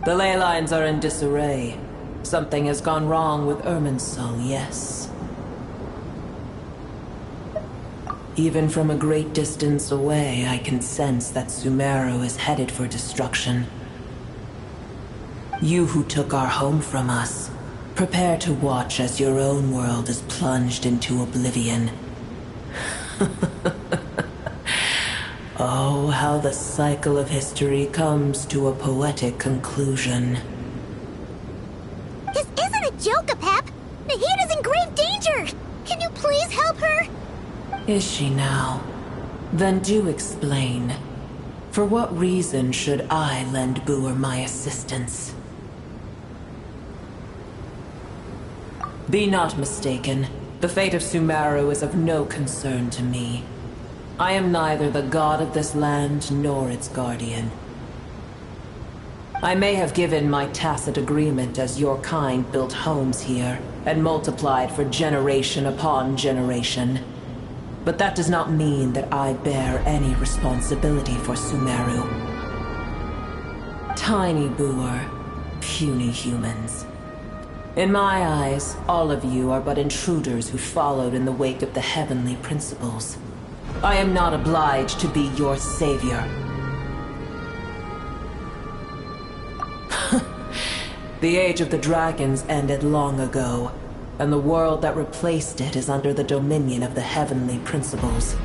The ley lines are in disarray. Something has gone wrong with Irminsul, yes. Even from a great distance away, I can sense that Sumeru is headed for destruction. You who took our home from us, prepare to watch as your own world is plunged into oblivion. Oh, how the cycle of history comes to a poetic conclusion. This isn't a joke, Apep! Nahida's in grave danger! Can you please help her? Is she now? Then do explain. For what reason should I lend Booer my assistance? Be not mistaken. The fate of Sumeru is of no concern to me. I am neither the god of this land nor its guardian. I may have given my tacit agreement as your kind built homes here and multiplied for generation upon generation. But that does not mean that I bear any responsibility for Sumeru. Tiny Booer, puny humans. In my eyes, all of you are but intruders who followed in the wake of the heavenly principles. I am not obliged to be your savior. The age of the dragons ended long ago, and the world that replaced it is under the dominion of the heavenly principles.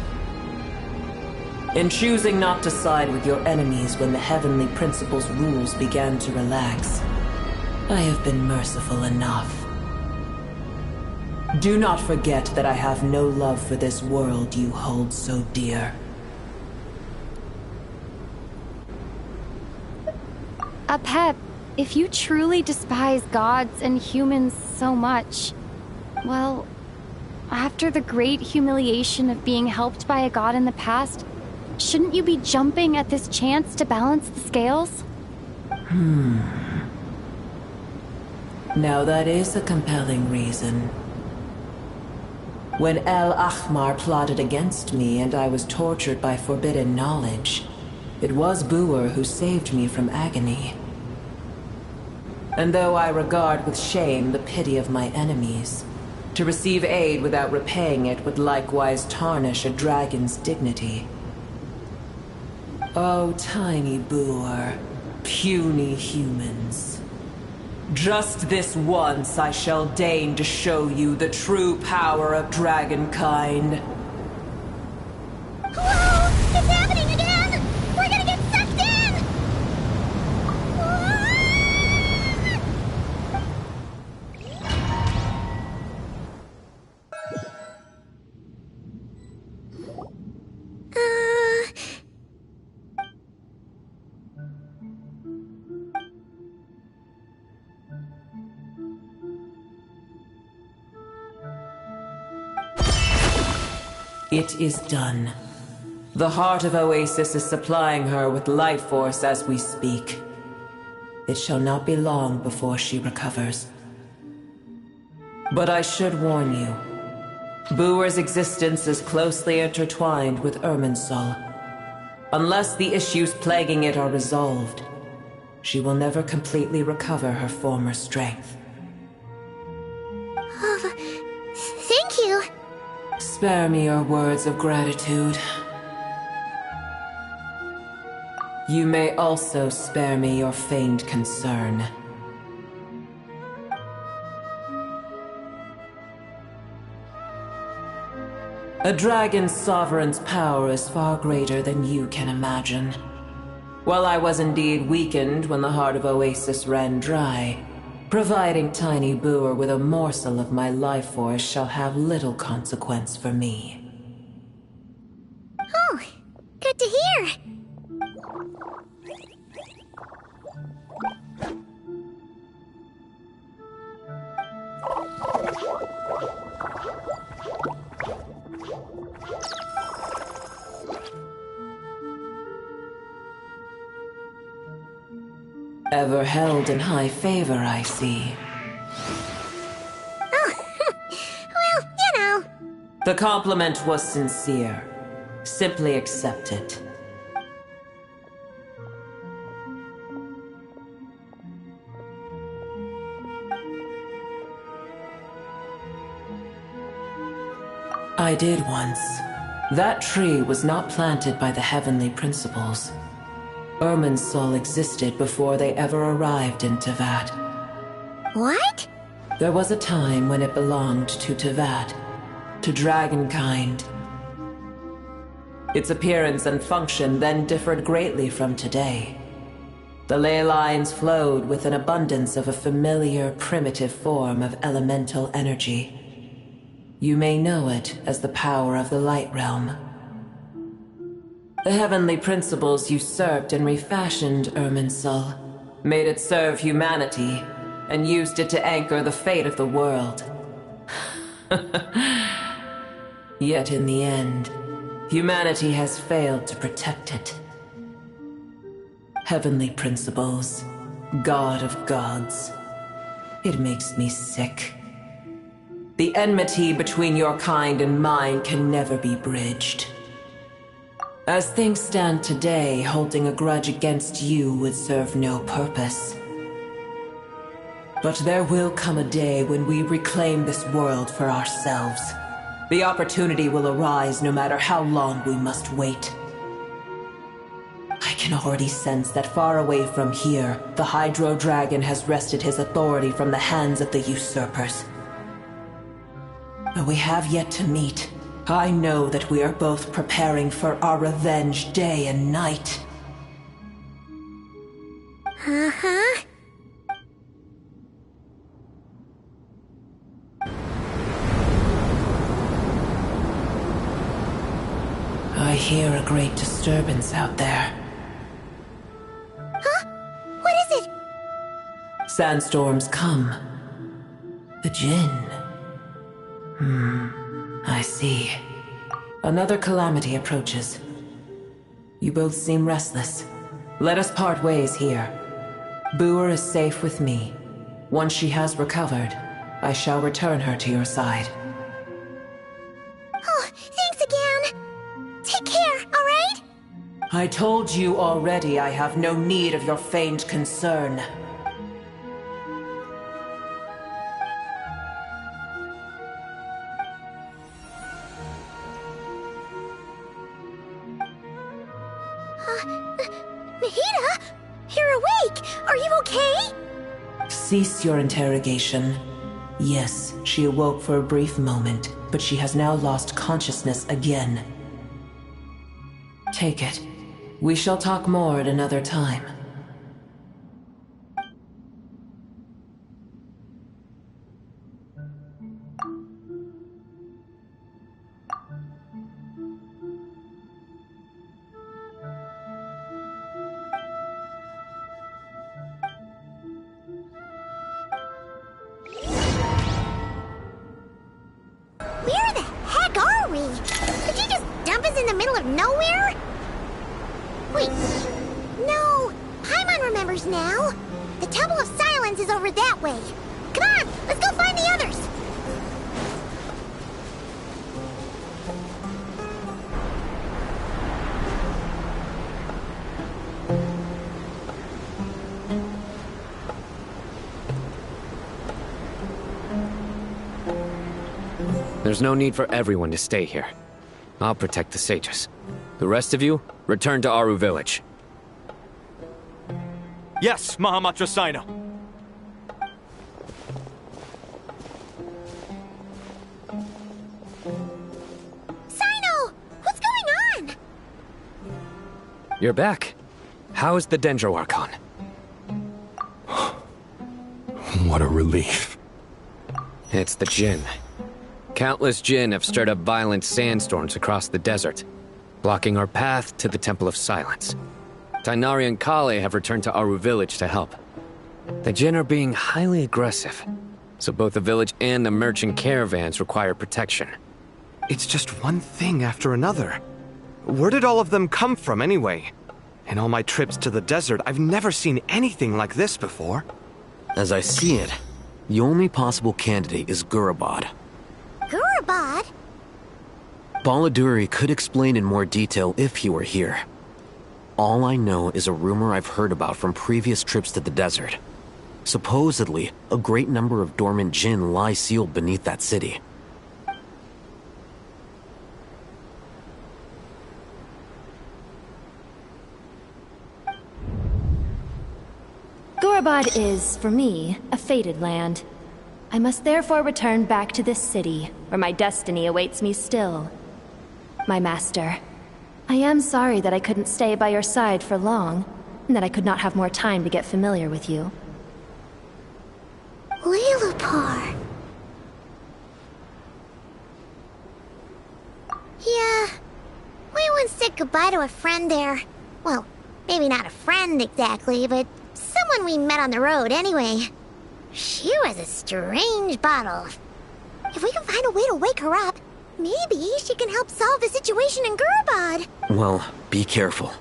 In choosing not to side with your enemies when the heavenly principles' rules began to relax, I have been merciful enough. Do not forget that I have no love for this world you hold so dear. Apep, if you truly despise gods and humans so much, well, after the great humiliation of being helped by a god in the past, shouldn't you be jumping at this chance to balance the scales? Now that is a compelling reason. When El Ahmar plotted against me and I was tortured by forbidden knowledge, it was Booer who saved me from agony. And though I regard with shame the pity of my enemies, to receive aid without repaying it would likewise tarnish a dragon's dignity. Oh, tiny Booer, puny humans. Just this once I shall deign to show you the true power of dragonkind. Whoa! It's happening again! We're gonna get sucked in! It is done. The heart of Oasis is supplying her with life force as we speak. It shall not be long before she recovers. But I should warn you. Booer's existence is closely intertwined with Irminsul. Unless the issues plaguing it are resolved, she will never completely recover her former strength. Thank you. Spare me your words of gratitude. You may also spare me your feigned concern. A dragon's sovereign's power is far greater than you can imagine. While I was indeed weakened when the heart of Oasis ran dry, providing Tiny Booer with a morsel of my life force shall have little consequence for me. Oh, good to hear. Ever held in high favor, I see. Oh, well, you know. The compliment was sincere. Simply accept it. I did once. That tree was not planted by the heavenly principles. Irminsul existed before they ever arrived in Tevat. What? There was a time when it belonged to Tevat, to dragonkind. Its appearance and function then differed greatly from today. The ley lines flowed with an abundance of a familiar, primitive form of elemental energy. You may know it as the power of the Light Realm. The heavenly principles usurped and refashioned Irminsul, made it serve humanity, and used it to anchor the fate of the world. Yet in the end, humanity has failed to protect it. Heavenly principles, God of gods. It makes me sick. The enmity between your kind and mine can never be bridged. As things stand today, holding a grudge against you would serve no purpose. But there will come a day when we reclaim this world for ourselves. The opportunity will arise no matter how long we must wait. I can already sense that far away from here, the Hydro Dragon has wrested his authority from the hands of the usurpers. Though we have yet to meet, I know that we are both preparing for our revenge day and night. Uh-huh. I hear a great disturbance out there. Huh? What is it? Sandstorms come. The Jinn. I see. Another calamity approaches. You both seem restless. Let us part ways here. Boer is safe with me. Once she has recovered, I shall return her to your side. Oh, thanks again. Take care, all right? I told you already I have no need of your feigned concern. Mahita? You're awake! Are you okay? Cease your interrogation. Yes, she awoke for a brief moment, but she has now lost consciousness again. Take it. We shall talk more at another time. Where the heck are we? Did you just dump us in the middle of nowhere? Wait, no, Paimon remembers now. The Temple of Silence is over that way. Come on, let's go find the others. There's no need for everyone to stay here. I'll protect the sages. The rest of you, return to Aru village. Yes, Mahamatra Sino. Sino, what's going on? You're back. How's the Dendro Archon? What a relief. It's the Jinn. Countless Jinn have stirred up violent sandstorms across the desert, blocking our path to the Temple of Silence. Tainari and Kale have returned to Aru village to help. The Jinn are being highly aggressive, so both the village and the merchant caravans require protection. It's just one thing after another. Where did all of them come from anyway? In all my trips to the desert, I've never seen anything like this before. As I see it, the only possible candidate is Gurabad. Gurabad? Baladuri could explain in more detail if he were here. All I know is a rumor I've heard about from previous trips to the desert. Supposedly, a great number of dormant Jinn lie sealed beneath that city. Gurabad is, for me, a fated land. I must therefore return back to this city, where my destiny awaits me still. My master, I am sorry that I couldn't stay by your side for long, and that I could not have more time to get familiar with you. Lilipar. Yeah, we once said goodbye to a friend there. Well, maybe not a friend exactly, but someone we met on the road anyway. She was a strange bottle. If we can find a way to wake her up, maybe she can help solve the situation in Gurabad. Well, be careful.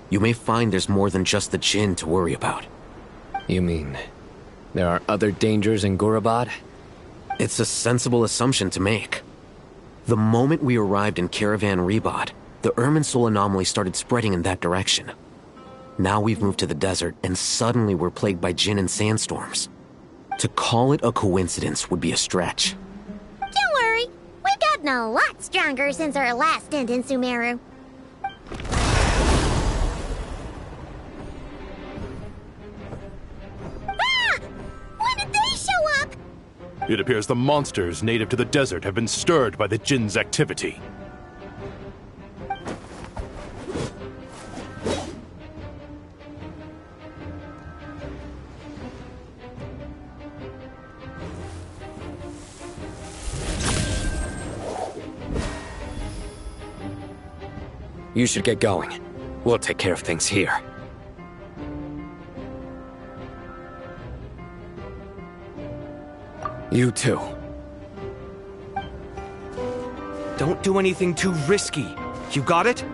You may find there's more than just the Jinn to worry about. You mean there are other dangers in Gurabad? It's a sensible assumption to make. The moment we arrived in Caravan Rebod, the Irminsul anomaly started spreading in that direction. Now we've moved to the desert, and suddenly we're plagued by Jinn and sandstorms. To call it a coincidence would be a stretch. Don't worry, we've gotten a lot stronger since our last stint in Sumeru. Ah! When did they show up? It appears the monsters native to the desert have been stirred by the Jinn's activity. You should get going. We'll take care of things here. You too. Don't do anything too risky. You got it?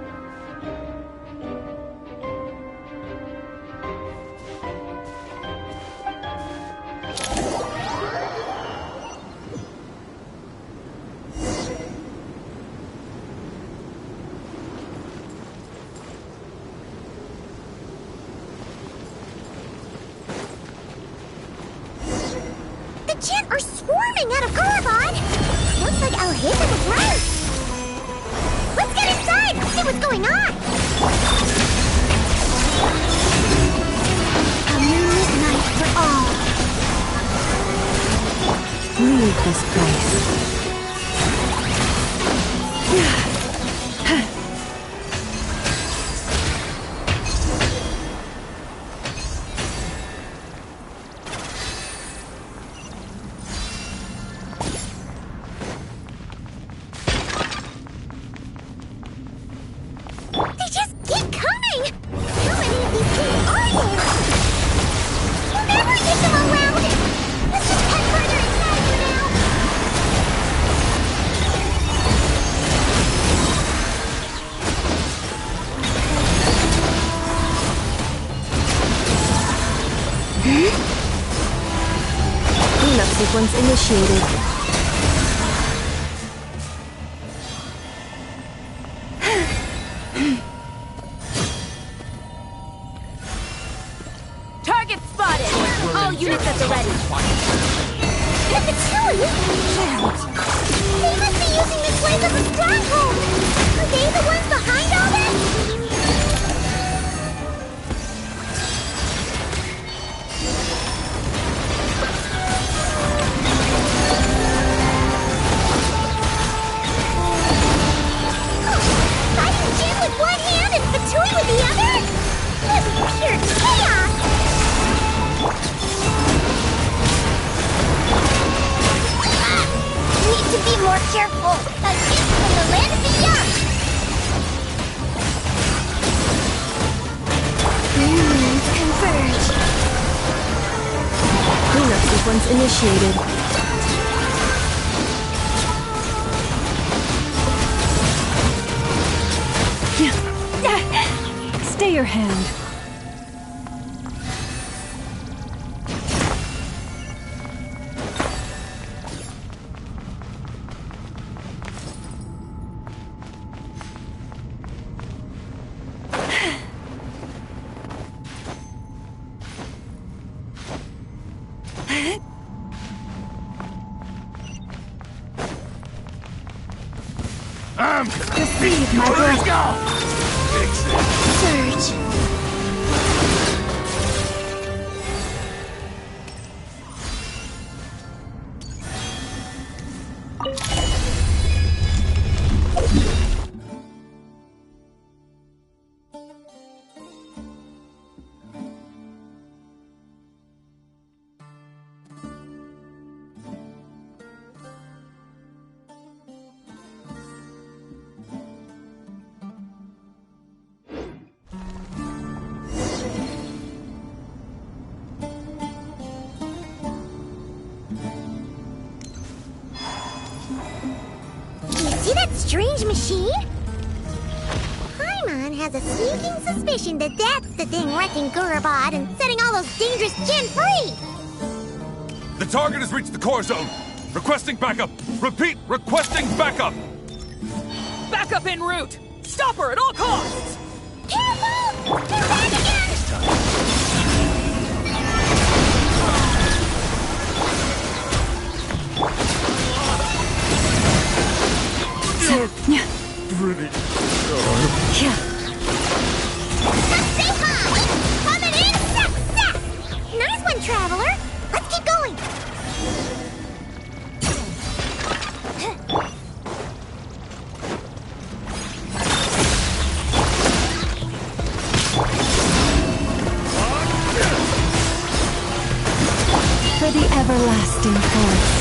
The Jinn are swarming out of Gurabad! Looks like Al-Hizam was right! Let's get inside and see what's going on! A moonlit night for all. Leave this place. They just keep coming! How many of these things are there? We'll never get them all around! Let's just head further inside for now! Cleanup sequence initiated. Target spotted! All units at the ready. Pipatui! They must be using this place as a stronghold! Are they the ones behind all this? Fighting Jin with one hand and Fatui with the other? This is pure chaos! Need to be more careful. A gift from the land of the young. Humans converge. Cleanup sequence initiated. Stay your hand. Receive my blessing. Surge. that strange machine? Paimon has a sneaking suspicion that that's the thing wrecking Gurabad and setting all those dangerous Jinn free! The target has reached the core zone. Requesting backup. Repeat, requesting backup. Backup en route! Stop her at all costs! Careful! They're back again! Pretty. Coming in, success! Nice one, Traveler! Let's keep going! For the everlasting forest.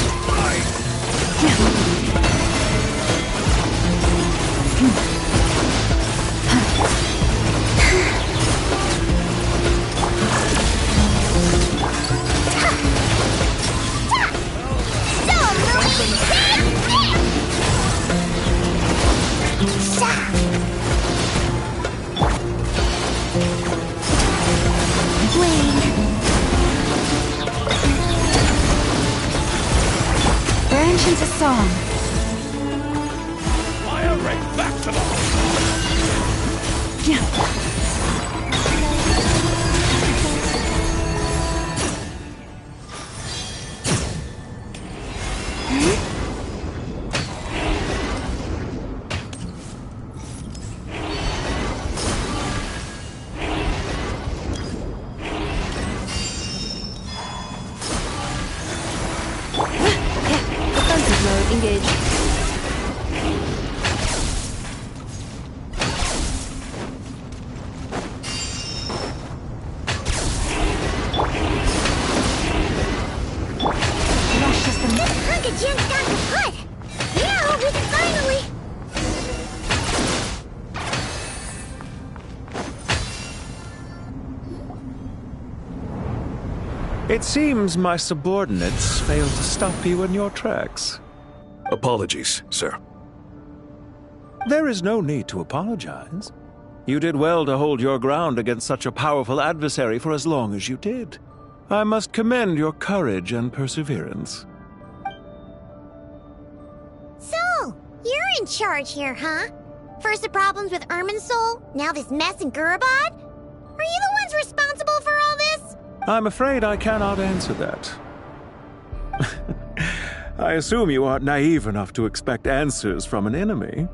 Branch into song. Fire right back to them. Defensive mode engaged. This hunk of Jinn's got kaput! Yeah, we can finally... It seems my subordinates failed to stop you in your tracks. Apologies, sir. There is no need to apologize. You did well to hold your ground against such a powerful adversary for as long as you did. I must commend your courage and perseverance. So, you're in charge here, huh? First the problems with Irminsul, now this mess in Gurabad? Are you the ones responsible for all this? I'm afraid I cannot answer that. I assume you aren't naive enough to expect answers from an enemy.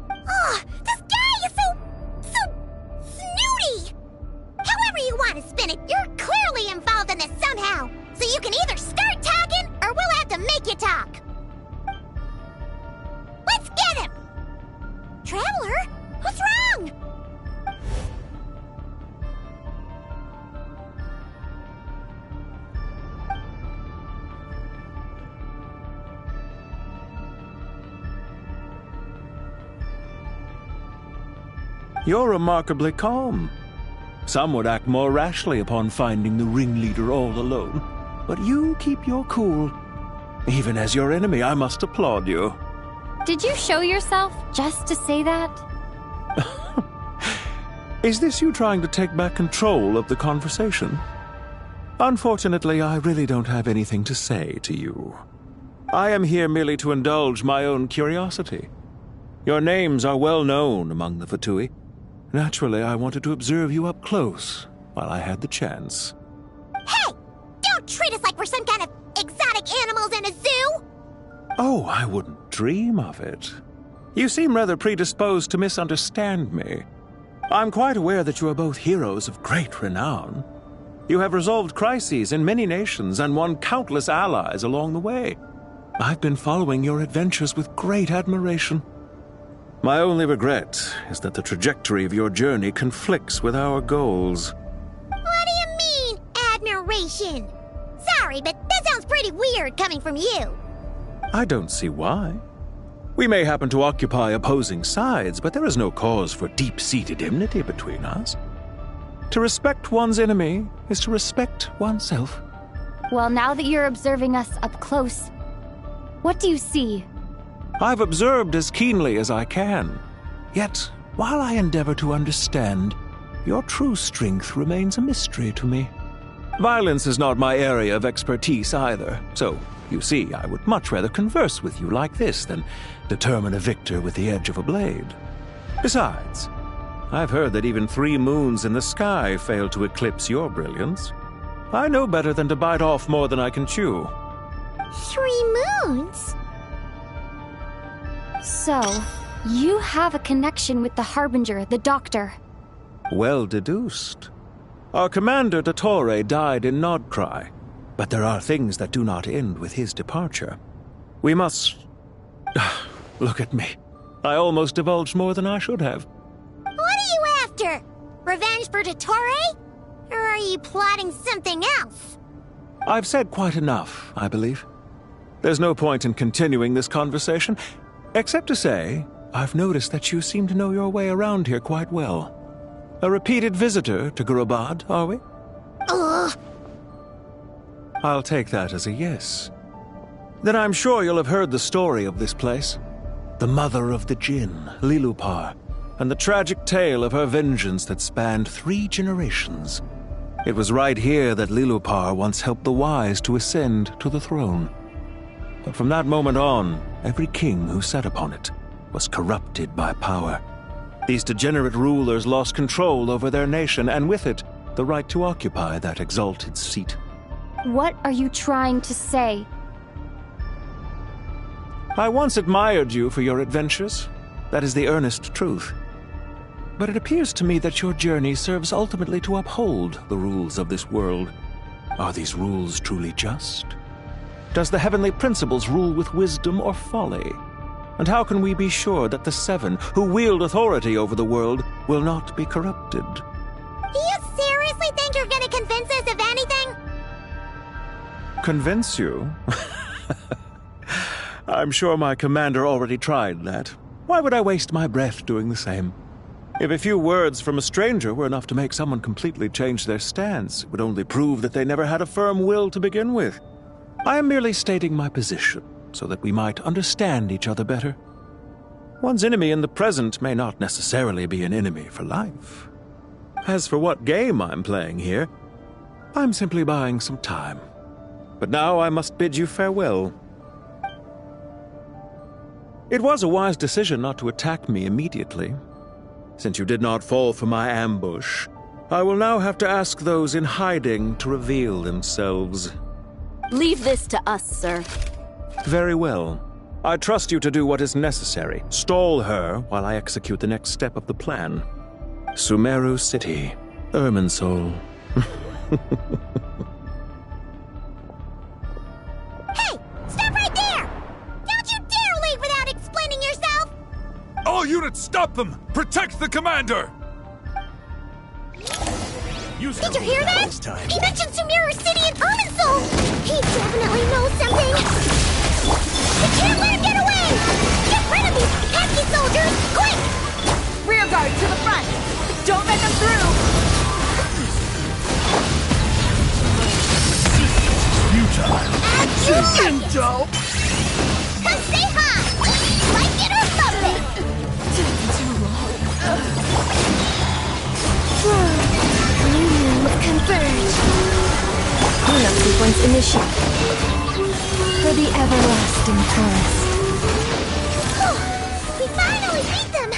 Oh, this guy is so snooty! However you want to spin it, you're clearly involved in this somehow. So you can either start talking, or we'll have to make you talk. Let's get him! Traveler, what's wrong? You're remarkably calm. Some would act more rashly upon finding the ringleader all alone. But you keep your cool. Even as your enemy, I must applaud you. Did you show yourself just to say that? Is this you trying to take back control of the conversation? Unfortunately, I really don't have anything to say to you. I am here merely to indulge my own curiosity. Your names are well known among the Fatui. Naturally, I wanted to observe you up close while I had the chance. Hey! Don't treat us like we're some kind of exotic animals in a zoo! Oh, I wouldn't dream of it. You seem rather predisposed to misunderstand me. I'm quite aware that you are both heroes of great renown. You have resolved crises in many nations and won countless allies along the way. I've been following your adventures with great admiration. My only regret is that the trajectory of your journey conflicts with our goals. What do you mean, admiration? Sorry, but that sounds pretty weird coming from you. I don't see why. We may happen to occupy opposing sides, but there is no cause for deep-seated enmity between us. To respect one's enemy is to respect oneself. Well, now that you're observing us up close, what do you see? I've observed as keenly as I can. Yet, while I endeavor to understand, your true strength remains a mystery to me. Violence is not my area of expertise either, so, you see, I would much rather converse with you like this than determine a victor with the edge of a blade. Besides, I've heard that even 3 moons in the sky fail to eclipse your brilliance. I know better than to bite off more than I can chew. 3 moons? So, you have a connection with the Harbinger, the Doctor. Well deduced. Our commander, Dottore, died in Nodcry, but there are things that do not end with his departure. We must... Look at me. I almost divulged more than I should have. What are you after? Revenge for Dottore? Or are you plotting something else? I've said quite enough, I believe. There's no point in continuing this conversation, except to say, I've noticed that you seem to know your way around here quite well. A repeated visitor to Gurabad, are we? Ugh. I'll take that as a yes. Then I'm sure you'll have heard the story of this place. The mother of the Jinn, Lilupar, and the tragic tale of her vengeance that spanned 3 generations. It was right here that Lilupar once helped the wise to ascend to the throne. But from that moment on, every king who sat upon it was corrupted by power. These degenerate rulers lost control over their nation, and with it, the right to occupy that exalted seat. What are you trying to say? I once admired you for your adventures. That is the earnest truth. But it appears to me that your journey serves ultimately to uphold the rules of this world. Are these rules truly just? Does the heavenly principles rule with wisdom or folly? And how can we be sure that the 7 who wield authority over the world will not be corrupted? Do you seriously think you're gonna convince us of anything? Convince you? I'm sure my commander already tried that. Why would I waste my breath doing the same? If a few words from a stranger were enough to make someone completely change their stance, it would only prove that they never had a firm will to begin with. I am merely stating my position, so that we might understand each other better. One's enemy in the present may not necessarily be an enemy for life. As for what game I'm playing here, I'm simply buying some time. But now I must bid you farewell. It was a wise decision not to attack me immediately. Since you did not fall for my ambush, I will now have to ask those in hiding to reveal themselves. Leave this to us, sir. Very well. I trust you to do what is necessary. Stall her while I execute the next step of the plan. Sumeru City, Irminsul. Hey! Stop right there! Don't you dare leave without explaining yourself! All units, stop them! Protect the commander! Did you hear that? He mentioned Sumeru City and Irminsul! He definitely knows something! We can't let him get away! Get rid of these pesky soldiers! Quick! Rear guard to the front! Don't let them through! Futile! Come stay high! Like it or love it! New moons converge. Cleanup sequence initiated. For the everlasting forest. We finally beat them!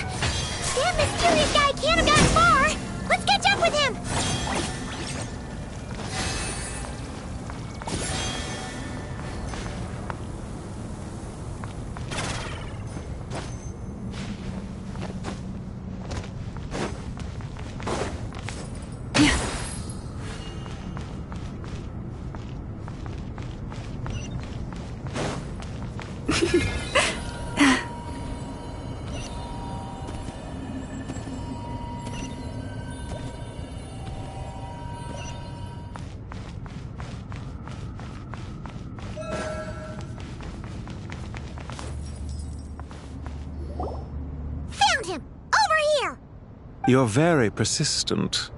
That mysterious guy can't have gotten far! Let's catch up with him! Found him! Over here! You're very persistent.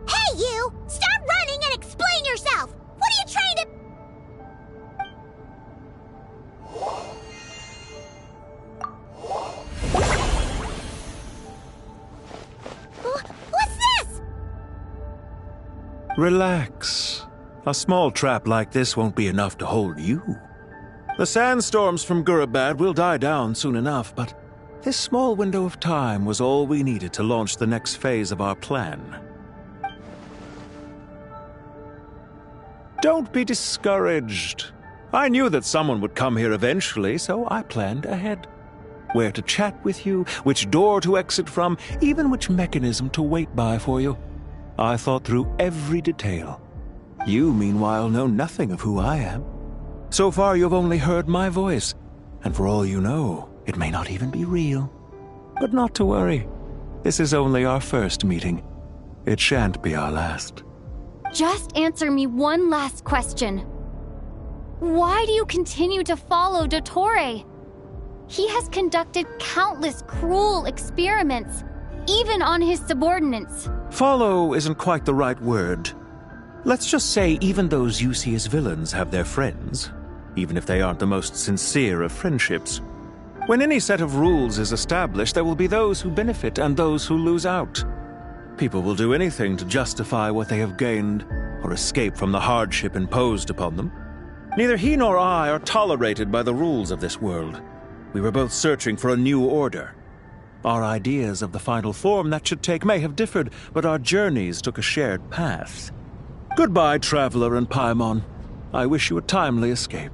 Hey, you! Stop running and explain yourself! What are you trying to... Relax. A small trap like this won't be enough to hold you. The sandstorms from Gurabad will die down soon enough, but this small window of time was all we needed to launch the next phase of our plan. Don't be discouraged. I knew that someone would come here eventually, so I planned ahead. Where to chat with you, which door to exit from, even which mechanism to wait by for you. I thought through every detail. You, meanwhile, know nothing of who I am. So far, you've only heard my voice, and for all you know, it may not even be real. But not to worry. This is only our first meeting. It shan't be our last. Just answer me one last question. Why do you continue to follow Dottore? He has conducted countless cruel experiments, even on his subordinates. Follow isn't quite the right word. Let's just say even those you see as villains have their friends, even if they aren't the most sincere of friendships. When any set of rules is established, there will be those who benefit and those who lose out. People will do anything to justify what they have gained or escape from the hardship imposed upon them. Neither he nor I are tolerated by the rules of this world. We were both searching for a new order. Our ideas of the final form that should take may have differed, but our journeys took a shared path. Goodbye, Traveler and Paimon. I wish you a timely escape,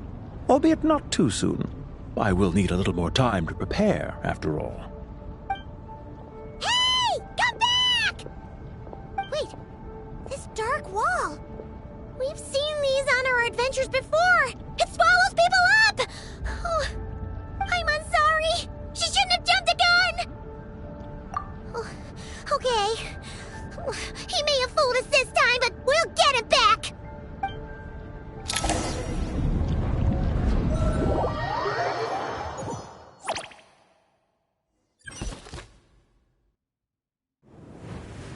albeit not too soon. I will need a little more time to prepare, after all. Hey! Come back! Wait, this dark wall. We've seen these on our adventures before. It swallows people up! Oh, I'm sorry. She shouldn't have jumped the gun! Oh, okay. He may have fooled us this time, but we'll get him back!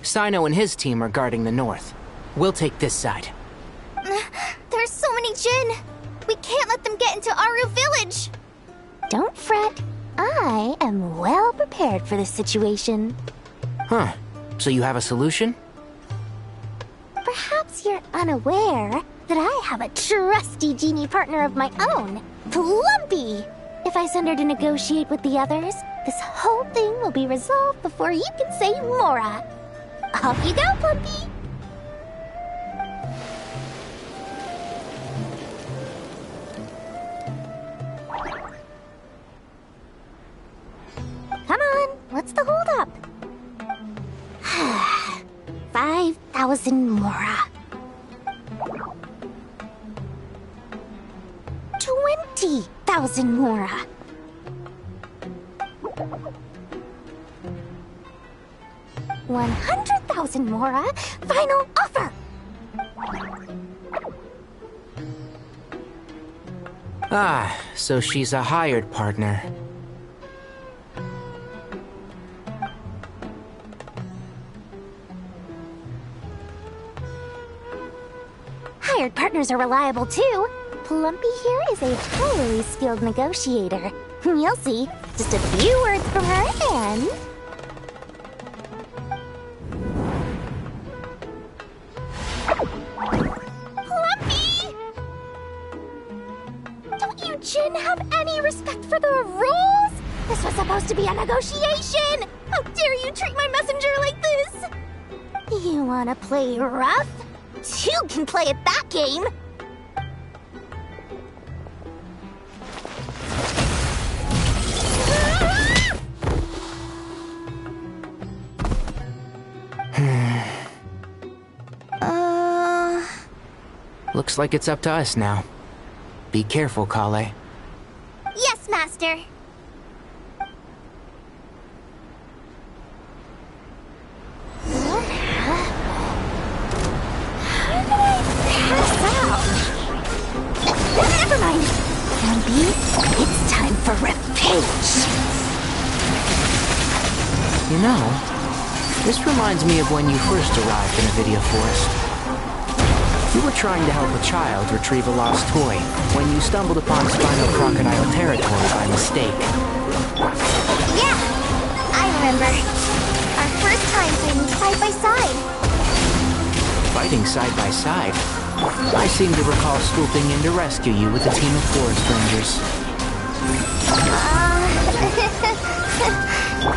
Sino and his team are guarding the north. We'll take this side. There's so many Jin! We can't let them get into Aru Village! Don't fret. I am well prepared for this situation. Huh. So you have a solution? Perhaps you're unaware that I have a trusty genie partner of my own, Plumpy. If I send her to negotiate with the others, this whole thing will be resolved before you can say Mora. Off you go, Plumpy! Come on, what's the holdup? 5,000 Mora. 20,000 Mora. 100,000 Mora. Final offer. Ah, so she's a hired partner. Hired partners are reliable too. Plumpy here is a highly skilled negotiator. You'll see. Just a few words from her and... Plumpy! Don't you Jin have any respect for the rules? This was supposed to be a negotiation! How dare you treat my messenger like this? You wanna play rough? Two can play at that game! Looks like it's up to us now. Be careful, Kale. Yes, Master. Never mind. Plumpy, it's time for revenge. You know, this reminds me of when you first arrived in a video forest. You were trying to help a child retrieve a lost toy when you stumbled upon Spinal Crocodile territory by mistake. Yeah, I remember. Our first time fighting side by side. fighting side by side. I seem to recall swooping in to rescue you with a team of forest rangers.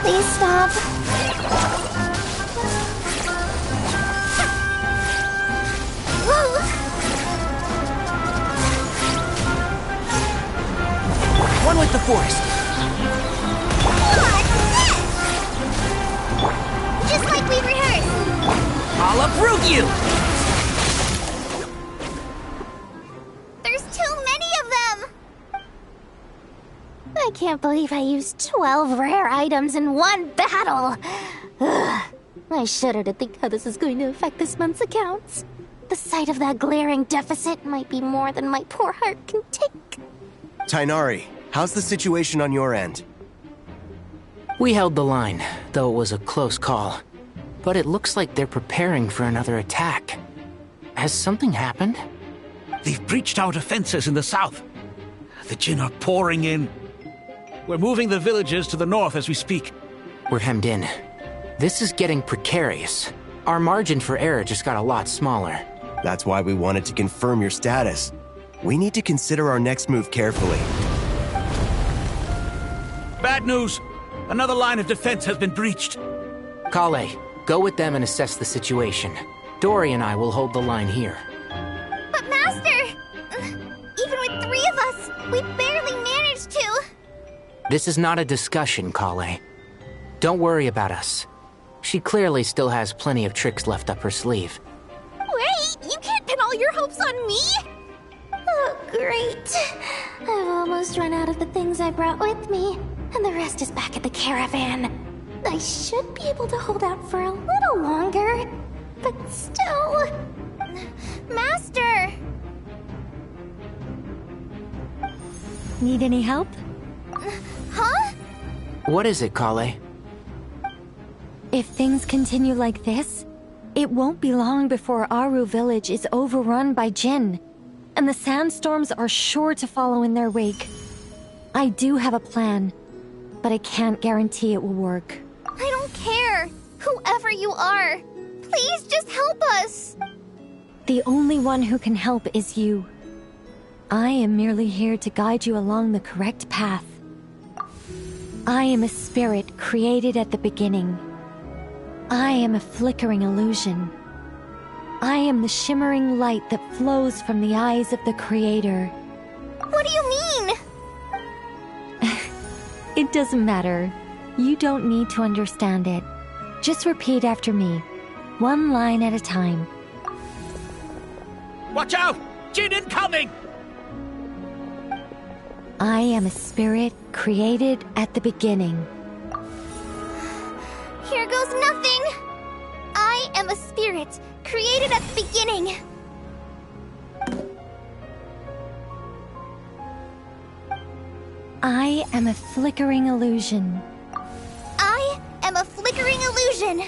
Please stop. One with the forest. Just like we rehearsed. I'll uproot you! There's too many of them! I can't believe I used 12 rare items in one battle! Ugh. I shudder to think how this is going to affect this month's accounts. The sight of that glaring deficit might be more than my poor heart can take. Tighnari, how's the situation on your end? We held the line, though it was a close call. But it looks like they're preparing for another attack. Has something happened? They've breached our defenses in the south. The Jinn are pouring in. We're moving the villagers to the north as we speak. We're hemmed in. This is getting precarious. Our margin for error just got a lot smaller. That's why we wanted to confirm your status. We need to consider our next move carefully. Bad news! Another line of defense has been breached. Kale, go with them and assess the situation. Dory and I will hold the line here. But Master! Even with 3 of us, we barely managed to. This is not a discussion, Kale. Don't worry about us. She clearly still has plenty of tricks left up her sleeve. Wait! You can't pin all your hopes on me! Oh, great. I've almost run out of the things I brought with me, and the rest is back at the caravan. I should be able to hold out for a little longer, but still... Master! Need any help? Huh? What is it, Kale? If things continue like this, it won't be long before Aru village is overrun by Jinn, and the sandstorms are sure to follow in their wake. I do have a plan, but I can't guarantee it will work. I don't care! Whoever you are! Please just help us! The only one who can help is you. I am merely here to guide you along the correct path. I am a spirit created at the beginning. I am a flickering illusion. I am the shimmering light that flows from the eyes of the Creator. What do you mean? It doesn't matter. You don't need to understand it. Just repeat after me, one line at a time. Watch out! Jinn incoming! I am a spirit created at the beginning. Here goes nothing! I am a spirit created at the beginning. I am a flickering illusion. I am a flickering illusion.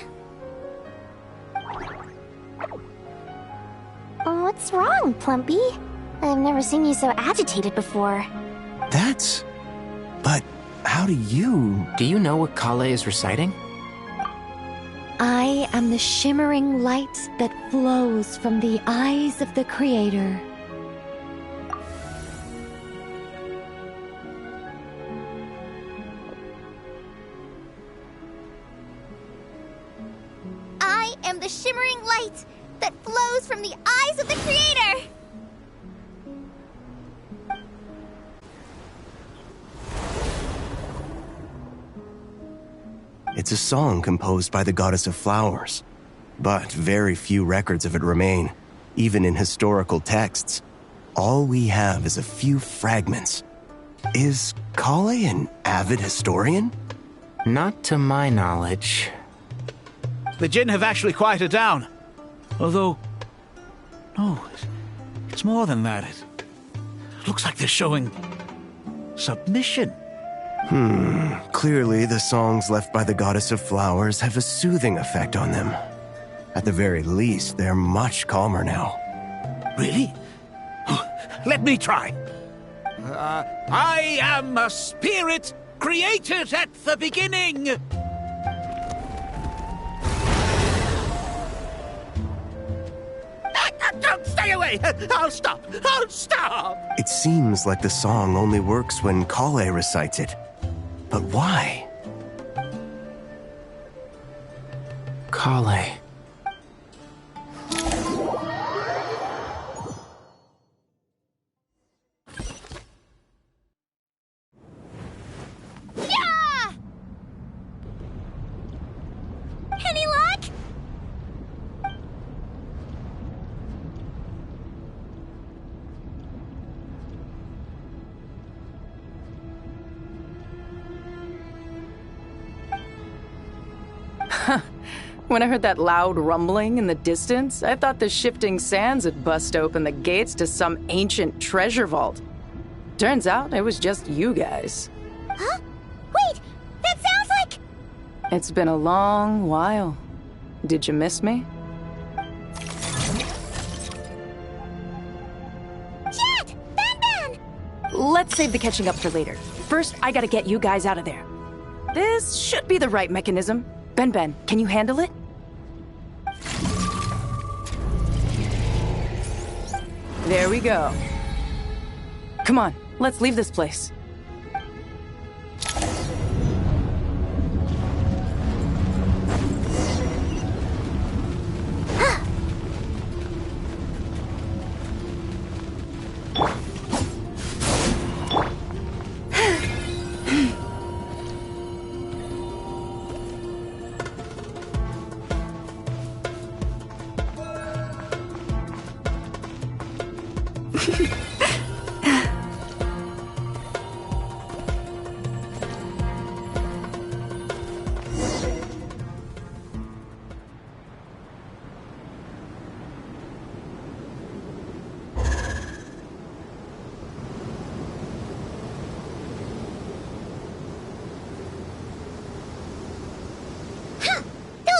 What's wrong, Plumpy? I've never seen you so agitated before. But how do you... Do you know what Kale is reciting? I am the shimmering light that flows from the eyes of the Creator. I am the shimmering light that flows from the eyes of the Creator! It's a song composed by the goddess of flowers, but very few records of it remain, even in historical texts. All we have is a few fragments. Is Kale an avid historian? Not to my knowledge. The Jinn have actually quieted down. Although... No, it's more than that. It looks like they're showing... submission. Clearly the songs left by the goddess of flowers have a soothing effect on them. At the very least, they're much calmer now. Really? Let me try. I am a spirit created at the beginning. away! I'll stop! I'll stop! It seems like the song only works when Kale recites it. But why? Kale. Yeah! Any luck? When I heard that loud rumbling in the distance, I thought the shifting sands had bust open the gates to some ancient treasure vault. Turns out it was just you guys. Huh? Wait, that sounds like... It's been a long while. Did you miss me? Jet! Ben! Let's save the catching up for later. First, I gotta get you guys out of there. This should be the right mechanism. Ben, can you handle it? There we go. Come on, let's leave this place.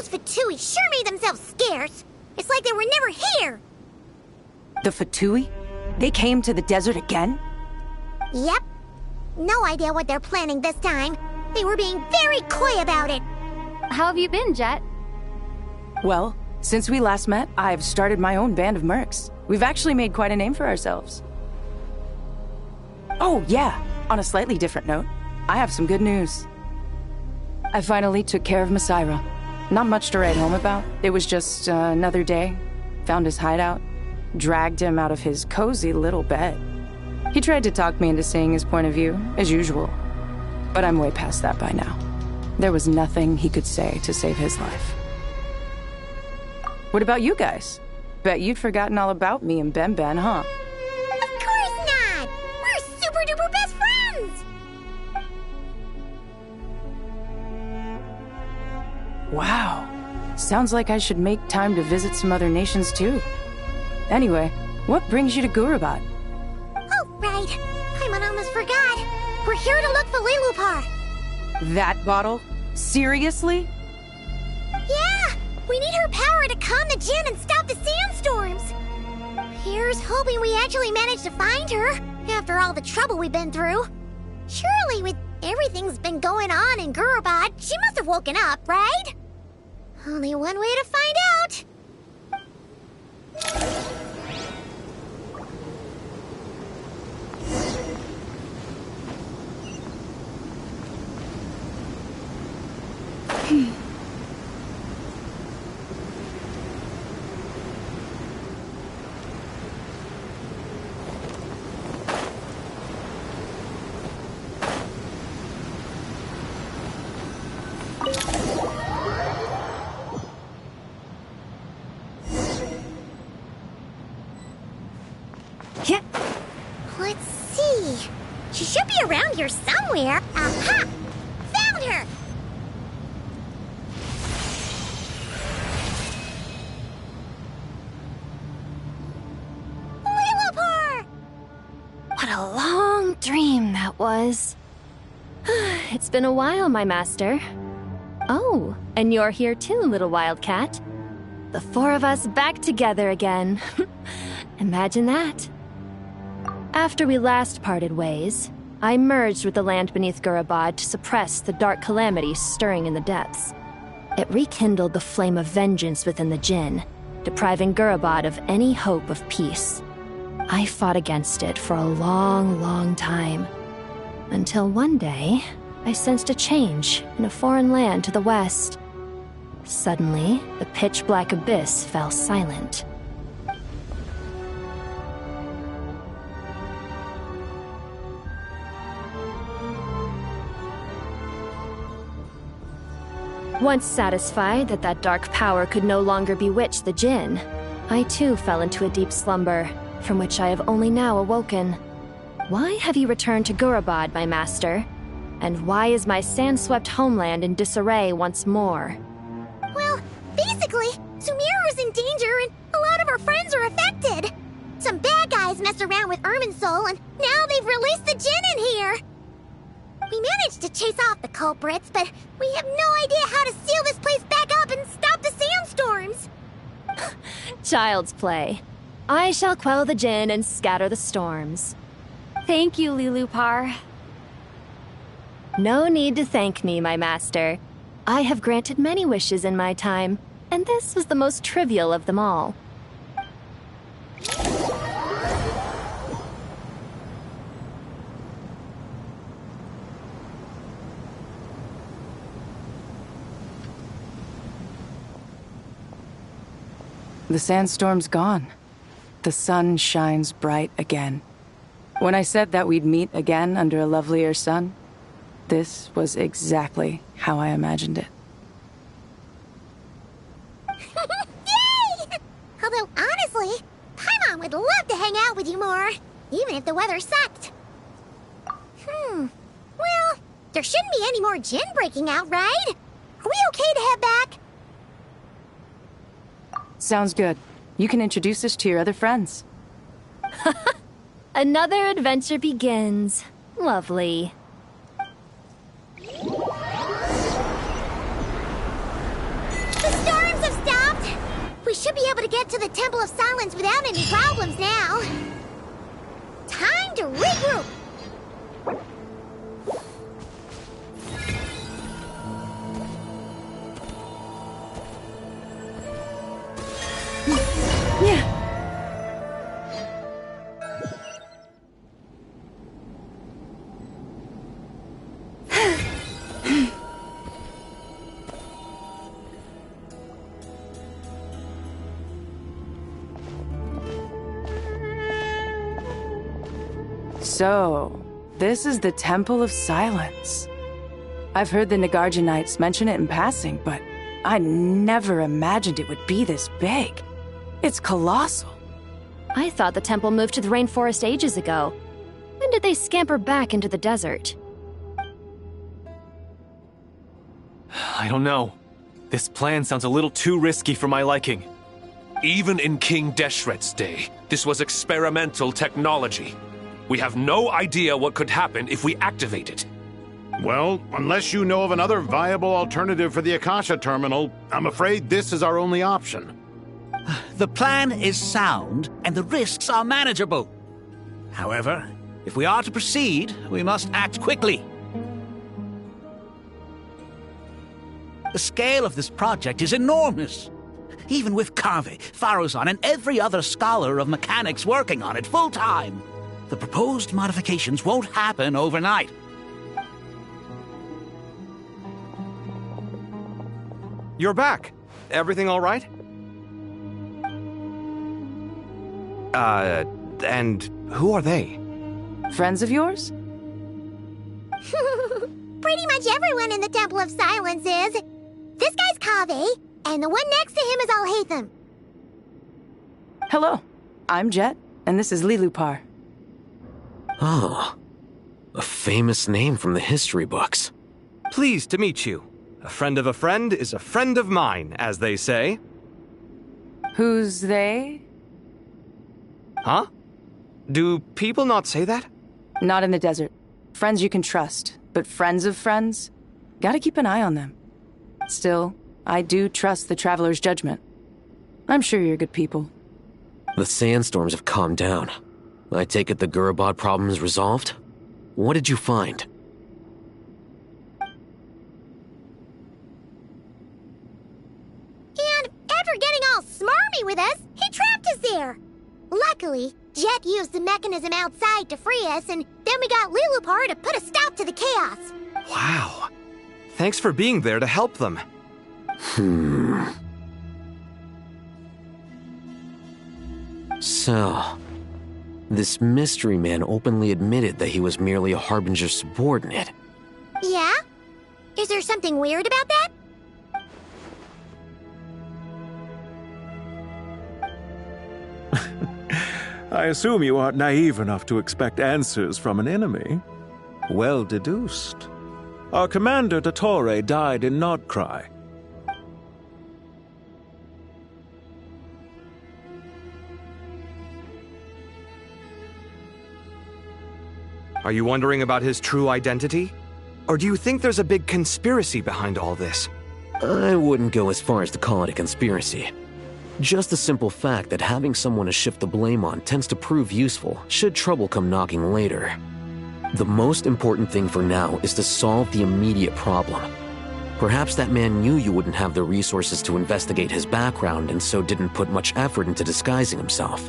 Fatui sure made themselves scarce. It's like they were never here. The Fatui? They came to the desert again? Yep. No idea what they're planning this time. They were being very coy about it. How have you been, Jet? Well, since we last met, I've started my own band of mercs. We've actually made quite a name for ourselves. Oh, yeah. On a slightly different note, I have some good news. I finally took care of Masaira. Not much to write home about. It was just another day. Found his hideout. Dragged him out of his cozy little bed. He tried to talk me into seeing his point of view, as usual. But I'm way past that by now. There was nothing he could say to save his life. What about you guys? Bet you'd forgotten all about me and Ben, huh? Of course not! We're super duper best friends! Wow. Sounds like I should make time to visit some other nations too. Anyway, what brings you to Gurabat? Oh, right. I almost forgot. We're here to look for Lilupar. That bottle? Seriously? Yeah! We need her power to calm the Jinn and stop the sandstorms. Here's hoping we actually manage to find her, after all the trouble we've been through. Surely with everything's been going on in Gurabat, she must have woken up, right? Only one way to find out. Let's see. She should be around here somewhere. Aha! Found her! Lilupar! What a long dream that was. It's been a while, my master. Oh, and you're here too, little wildcat. The four of us back together again. Imagine that. After we last parted ways, I merged with the land beneath Gurabad to suppress the dark calamities stirring in the depths. It rekindled the flame of vengeance within the Jinn, depriving Gurabad of any hope of peace. I fought against it for a long, long time. Until one day, I sensed a change in a foreign land to the west. Suddenly, the pitch-black abyss fell silent. Once satisfied that that dark power could no longer bewitch the Jinn, I too fell into a deep slumber, from which I have only now awoken. Why have you returned to Gurabad, my master? And why is my sand-swept homeland in disarray once more? Well, basically, Sumeru is in danger and a lot of our friends are affected. Some bad guys messed around with Irminsul and now they've released the Jinn in here. We managed to chase off the culprits, but we have no idea how to seal this place back up and stop the sandstorms. Child's play. I shall quell the Jinn and scatter the storms. Thank you, Lilupar. No need to thank me, my master. I have granted many wishes in my time, and this was the most trivial of them all. The sandstorm's gone. The sun shines bright again. When I said that we'd meet again under a lovelier sun, this was exactly how I imagined it. Yay! Although, honestly, Paimon would love to hang out with you more, even if the weather sucked. Well, there shouldn't be any more Jinn breaking out, right? Are we okay to head back? Sounds good. You can introduce us to your other friends. Another adventure begins. Lovely. The storms have stopped! We should be able to get to the Temple of Silence without any problems now. Time to regroup! So, this is the Temple of Silence. I've heard the Nagarjanites mention it in passing, but I never imagined it would be this big. It's colossal. I thought the temple moved to the rainforest ages ago. When did they scamper back into the desert? I don't know. This plan sounds a little too risky for my liking. Even in King Deshret's day, this was experimental technology. We have no idea what could happen if we activate it. Well, unless you know of another viable alternative for the Akasha terminal, I'm afraid this is our only option. The plan is sound, and the risks are manageable. However, if we are to proceed, we must act quickly. The scale of this project is enormous. Even with Kaveh, Faruzan, and every other scholar of mechanics working on it full-time, the proposed modifications won't happen overnight. You're back. Everything all right? And who are they? Friends of yours? Pretty much everyone in the Temple of Silence is. This guy's Kaveh, and the one next to him is Alhaitham. Hello, I'm Jet, and this is Lilupar. Oh, a famous name from the history books. Pleased to meet you. A friend of a friend is a friend of mine, as they say. Who's they? Huh? Do people not say that? Not in the desert. Friends you can trust, but friends of friends? Gotta keep an eye on them. Still, I do trust the Traveler's judgment. I'm sure you're good people. The sandstorms have calmed down. I take it the Gurabad problem is resolved? What did you find? And after getting all smarmy with Luckily, Jet used the mechanism outside to free us, and then we got Lilupar to put a stop to the chaos. Wow. Thanks for being there to help them. So, this mystery man openly admitted that he was merely a Harbinger subordinate. Yeah? Is there something weird about that? I assume you aren't naive enough to expect answers from an enemy. Well deduced. Our commander, Dottore, died in Nodcry. Are you wondering about his true identity? Or do you think there's a big conspiracy behind all this? I wouldn't go as far as to call it a conspiracy. Just the simple fact that having someone to shift the blame on tends to prove useful should trouble come knocking later. The most important thing for now is to solve the immediate problem. Perhaps that man knew you wouldn't have the resources to investigate his background and so didn't put much effort into disguising himself.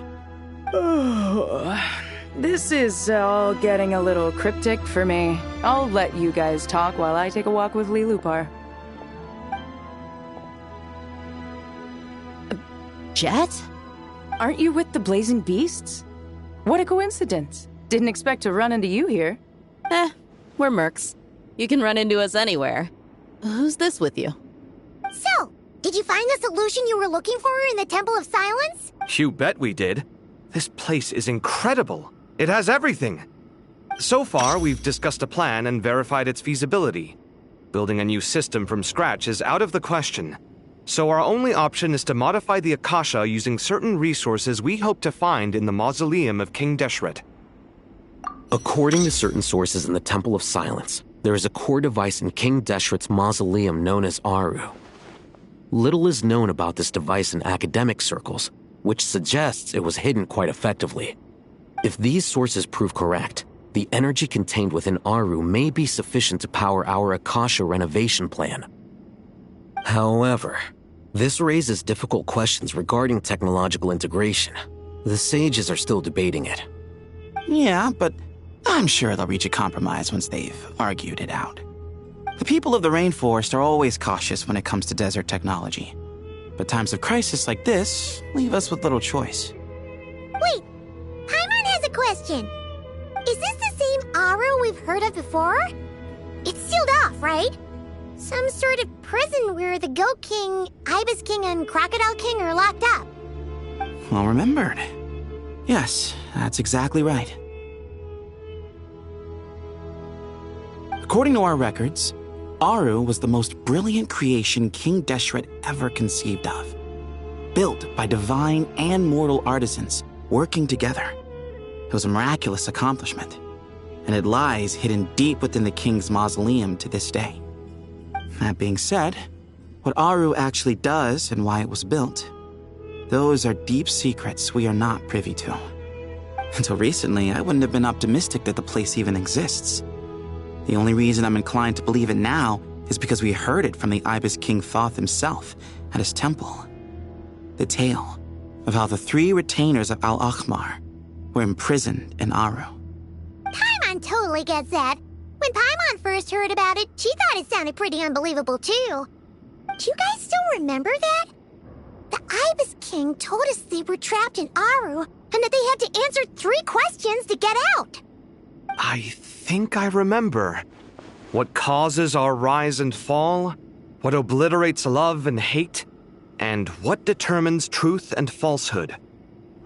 This is all getting a little cryptic for me. I'll let you guys talk while I take a walk with Lilupar. Jet? Aren't you with the Blazing Beasts? What a coincidence. Didn't expect to run into you here. We're mercs. You can run into us anywhere. Who's this with you? So, did you find the solution you were looking for in the Temple of Silence? You bet we did. This place is incredible. It has everything. So far, we've discussed a plan and verified its feasibility. Building a new system from scratch is out of the question. So our only option is to modify the Akasha using certain resources we hope to find in the mausoleum of King Deshret. According to certain sources in the Temple of Silence, there is a core device in King Deshret's mausoleum known as Aru. Little is known about this device in academic circles, which suggests it was hidden quite effectively. If these sources prove correct, the energy contained within Aru may be sufficient to power our Akasha renovation plan. However, this raises difficult questions regarding technological integration. The sages are still debating it. Yeah, but I'm sure they'll reach a compromise once they've argued it out. The people of the rainforest are always cautious when it comes to desert technology. But times of crisis like this leave us with little choice. Wait, Paimon has a question. Is this the same Aru we've heard of before? It's sealed off, right? Some sort of prison where the Goat King, Ibis King, and Crocodile King are locked up. Well remembered. Yes, that's exactly right. According to our records, Aru was the most brilliant creation King Deshret ever conceived of. Built by divine and mortal artisans working together. It was a miraculous accomplishment, and it lies hidden deep within the king's mausoleum to this day. That being said, what Aru actually does and why it was built, those are deep secrets we are not privy to. Until recently, I wouldn't have been optimistic that the place even exists. The only reason I'm inclined to believe it now is because we heard it from the Ibis King Thoth himself at his temple. The tale of how the 3 retainers of Al-Akhmar were imprisoned in Aru. Paimon totally gets that. When Paimon first heard about it, she thought it sounded pretty unbelievable too. Do you guys still remember that? The Ibis King told us they were trapped in Aru and that they had to answer 3 questions to get out. I think I remember. What causes our rise and fall? What obliterates love and hate? And what determines truth and falsehood?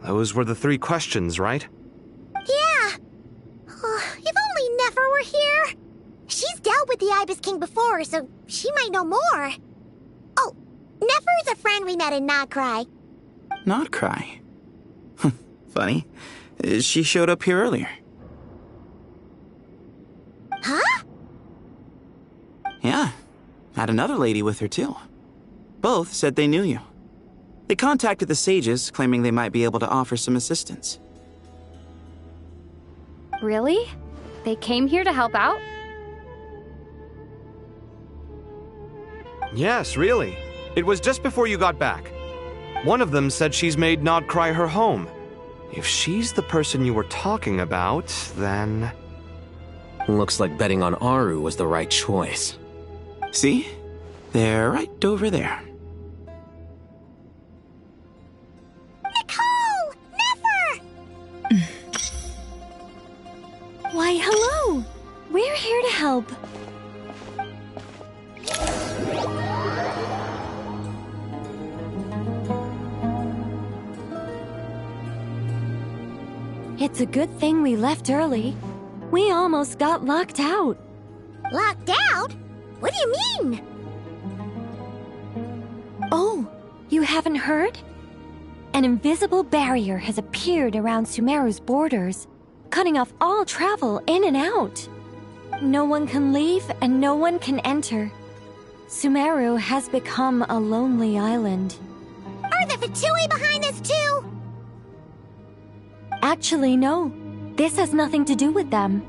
Those were the 3 questions, right? Yeah. If only Nefer were here. She's dealt with the Ibis King before, so she might know more. Oh, Nefer's a friend we met in Nodcry. Nodcry? Funny. She showed up here earlier. Huh? Yeah. Had another lady with her, too. Both said they knew you. They contacted the sages, claiming they might be able to offer some assistance. Really? They came here to help out? Yes, really. It was just before you got back. One of them said she's made Nodcry her home. If she's the person you were talking about, then... Looks like betting on Aru was the right choice. See? They're right over there. Nicole! Never! Why, hello! We're here to help. It's a good thing we left early. We almost got locked out. Locked out? What do you mean? Oh, you haven't heard? An invisible barrier has appeared around Sumeru's borders, cutting off all travel in and out. No one can leave and no one can enter. Sumeru has become a lonely island. Are the Fatui behind this too? Actually, no. This has nothing to do with them.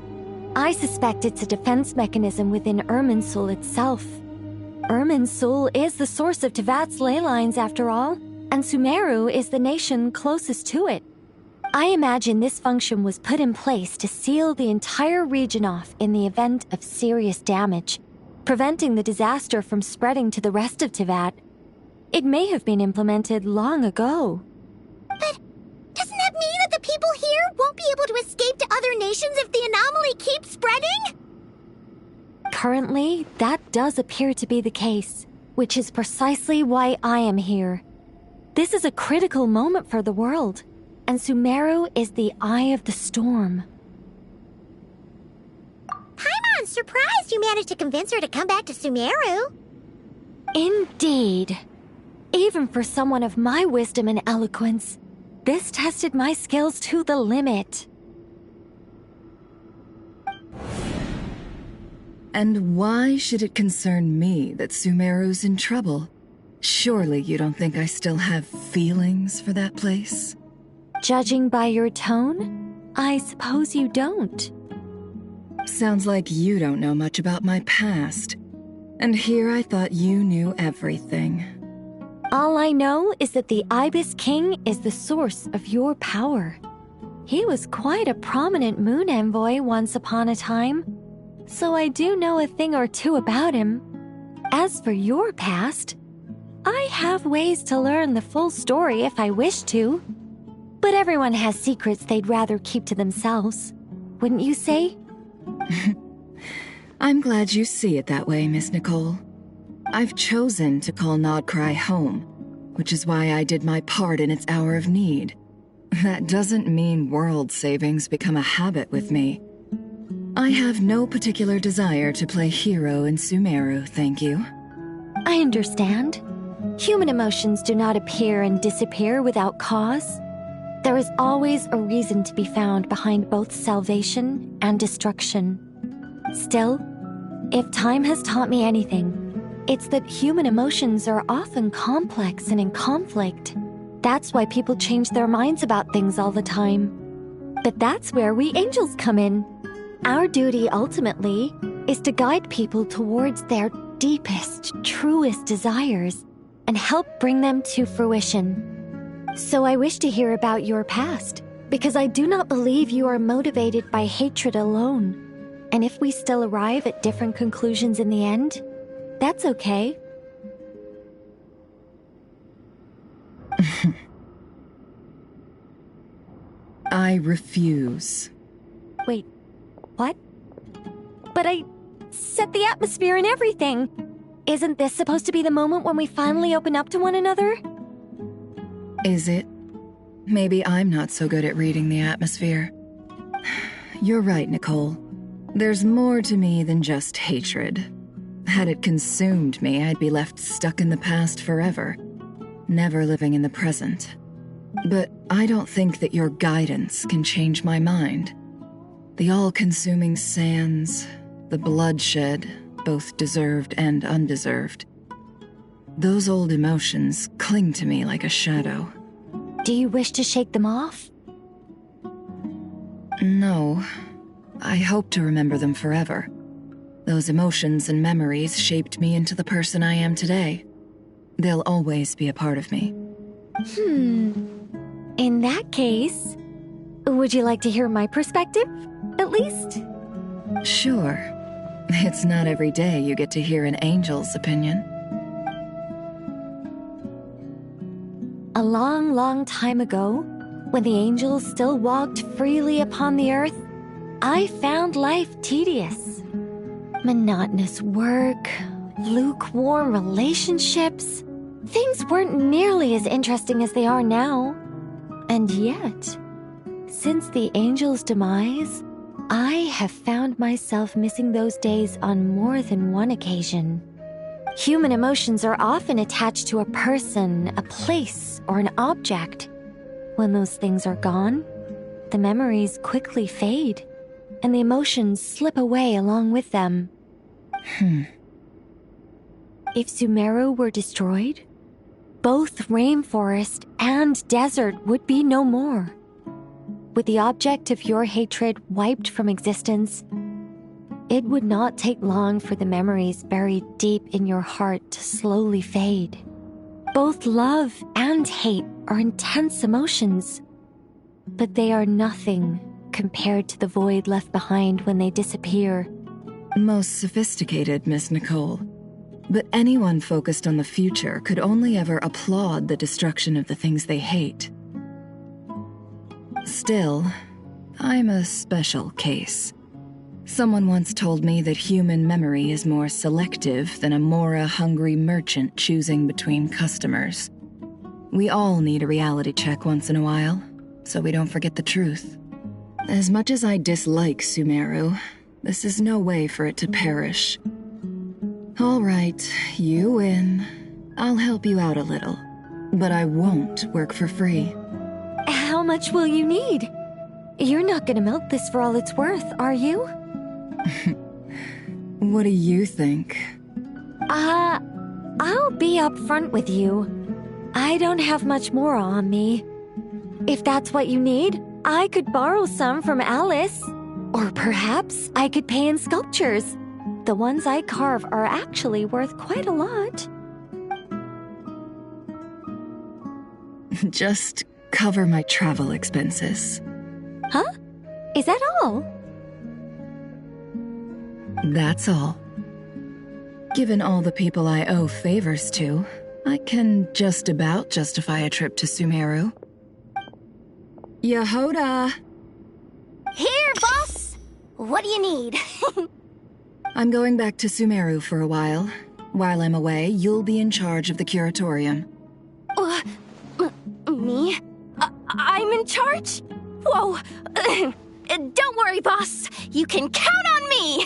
I suspect it's a defense mechanism within Irminsul itself. Irminsul is the source of Tevat's ley lines, after all, and Sumeru is the nation closest to it. I imagine this function was put in place to seal the entire region off in the event of serious damage, preventing the disaster from spreading to the rest of Tevat. It may have been implemented long ago. But doesn't that mean that the people here won't be able to escape to other nations if the anomaly keeps spreading? Currently, that does appear to be the case, which is precisely why I am here. This is a critical moment for the world, and Sumeru is the eye of the storm. Paimon's surprised you managed to convince her to come back to Sumeru. Indeed. Even for someone of my wisdom and eloquence, this tested my skills to the limit. And why should it concern me that Sumeru's in trouble? Surely you don't think I still have feelings for that place? Judging by your tone, I suppose you don't. Sounds like you don't know much about my past. And here I thought you knew everything. All I know is that the Ibis King is the source of your power. He was quite a prominent moon envoy once upon a time, so I do know a thing or two about him. As for your past, I have ways to learn the full story if I wish to. But everyone has secrets they'd rather keep to themselves, wouldn't you say? I'm glad you see it that way, Miss Nicole. I've chosen to call Nodcry home, which is why I did my part in its hour of need. That doesn't mean world savings become a habit with me. I have no particular desire to play hero in Sumeru, thank you. I understand. Human emotions do not appear and disappear without cause. There is always a reason to be found behind both salvation and destruction. Still, if time has taught me anything, it's that human emotions are often complex and in conflict. That's why people change their minds about things all the time. But that's where we angels come in. Our duty, ultimately, is to guide people towards their deepest, truest desires and help bring them to fruition. So I wish to hear about your past, because I do not believe you are motivated by hatred alone. And if we still arrive at different conclusions in the end, that's okay. I refuse. Wait, what? But I set the atmosphere and everything. Isn't this supposed to be the moment when we finally open up to one another? Is it? Maybe I'm not so good at reading the atmosphere. You're right, Nicole. There's more to me than just hatred. Had it consumed me, I'd be left stuck in the past forever, never living in the present. But I don't think that your guidance can change my mind. The all-consuming sands, the bloodshed, both deserved and undeserved. Those old emotions cling to me like a shadow. Do you wish to shake them off? No. I hope to remember them forever. Those emotions and memories shaped me into the person I am today. They'll always be a part of me. In that case, Would you like to hear my perspective, at least? Sure. It's not every day you get to hear an angel's opinion. A long, long time ago, when the angels still walked freely upon the earth, I found life tedious. Monotonous work, lukewarm relationships. Things weren't nearly as interesting as they are now. And yet, since the angel's demise, I have found myself missing those days on more than one occasion. Human emotions are often attached to a person, a place, or an object. When those things are gone, the memories quickly fade, and the emotions slip away along with them. If Sumeru were destroyed, both rainforest and desert would be no more. With the object of your hatred wiped from existence, it would not take long for the memories buried deep in your heart to slowly fade. Both love and hate are intense emotions, but they are nothing compared to the void left behind when they disappear. Most sophisticated, Miss Nicole. But anyone focused on the future could only ever applaud the destruction of the things they hate. Still, I'm a special case. Someone once told me that human memory is more selective than a Mora-hungry merchant choosing between customers. We all need a reality check once in a while, so we don't forget the truth. As much as I dislike Sumeru, this is no way for it to perish. All right, you win. I'll help you out a little, but I won't work for free. How much will you need? You're not gonna milk this for all it's worth, are you? What do you think? I'll be upfront with you. I don't have much more on me. If that's what you need, I could borrow some from Alice. Or perhaps I could pay in sculptures. The ones I carve are actually worth quite a lot. Just cover my travel expenses. Huh? Is that all? That's all. Given all the people I owe favors to, I can just about justify a trip to Sumeru. Yehoda! Here, boss! What do you need? I'm going back to Sumeru for a while. While I'm away, you'll be in charge of the curatorium. Me? I'm in charge? Whoa! Don't worry, boss. You can count on me!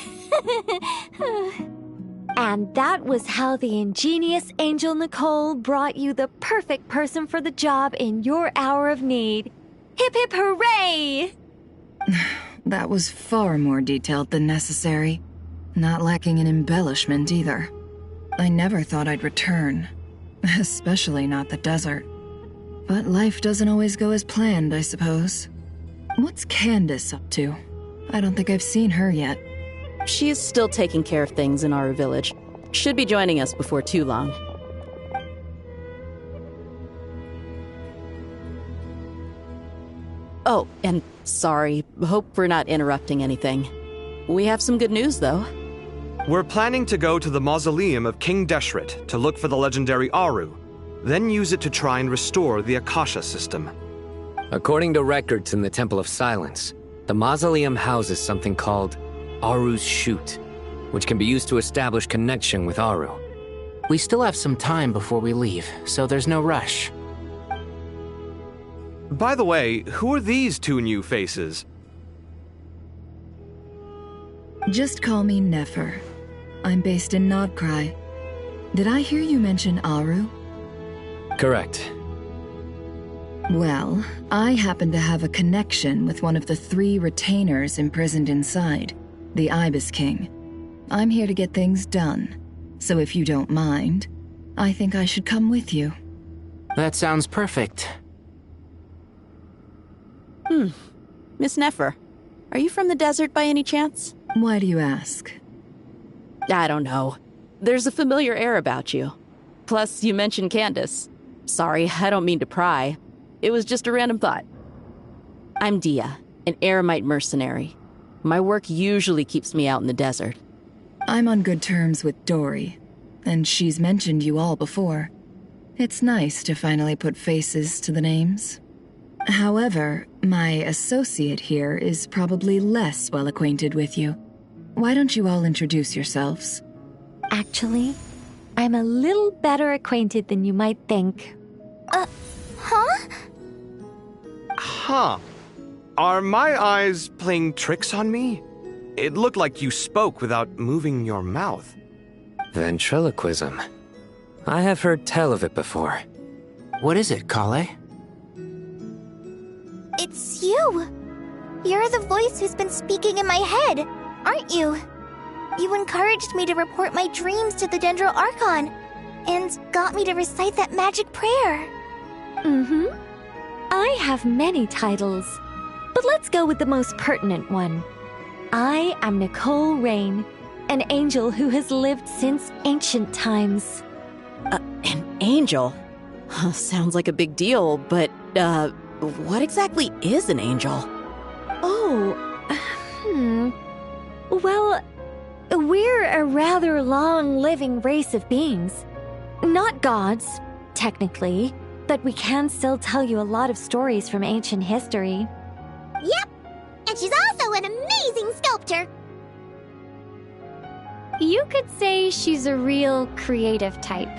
And that was how the ingenious Angel Nicole brought you the perfect person for the job in your hour of need. Hip hip hooray! That was far more detailed than necessary. Not lacking in embellishment either. I never thought I'd return. Especially not the desert. But life doesn't always go as planned, I suppose. What's Candace up to? I don't think I've seen her yet. She is still taking care of things in our village. Should be joining us before too long. Oh, and sorry. Hope we're not interrupting anything. We have some good news, though. We're planning to go to the mausoleum of King Deshret to look for the legendary Aru, then use it to try and restore the Akasha system. According to records in the Temple of Silence, the mausoleum houses something called Aru's Chute, which can be used to establish connection with Aru. We still have some time before we leave, so there's no rush. By the way, who are these two new faces? Just call me Nefer. I'm based in Nodcry. Did I hear you mention Aru? Correct. Well, I happen to have a connection with one of the 3 retainers imprisoned inside, the Ibis King. I'm here to get things done, so if you don't mind, I think I should come with you. That sounds perfect. Miss Nefer, are you from the desert by any chance? Why do you ask? I don't know. There's a familiar air about you. Plus, you mentioned Candace. Sorry, I don't mean to pry. It was just a random thought. I'm Dia, an Eremite mercenary. My work usually keeps me out in the desert. I'm on good terms with Dory, and she's mentioned you all before. It's nice to finally put faces to the names. However, my associate here is probably less well acquainted with you. Why don't you all introduce yourselves? Actually, I'm a little better acquainted than you might think. Huh? Huh. Are my eyes playing tricks on me? It looked like you spoke without moving your mouth. Ventriloquism. I have heard tell of it before. What is it, Kale? It's you! You're the voice who's been speaking in my head, aren't you? You encouraged me to report my dreams to the Dendro Archon, and got me to recite that magic prayer. Mm-hmm. I have many titles, but let's go with the most pertinent one. I am Nicole Rain, an angel who has lived since ancient times. An angel? Sounds like a big deal, but, what exactly is an angel? Well, we're a rather long-living race of beings. Not gods, technically, but we can still tell you a lot of stories from ancient history. Yep! And she's also an amazing sculptor! You could say she's a real creative type.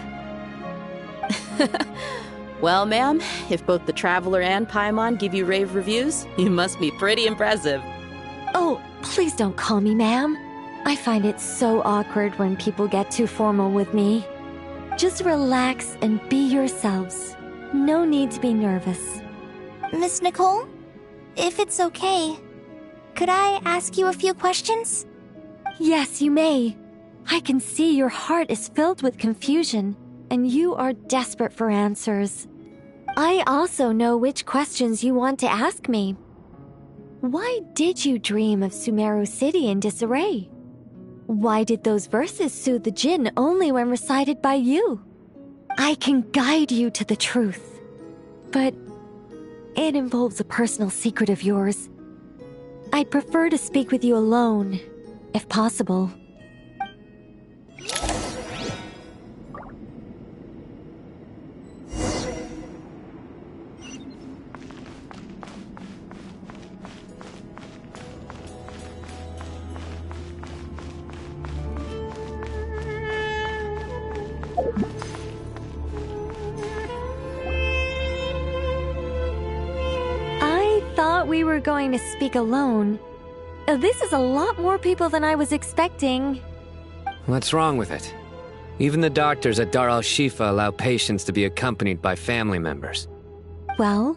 Well, ma'am, if both the Traveler and Paimon give you rave reviews, you must be pretty impressive. Oh, please don't call me ma'am. I find it so awkward when people get too formal with me. Just relax and be yourselves. No need to be nervous. Miss Nicole, if it's okay, could I ask you a few questions? Yes, you may. I can see your heart is filled with confusion, and you are desperate for answers. I also know which questions you want to ask me. Why did you dream of Sumeru City in disarray? Why did those verses soothe the Jinn only when recited by you? I can guide you to the truth, but it involves a personal secret of yours. I'd prefer to speak with you alone, if possible. We were going to speak alone. This is a lot more people than I was expecting. What's wrong with it? Even the doctors at Dar al-Shifa allow patients to be accompanied by family members. Well,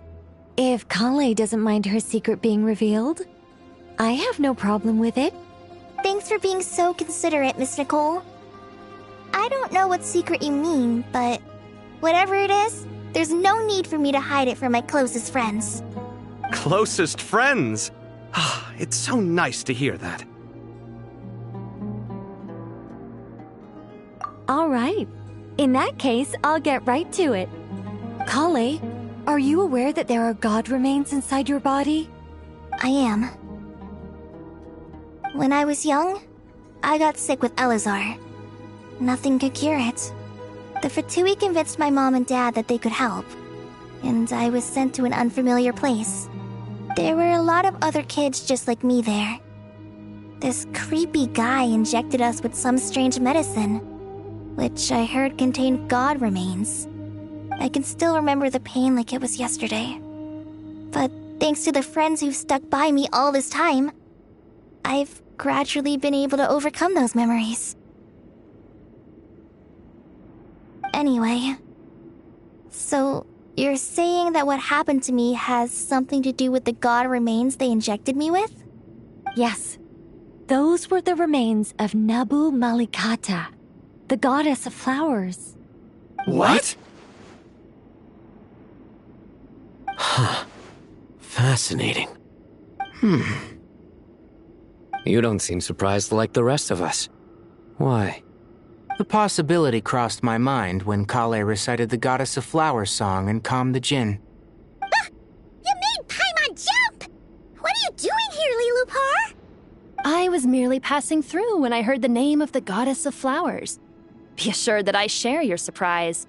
if Kale doesn't mind her secret being revealed, I have no problem with it. Thanks for being so considerate, Miss Nicole. I don't know what secret you mean, but whatever it is, there's no need for me to hide it from my closest friends. Closest friends? It's so nice to hear that. All right. In that case, I'll get right to it. Kale, are you aware that there are god remains inside your body? I am. When I was young, I got sick with Elazar. Nothing could cure it. The Fatui convinced my mom and dad that they could help, and I was sent to an unfamiliar place. There were a lot of other kids just like me there. This creepy guy injected us with some strange medicine, which I heard contained god remains. I can still remember the pain like it was yesterday. But thanks to the friends who've stuck by me all this time, I've gradually been able to overcome those memories. Anyway, so you're saying that what happened to me has something to do with the god remains they injected me with? Yes. Those were the remains of Nabu Malikata, the goddess of flowers. What? Huh. Fascinating. You don't seem surprised like the rest of us. Why? The possibility crossed my mind when Kale recited the Goddess of Flowers song and calmed the Jinn. You made Paimon jump! I was merely passing through when I heard the name of the goddess of flowers. Be assured that I share your surprise.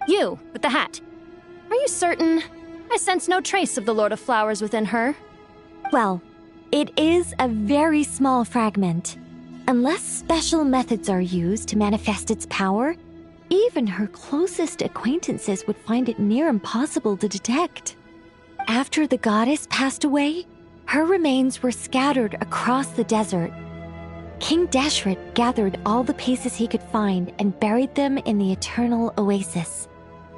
You, with the hat. Are you certain? I sense no trace of the Lord of Flowers within her. Well, it is a very small fragment. Unless special methods are used to manifest its power, even her closest acquaintances would find it near impossible to detect. After the goddess passed away, her remains were scattered across the desert. King Deshret gathered all the pieces he could find and buried them in the Eternal Oasis.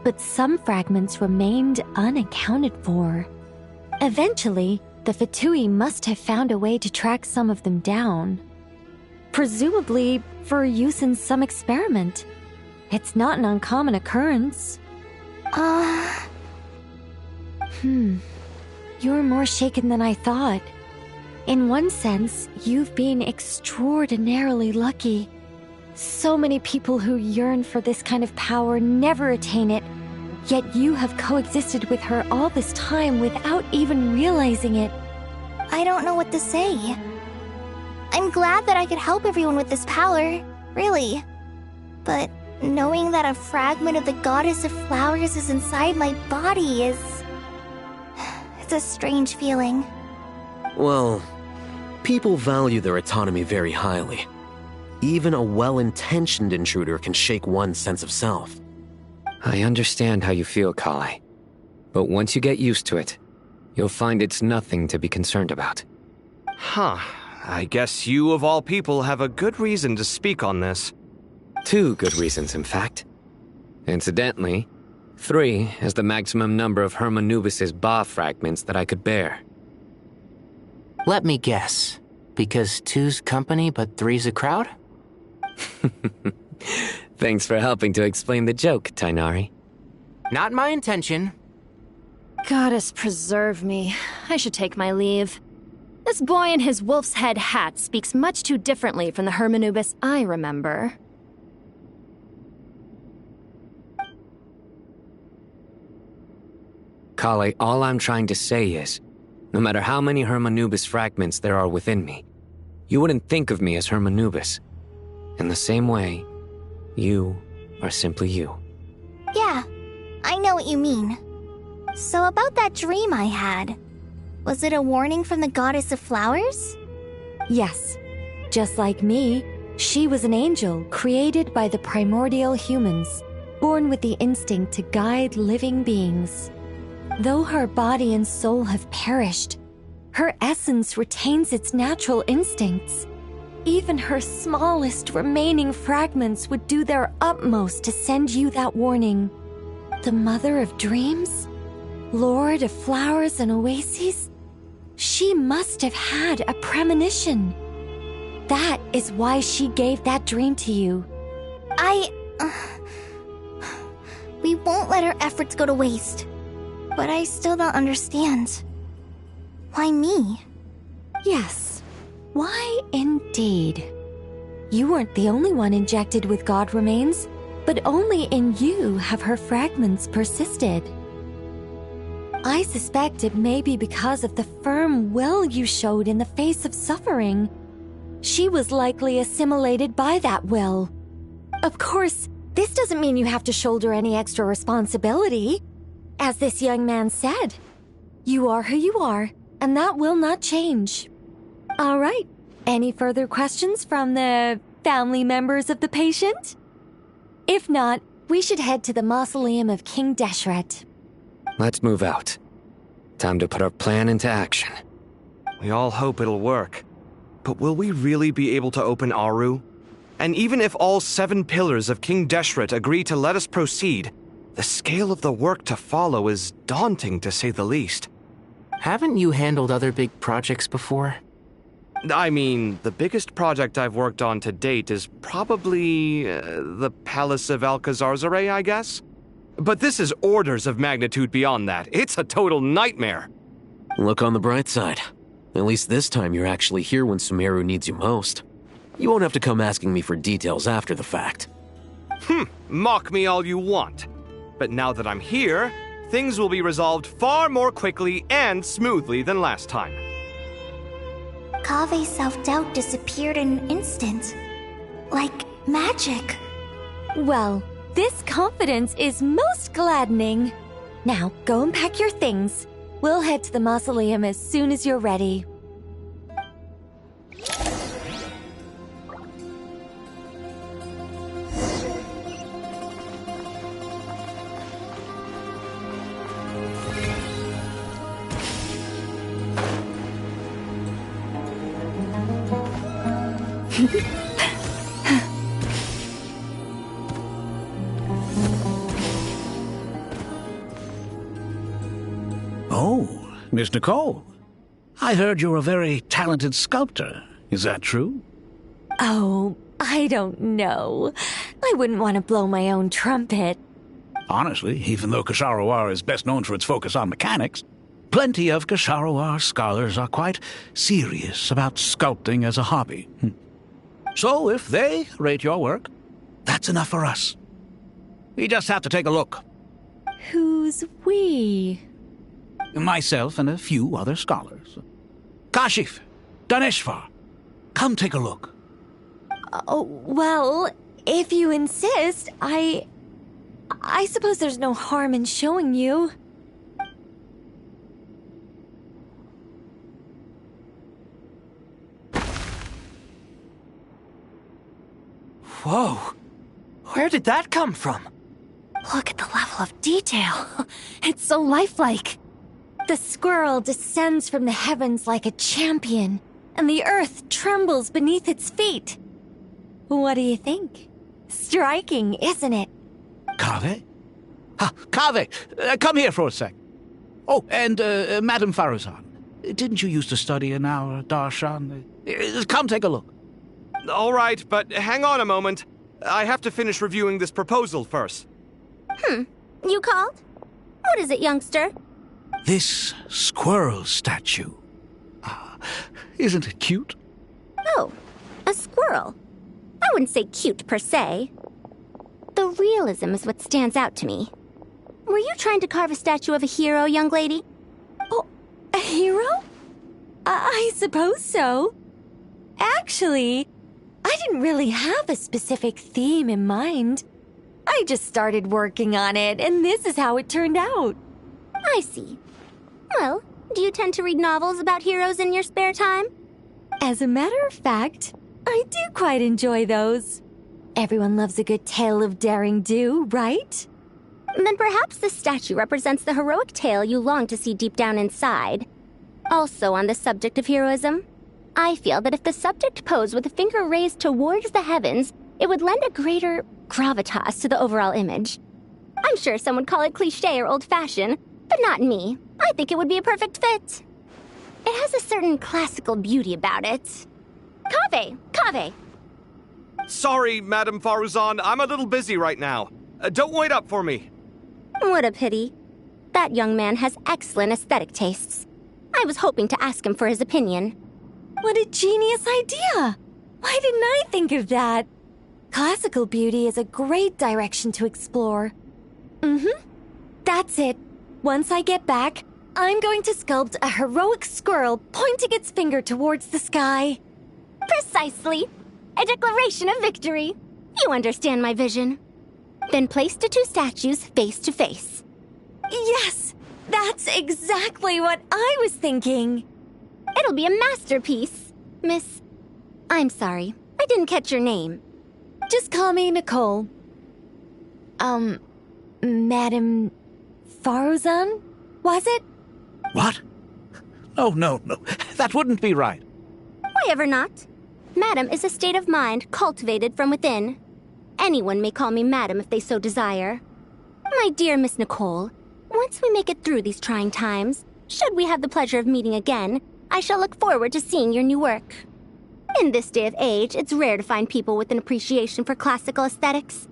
But some fragments remained unaccounted for. Eventually, the Fatui must have found a way to track some of them down. Presumably for use in some experiment. It's not an uncommon occurrence. You're more shaken than I thought. In one sense, you've been extraordinarily lucky. So many people who yearn for this kind of power never attain it, yet you have coexisted with her all this time without even realizing it. I don't know what to say. I'm glad that I could help everyone with this power, really. But knowing that a fragment of the Goddess of Flowers is inside my body is... it's a strange feeling. Well, people value their autonomy very highly. Even a well-intentioned intruder can shake one's sense of self. I understand how you feel, Kale. But once you get used to it, you'll find it's nothing to be concerned about. Huh. I guess you, of all people, have a good reason to speak on this. 2 good reasons, in fact. Incidentally, 3 is the maximum number of Hermanubis' Ba fragments that I could bear. Let me guess. Because 2's company, but 3's a crowd? Thanks for helping to explain the joke, Tainari. Not my intention. Goddess preserve me. I should take my leave. This boy in his wolf's head hat speaks much too differently from the Hermanubis I remember. Kale, all I'm trying to say is, no matter how many Hermanubis fragments there are within me, you wouldn't think of me as Hermanubis. In the same way, you are simply you. Yeah, I know what you mean. So about that dream I had, was it a warning from the Goddess of Flowers? Yes. Just like me, she was an angel created by the primordial humans, born with the instinct to guide living beings. Though her body and soul have perished, her essence retains its natural instincts. Even her smallest remaining fragments would do their utmost to send you that warning. The Mother of Dreams? Lord of Flowers and Oases? She must have had a premonition. That is why she gave that dream to you. We won't let our efforts go to waste. But I still don't understand. Why me? Yes. Why indeed? You weren't the only one injected with God remains, but only in you have her fragments persisted. I suspect it may be because of the firm will you showed in the face of suffering. She was likely assimilated by that will. Of course, this doesn't mean you have to shoulder any extra responsibility. As this young man said, you are who you are, and that will not change. All right. Any further questions from the family members of the patient? If not, we should head to the mausoleum of King Deshret. Let's move out. Time to put our plan into action. We all hope it'll work. But will we really be able to open Aru? And even if all 7 pillars of King Deshret agree to let us proceed, the scale of the work to follow is daunting, to say the least. Haven't you handled other big projects before? I mean, the biggest project I've worked on to date is probably the Palace of Alcazarzaray, I guess? But this is orders of magnitude beyond that. It's a total nightmare. Look on the bright side. At least this time you're actually here when Sumeru needs you most. You won't have to come asking me for details after the fact. Mock me all you want. But now that I'm here, things will be resolved far more quickly and smoothly than last time. Kave's self-doubt disappeared in an instant. Like magic. Well, this confidence is most gladdening. Now, go and pack your things. We'll head to the mausoleum as soon as you're ready. Oh, Miss Nicole. I heard you're a very talented sculptor. Is that true? Oh, I don't know. I wouldn't want to blow my own trumpet. Honestly, even though Kasharawar is best known for its focus on mechanics, plenty of Kasharawar scholars are quite serious about sculpting as a hobby. So if they rate your work, that's enough for us. We just have to take a look. Who's we? Myself and a few other scholars. Kashif, Daneshvar, come take a look. Oh, well, if you insist, I suppose there's no harm in showing you. Whoa! Where did that come from? Look at the level of detail. It's so lifelike. The squirrel descends from the heavens like a champion, and the earth trembles beneath its feet. What do you think? Striking, isn't it? Kaveh? Kaveh, come here for a sec. Oh, and Madame Faruzan, didn't you used to study in our darshan? Come take a look. All right, but hang on a moment. I have to finish reviewing this proposal first. You called? What is it, youngster? This squirrel statue. Isn't it cute? Oh, a squirrel. I wouldn't say cute per se. The realism is what stands out to me. Were you trying to carve a statue of a hero, young lady? Oh, a hero? I suppose so. Actually, I didn't really have a specific theme in mind. I just started working on it, and this is how it turned out. I see. Well, do you tend to read novels about heroes in your spare time? As a matter of fact, I do quite enjoy those. Everyone loves a good tale of daring do, right? Then perhaps this statue represents the heroic tale you long to see deep down inside. Also on the subject of heroism, I feel that if the subject posed with a finger raised towards the heavens, it would lend a greater gravitas to the overall image. I'm sure some would call it cliché or old-fashioned, but not me. I think it would be a perfect fit. It has a certain classical beauty about it. Kaveh! Sorry, Madame Faruzan, I'm a little busy right now. Don't wait up for me. What a pity. That young man has excellent aesthetic tastes. I was hoping to ask him for his opinion. What a genius idea! Why didn't I think of that? Classical beauty is a great direction to explore. That's it. Once I get back, I'm going to sculpt a heroic squirrel pointing its finger towards the sky. Precisely. A declaration of victory. You understand my vision. Then place the two statues face to face. Yes! That's exactly what I was thinking. It'll be a masterpiece. Miss... I'm sorry. I didn't catch your name. Just call me Nicole. Madame Faruzan? Was it? What? No. That wouldn't be right. Why ever not? Madam is a state of mind cultivated from within. Anyone may call me Madam if they so desire. My dear Miss Nicole, once we make it through these trying times, should we have the pleasure of meeting again, I shall look forward to seeing your new work. In this day of age, it's rare to find people with an appreciation for classical aesthetics.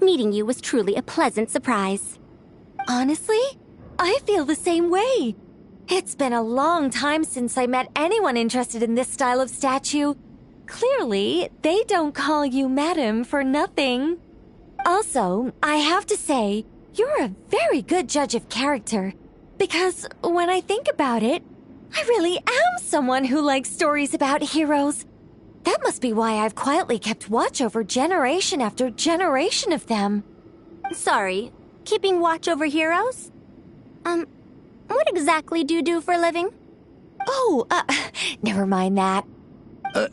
Meeting you was truly a pleasant surprise. Honestly, I feel the same way. It's been a long time since I met anyone interested in this style of statue. Clearly, they don't call you Madam for nothing. Also, I have to say, you're a very good judge of character. Because when I think about it, I really am someone who likes stories about heroes. That must be why I've quietly kept watch over generation after generation of them. Sorry, keeping watch over heroes? What exactly do you do for a living? Oh, never mind that.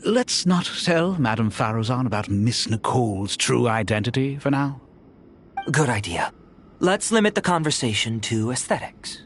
Let's not tell Madame Faruzan about Miss Nicole's true identity for now. Good idea. Let's limit the conversation to aesthetics.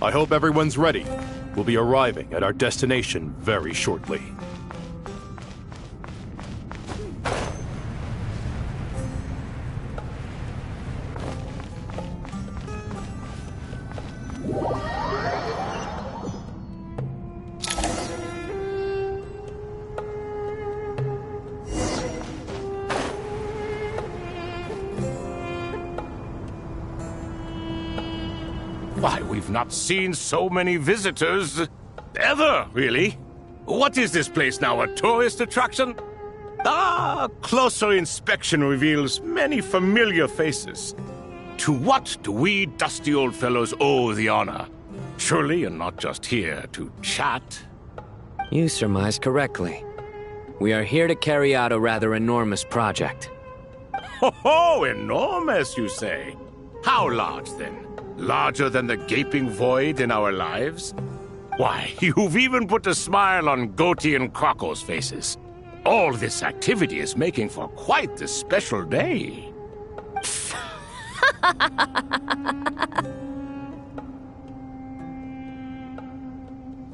I hope everyone's ready. We'll be arriving at our destination very shortly. Why, we've not seen so many visitors ever, really. What is this place now, a tourist attraction? Ah, closer inspection reveals many familiar faces. To what do we dusty old fellows owe the honor? Surely you're not just here to chat. You surmise correctly. We are here to carry out a rather enormous project. Ho, enormous, you say? How large, then? Larger than the gaping void in our lives? Why, you've even put a smile on Goatee and Crocco's faces. All this activity is making for quite the special day.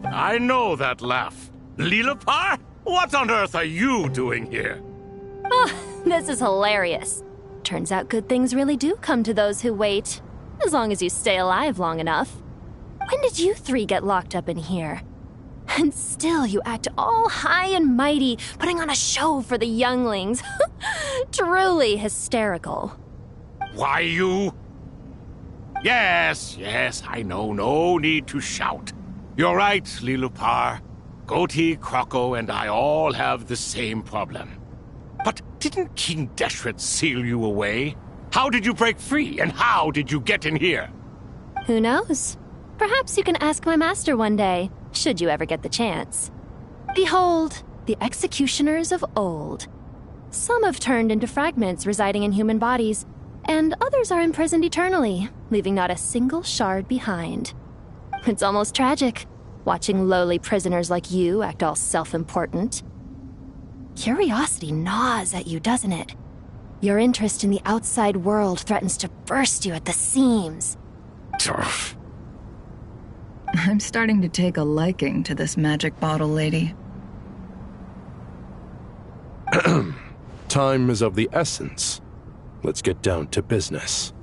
I know that laugh. Lilipar? What on earth are you doing here? Oh, this is hilarious. Turns out good things really do come to those who wait. As long as you stay alive long enough. When did you three get locked up in here? And still you act all high and mighty, putting on a show for the younglings. Truly hysterical. Why, you... Yes, I know. No need to shout. You're right, Lilipar. Goatee, Crocco, and I all have the same problem. But didn't King Deshret seal you away? How did you break free, and how did you get in here? Who knows? Perhaps you can ask my master one day, should you ever get the chance. Behold, the executioners of old. Some have turned into fragments residing in human bodies, and others are imprisoned eternally, leaving not a single shard behind. It's almost tragic, watching lowly prisoners like you act all self-important. Curiosity gnaws at you, doesn't it? Your interest in the outside world threatens to burst you at the seams. I'm starting to take a liking to this magic bottle lady. Time is of the essence. Let's get down to business.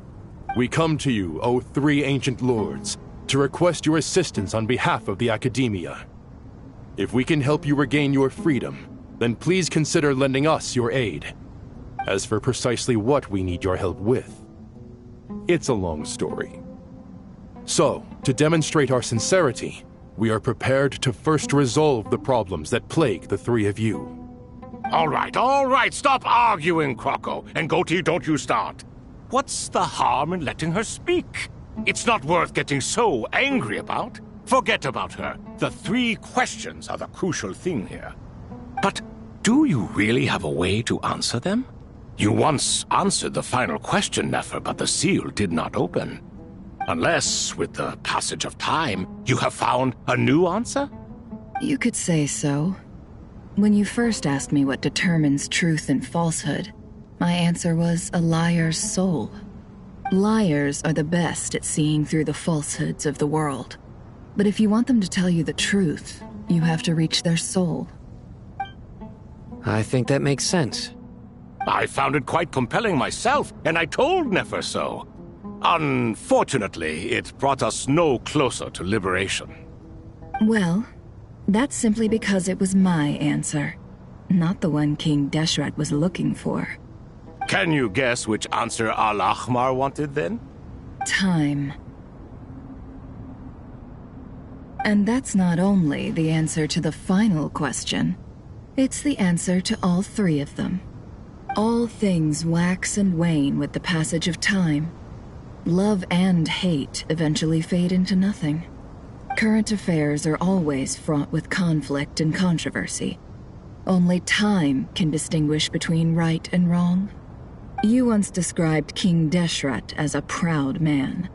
We come to you, O three ancient lords, to request your assistance on behalf of the Academia. If we can help you regain your freedom, then please consider lending us your aid. As for precisely what we need your help with, it's a long story. So, to demonstrate our sincerity, we are prepared to first resolve the problems that plague the three of you. All right, stop arguing, Crocco. And Goatee, don't you start. What's the harm in letting her speak? It's not worth getting so angry about. Forget about her. The three questions are the crucial thing here. But do you really have a way to answer them? You once answered the final question, Nefer, but the seal did not open. Unless, with the passage of time, you have found a new answer? You could say so. When you first asked me what determines truth and falsehood, my answer was a liar's soul. Liars are the best at seeing through the falsehoods of the world. But if you want them to tell you the truth, You have to reach their soul. I think that makes sense. I found it quite compelling myself, and I told Nefer so. Unfortunately, it brought us no closer to liberation. Well, that's simply because it was my answer, not the one King Deshret was looking for. Can you guess which answer Al-Ahmar wanted then? Time. And that's not only the answer to the final question, it's the answer to all three of them. All things wax and wane with the passage of time. Love and hate eventually fade into nothing. Current affairs are always fraught with conflict and controversy. Only time can distinguish between right and wrong. You once described King Deshret as a proud man.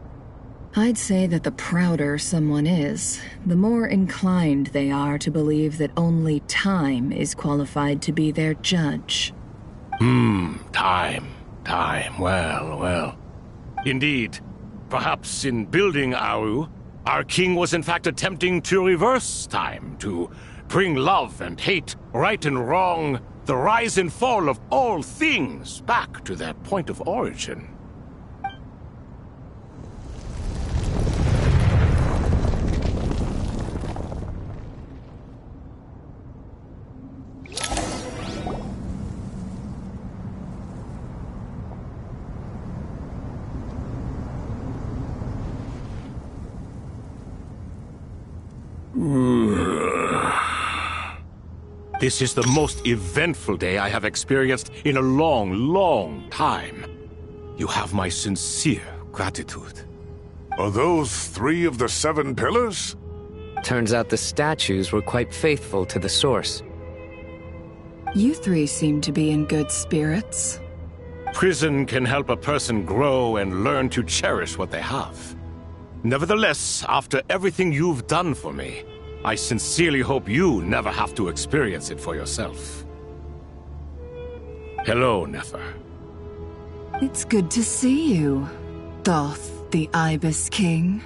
I'd say that the prouder someone is, the more inclined they are to believe that only time is qualified to be their judge. Time. Well. Indeed. Perhaps in building Aru, our king was in fact attempting to reverse time, to bring love and hate, right and wrong, the rise and fall of all things back to their point of origin. This is the most eventful day I have experienced in a long time. You have my sincere gratitude. Are those 3 of the 7 pillars? Turns out the statues were quite faithful to the source. You 3 seem to be in good spirits. Prison can help a person grow and learn to cherish what they have. Nevertheless, after everything you've done for me, I sincerely hope you never have to experience it for yourself. Hello, Nefer. It's good to see you, Thoth the Ibis King.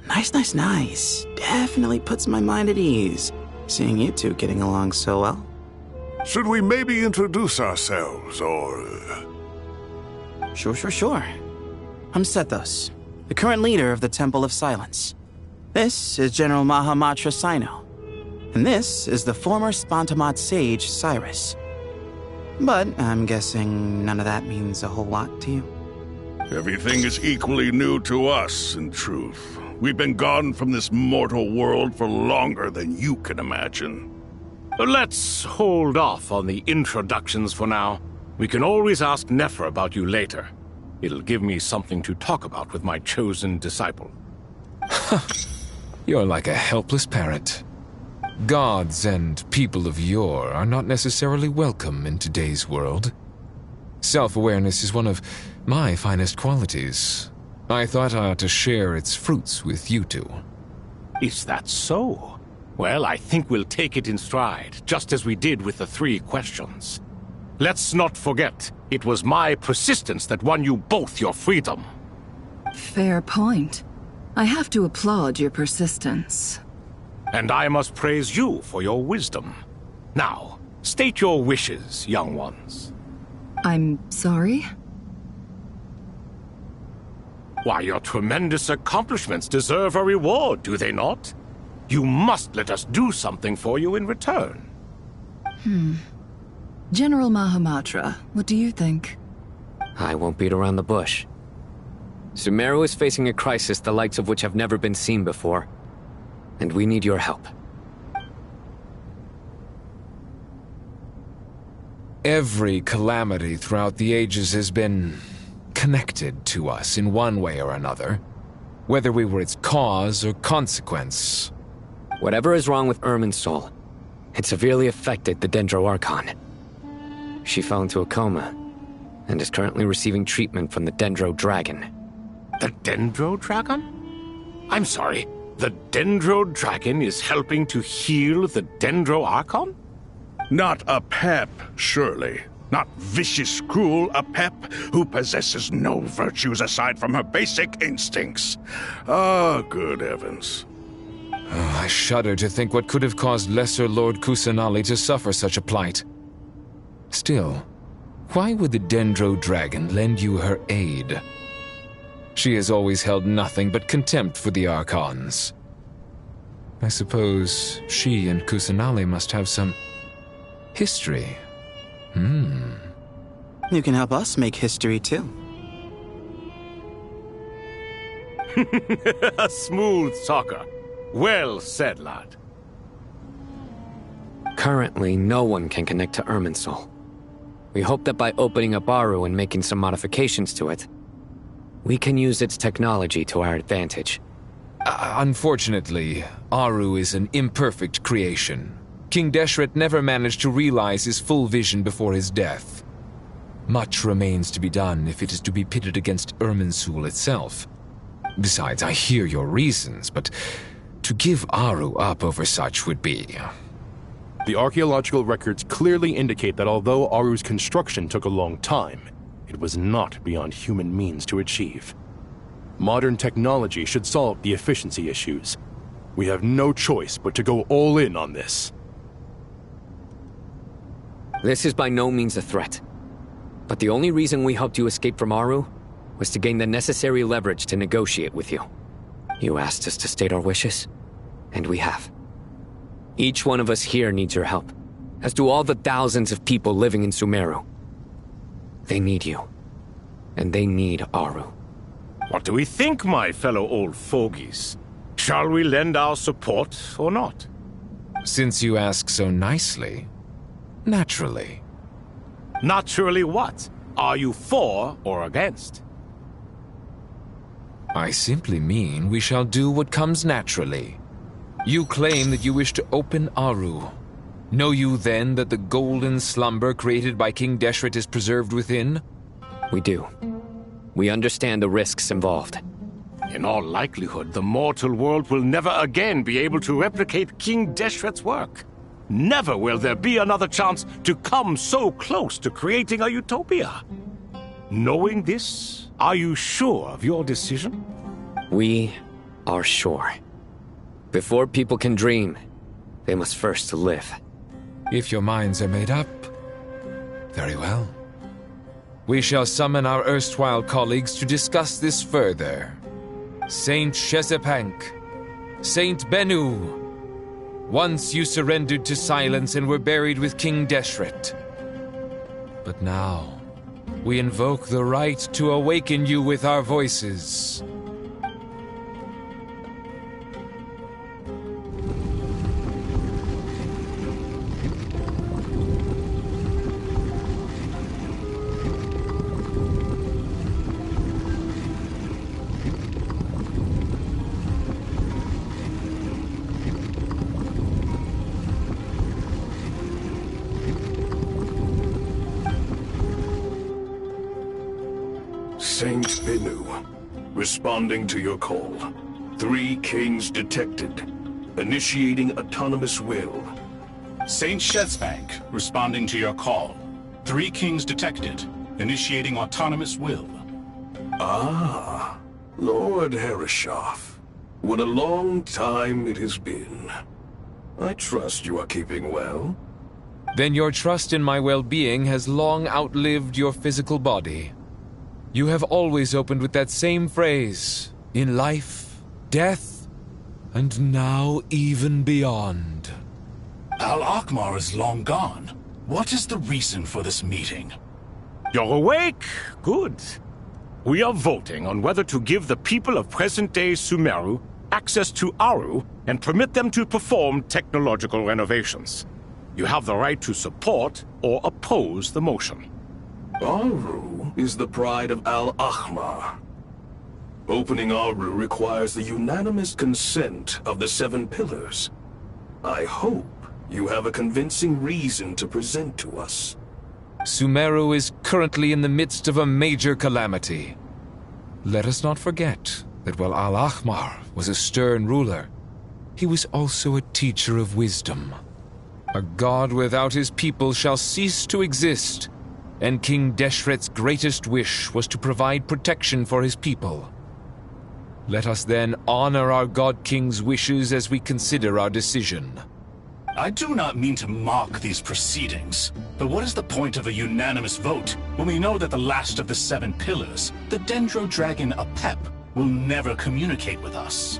Nice. Definitely puts my mind at ease, seeing you two getting along so well. Should we maybe introduce ourselves, or... Sure. I'm Sethos, the current leader of the Temple of Silence. This is General Mahamatra Sino, and this is the former Spantamat sage, Cyrus. But I'm guessing none of that means a whole lot to you. Everything is equally new to us, in truth. We've been gone from this mortal world for longer than you can imagine. Let's hold off on the introductions for now. We can always ask Nefer about you later. It'll give me something to talk about with my chosen disciple. You're like a helpless parent. Gods and people of yore are not necessarily welcome in today's world. Self-awareness is one of my finest qualities. I thought I ought to share its fruits with you two. Is that so? Well, I think we'll take it in stride, just as we did with the 3 questions. Let's not forget, it was my persistence that won you both your freedom. Fair point. I have to applaud your persistence. And I must praise you for your wisdom. Now, state your wishes, young ones. I'm sorry? Why, your tremendous accomplishments deserve a reward, do they not? You must let us do something for you in return. General Mahamatra, what do you think? I won't beat around the bush. Sumeru is facing a crisis the likes of which have never been seen before, and we need your help. Every calamity throughout the ages has been connected to us in one way or another, whether we were its cause or consequence. Whatever is wrong with Irminsul, it severely affected the Dendro Archon. She fell into a coma and is currently receiving treatment from the Dendro Dragon. The Dendro Dragon? I'm sorry, the Dendro Dragon is helping to heal the Dendro Archon? Not a pep, surely. Not vicious, cruel, a pep who possesses no virtues aside from her basic instincts. Ah, good heavens. Oh, I shudder to think what could have caused Lesser Lord Kusanali to suffer such a plight. Still, why would the Dendro Dragon lend you her aid? She has always held nothing but contempt for the Archons. I suppose she and Kusanali must have some history. You can help us make history too. Smooth talker. Well said, lad. Currently, no one can connect to Irminsul. We hope that by opening up Aru and making some modifications to it, we can use its technology to our advantage. Unfortunately, Aru is an imperfect creation. King Deshret never managed to realize his full vision before his death. Much remains to be done if it is to be pitted against Irminsul itself. Besides, I hear your reasons, but to give Aru up over such would be... The archaeological records clearly indicate that although Aru's construction took a long time, it was not beyond human means to achieve. Modern technology should solve the efficiency issues. We have no choice but to go all in on this. This is by no means a threat. But the only reason we helped you escape from Aru was to gain the necessary leverage to negotiate with you. You asked us to state our wishes, and we have. Each one of us here needs your help, as do all the thousands of people living in Sumeru. They need you, and they need Aru. What do we think, my fellow old fogies? Shall we lend our support or not? Since you ask so nicely, naturally. Naturally what? Are you for or against? I simply mean we shall do what comes naturally. You claim that you wish to open Aru. Know you then that the golden slumber created by King Deshret is preserved within? We do. We understand the risks involved. In all likelihood, the mortal world will never again be able to replicate King Deshret's work. Never will there be another chance to come so close to creating a utopia. Knowing this, are you sure of your decision? We are sure. Before people can dream, they must first live. If your minds are made up, very well. We shall summon our erstwhile colleagues to discuss this further. Saint Shezepank, Saint Bennu, once you surrendered to silence and were buried with King Deshret. But now, we invoke the right to awaken you with our voices. Saint Bennu, responding to your call. 3 kings detected. Initiating autonomous will. Saint Shezepank, responding to your call. 3 kings detected. Initiating autonomous will. Ah, Lord Herreshoff. What a long time it has been. I trust you are keeping well. Then your trust in my well-being has long outlived your physical body. You have always opened with that same phrase, in life, death, and now even beyond. Al-Akhmar is long gone. What is the reason for this meeting? You're awake? Good. We are voting on whether to give the people of present-day Sumeru access to Aru and permit them to perform technological renovations. You have the right to support or oppose the motion. Aru is the pride of Al-Akhmar. Opening Aru requires the unanimous consent of the 7 pillars. I hope you have a convincing reason to present to us. Sumeru is currently in the midst of a major calamity. Let us not forget that while Al-Akhmar was a stern ruler, he was also a teacher of wisdom. A god without his people shall cease to exist, and King Deshret's greatest wish was to provide protection for his people. Let us then honor our God King's wishes as we consider our decision. I do not mean to mock these proceedings, but what is the point of a unanimous vote when we know that the last of the 7 pillars, the Dendro Dragon Apep, will never communicate with us?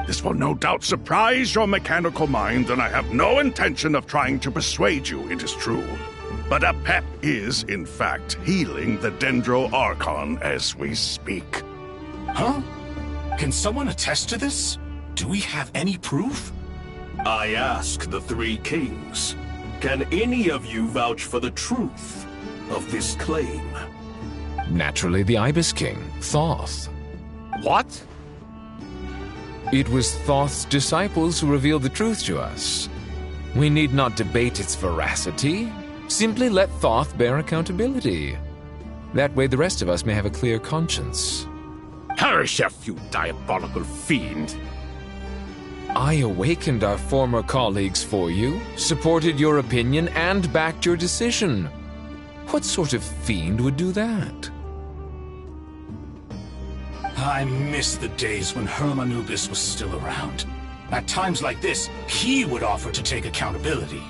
This will no doubt surprise your mechanical mind, and I have no intention of trying to persuade you, it is true. But Apep is, in fact, healing the Dendro Archon as we speak. Huh? Can someone attest to this? Do we have any proof? I ask the 3 kings, can any of you vouch for the truth of this claim? Naturally, the Ibis King, Thoth. What? It was Thoth's disciples who revealed the truth to us. We need not debate its veracity. Simply let Thoth bear accountability. That way the rest of us may have a clear conscience. Harishef, you diabolical fiend! I awakened our former colleagues for you, supported your opinion, and backed your decision. What sort of fiend would do that? I miss the days when Hermanubis was still around. At times like this, he would offer to take accountability.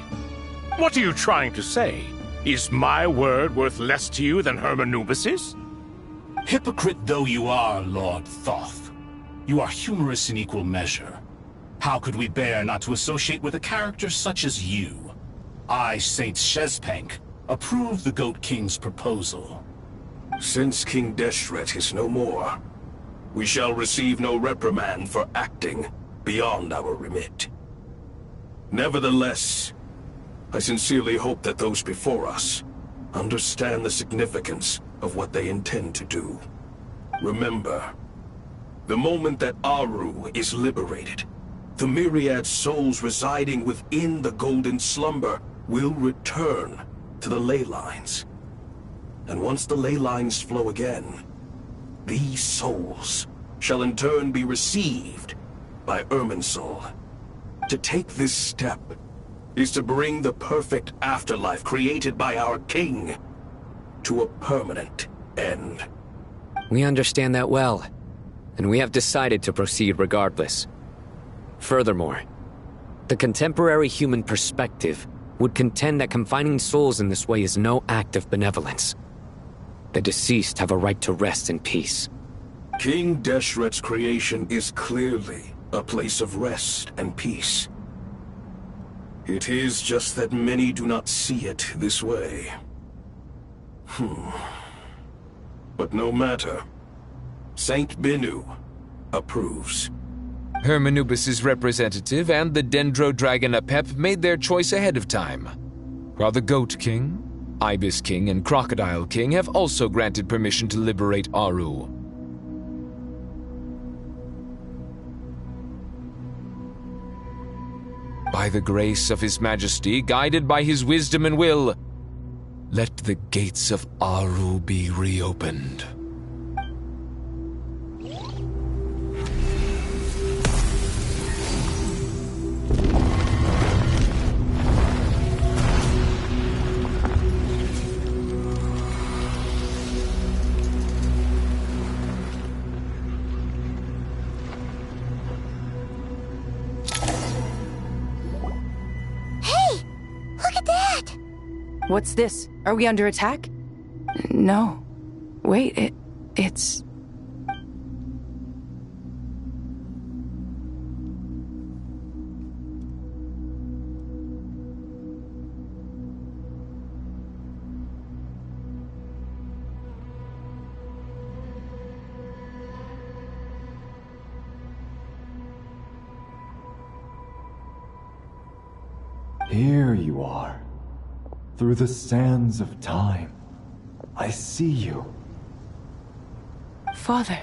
What are you trying to say? Is my word worth less to you than Hermanubis's? Hypocrite though you are, Lord Thoth, you are humorous in equal measure. How could we bear not to associate with a character such as you? I, Saint Shezpank, approve the Goat King's proposal. Since King Deshret is no more, we shall receive no reprimand for acting beyond our remit. Nevertheless, I sincerely hope that those before us understand the significance of what they intend to do. Remember, the moment that Aru is liberated, the myriad souls residing within the Golden Slumber will return to the ley lines. And once the ley lines flow again, these souls shall in turn be received by Irminsul. To take this step is to bring the perfect afterlife created by our king to a permanent end. We understand that well, and we have decided to proceed regardless. Furthermore, the contemporary human perspective would contend that confining souls in this way is no act of benevolence. The deceased have a right to rest in peace. King Deshret's creation is clearly a place of rest and peace. It is just that many do not see it this way. But no matter. Saint Binu approves. Hermanubis' representative and the Dendro Dragon Apep made their choice ahead of time, while the Goat King, Ibis King, and Crocodile King have also granted permission to liberate Aru. By the grace of His Majesty, guided by His wisdom and will, let the gates of Aru be reopened. What's this? Are we under attack? No. Wait, it's... Here you are. Through the sands of time, I see you. Father.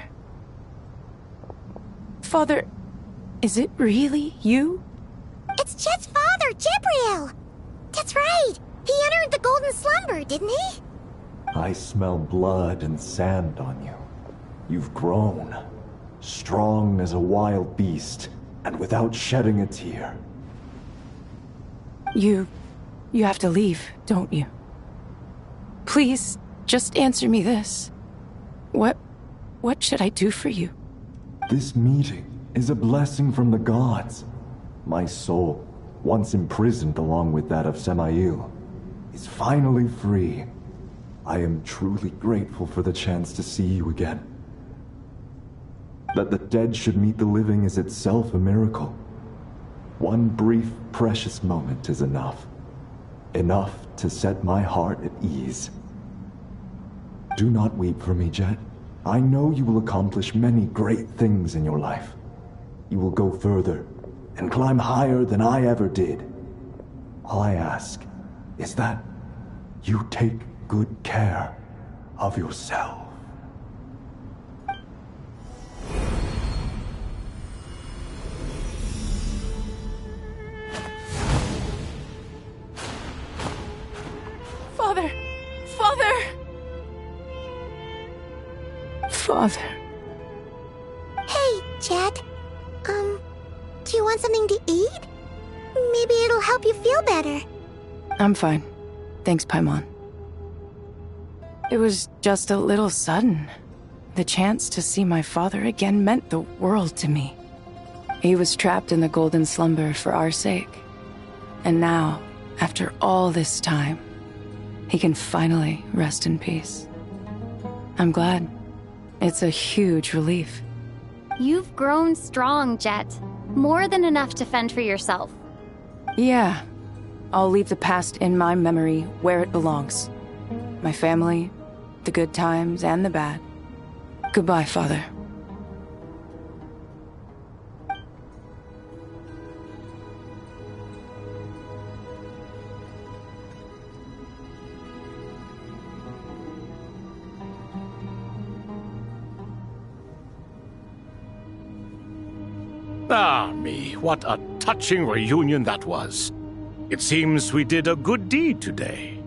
Father, is it really you? It's Chet's father, Jibriel! That's right! He entered the Golden Slumber, didn't he? I smell blood and sand on you. You've grown, strong as a wild beast, and without shedding a tear. You have to leave, don't you? Please, just answer me this. What should I do for you? This meeting is a blessing from the gods. My soul, once imprisoned along with that of Semail, is finally free. I am truly grateful for the chance to see you again. That the dead should meet the living is itself a miracle. One brief, precious moment is enough. Enough to set my heart at ease. Do not weep for me, Jet. I know you will accomplish many great things in your life. You will go further and climb higher than I ever did. All I ask is that you take good care of yourself. Father! Father! Father. Hey, Jet. Do you want something to eat? Maybe it'll help you feel better. I'm fine. Thanks, Paimon. It was just a little sudden. The chance to see my father again meant the world to me. He was trapped in the golden slumber for our sake. And now, after all this time, he can finally rest in peace. I'm glad. It's a huge relief. You've grown strong, Jet. More than enough to fend for yourself. Yeah. I'll leave the past in my memory where it belongs. My family, the good times and the bad. Goodbye, Father. Ah, me, what a touching reunion that was. It seems we did a good deed today.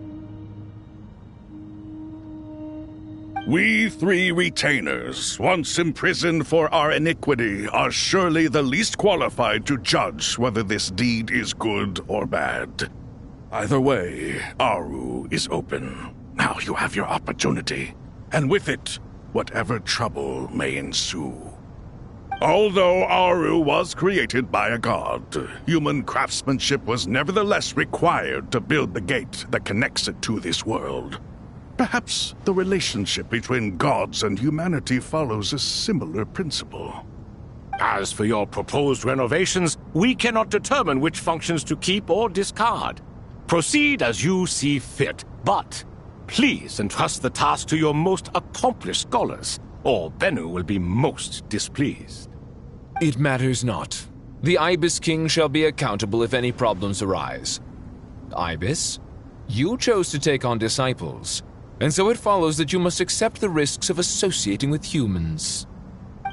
We three retainers, once imprisoned for our iniquity, are surely the least qualified to judge whether this deed is good or bad. Either way, Aru is open. Now you have your opportunity, and with it, whatever trouble may ensue. Although Aru was created by a god, human craftsmanship was nevertheless required to build the gate that connects it to this world. Perhaps the relationship between gods and humanity follows a similar principle. As for your proposed renovations, we cannot determine which functions to keep or discard. Proceed as you see fit, but please entrust the task to your most accomplished scholars, or Bennu will be most displeased. It matters not. The Ibis King shall be accountable if any problems arise. Ibis, you chose to take on disciples, and so it follows that you must accept the risks of associating with humans.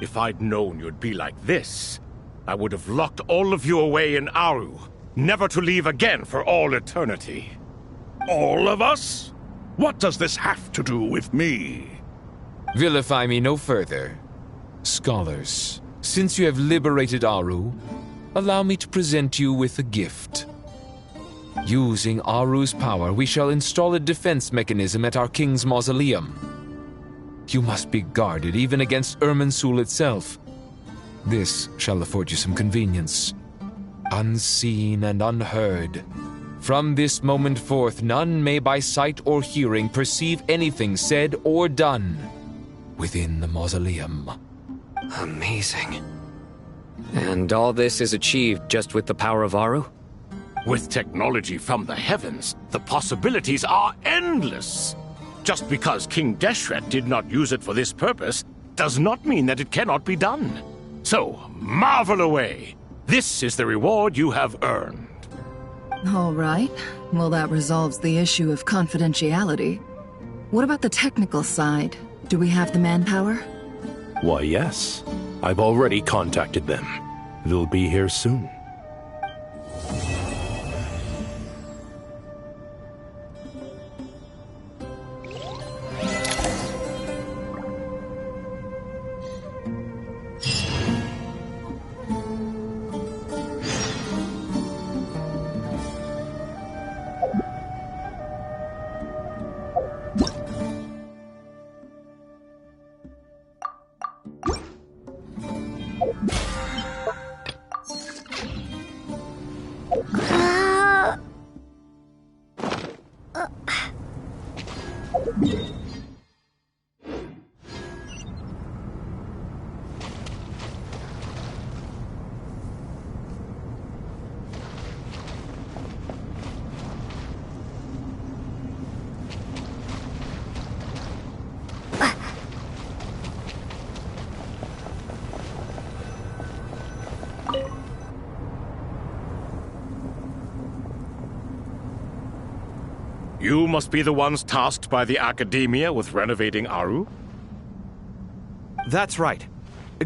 If I'd known you'd be like this, I would have locked all of you away in Aru, never to leave again for all eternity. All of us? What does this have to do with me? Vilify me no further. Scholars, since you have liberated Aru, allow me to present you with a gift. Using Aru's power, we shall install a defense mechanism at our king's mausoleum. You must be guarded even against Irminsul itself. This shall afford you some convenience. Unseen and unheard. From this moment forth, none may by sight or hearing perceive anything said or done within the mausoleum. Amazing. And all this is achieved just with the power of Aru? With technology from the heavens, the possibilities are endless. Just because King Deshret did not use it for this purpose does not mean that it cannot be done. So, marvel away. This is the reward you have earned. All right. Well, that resolves the issue of confidentiality. What about the technical side? Do we have the manpower? Why, yes. I've already contacted them. They'll be here soon. You must be the ones tasked by the Academia with renovating Aru? That's right.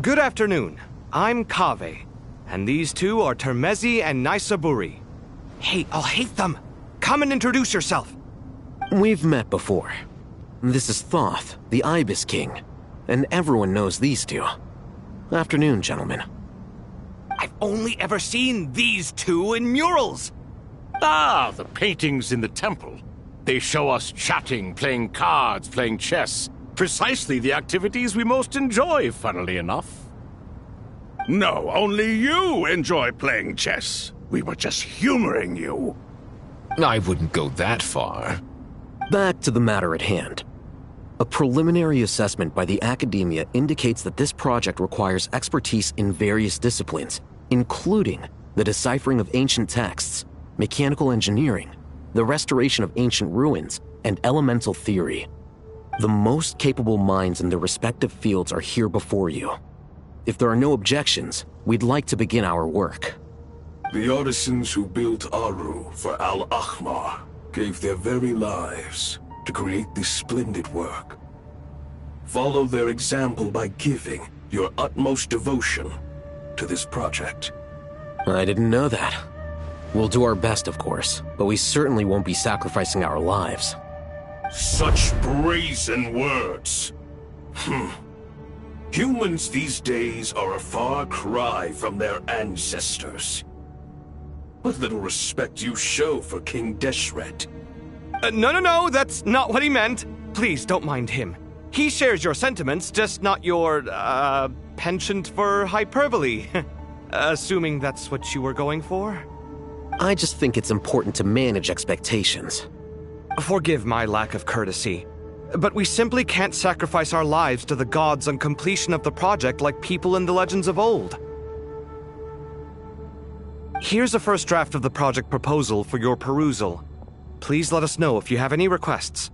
Good afternoon. I'm Kaveh, and these two are Termezi and Naisaburi. Hey, I'll hate them! Come and introduce yourself! We've met before. This is Thoth, the Ibis King, and everyone knows these two. Afternoon, gentlemen. I've only ever seen these two in murals! Ah, the paintings in the temple. They show us chatting, playing cards, playing chess. Precisely the activities we most enjoy, funnily enough. No, only you enjoy playing chess. We were just humoring you. I wouldn't go that far. Back to the matter at hand. A preliminary assessment by the Academia indicates that this project requires expertise in various disciplines, including the deciphering of ancient texts, mechanical engineering, the restoration of ancient ruins, and elemental theory. The most capable minds in their respective fields are here before you. If there are no objections, we'd like to begin our work. The artisans who built Aru for Al-Ahmar gave their very lives to create this splendid work. Follow their example by giving your utmost devotion to this project. I didn't know that. We'll do our best, of course, but we certainly won't be sacrificing our lives. Such brazen words. Humans these days are a far cry from their ancestors. What little respect you show for King Deshret. No, that's not what he meant. Please, don't mind him. He shares your sentiments, just not your, penchant for hyperbole. Assuming that's what you were going for? I just think it's important to manage expectations. Forgive my lack of courtesy, but we simply can't sacrifice our lives to the gods on completion of the project like people in the legends of old. Here's a first draft of the project proposal for your perusal. Please let us know if you have any requests.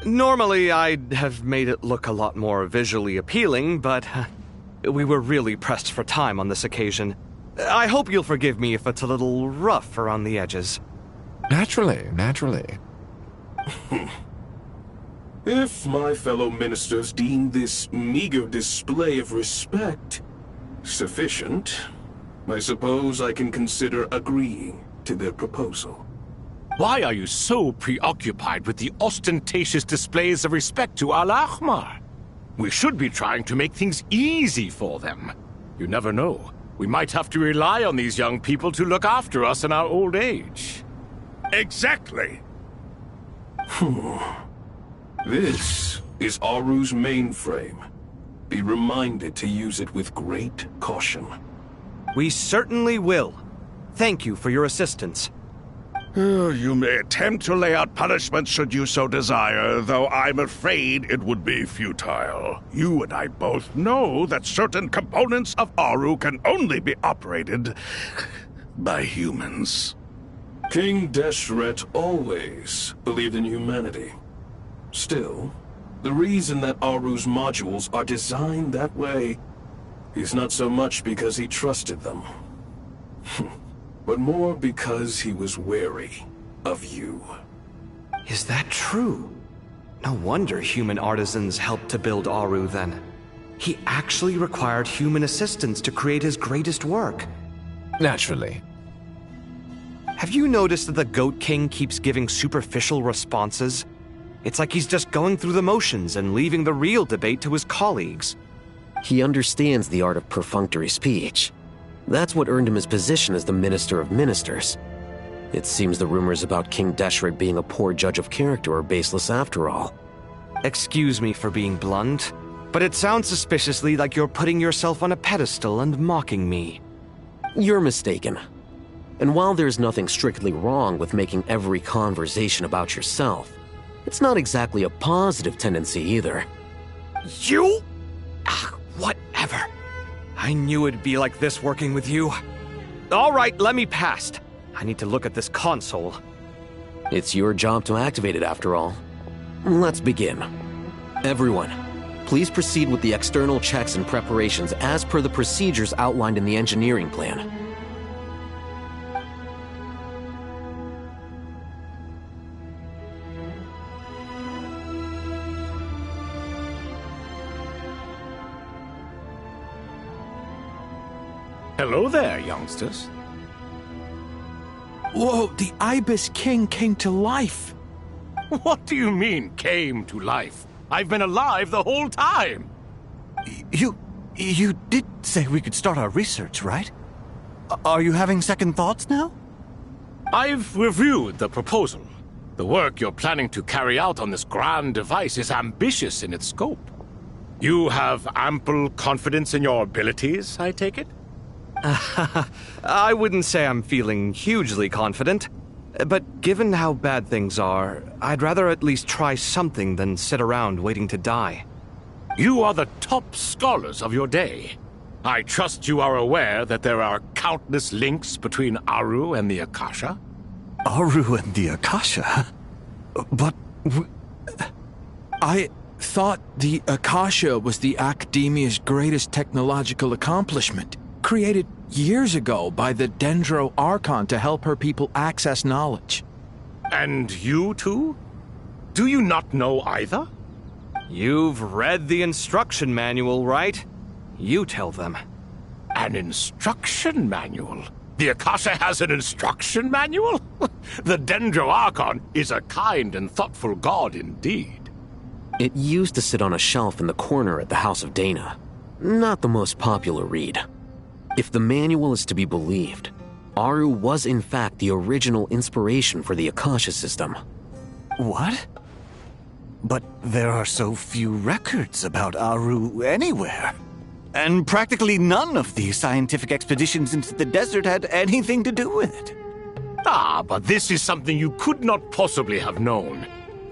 Normally, I'd have made it look a lot more visually appealing, but we were really pressed for time on this occasion. I hope you'll forgive me if it's a little rough around the edges. Naturally. If my fellow ministers deem this meager display of respect sufficient, I suppose I can consider agreeing to their proposal. Why are you so preoccupied with the ostentatious displays of respect to Al-Ahmar? We should be trying to make things easy for them. You never know. We might have to rely on these young people to look after us in our old age. Exactly. This is Aru's mainframe. Be reminded to use it with great caution. We certainly will. Thank you for your assistance. You may attempt to lay out punishment should you so desire, though I'm afraid it would be futile. You and I both know that certain components of Aru can only be operated by humans. King Deshret always believed in humanity. Still, the reason that Aru's modules are designed that way is not so much because he trusted them, but more because he was wary of you. Is that true? No wonder human artisans helped to build Aru then. He actually required human assistance to create his greatest work. Naturally. Have you noticed that the Goat King keeps giving superficial responses? It's like he's just going through the motions and leaving the real debate to his colleagues. He understands the art of perfunctory speech. That's what earned him his position as the Minister of Ministers. It seems the rumors about King Deshret being a poor judge of character are baseless after all. Excuse me for being blunt, but it sounds suspiciously like you're putting yourself on a pedestal and mocking me. You're mistaken. And while there's nothing strictly wrong with making every conversation about yourself, It's not exactly a positive tendency either. You? Whatever. I knew it'd be like this working with you. All right, let me past. I need to look at this console. It's your job to activate it after all. Let's begin. Everyone, please proceed with the external checks and preparations as per the procedures outlined in the engineering plan. Hello there, youngsters. Whoa, the Ibis King came to life. What do you mean, came to life? I've been alive the whole time. You did say we could start our research, right? Are you having second thoughts now? I've reviewed the proposal. The work you're planning to carry out on this grand device is ambitious in its scope. You have ample confidence in your abilities, I take it? I wouldn't say I'm feeling hugely confident, but given how bad things are, I'd rather at least try something than sit around waiting to die. You are the top scholars of your day. I trust you are aware that there are countless links between Aru and the Akasha? Aru and the Akasha? But... I thought the Akasha was the Academia's greatest technological accomplishment, created years ago by the Dendro Archon to help her people access knowledge. And you too? Do you not know either? You've read the instruction manual, right? You tell them. An instruction manual? The Akasha has an instruction manual? The Dendro Archon is a kind and thoughtful god indeed. It used to sit on a shelf in the corner at the House of Dana. Not the most popular read. If the manual is to be believed, Aru was in fact the original inspiration for the Akasha system. What? But there are so few records about Aru anywhere. And practically none of these scientific expeditions into the desert had anything to do with it. Ah, but this is something you could not possibly have known.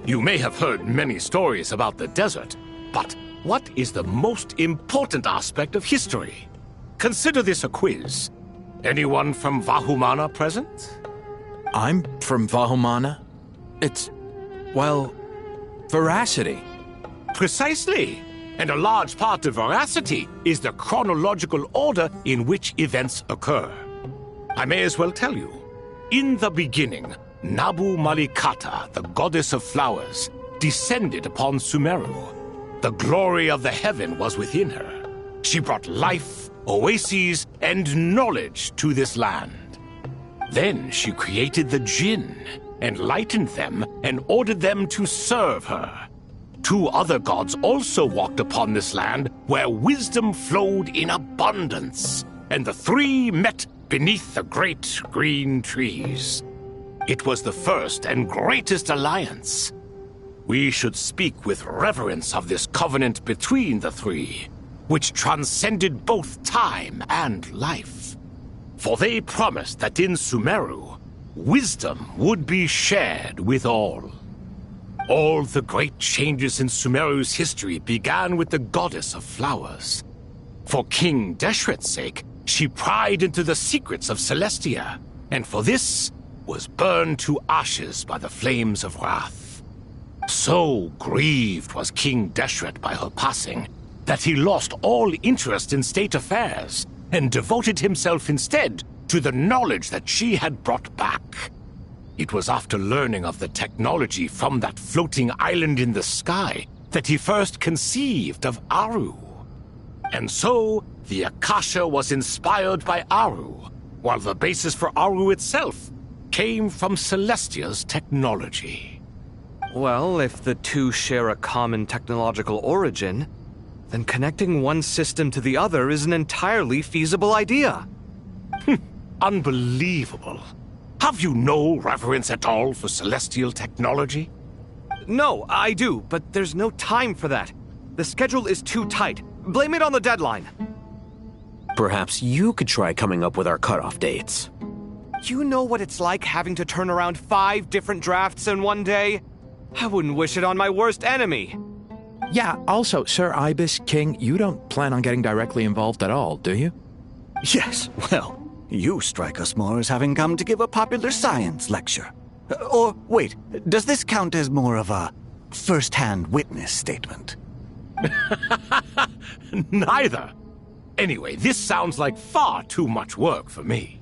You may have heard many stories about the desert, but what is the most important aspect of history? Consider this a quiz. Anyone from Vahumana present? I'm from Vahumana. It's, well, veracity. Precisely. And a large part of veracity is the chronological order in which events occur. I may as well tell you. In the beginning, Nabu Malikata, the goddess of flowers, descended upon Sumeru. The glory of the heaven was within her. She brought life, oases, and knowledge to this land. Then she created the Jinn, enlightened them, and ordered them to serve her. Two other gods also walked upon this land where wisdom flowed in abundance, and the three met beneath the great green trees. It was the first and greatest alliance. We should speak with reverence of this covenant between the three, which transcended both time and life. For they promised that in Sumeru, wisdom would be shared with all. All the great changes in Sumeru's history began with the goddess of flowers. For King Deshret's sake, she pried into the secrets of Celestia, and for this was burned to ashes by the flames of wrath. So grieved was King Deshret by her passing that he lost all interest in state affairs and devoted himself instead to the knowledge that she had brought back. It was after learning of the technology from that floating island in the sky that he first conceived of Aru. And so, the Akasha was inspired by Aru, while the basis for Aru itself came from Celestia's technology. Well, if the two share a common technological origin, then connecting one system to the other is an entirely feasible idea. Unbelievable. Have you no reverence at all for celestial technology? No, I do, but there's no time for that. The schedule is too tight. Blame it on the deadline. Perhaps you could try coming up with our cutoff dates. You know what it's like having to turn around 5 different drafts in one day? I wouldn't wish it on my worst enemy. Yeah, also, Sir Ibis, King, you don't plan on getting directly involved at all, do you? Yes, well, you strike us more as having come to give a popular science lecture. Or, wait, does this count as more of a first-hand witness statement? Neither. Anyway, this sounds like far too much work for me.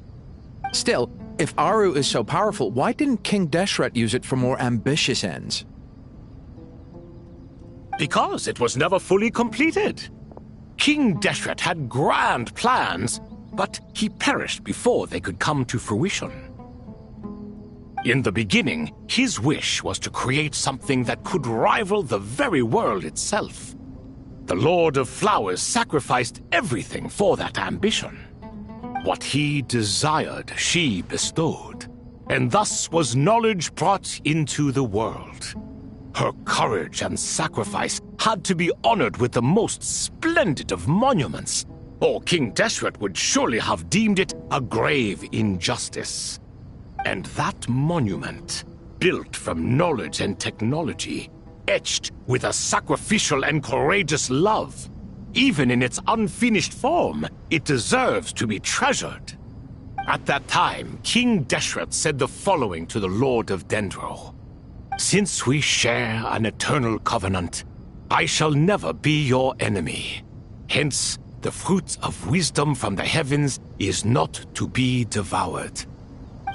Still, if Aru is so powerful, why didn't King Deshret use it for more ambitious ends? Because it was never fully completed. King Deshret had grand plans, but he perished before they could come to fruition. In the beginning, his wish was to create something that could rival the very world itself. The Lord of Flowers sacrificed everything for that ambition. What he desired, she bestowed, and thus was knowledge brought into the world. Her courage and sacrifice had to be honored with the most splendid of monuments, or King Deshret would surely have deemed it a grave injustice. And that monument, built from knowledge and technology, etched with a sacrificial and courageous love, even in its unfinished form, it deserves to be treasured. At that time, King Deshret said the following to the Lord of Dendro. Since we share an eternal covenant, I shall never be your enemy. Hence, the fruit of wisdom from the heavens is not to be devoured.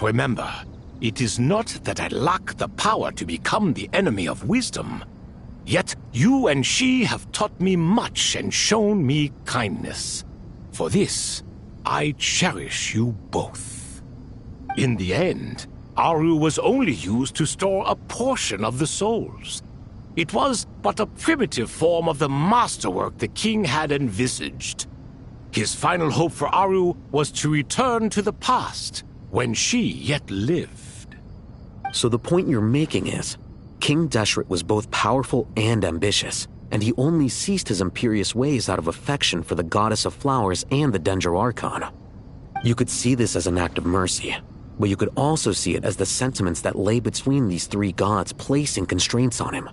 Remember, it is not that I lack the power to become the enemy of wisdom. Yet you and she have taught me much and shown me kindness. For this, I cherish you both. In the end, Aru was only used to store a portion of the souls. It was but a primitive form of the masterwork the king had envisaged. His final hope for Aru was to return to the past, when she yet lived. So the point you're making is, King Deshret was both powerful and ambitious, and he only ceased his imperious ways out of affection for the Goddess of Flowers and the Dendro Archon. You could see this as an act of mercy, but you could also see it as the sentiments that lay between these three gods placing constraints on him.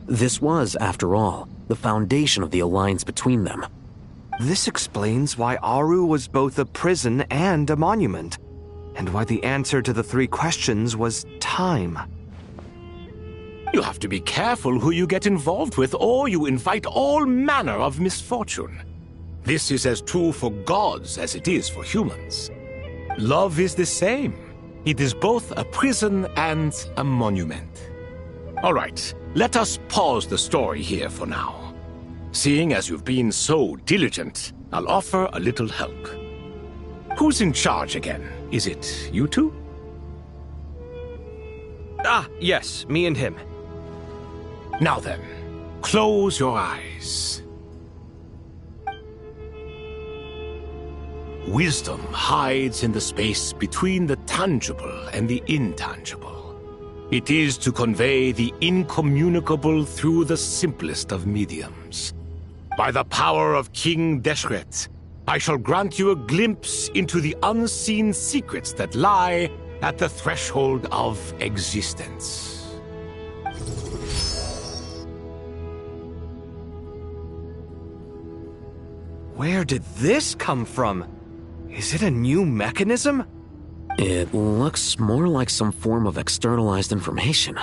This was, after all, the foundation of the alliance between them. This explains why Aru was both a prison and a monument, and why the answer to the three questions was time. You have to be careful who you get involved with, or you invite all manner of misfortune. This is as true for gods as it is for humans. Love is the same. It is both a prison and a monument. All right, let us pause the story here for now. Seeing as you've been so diligent, I'll offer a little help. Who's in charge again? Is it you two? Ah, yes, me and him. Now then, close your eyes. Wisdom hides in the space between the tangible and the intangible. It is to convey the incommunicable through the simplest of mediums. By the power of King Deshret, I shall grant you a glimpse into the unseen secrets that lie at the threshold of existence. Where did this come from? Is it a new mechanism? It looks more like some form of externalized information.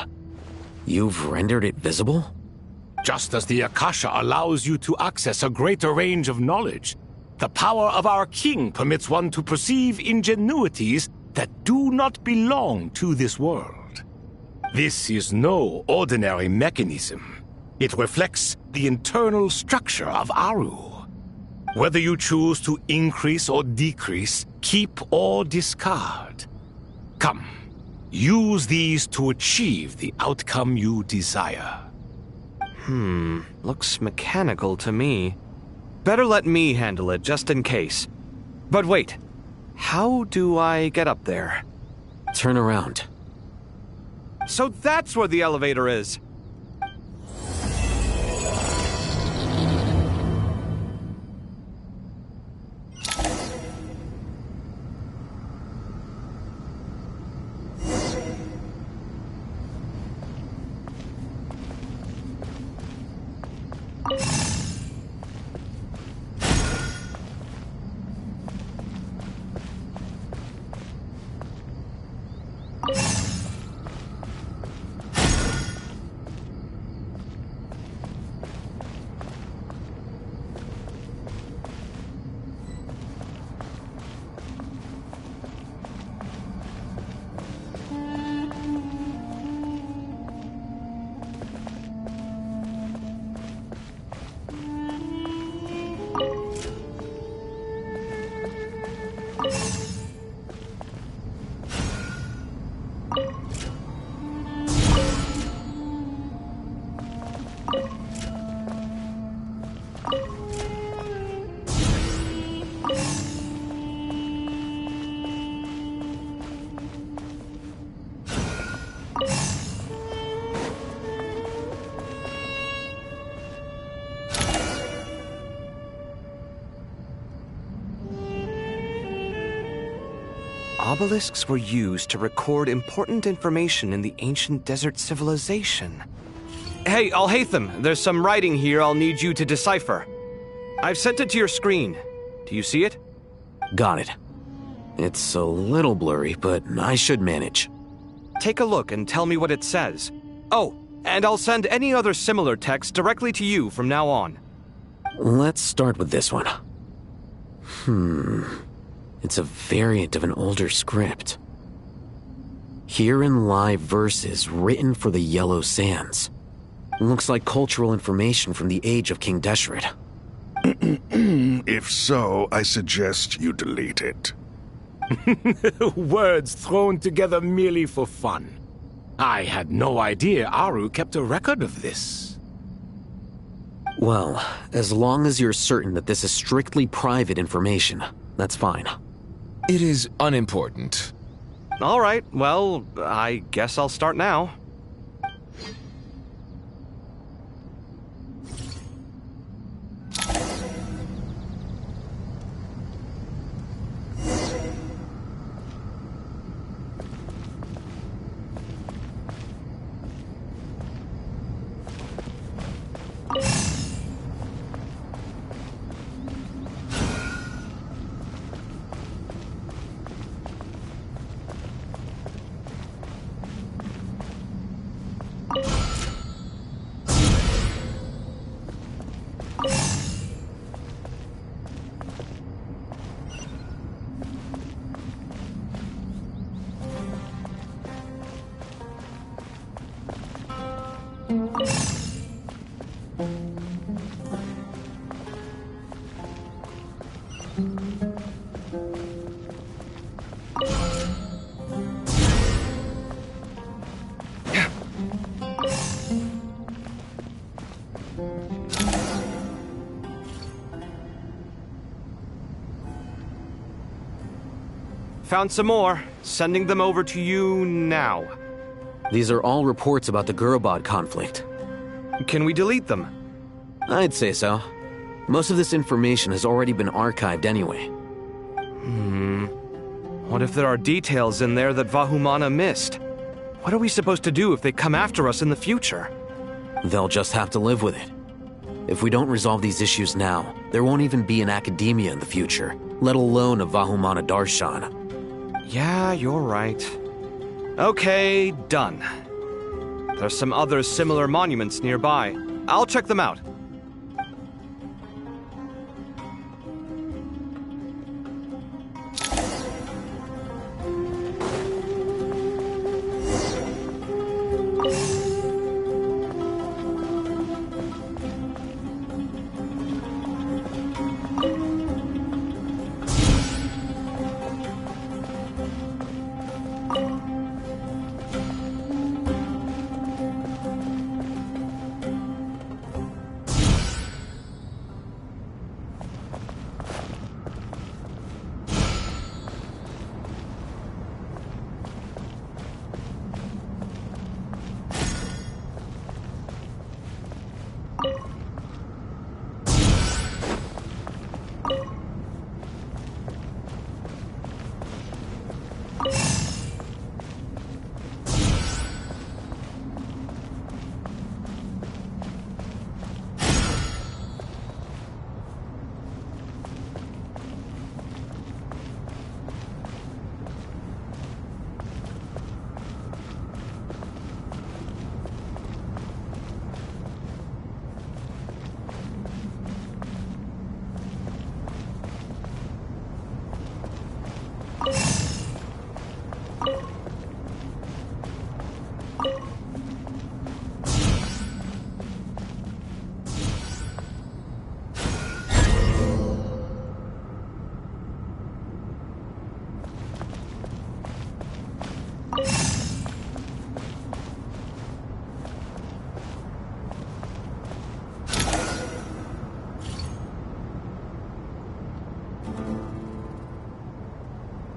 You've rendered it visible? Just as the Akasha allows you to access a greater range of knowledge, the power of our king permits one to perceive ingenuities that do not belong to this world. This is no ordinary mechanism. It reflects the internal structure of Aru. Whether you choose to increase or decrease, keep or discard. Come, use these to achieve the outcome you desire. Looks mechanical to me. Better let me handle it, just in case. But wait, how do I get up there? Turn around. So that's where the elevator is! Obelisks were used to record important information in the ancient desert civilization. Hey, Al-Haytham, there's some writing here I'll need you to decipher. I've sent it to your screen. Do you see it? Got it. It's a little blurry, but I should manage. Take a look and tell me what it says. Oh, and I'll send any other similar text directly to you from now on. Let's start with this one. It's a variant of an older script. Herein lie verses written for the Yellow Sands. Looks like cultural information from the age of King Deshret. If so, I suggest you delete it. Words thrown together merely for fun. I had no idea Aru kept a record of this. Well, as long as you're certain that this is strictly private information, that's fine. It is unimportant. All right, well, I guess I'll start now. Found some more. Sending them over to you now. These are all reports about the Gurubad conflict. Can we delete them? I'd say so. Most of this information has already been archived anyway. What if there are details in there that Vahumana missed? What are we supposed to do if they come after us in the future? They'll just have to live with it. If we don't resolve these issues now, there won't even be an academia in the future, let alone a Vahumana Darshan. Yeah, you're right. Okay, done. There's some other similar monuments nearby. I'll check them out.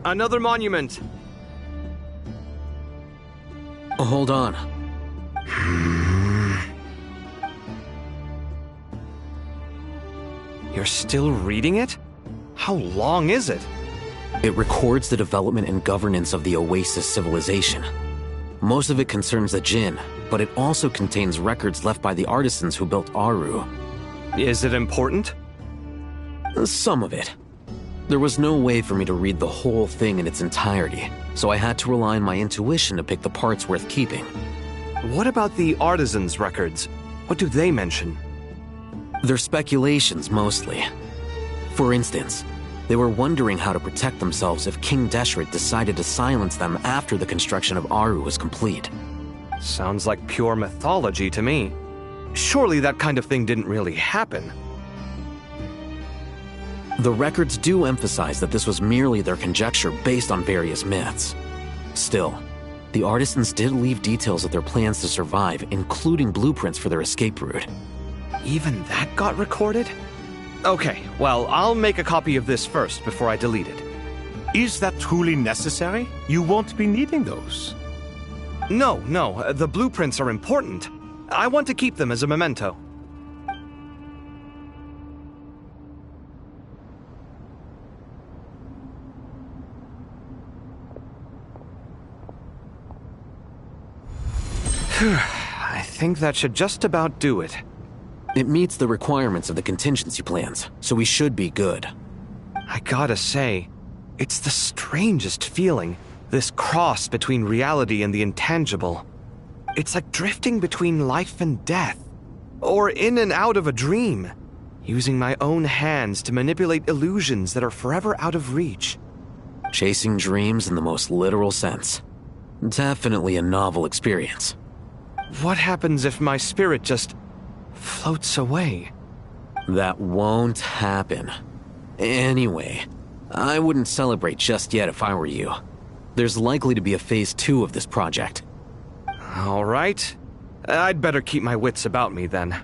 Another monument. Hold on. You're still reading it? How long is it? It records the development and governance of the Oasis civilization. Most of it concerns the Jinn, but it also contains records left by the artisans who built Aru. Is it important? Some of it. There was no way for me to read the whole thing in its entirety, so I had to rely on my intuition to pick the parts worth keeping. What about the artisans' records? What do they mention? They're speculations, mostly. For instance, they were wondering how to protect themselves if King Deshret decided to silence them after the construction of Aru was complete. Sounds like pure mythology to me. Surely that kind of thing didn't really happen. The records do emphasize that this was merely their conjecture based on various myths. Still, the artisans did leave details of their plans to survive, including blueprints for their escape route. Even that got recorded? Okay, well, I'll make a copy of this first before I delete it. Is that truly necessary? You won't be needing those. No, the blueprints are important. I want to keep them as a memento. I think that should just about do it. It meets the requirements of the contingency plans, so we should be good. I gotta say, it's the strangest feeling, this cross between reality and the intangible. It's like drifting between life and death, or in and out of a dream, using my own hands to manipulate illusions that are forever out of reach. Chasing dreams in the most literal sense. Definitely a novel experience. What happens if my spirit just floats away? That won't happen. Anyway, I wouldn't celebrate just yet if I were you. There's likely to be a phase 2 of this project. All right. I'd better keep my wits about me then.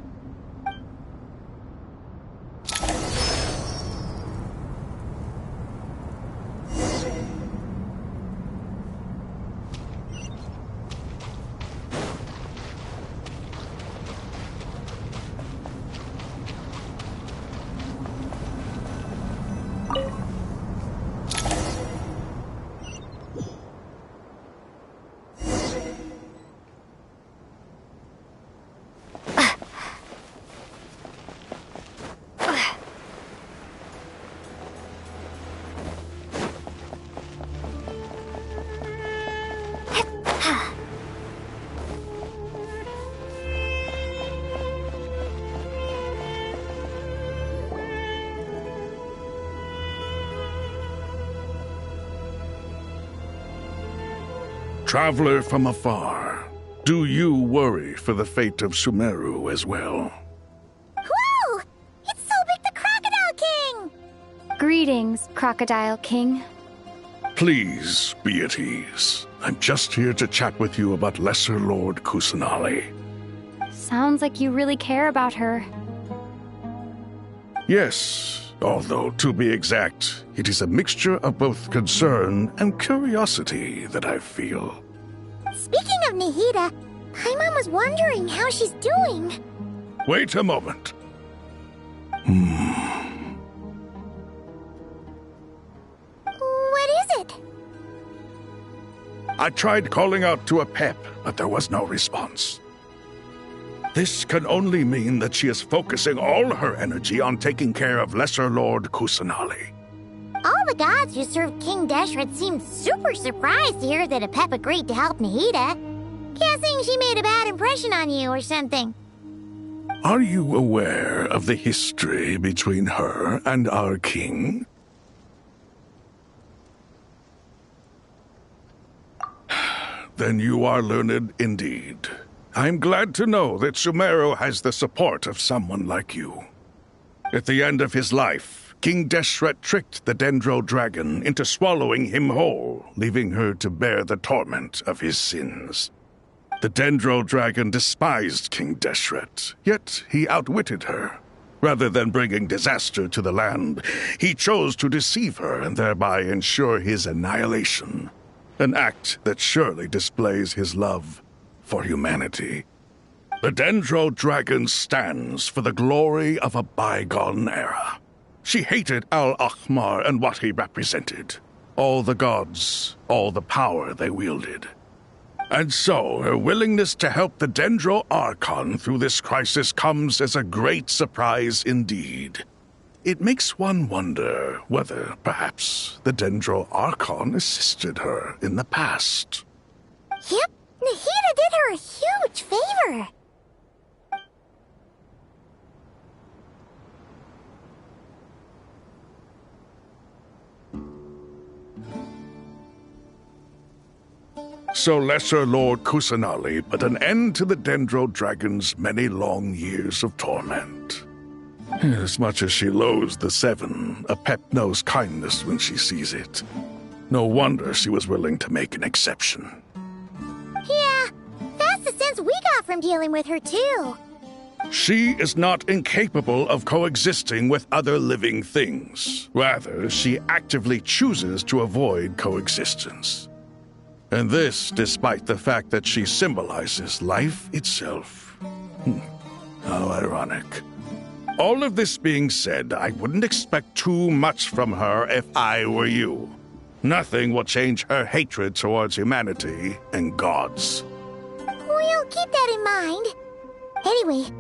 Traveler from afar, do you worry for the fate of Sumeru as well? Whoa! It's Sobek the Crocodile King! Greetings, Crocodile King. Please be at ease. I'm just here to chat with you about Lesser Lord Kusanali. Sounds like you really care about her. Yes, although to be exact, it is a mixture of both concern and curiosity that I feel. Speaking of Nihida, Paimon was wondering how she's doing. Wait a moment. What is it? I tried calling out to a pep, but there was no response. This can only mean that she is focusing all her energy on taking care of Lesser Lord Kusanali. All the gods who served King Deshret seemed super surprised to hear that Apep agreed to help Nihida. Guessing she made a bad impression on you or something. Are you aware of the history between her and our king? Then you are learned indeed. I'm glad to know that Sumeru has the support of someone like you. At the end of his life, King Deshret tricked the Dendro Dragon into swallowing him whole, leaving her to bear the torment of his sins. The Dendro Dragon despised King Deshret, yet he outwitted her. Rather than bringing disaster to the land, he chose to deceive her and thereby ensure his annihilation. An act that surely displays his love for humanity. The Dendro Dragon stands for the glory of a bygone era. She hated Al-Ahmar and what he represented. all the gods, all the power they wielded. And so, her willingness to help the Dendro Archon through this crisis comes as a great surprise indeed. It makes one wonder whether, perhaps, the Dendro Archon assisted her in the past. Yep, Nahida did her a huge favor. So Lesser Lord Kusanali put an end to the Dendro Dragon's many long years of torment. As much as she loathes the Seven, Apep knows kindness when she sees it. No wonder she was willing to make an exception. Yeah, that's the sense we got from dealing with her, too. She is not incapable of coexisting with other living things. Rather, she actively chooses to avoid coexistence. And this despite the fact that she symbolizes life itself. How ironic. All of this being said, I wouldn't expect too much from her if I were you. Nothing will change her hatred towards humanity and gods. We'll keep that in mind. Anyway,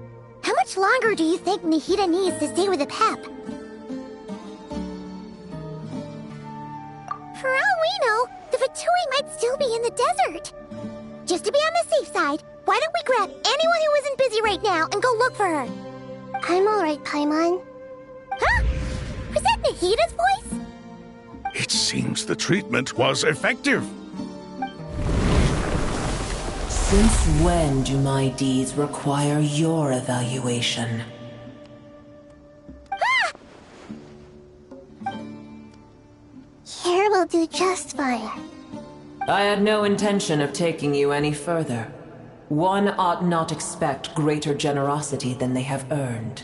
how much longer do you think Nahida needs to stay with Apep? For all we know, the Fatui might still be in the desert. Just to be on the safe side, why don't we grab anyone who isn't busy right now and go look for her? I'm alright, Paimon. Huh? Was that Nahida's voice? It seems the treatment was effective. Since when do my deeds require your evaluation? Here will do just fine. I had no intention of taking you any further. One ought not expect greater generosity than they have earned.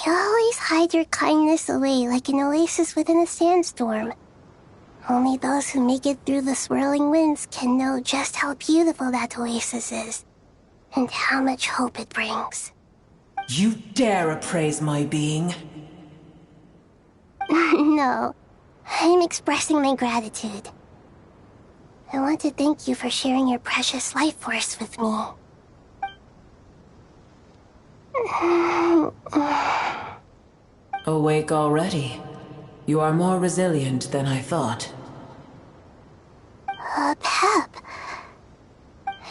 You always hide your kindness away like an oasis within a sandstorm. Only those who make it through the swirling winds can know just how beautiful that oasis is, and how much hope it brings. You dare appraise my being? No, I'm expressing my gratitude. I want to thank you for sharing your precious life force with me. Awake already? You are more resilient than I thought. Pep.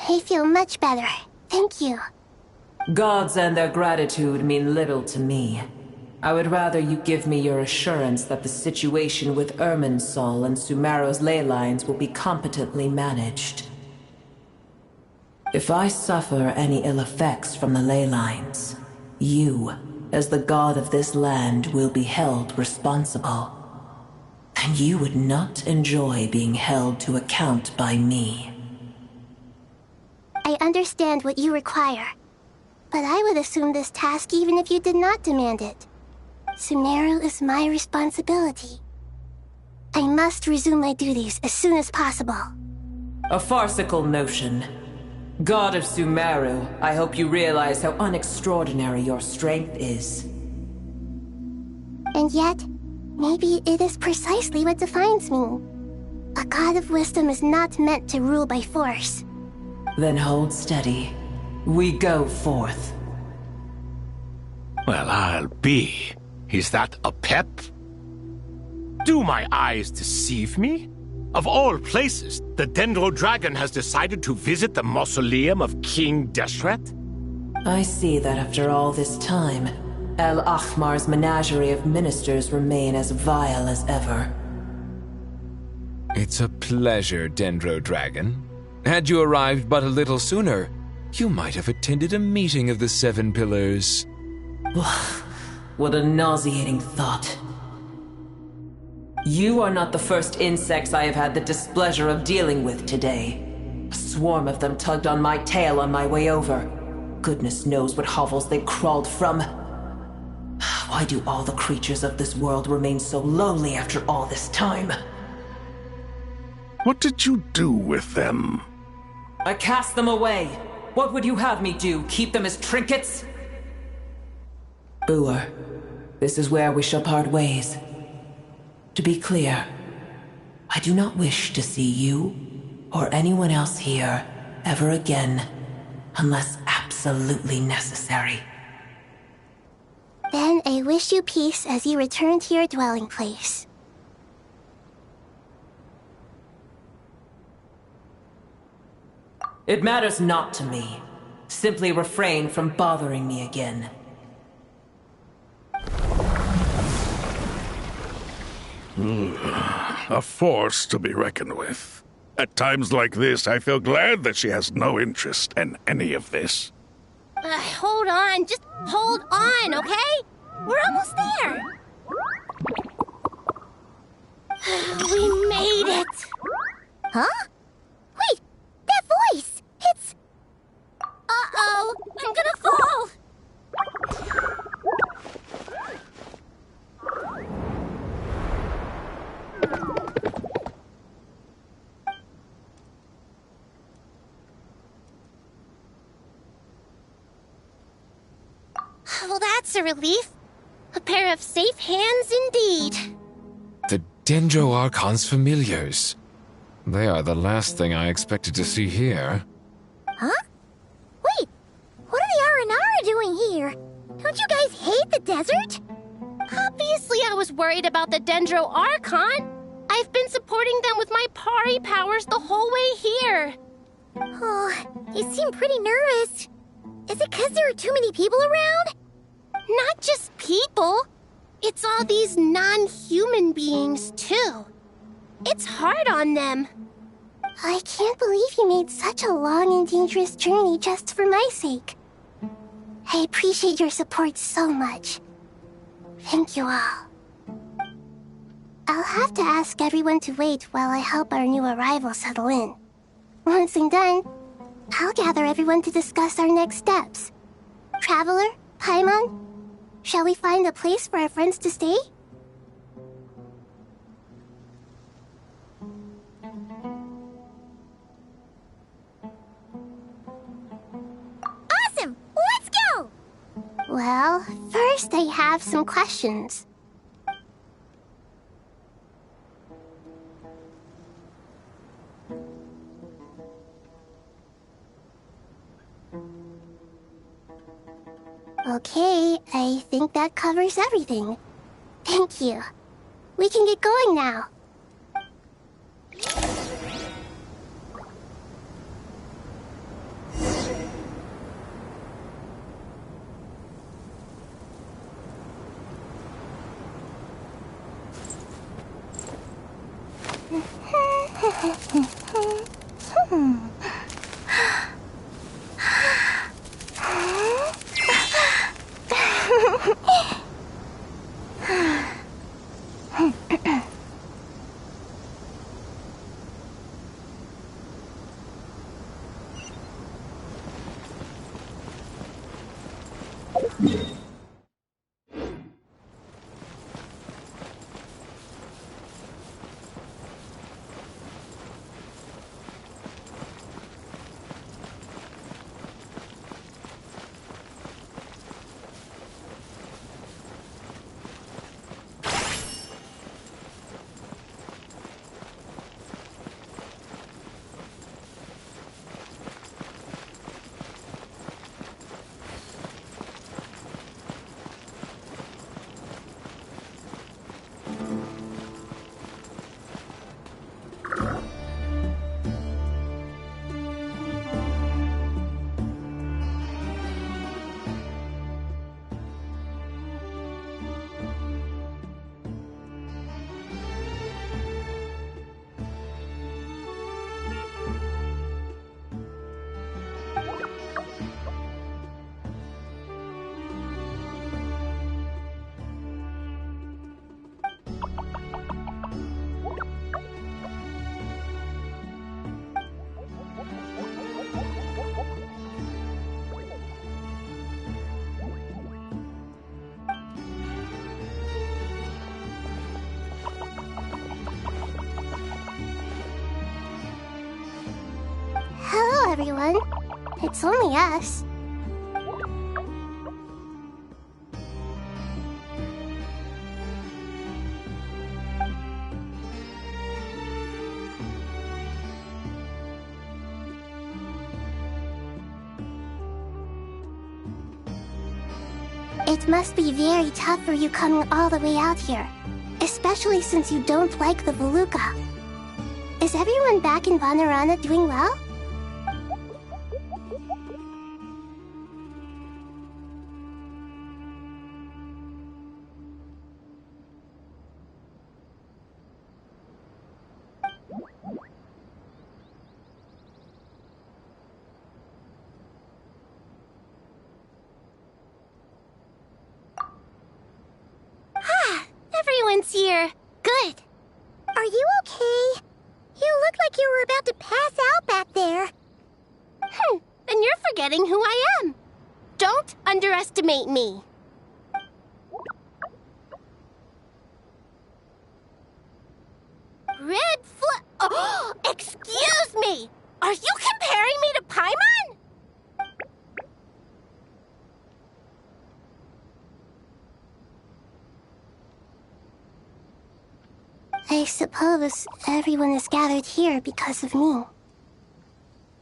I feel much better. Thank you. Gods and their gratitude mean little to me. I would rather you give me your assurance that the situation with Irminsul and Sumeru's ley lines will be competently managed. If I suffer any ill effects from the ley lines, you, as the god of this land, will be held responsible. And you would not enjoy being held to account by me. I understand what you require, but I would assume this task even if you did not demand it. Sumeru is my responsibility. I must resume my duties as soon as possible. A farcical notion. God of Sumeru, I hope you realize how unextraordinary your strength is. And yet, maybe it is precisely what defines me. A god of wisdom is not meant to rule by force. Then hold steady. We go forth. Well, I'll be. Is that Apep? Do my eyes deceive me? Of all places, the Dendro Dragon has decided to visit the mausoleum of King Deshret? I see that after all this time, El Ahmar's menagerie of ministers remain as vile as ever. It's a pleasure, Dendro Dragon. Had you arrived but a little sooner, you might have attended a meeting of the Seven Pillars. What a nauseating thought. You are not the first insects I have had the displeasure of dealing with today. A swarm of them tugged on my tail on my way over. Goodness knows what hovels they crawled from. Why do all the creatures of this world remain so lowly after all this time? What did you do with them? I cast them away. What would you have me do? Keep them as trinkets? Boer, this is where we shall part ways. To be clear, I do not wish to see you or anyone else here ever again, unless absolutely necessary. Then I wish you peace as you return to your dwelling place. It matters not to me. Simply refrain from bothering me again. A force to be reckoned with. At times like this, I feel glad that she has no interest in any of this. Hold on, just hold on, okay? We're almost there. We made it. Huh? Wait, that voice! It's... Uh-oh, I'm gonna fall! Well, that's a relief. A pair of safe hands indeed. The Dendro Archon's familiars. They are the last thing I expected to see here. Huh? Wait, what are the Aranara doing here? Don't you guys hate the desert? Obviously I was worried about the Dendro Archon. I've been supporting them with my Pari powers the whole way here. Oh, you seem pretty nervous. Is it because there are too many people around? Not just people. It's all these non-human beings, too. It's hard on them. I can't believe you made such a long and dangerous journey just for my sake. I appreciate your support so much. Thank you all. I'll have to ask everyone to wait while I help our new arrival settle in. Once I'm done, I'll gather everyone to discuss our next steps. Traveler, Paimon, shall we find a place for our friends to stay? Awesome! Let's go! Well, first I have some questions. Okay, I think that covers everything. Thank you. We can get going now. Hello, everyone. It's only us. It must be very tough for you coming all the way out here, especially since you don't like the Voluka. Is everyone back in Vanarana doing well? Everyone's here. Good. Are you okay? You look like you were about to pass out back there. Then you're forgetting who I am. Don't underestimate me. Oh, excuse me! Are you comparing me to Paimon? I suppose everyone is gathered here because of me.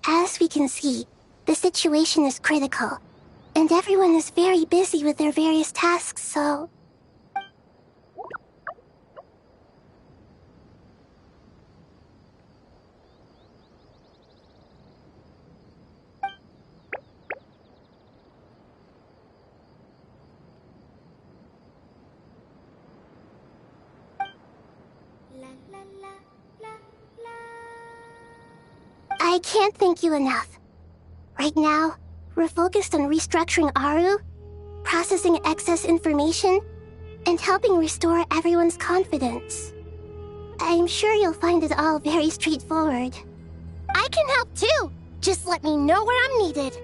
As we can see, the situation is critical, and everyone is very busy with their various tasks, so... I can't thank you enough. Right now, we're focused on restructuring Aru, processing excess information, and helping restore everyone's confidence. I'm sure you'll find it all very straightforward. I can help too! Just let me know where I'm needed.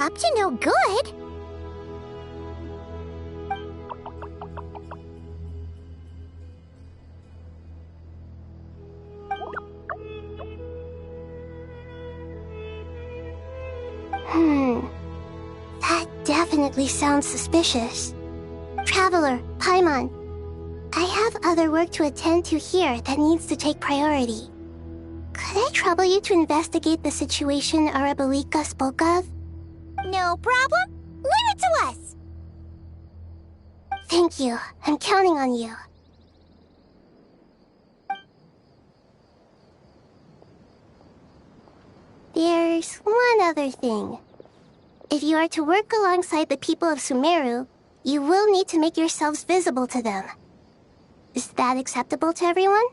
Up to no good? That definitely sounds suspicious. Traveler, Paimon, I have other work to attend to here that needs to take priority. Could I trouble you to investigate the situation Arabalika spoke of? No problem. Leave it to us. Thank you. I'm counting on you. There's one other thing. If you are to work alongside the people of Sumeru, you will need to make yourselves visible to them. Is that acceptable to everyone?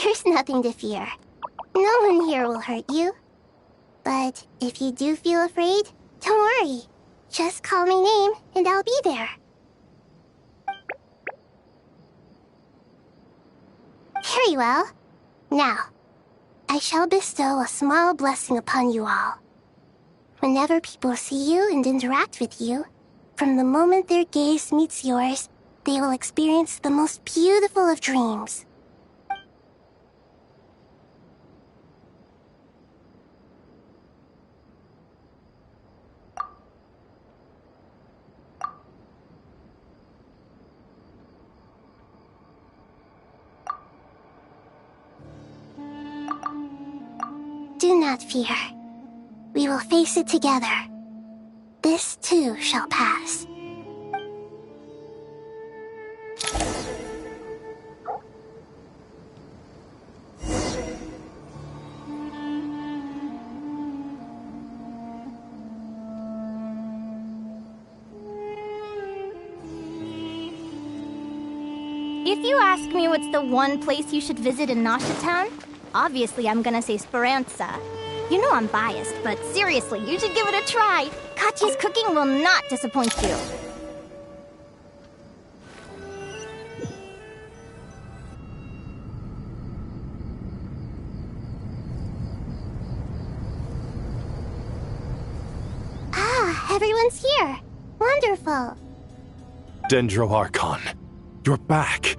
There's nothing to fear. No one here will hurt you. But if you do feel afraid, don't worry. Just call my name and I'll be there. Very well. Now, I shall bestow a small blessing upon you all. Whenever people see you and interact with you, from the moment their gaze meets yours, they will experience the most beautiful of dreams. Do not fear. We will face it together. This too shall pass. If you ask me what's the one place you should visit in Nasha Town, obviously I'm gonna say Speranza. You know I'm biased, but seriously, you should give it a try. Katya's cooking will not disappoint you. Ah, everyone's here. Wonderful. Dendro Archon, you're back.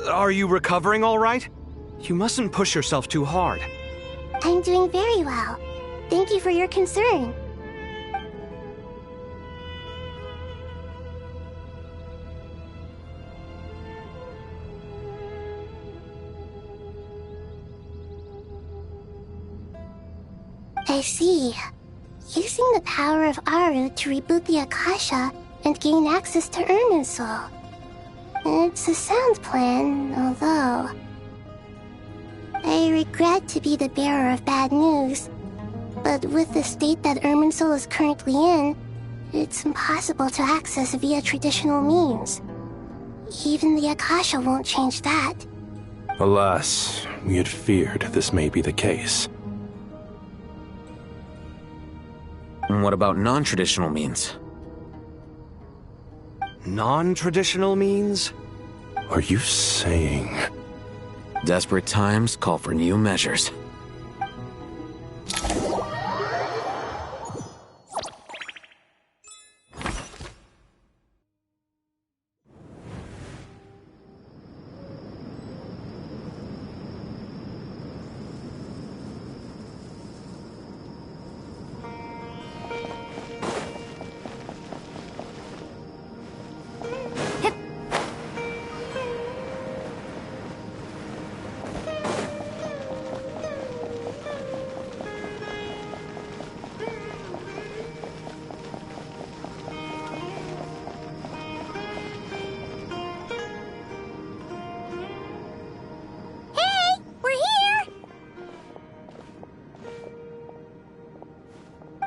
Are you recovering all right? You mustn't push yourself too hard. I'm doing very well. Thank you for your concern. I see. Using the power of Aru to reboot the Akasha and gain access to Irminsul. It's a sound plan, although... I regret to be the bearer of bad news, but with the state that Irminsul is currently in, it's impossible to access via traditional means. Even the Akasha won't change that. Alas, we had feared this may be the case. And what about non-traditional means? Non-traditional means? Are you saying... Desperate times call for new measures.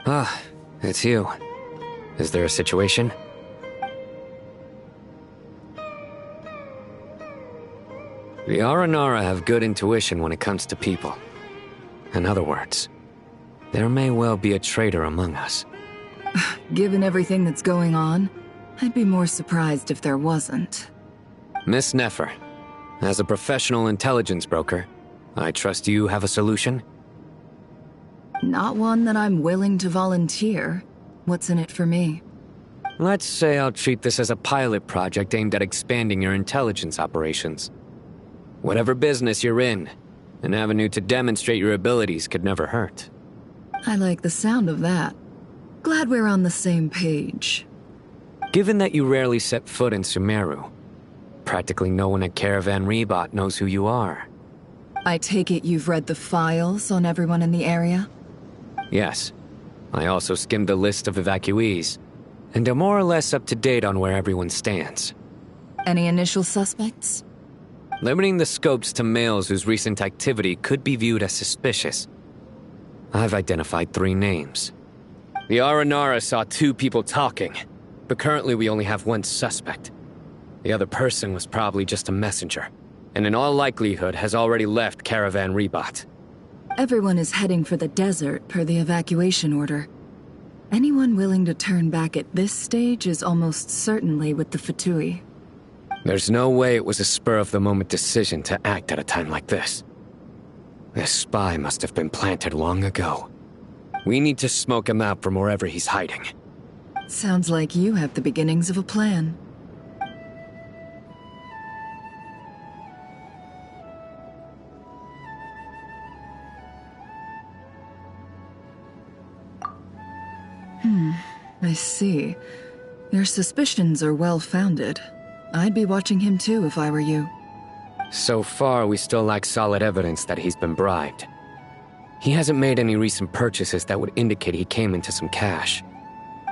Ah, it's you. Is there a situation? The Aranara have good intuition when it comes to people. In other words, there may well be a traitor among us. Given everything that's going on, I'd be more surprised if there wasn't. Miss Nefer, as a professional intelligence broker, I trust you have a solution? Not one that I'm willing to volunteer. What's in it for me? Let's say I'll treat this as a pilot project aimed at expanding your intelligence operations. Whatever business you're in, an avenue to demonstrate your abilities could never hurt. I like the sound of that. Glad we're on the same page. Given that you rarely set foot in Sumeru, practically no one at Caravan Rebot knows who you are. I take it you've read the files on everyone in the area? Yes. I also skimmed the list of evacuees, and am more or less up to date on where everyone stands. Any initial suspects? Limiting the scopes to males whose recent activity could be viewed as suspicious. I've identified 3 names. The Aranara saw 2 people talking, but currently we only have 1 suspect. The other person was probably just a messenger, and in all likelihood has already left Caravan Rebot. Everyone is heading for the desert per the evacuation order. Anyone willing to turn back at this stage is almost certainly with the Fatui. There's no way it was a spur-of-the-moment decision to act at a time like this. This spy must have been planted long ago. We need to smoke him out from wherever he's hiding. Sounds like you have the beginnings of a plan. I see. Your suspicions are well-founded. I'd be watching him too if I were you. So far, we still lack solid evidence that he's been bribed. He hasn't made any recent purchases that would indicate he came into some cash.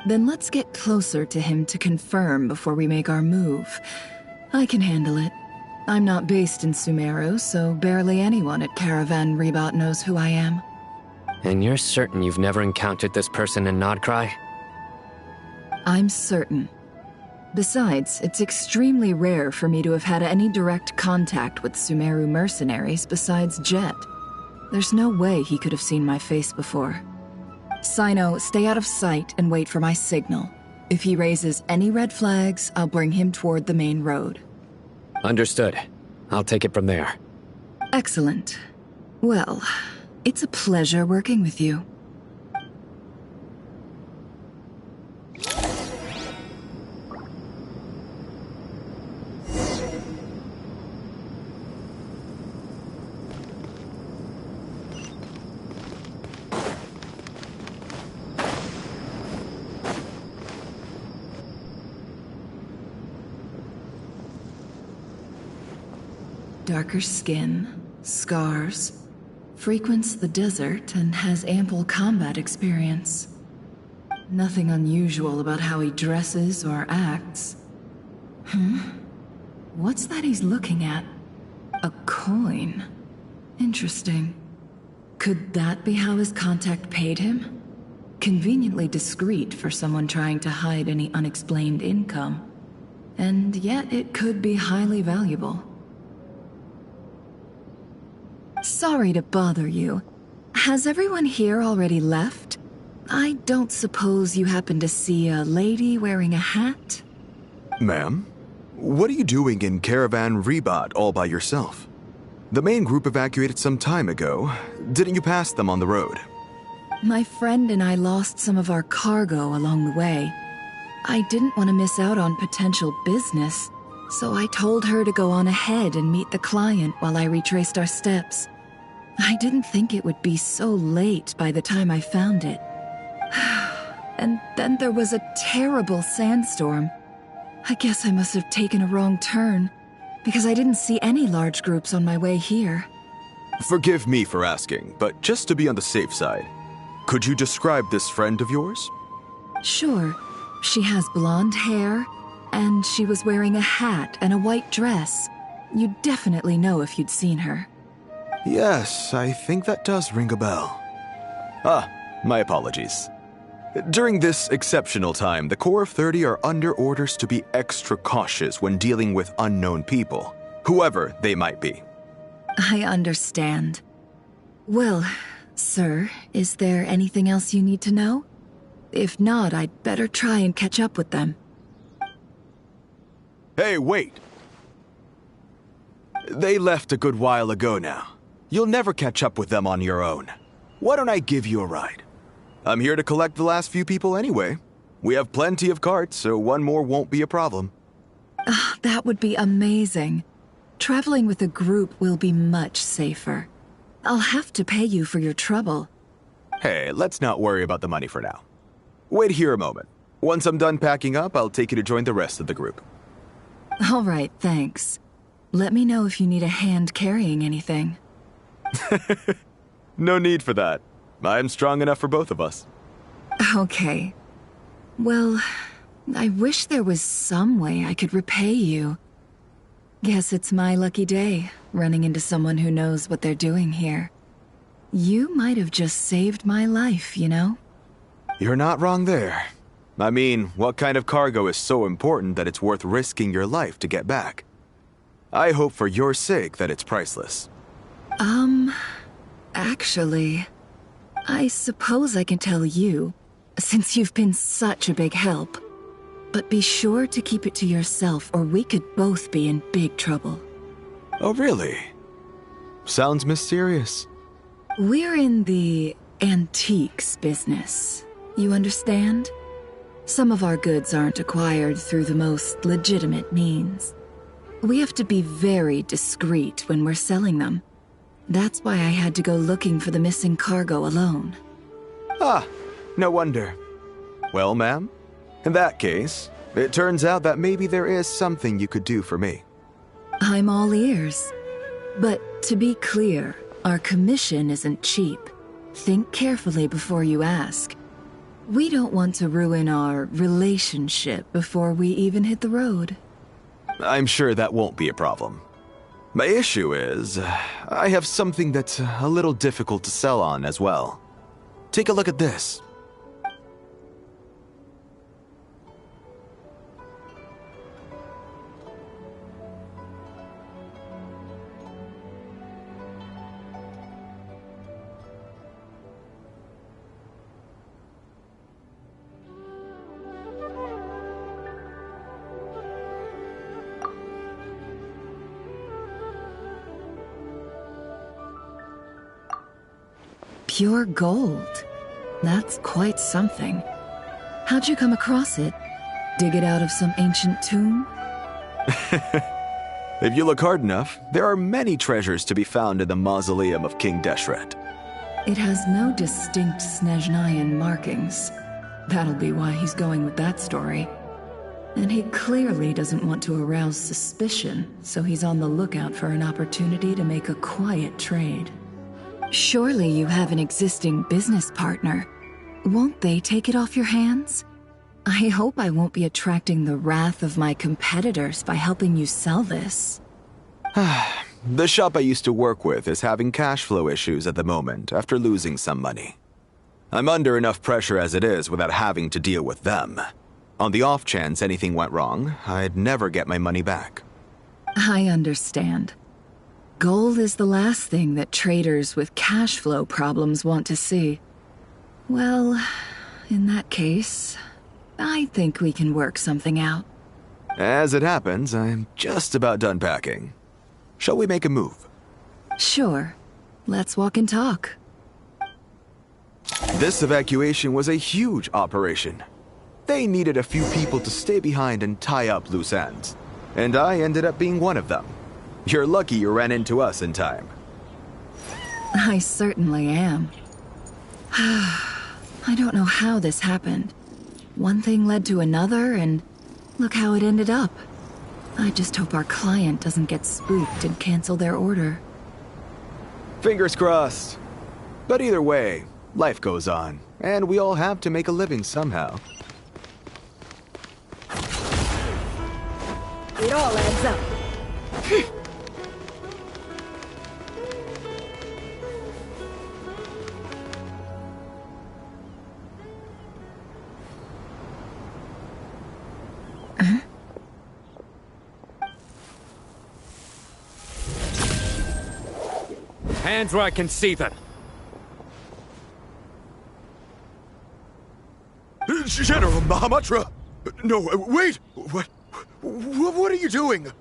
Then let's get closer to him to confirm before we make our move. I can handle it. I'm not based in Sumeru, so barely anyone at Caravan Rebot knows who I am. And you're certain you've never encountered this person in Nodcry? I'm certain. Besides, it's extremely rare for me to have had any direct contact with Sumeru mercenaries besides Jet. There's no way he could have seen my face before. Sino, stay out of sight and wait for my signal. If he raises any red flags, I'll bring him toward the main road. Understood. I'll take it from there. Excellent. Well, it's a pleasure working with you. Darker skin, scars, frequents the desert and has ample combat experience. Nothing unusual about how he dresses or acts. What's that he's looking at? A coin. Interesting. Could that be how his contact paid him? Conveniently discreet for someone trying to hide any unexplained income. And yet it could be highly valuable. Sorry to bother you. Has everyone here already left? I don't suppose you happen to see a lady wearing a hat? Ma'am, what are you doing in Caravan Rebot all by yourself? The main group evacuated some time ago. Didn't you pass them on the road? My friend and I lost some of our cargo along the way. I didn't want to miss out on potential business, so I told her to go on ahead and meet the client while I retraced our steps. I didn't think it would be so late by the time I found it. And then there was a terrible sandstorm. I guess I must have taken a wrong turn, because I didn't see any large groups on my way here. Forgive me for asking, but just to be on the safe side, could you describe this friend of yours? Sure. She has blonde hair, and she was wearing a hat and a white dress. You'd definitely know if you'd seen her. Yes, I think that does ring a bell. My apologies. During this exceptional time, the Corps of 30 are under orders to be extra cautious when dealing with unknown people, whoever they might be. I understand. Well, sir, is there anything else you need to know? If not, I'd better try and catch up with them. Hey, wait! They left a good while ago now. You'll never catch up with them on your own. Why don't I give you a ride? I'm here to collect the last few people anyway. We have plenty of carts, so one more won't be a problem. That would be amazing. Traveling with a group will be much safer. I'll have to pay you for your trouble. Hey, let's not worry about the money for now. Wait here a moment. Once I'm done packing up, I'll take you to join the rest of the group. All right, thanks. Let me know if you need a hand carrying anything. No need for that. I'm strong enough for both of us. Okay. Well, I wish there was some way I could repay you. Guess it's my lucky day, running into someone who knows what they're doing here. You might have just saved my life, you know? You're not wrong there. I mean, what kind of cargo is so important that it's worth risking your life to get back? I hope for your sake that it's priceless. Actually, I suppose I can tell you, since you've been such a big help. But be sure to keep it to yourself, or we could both be in big trouble. Oh, really? Sounds mysterious. We're in the antiques business. You understand? Some of our goods aren't acquired through the most legitimate means. We have to be very discreet when we're selling them. That's why I had to go looking for the missing cargo alone. No wonder. Well, ma'am, in that case, it turns out that maybe there is something you could do for me. I'm all ears. But to be clear, our commission isn't cheap. Think carefully before you ask. We don't want to ruin our relationship before we even hit the road. I'm sure that won't be a problem. My issue is, I have something that's a little difficult to sell on as well. Take a look at this. Pure gold. That's quite something. How'd you come across it? Dig it out of some ancient tomb? If you look hard enough, there are many treasures to be found in the mausoleum of King Deshret. It has no distinct Snezhnayan markings. That'll be why he's going with that story. And he clearly doesn't want to arouse suspicion, so he's on the lookout for an opportunity to make a quiet trade. Surely you have an existing business partner. Won't they take it off your hands? I hope I won't be attracting the wrath of my competitors by helping you sell this. The shop I used to work with is having cash flow issues at the moment after losing some money. I'm under enough pressure as it is without having to deal with them. On the off chance anything went wrong, I'd never get my money back. I understand. Gold is the last thing that traders with cash flow problems want to see. Well, in that case, I think we can work something out. As it happens, I'm just about done packing. Shall we make a move? Sure. Let's walk and talk. This evacuation was a huge operation. They needed a few people to stay behind and tie up loose ends. And I ended up being one of them. You're lucky you ran into us in time. I certainly am. I don't know how this happened. One thing led to another, and look how it ended up. I just hope our client doesn't get spooked and cancel their order. Fingers crossed. But either way, life goes on, and we all have to make a living somehow. It all adds up. Hands where I can see them. General Mahamatra! No, wait! What are you doing?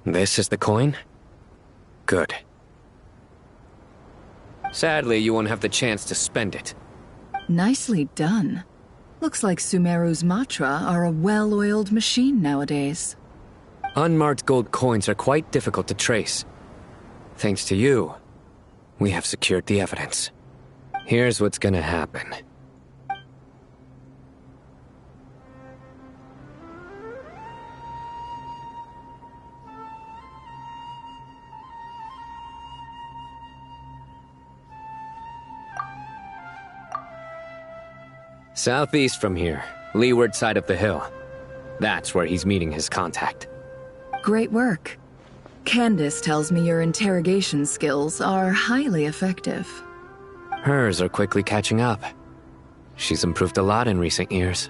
This is the coin? Good. Sadly, you won't have the chance to spend it. Nicely done. Looks like Sumeru's Matra are a well-oiled machine nowadays. Unmarked gold coins are quite difficult to trace. Thanks to you, we have secured the evidence. Here's what's gonna happen. Southeast from here, leeward side of the hill. That's where he's meeting his contact. Great work. Candace tells me your interrogation skills are highly effective. Hers are quickly catching up. She's improved a lot in recent years.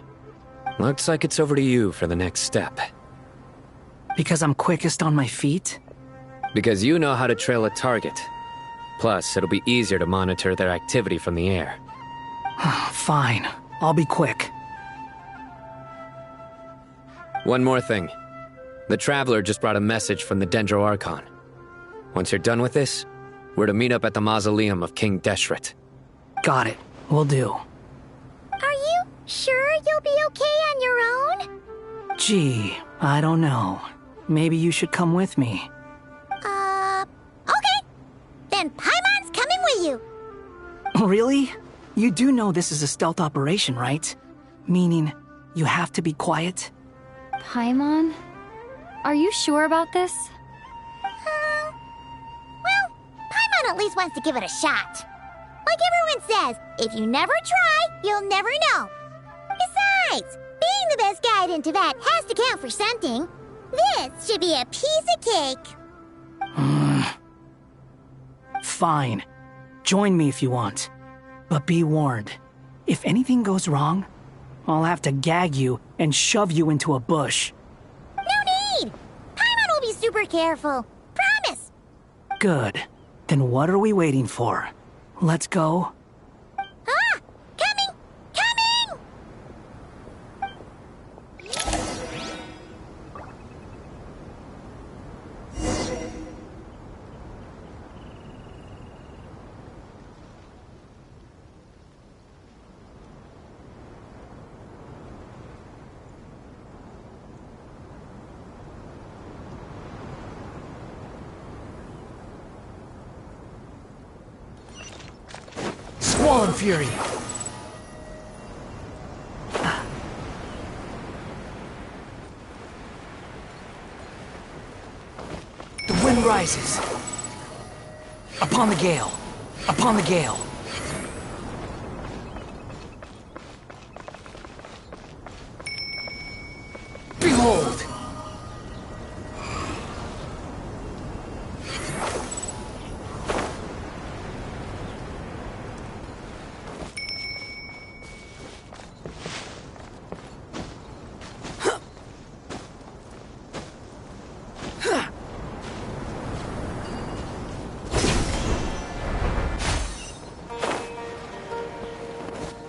Looks like it's over to you for the next step. Because I'm quickest on my feet? Because you know how to trail a target. Plus, it'll be easier to monitor their activity from the air. Fine. I'll be quick. One more thing. The Traveler just brought a message from the Dendro Archon. Once you're done with this, we're to meet up at the mausoleum of King Deshret. Got it. Will do. Are you sure you'll be okay on your own? Gee, I don't know. Maybe you should come with me. Okay. Then Paimon's coming with you. Really? You do know this is a stealth operation, right? Meaning, you have to be quiet? Paimon? Are you sure about this? Well, Paimon at least wants to give it a shot. Like everyone says, if you never try, you'll never know. Besides, being the best guide in Tibet has to count for something. This should be a piece of cake. Fine. Join me if you want. But be warned. If anything goes wrong, I'll have to gag you and shove you into a bush. No need! Paimon will be super careful. Promise! Good. Then what are we waiting for? Let's go. Coming! Coming! Squall Fury! The wind rises. Upon the gale. Upon the gale. Behold!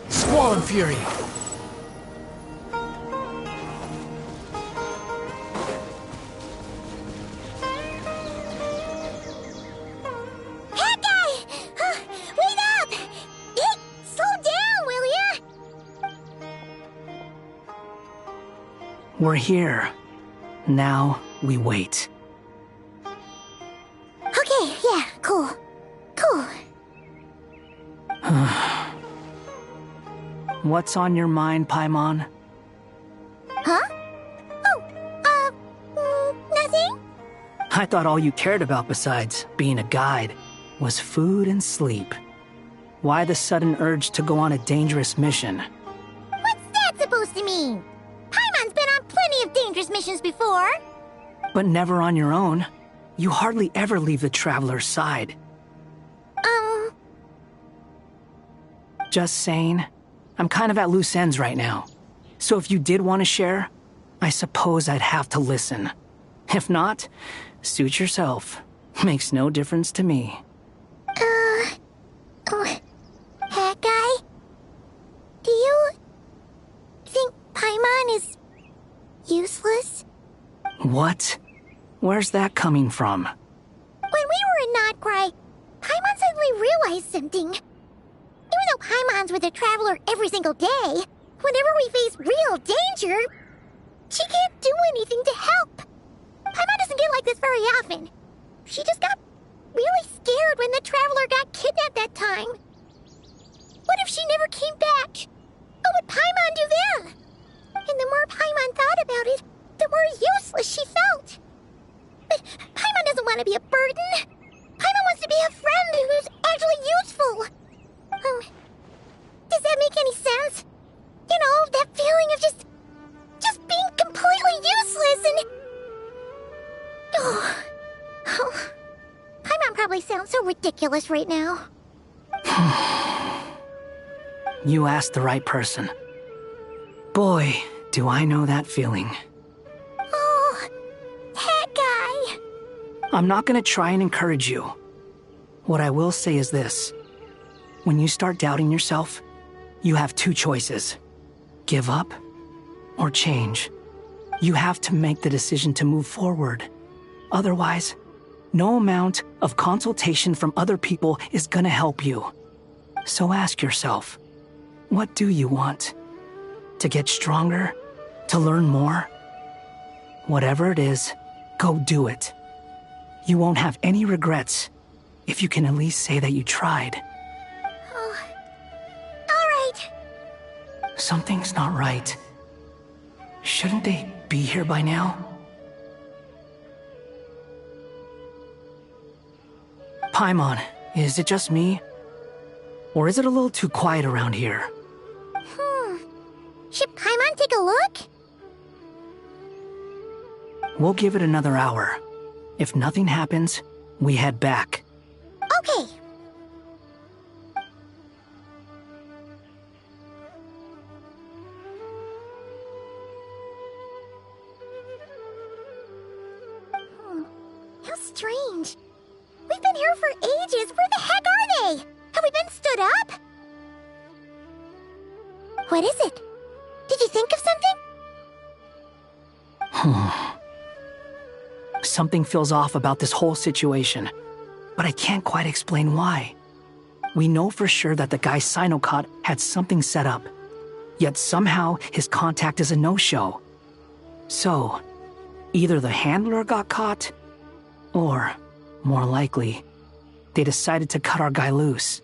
Squall and Fury! We're here. Now we wait. Okay, yeah, cool. Cool. What's on your mind, Paimon? Huh? Nothing? I thought all you cared about besides being a guide was food and sleep. Why the sudden urge to go on a dangerous mission? What's that supposed to mean? Paimon's been on plenty of dangerous missions before. But never on your own. You hardly ever leave the Traveler's side. Just saying. I'm kind of at loose ends right now. So if you did want to share, I suppose I'd have to listen. If not, suit yourself. Makes no difference to me. Hat guy? Do you think Paimon is useless? What? Where's that coming from? When we were in Notcry, Paimon suddenly realized something. Even though Paimon's with a Traveler every single day, whenever we face real danger, she can't do anything to help. Paimon doesn't get like this very often. She just got really scared when the Traveler got kidnapped that time. What if she never came back? What would Paimon do then? And the more Paimon thought about it, the more useless she felt. But Paimon doesn't want to be a burden. Paimon wants to be a friend who's actually useful. Does that make any sense? You know, that feeling of just being completely useless and... Oh. Paimon probably sounds so ridiculous right now. You asked the right person. Boy, do I know that feeling. Oh, that guy. I'm not gonna try and encourage you. What I will say is this. When you start doubting yourself, you have two choices. Give up or change. You have to make the decision to move forward. Otherwise, no amount of consultation from other people is gonna help you. So ask yourself, what do you want? To get stronger? To learn more? Whatever it is, go do it. You won't have any regrets if you can at least say that you tried. Something's not right. Shouldn't they be here by now? Paimon, is it just me? Or is it a little too quiet around here? Should Paimon take a look? We'll give it another hour. If nothing happens, we head back. Okay. How strange. We've been here for ages. Where the heck are they? Have we been stood up? What is it? Did you think of something? Something feels off about this whole situation, but I can't quite explain why. We know for sure that the guy Sinocot had something set up, yet somehow his contact is a no-show. So, either the handler got caught, or, more likely, they decided to cut our guy loose.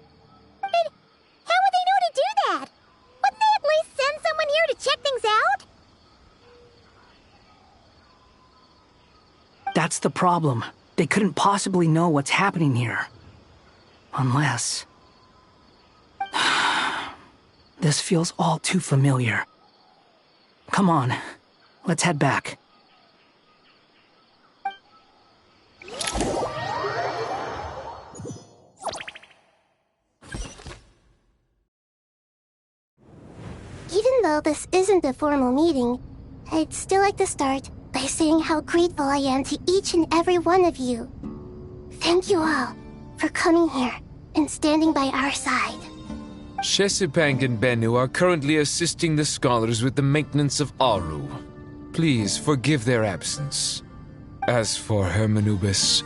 But how things out? That's the problem. They couldn't possibly know what's happening here. Unless... This feels all too familiar. Come on, let's head back. Even though this isn't a formal meeting, I'd still like to start by saying how grateful I am to each and every one of you. Thank you all for coming here and standing by our side. Shesipank and Bennu are currently assisting the scholars with the maintenance of Aru. Please forgive their absence. As for Hermanubis,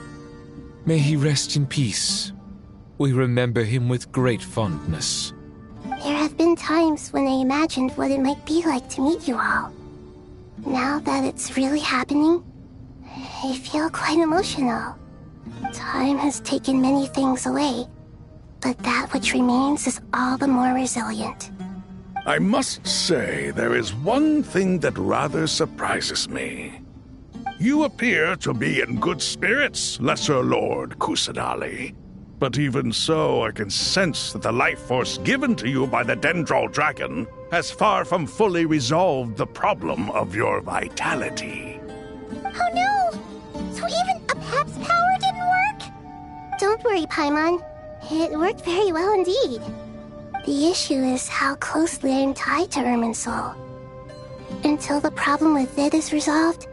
may he rest in peace. We remember him with great fondness. There have been times when I imagined what it might be like to meet you all. Now that it's really happening, I feel quite emotional. Time has taken many things away, but that which remains is all the more resilient. I must say, there is one thing that rather surprises me. You appear to be in good spirits, Lesser Lord Kusanali. But even so, I can sense that the life force given to you by the Dendral Dragon has far from fully resolved the problem of your vitality. Oh no! So even a Pep's power didn't work? Don't worry, Paimon. It worked very well indeed. The issue is how closely I am tied to Irminsul. Until the problem with it is resolved,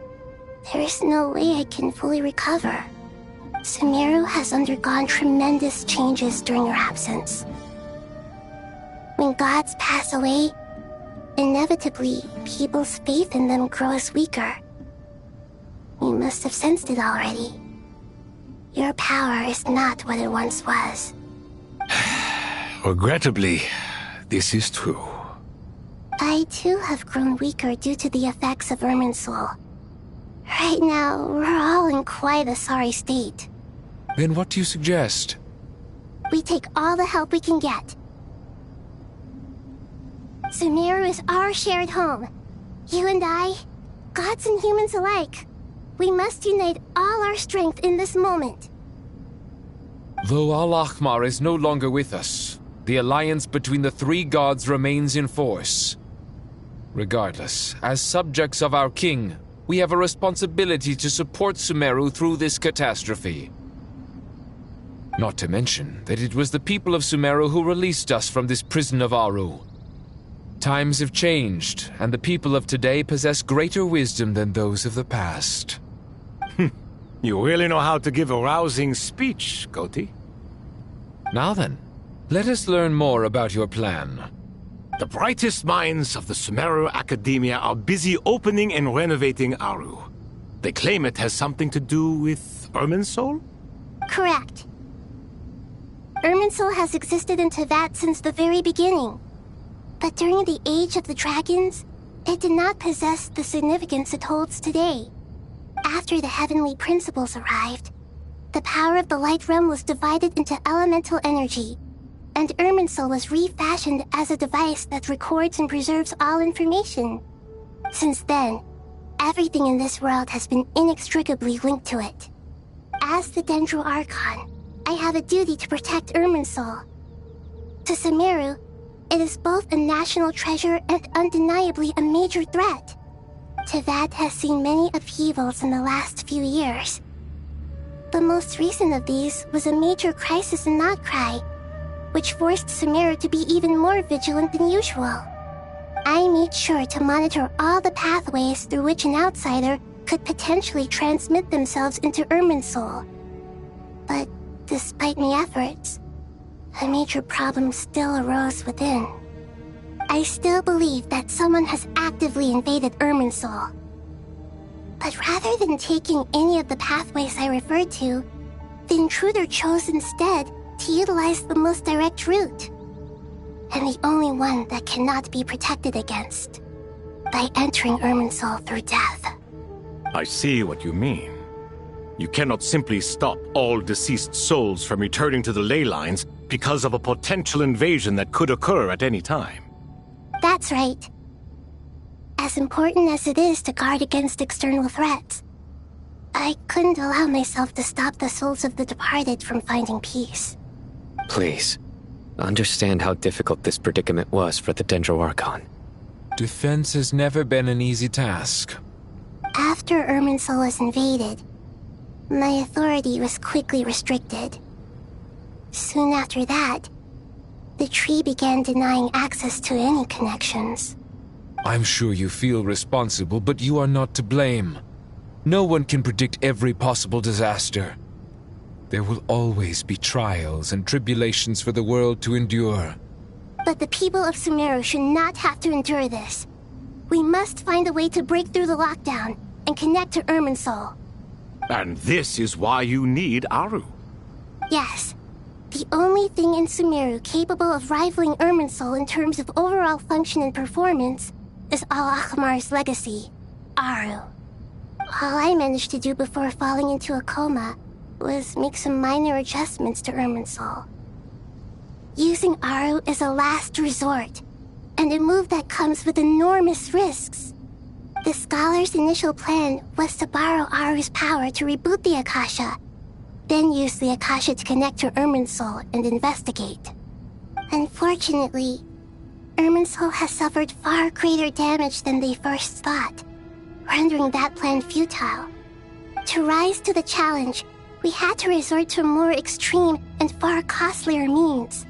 there is no way I can fully recover. Sumeru has undergone tremendous changes during your absence. When gods pass away, inevitably, people's faith in them grows weaker. You must have sensed it already. Your power is not what it once was. Regrettably, this is true. I too have grown weaker due to the effects of Irminsul. Right now, we're all in quite a sorry state. Then what do you suggest? We take all the help we can get. Sumeru is our shared home. You and I, gods and humans alike. We must unite all our strength in this moment. Though Al-Ahmar is no longer with us, the alliance between the three gods remains in force. Regardless, as subjects of our king, we have a responsibility to support Sumeru through this catastrophe. Not to mention that it was the people of Sumeru who released us from this prison of Aru. Times have changed, and the people of today possess greater wisdom than those of the past. You really know how to give a rousing speech, Goti. Now then, let us learn more about your plan. The brightest minds of the Sumeru Academia are busy opening and renovating Aru. They claim it has something to do with Irminsul? Correct. Irminsul has existed in Teyvat since the very beginning. But during the Age of the Dragons, it did not possess the significance it holds today. After the heavenly principles arrived, the power of the Light Realm was divided into elemental energy, and Irminsul was refashioned as a device that records and preserves all information. Since then, everything in this world has been inextricably linked to it. As the Dendral Archon, I have a duty to protect Irminsul. To Sumeru, it is both a national treasure and undeniably a major threat. Teyvat has seen many upheavals in the last few years. The most recent of these was a major crisis in Notcry, which forced Sumeru to be even more vigilant than usual. I made sure to monitor all the pathways through which an outsider could potentially transmit themselves into Irminsul. But despite my efforts, a major problem still arose within. I still believe that someone has actively invaded Irminsul. But rather than taking any of the pathways I referred to, the intruder chose instead to utilize the most direct route, and the only one that cannot be protected against, by entering Irminsul through death. I see what you mean. You cannot simply stop all deceased souls from returning to the ley lines because of a potential invasion that could occur at any time. That's right. as important as it is to guard against external threats, I couldn't allow myself to stop the souls of the departed from finding peace. Please, understand how difficult this predicament was for the Dendro Archon. Defense has never been an easy task. After Irminsul was invaded, my authority was quickly restricted. Soon after that, the tree began denying access to any connections. I'm sure you feel responsible, but you are not to blame. No one can predict every possible disaster. There will always be trials and tribulations for the world to endure. But the people of Sumeru should not have to endure this. We must find a way to break through the lockdown and connect to Irminsul. And this is why you need Aru. Yes. The only thing in Sumeru capable of rivaling Irminsul in terms of overall function and performance is Al-Akhmar's legacy, Aru. All I managed to do before falling into a coma was make some minor adjustments to Irminsul. Using Aru is a last resort, and a move that comes with enormous risks. The scholar's initial plan was to borrow Aru's power to reboot the Akasha, then use the Akasha to connect to Irminsul and investigate. Unfortunately, Irminsul has suffered far greater damage than they first thought, rendering that plan futile. To rise to the challenge, we had to resort to more extreme and far costlier means.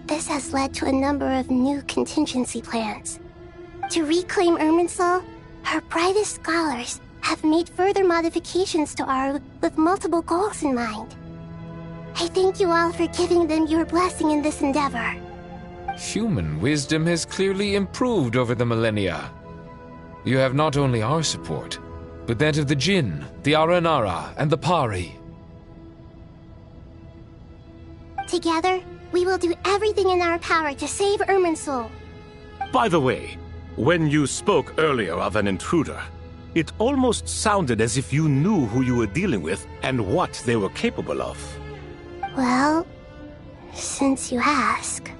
This has led to a number of new contingency plans. To reclaim Irminsul, our brightest scholars have made further modifications to Aru with multiple goals in mind. I thank you all for giving them your blessing in this endeavor. Human wisdom has clearly improved over the millennia. You have not only our support, but that of the Jinn, the Aranara, and the Pari. Together, we will do everything in our power to save Irminsul. By the way, when you spoke earlier of an intruder, it almost sounded as if you knew who you were dealing with and what they were capable of. Well, since you ask.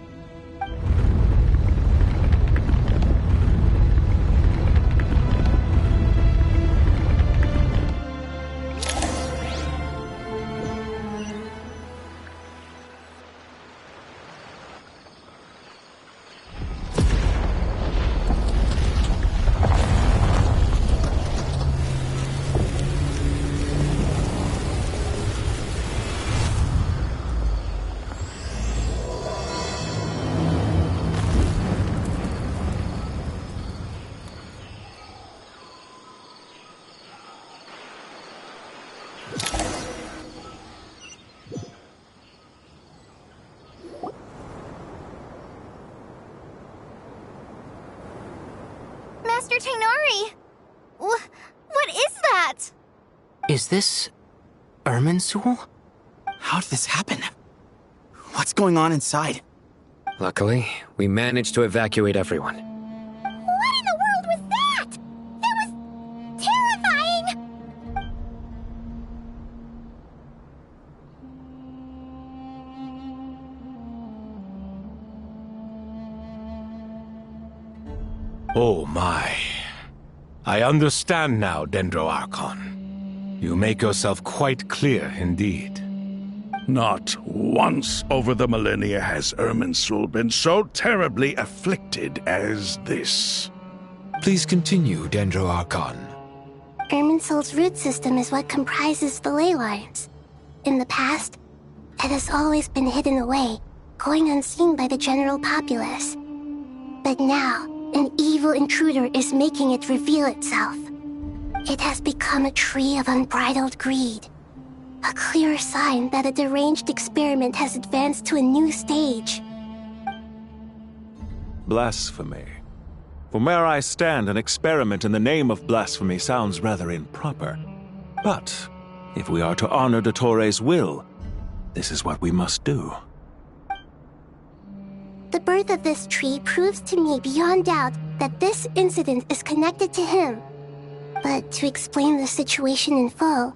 Master Tainari! What is that? Is this Irminsul? How did this happen? What's going on inside? Luckily, we managed to evacuate everyone. What in the world was that? That was terrifying! Oh my. I understand now, Dendro Archon. You make yourself quite clear indeed. Not once over the millennia has Irminsul been so terribly afflicted as this. Please continue, Dendro Archon. Irminsul's root system is what comprises the ley lines. In the past, it has always been hidden away, going unseen by the general populace. But now, an evil intruder is making it reveal itself. It has become a tree of unbridled greed. A clear sign that a deranged experiment has advanced to a new stage. Blasphemy. From where I stand, an experiment in the name of blasphemy sounds rather improper. But, if we are to honor Dottores' will, this is what we must do. The birth of this tree proves to me beyond doubt that this incident is connected to him. But to explain the situation in full,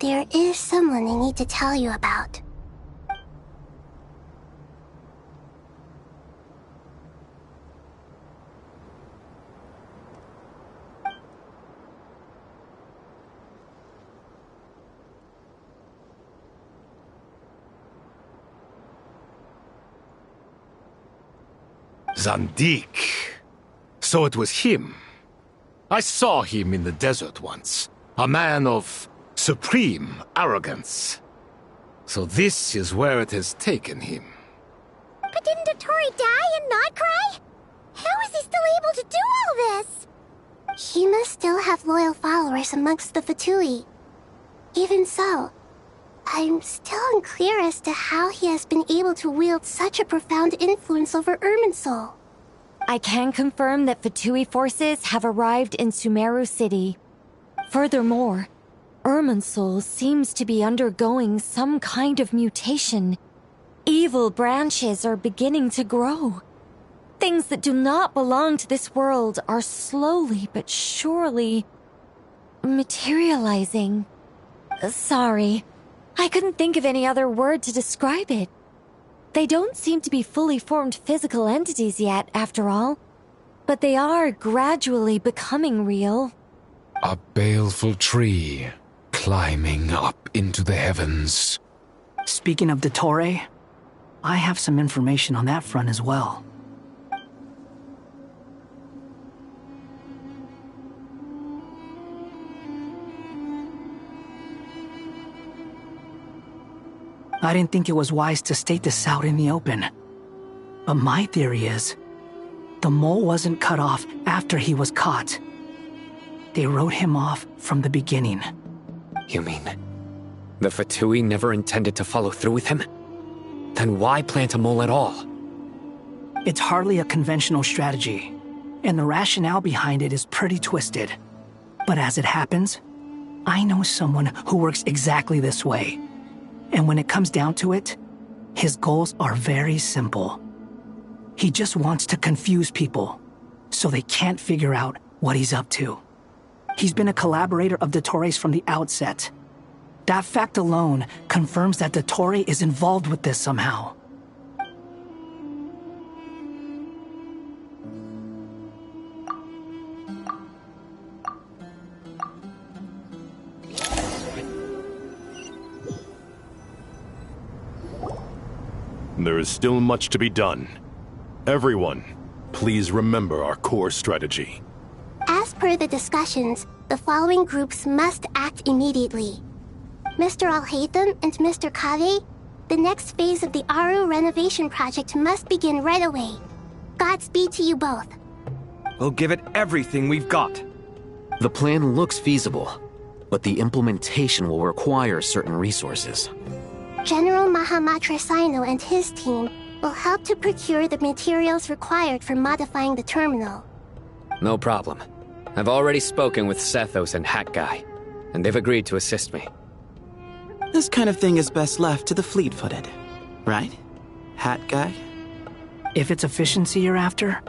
there is someone I need to tell you about. Zandik. So it was him. I saw him in the desert once. A man of supreme arrogance. So this is where it has taken him. But didn't Dottore die and not cry? How is he still able to do all this? He must still have loyal followers amongst the Fatui. Even so, I'm still unclear as to how he has been able to wield such a profound influence over Irminsul. I can confirm that Fatui forces have arrived in Sumeru City. Furthermore, Irminsul seems to be undergoing some kind of mutation. Evil branches are beginning to grow. Things that do not belong to this world are slowly but surely materializing. Sorry, I couldn't think of any other word to describe it. They don't seem to be fully formed physical entities yet, after all. But they are gradually becoming real. A baleful tree climbing up into the heavens. Speaking of Dottore, I have some information on that front as well. I didn't think it was wise to state this out in the open. But my theory is, the mole wasn't cut off after he was caught. They wrote him off from the beginning. You mean, the Fatui never intended to follow through with him? Then why plant a mole at all? It's hardly a conventional strategy, and the rationale behind it is pretty twisted. But as it happens, I know someone who works exactly this way. And when it comes down to it, his goals are very simple. He just wants to confuse people, so they can't figure out what he's up to. He's been a collaborator of Dottore's from the outset. That fact alone confirms that Dottore is involved with this somehow. There is still much to be done. Everyone, please remember our core strategy. As per the discussions, the following groups must act immediately. Mr. Alhaitham and Mr. Kave, the next phase of the Aru renovation project must begin right away. Godspeed to you both. We'll give it everything we've got. The plan looks feasible, but the implementation will require certain resources. General Mahamatra Sino and his team will help to procure the materials required for modifying the terminal. No problem. I've already spoken with Sethos and Hat Guy, and they've agreed to assist me. This kind of thing is best left to the fleet-footed, right? Hat Guy? If it's efficiency you're after,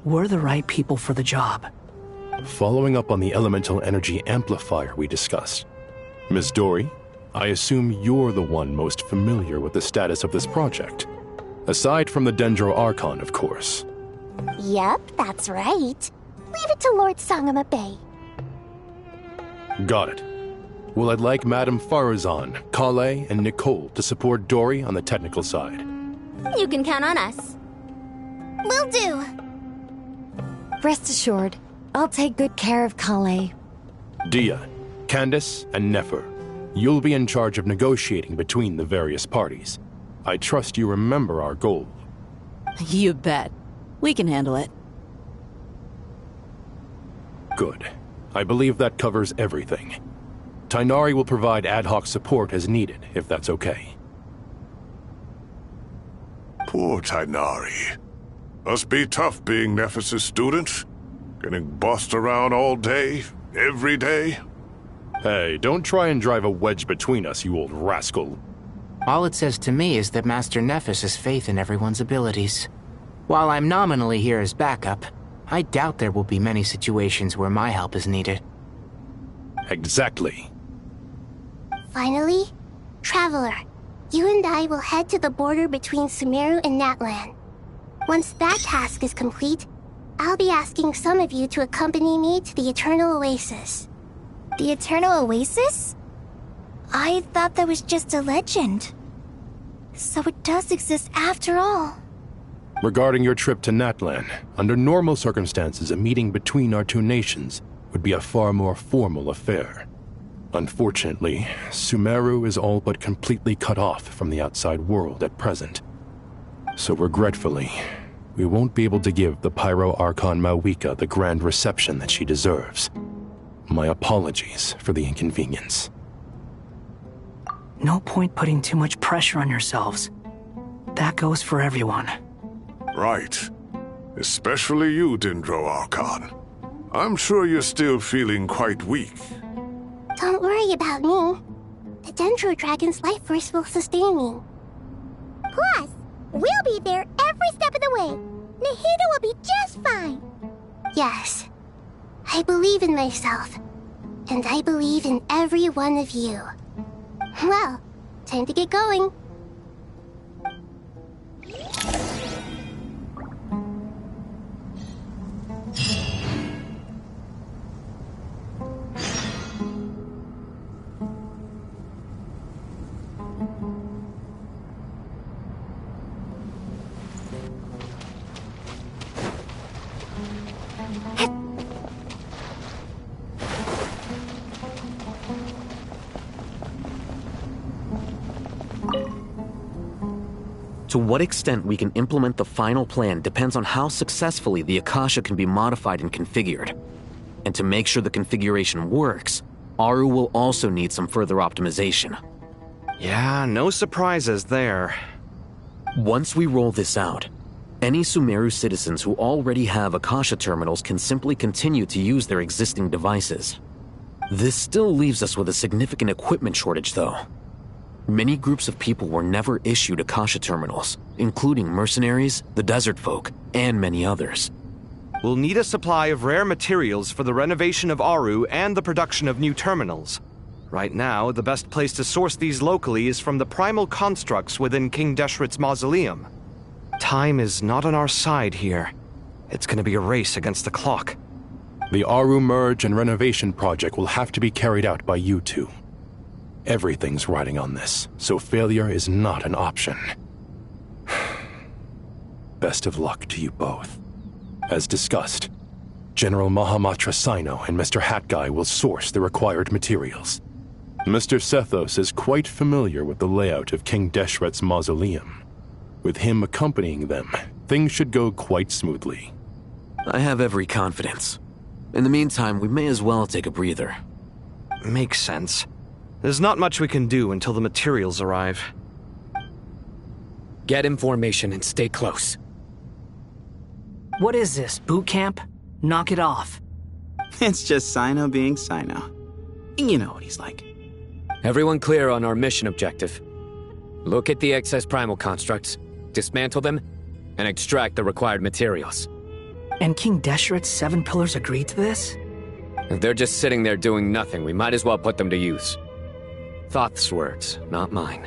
we're the right people for the job. Following up on the elemental energy amplifier we discussed, Ms. Dory, I assume you're the one most familiar with the status of this project. Aside from the Dendro Archon, of course. Yep, that's right. Leave it to Lord Sangama Bay. Got it. Well, I'd like Madame Farazan, Kale, and Nicole to support Dory on the technical side. You can count on us. Will do. Rest assured, I'll take good care of Kale. Dia, Candace, and Nefer, you'll be in charge of negotiating between the various parties. I trust you remember our goal. You bet. We can handle it. Good. I believe that covers everything. Tainari will provide ad hoc support as needed, if that's okay. Poor Tainari. Must be tough being Nephis' student. Getting bossed around all day, every day. Hey, don't try and drive a wedge between us, you old rascal. All it says to me is that Master Nephis has faith in everyone's abilities. While I'm nominally here as backup, I doubt there will be many situations where my help is needed. Exactly. Finally, Traveler, you and I will head to the border between Sumeru and Natlan. Once that task is complete, I'll be asking some of you to accompany me to the Eternal Oasis. The Eternal Oasis? I thought that was just a legend. So it does exist after all. Regarding your trip to Natlan, under normal circumstances, a meeting between our two nations would be a far more formal affair. Unfortunately, Sumeru is all but completely cut off from the outside world at present. So regretfully, we won't be able to give the Pyro Archon Mawika the grand reception that she deserves. My apologies for the inconvenience. No point putting too much pressure on yourselves. That goes for everyone. Right. Especially you, Dendro Archon. I'm sure you're still feeling quite weak. Don't worry about me. The Dendro Dragon's life force will sustain me. Plus, we'll be there every step of the way. Nahida will be just fine. Yes, I believe in myself. And I believe in every one of you. Well, time to get going. To what extent we can implement the final plan depends on how successfully the Akasha can be modified and configured. And to make sure the configuration works, Aru will also need some further optimization. Yeah, no surprises there. Once we roll this out, any Sumeru citizens who already have Akasha terminals can simply continue to use their existing devices. This still leaves us with a significant equipment shortage, though. Many groups of people were never issued Akasha terminals, including mercenaries, the desert folk, and many others. We'll need a supply of rare materials for the renovation of Aru and the production of new terminals. Right now, the best place to source these locally is from the primal constructs within King Deshret's mausoleum. Time is not on our side here. It's gonna be a race against the clock. The Aru merge and renovation project will have to be carried out by you two. Everything's riding on this, so failure is not an option. Best of luck to you both. As discussed, General Mahamatra Sino and Mr. Hat Guy will source the required materials. Mr. Sethos is quite familiar with the layout of King Deshret's mausoleum. With him accompanying them, things should go quite smoothly. I have every confidence. In the meantime, we may as well take a breather. Makes sense. There's not much we can do until the materials arrive. Get information and stay close. What is this, boot camp? Knock it off. It's just Sino being Sino. You know what he's like. Everyone clear on our mission objective. Look at the excess primal constructs, dismantle them, and extract the required materials. And King Deshret's 7 pillars agreed to this? If they're just sitting there doing nothing, we might as well put them to use. Thoth's words, not mine.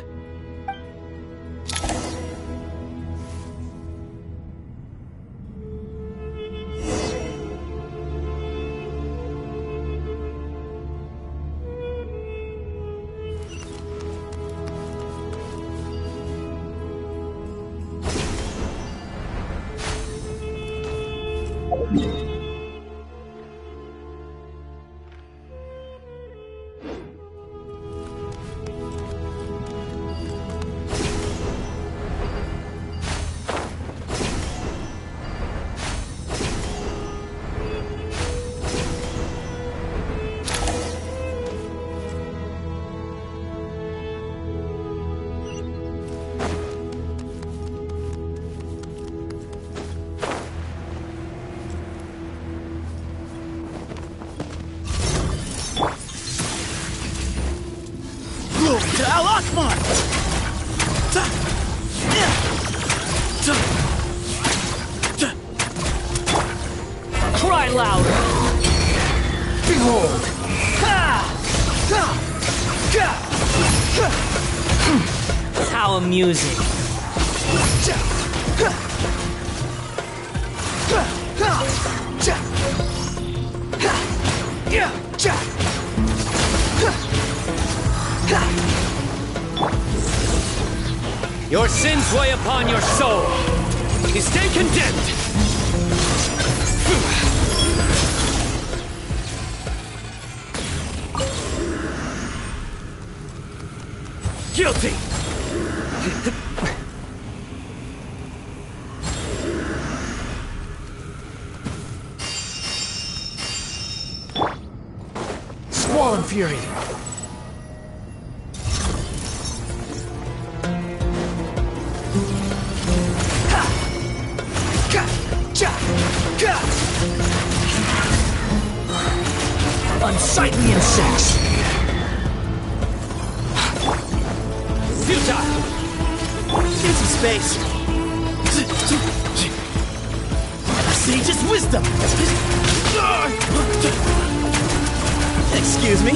Cry louder! Behold! How amusing! Your sins weigh upon your soul. You stay condemned! Guilty! Squall Fury! Unsightly insects! Futile! Give some space! Sage's wisdom! Excuse me?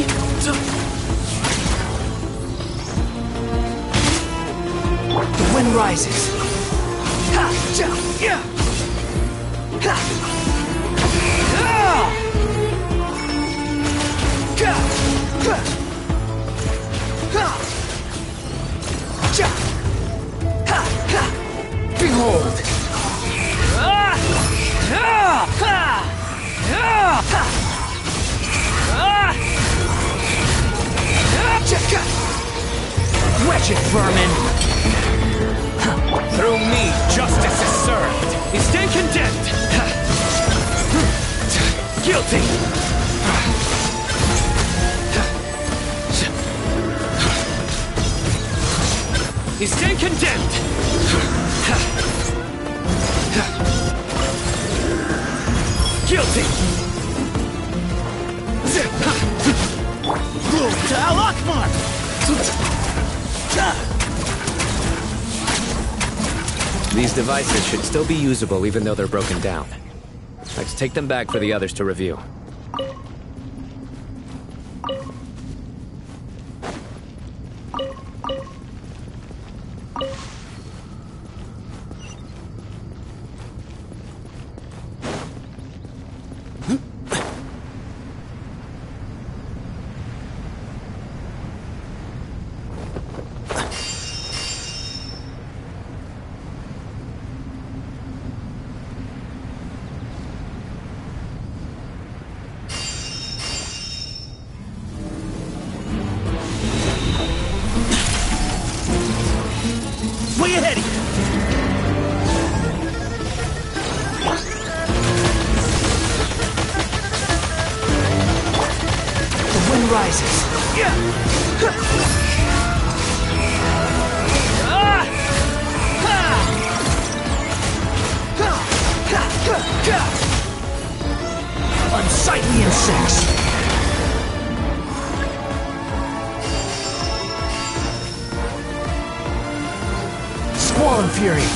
The wind rises! Behold! Wretched vermin! Through me, justice is served! You stand condemned! Guilty! You stand condemned! Guilty! Glory to Al-Akbar! These devices should still be usable even though they're broken down. Let's take them back for the others to review. Way ahead of you! The wind rises. Unsightly insects! Squall Fury!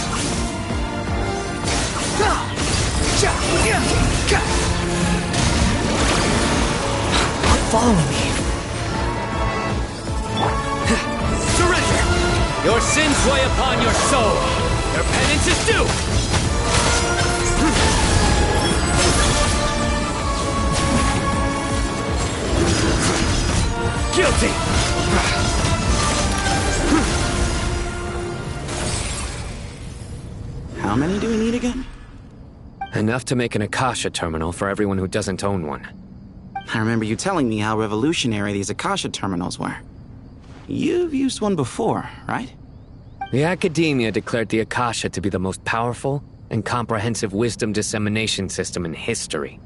Follow me. Surrender! Your sins weigh upon your soul. Your penance is due! Guilty! How many do we need again? Enough to make an Akasha terminal for everyone who doesn't own one. I remember you telling me how revolutionary these Akasha terminals were. You've used one before, right? The Academia declared the Akasha to be the most powerful and comprehensive wisdom dissemination system in history.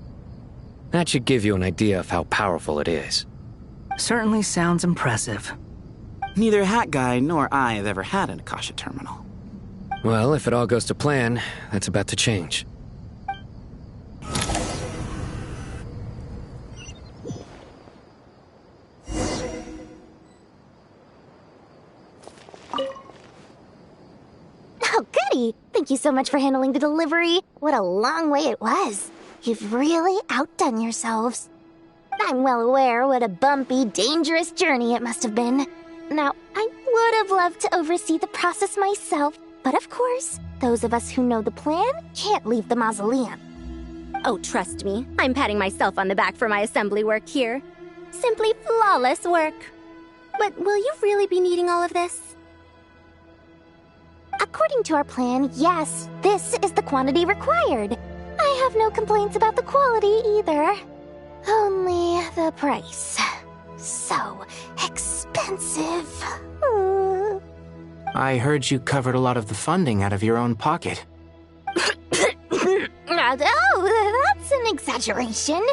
That should give you an idea of how powerful it is. Certainly sounds impressive. Neither Hat Guy nor I have ever had an Akasha terminal. Well, if it all goes to plan, that's about to change. Oh, goody! Thank you so much for handling the delivery. What a long way it was. You've really outdone yourselves. I'm well aware what a bumpy, dangerous journey it must have been. Now, I would have loved to oversee the process myself, but of course, those of us who know the plan can't leave the mausoleum. Oh, trust me, I'm patting myself on the back for my assembly work here. Simply flawless work. But will you really be needing all of this? A according to our plan, yes, this is the quantity required. I have no complaints about the quality either. Only the price. So expensive. I heard you covered a lot of the funding out of your own pocket. Oh, that's an exaggeration.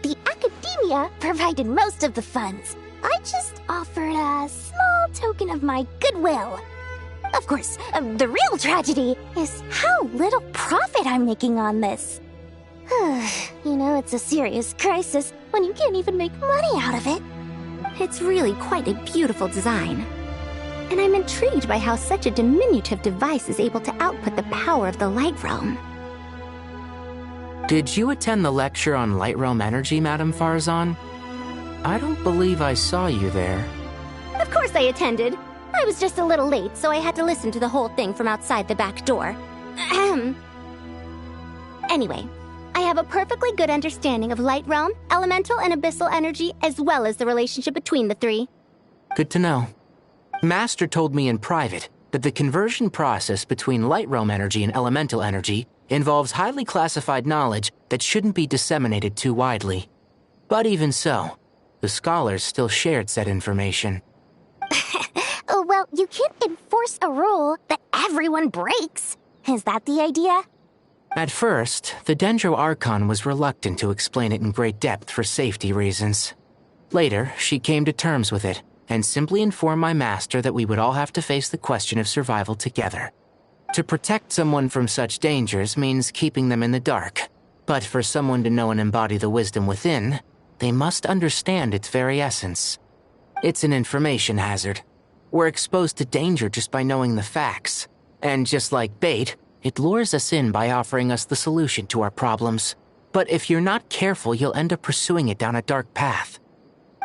The academia provided most of the funds. I just offered a small token of my goodwill. Of course, the real tragedy is how little profit I'm making on this. You know, it's a serious crisis when you can't even make money out of it. It's really quite a beautiful design. And I'm intrigued by how such a diminutive device is able to output the power of the Light Realm. Did you attend the lecture on Light Realm energy, Madame Farazan? I don't believe I saw you there. Of course I attended. I was just a little late, so I had to listen to the whole thing from outside the back door. Anyway, I have a perfectly good understanding of Light Realm, elemental and abyssal energy, as well as the relationship between the three. Good to know. Master told me in private that the conversion process between Light Realm energy and elemental energy involves highly classified knowledge that shouldn't be disseminated too widely. But even so, the scholars still shared said information. Well, you can't enforce a rule that everyone breaks. Is that the idea? At first, the Dendro Archon was reluctant to explain it in great depth for safety reasons. Later, she came to terms with it, and simply informed my master that we would all have to face the question of survival together. To protect someone from such dangers means keeping them in the dark, but for someone to know and embody the wisdom within, they must understand its very essence. It's an information hazard. We're exposed to danger just by knowing the facts, and just like bait, it lures us in by offering us the solution to our problems. But if you're not careful, you'll end up pursuing it down a dark path.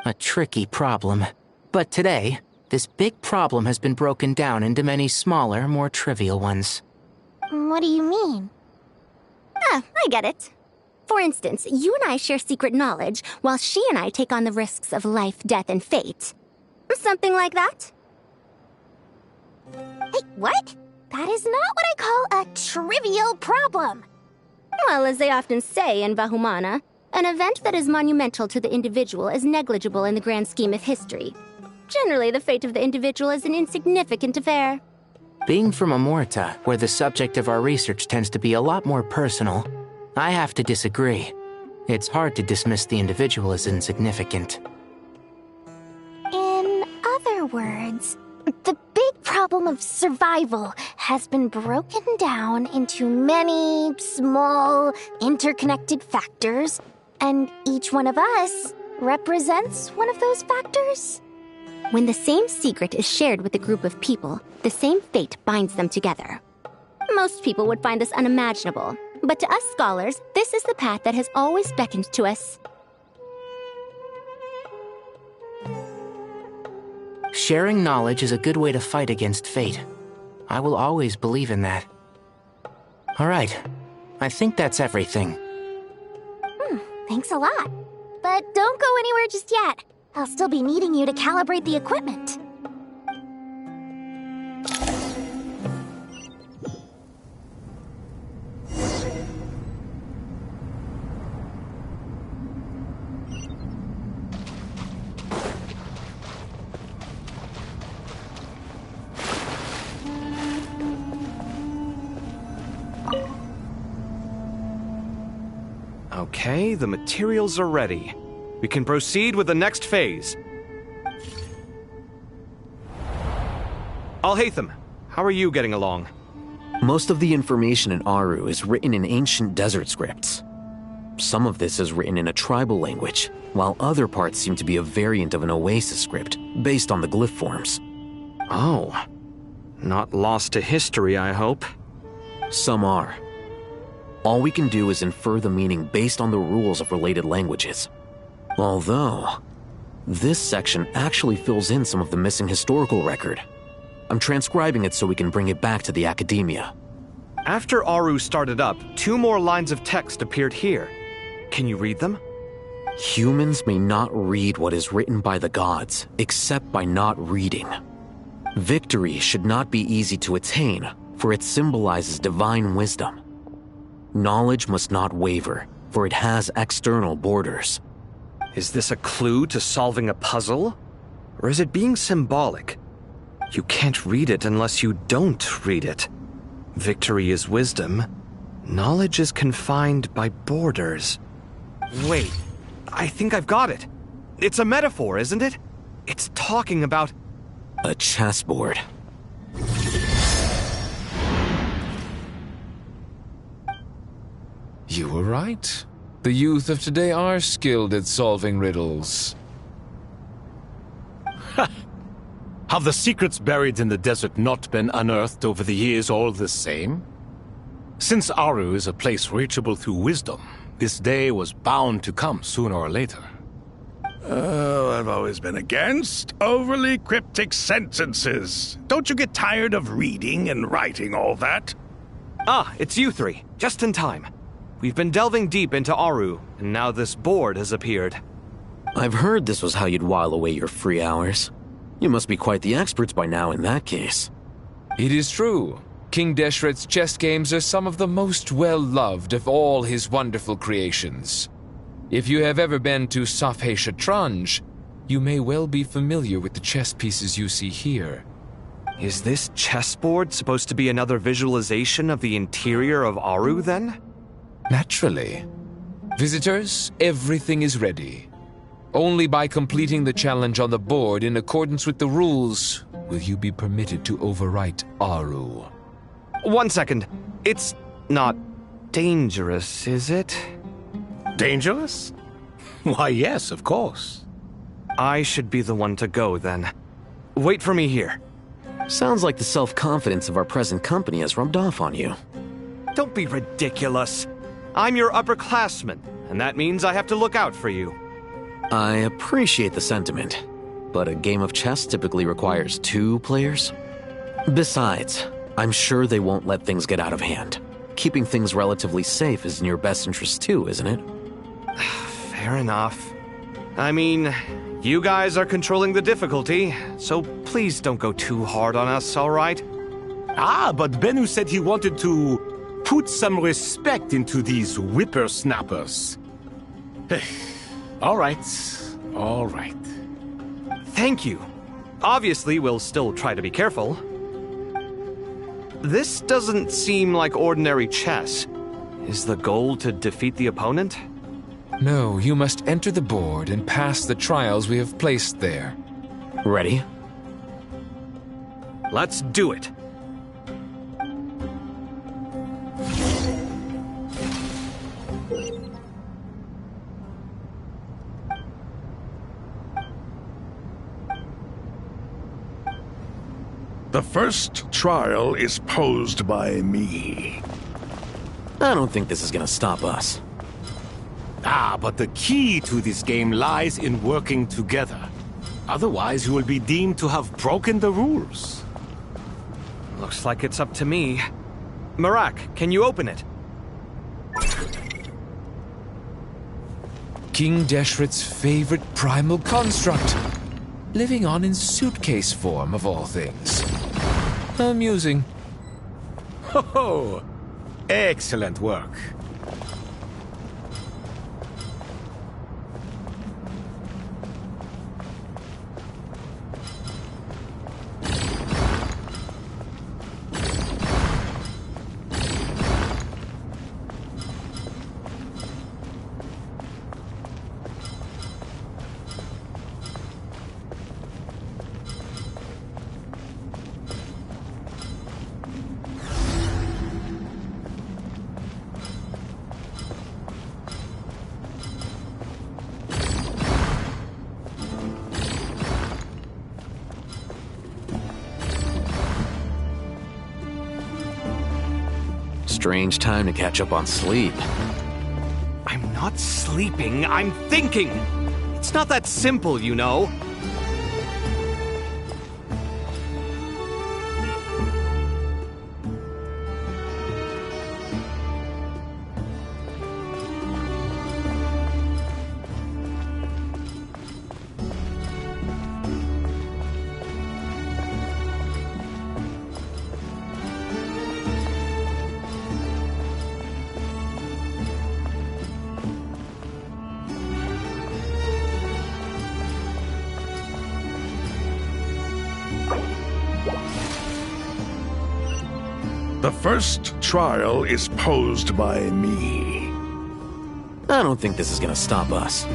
A tricky problem. But today, this big problem has been broken down into many smaller, more trivial ones. What do you mean? I get it. For instance, you and I share secret knowledge, while she and I take on the risks of life, death, and fate. Something like that? Hey, what? That is not what I call a trivial problem. Well, as they often say in Vahumana, an event that is monumental to the individual is negligible in the grand scheme of history. Generally, the fate of the individual is an insignificant affair. Being from Amorta, where the subject of our research tends to be a lot more personal, I have to disagree. It's hard to dismiss the individual as insignificant. In other words, the big problem of survival has been broken down into many small, interconnected factors, and each one of us represents one of those factors. When the same secret is shared with a group of people, the same fate binds them together. Most people would find this unimaginable, but to us scholars, this is the path that has always beckoned to us. Sharing knowledge is a good way to fight against fate. I will always believe in that. All right, I think that's everything. Thanks a lot. But don't go anywhere just yet. I'll still be needing you to calibrate the equipment. Okay, the materials are ready. We can proceed with the next phase. Al-Haytham, how are you getting along? Most of the information in Aru is written in ancient desert scripts. Some of this is written in a tribal language, while other parts seem to be a variant of an Oasis script, based on the glyph forms. Oh. Not lost to history, I hope. Some are. All we can do is infer the meaning based on the rules of related languages. Although, this section actually fills in some of the missing historical record. I'm transcribing it so we can bring it back to the academia. After Aru started up, 2 more lines of text appeared here. Can you read them? Humans may not read what is written by the gods, except by not reading. Victory should not be easy to attain, for it symbolizes divine wisdom. Knowledge must not waver, for it has external borders. Is this a clue to solving a puzzle? Or is it being symbolic? You can't read it unless you don't read it. Victory is wisdom. Knowledge is confined by borders. Wait, I think I've got it. It's a metaphor, isn't it? It's talking about... a chessboard. You were right. The youth of today are skilled at solving riddles. Have the secrets buried in the desert not been unearthed over the years all the same? Since Aru is a place reachable through wisdom, this day was bound to come sooner or later. Oh, I've always been against overly cryptic sentences. Don't you get tired of reading and writing all that? Ah, it's you three. Just in time. We've been delving deep into Aru, and now this board has appeared. I've heard this was how you'd while away your free hours. You must be quite the experts by now in that case. It is true. King Deshret's chess games are some of the most well-loved of all his wonderful creations. If you have ever been to Safhe Shatranj, you may well be familiar with the chess pieces you see here. Is this chessboard supposed to be another visualization of the interior of Aru, then? Naturally. Visitors, everything is ready. Only by completing the challenge on the board in accordance with the rules will you be permitted to overwrite Aru. 1 second. It's not dangerous, is it? Dangerous? Why, yes, of course. I should be the one to go, then. Wait for me here. Sounds like the self-confidence of our present company has rubbed off on you. Don't be ridiculous. I'm your upperclassman, and that means I have to look out for you. I appreciate the sentiment, but a game of chess typically requires 2 players. Besides, I'm sure they won't let things get out of hand. Keeping things relatively safe is in your best interest too, isn't it? Fair enough. I mean, you guys are controlling the difficulty, so please don't go too hard on us, all right? Ah, but Bennu said he wanted to put some respect into these whippersnappers. All right, all right. Thank you. Obviously, we'll still try to be careful. This doesn't seem like ordinary chess. Is the goal to defeat the opponent? No, you must enter the board and pass the trials we have placed there. Ready? Let's do it. The first trial is posed by me. I don't think this is gonna stop us. Ah, but the key to this game lies in working together. Otherwise, you will be deemed to have broken the rules. Looks like it's up to me. Marak, can you open it? King Deshret's favorite primal construct. Living on in suitcase form, of all things. Amusing. Ho ho! Excellent work. Strange time to catch up on sleep. I'm not sleeping, I'm thinking! It's not that simple, you know. The first trial is posed by me. I don't think this is gonna stop us.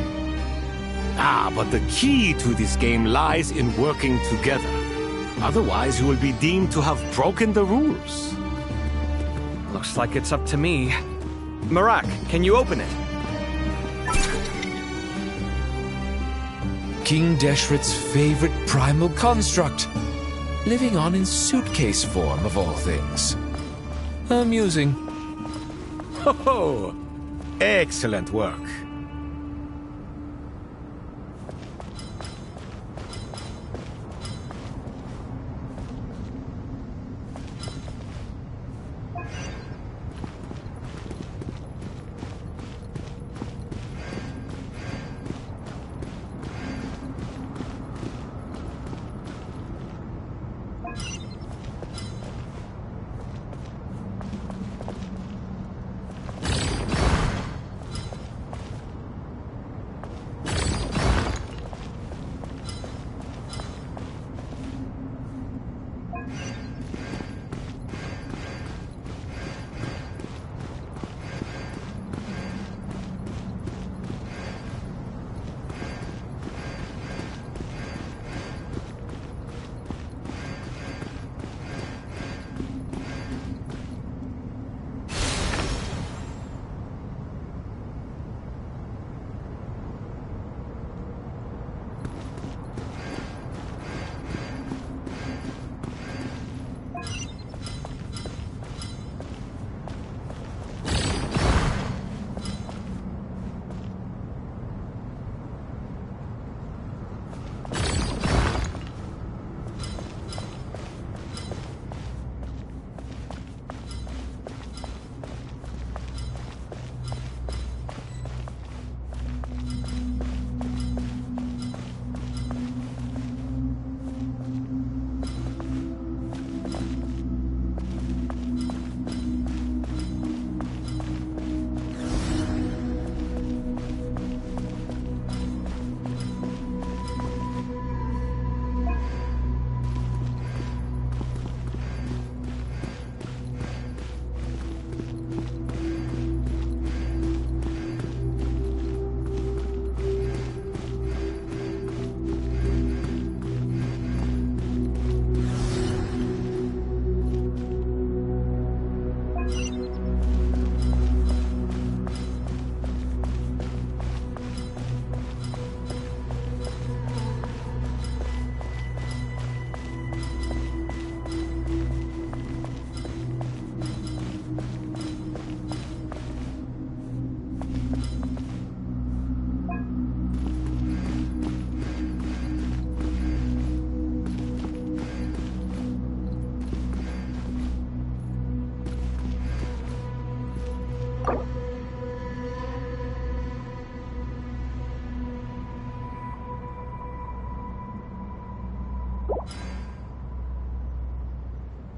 But the key to this game lies in working together. Otherwise, you will be deemed to have broken the rules. Looks like it's up to me. Marak, can you open it? King Deshret's favorite primal construct, living on in suitcase form of all things. Amusing. Ho-ho! Excellent work.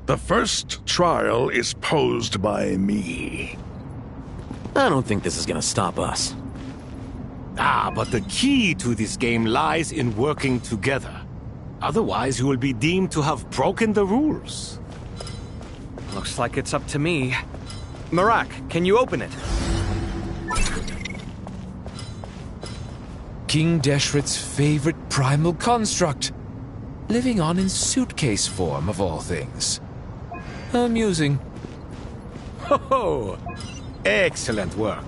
The first trial is posed by me. I don't think this is gonna stop us. But the key to this game lies in working together. Otherwise, you will be deemed to have broken the rules. Looks like it's up to me. Marak, can you open it? King Deshret's favorite primal construct, living on in suitcase form of all things. Amusing. Ho-ho! Excellent work.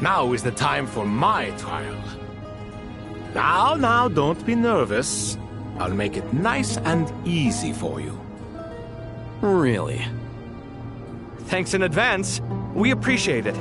Now is the time for my trial. Now, don't be nervous. I'll make it nice and easy for you. Really? Thanks in advance. We appreciate it.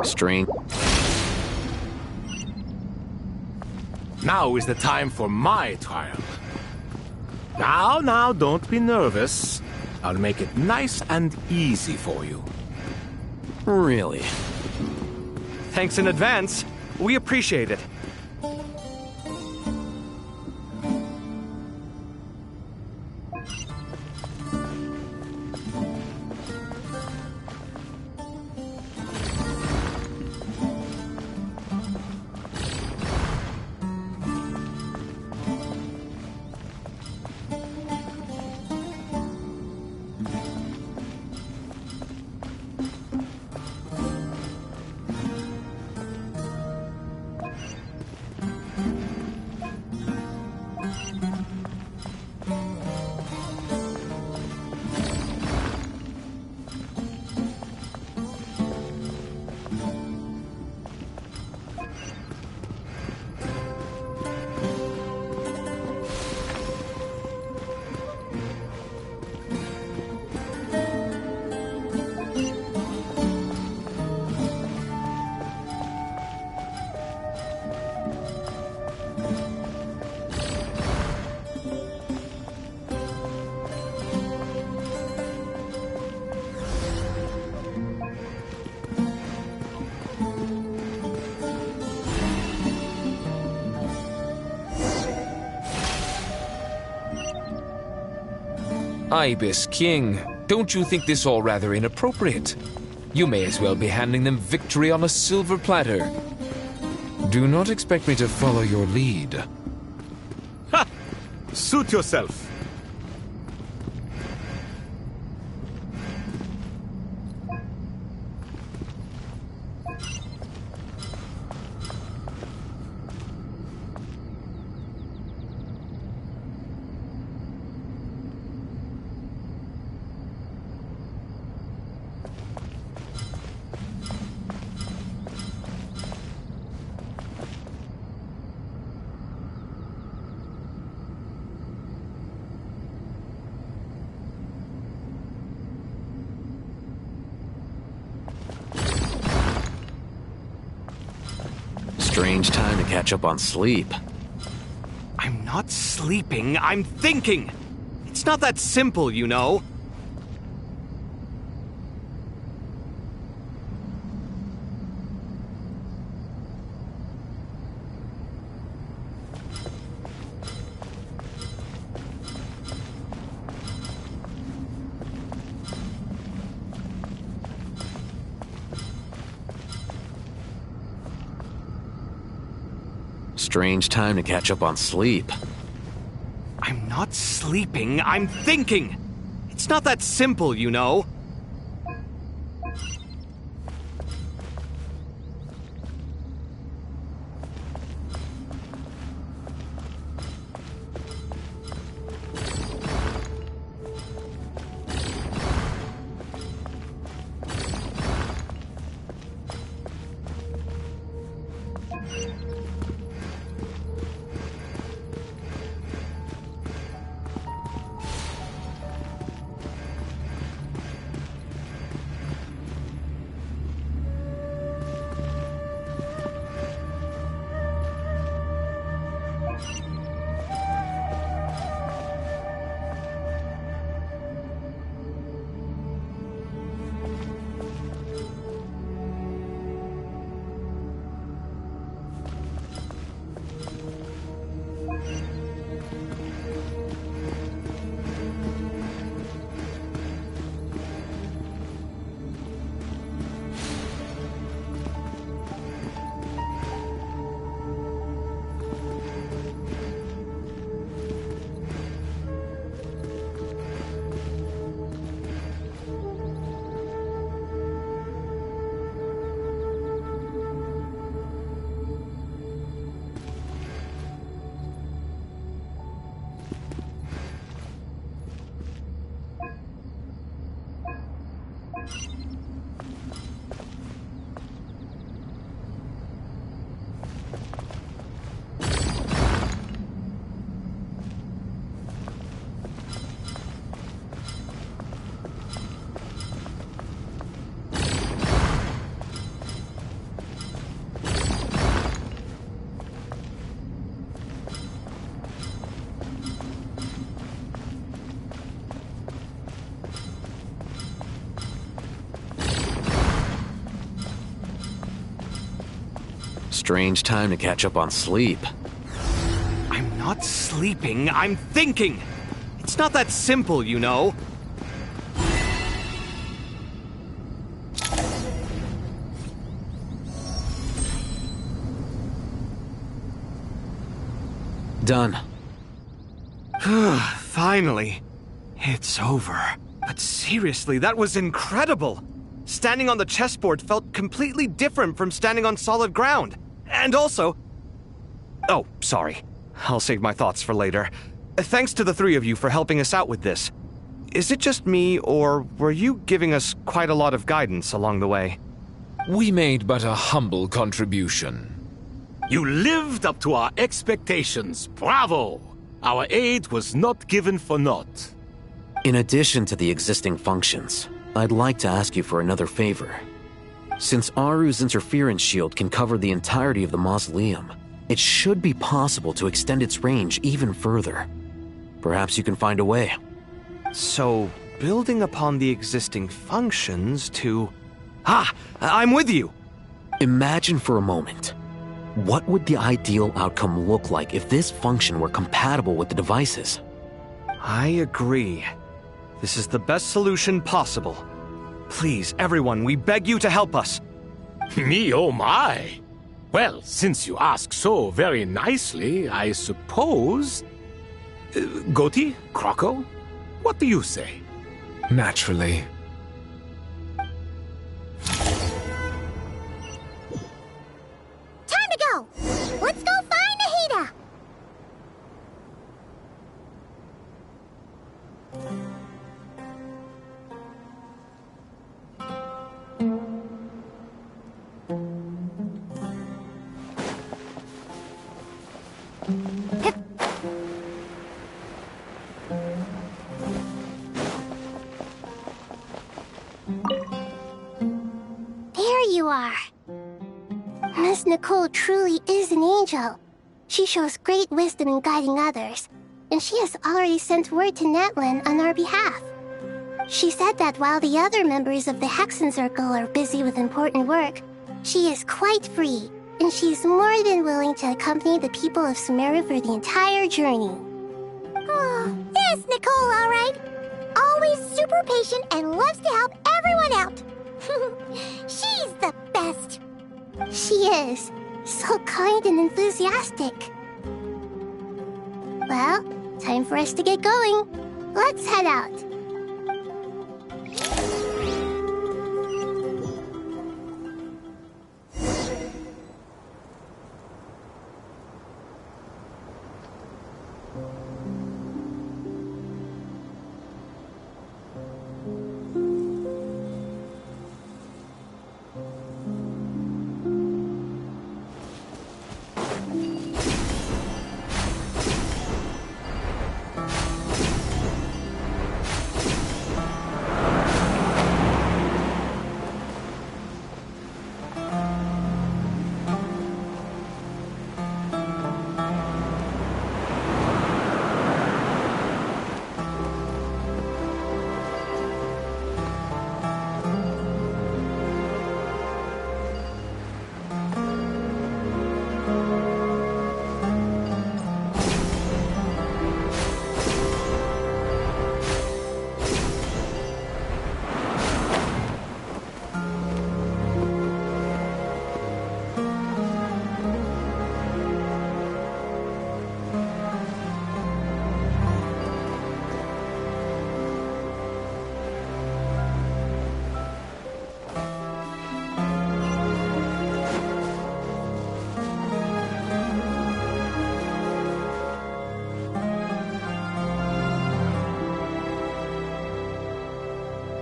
Strange. Now is the time for my trial. Now, don't be nervous. I'll make it nice and easy for you. Really? Thanks in advance. We appreciate it. Ibis King, don't you think this all rather inappropriate? You may as well be handing them victory on a silver platter. Do not expect me to follow your lead. Ha! Suit yourself. Strange time to catch up on sleep. I'm not sleeping, I'm thinking! It's not that simple, you know. Strange time to catch up on sleep. I'm not sleeping, I'm thinking! It's not that simple, you know. Strange time to catch up on sleep. I'm not sleeping, I'm thinking! It's not that simple, you know. Done. Finally. It's over. But seriously, that was incredible! Standing on the chessboard felt completely different from standing on solid ground. And also... Oh, sorry. I'll save my thoughts for later. Thanks to the three of you for helping us out with this. Is it just me, or were you giving us quite a lot of guidance along the way? We made but a humble contribution. You lived up to our expectations. Bravo! Our aid was not given for naught. In addition to the existing functions, I'd like to ask you for another favor. Since Aru's interference shield can cover the entirety of the mausoleum, it should be possible to extend its range even further. Perhaps you can find a way. So, building upon the existing functions to... I'm with you! Imagine for a moment. What would the ideal outcome look like if this function were compatible with the devices? I agree. This is the best solution possible. Please, everyone, we beg you to help us. Me, oh my! Well, since you ask so very nicely, I suppose... Goti? Kroko? What do you say? Naturally. Time to go! Let's go find Nahida! There you are. Miss Nicole truly is an angel. She shows great wisdom in guiding others, and she has already sent word to Netland on our behalf. She said that while the other members of the Hexen Circle are busy with important work, she is quite free, and she's more than willing to accompany the people of Sumeru for the entire journey. Oh, there's Nicole, all right. Always super patient and loves to help everyone out. She's the best. She is. So kind and enthusiastic. Well, time for us to get going. Let's head out.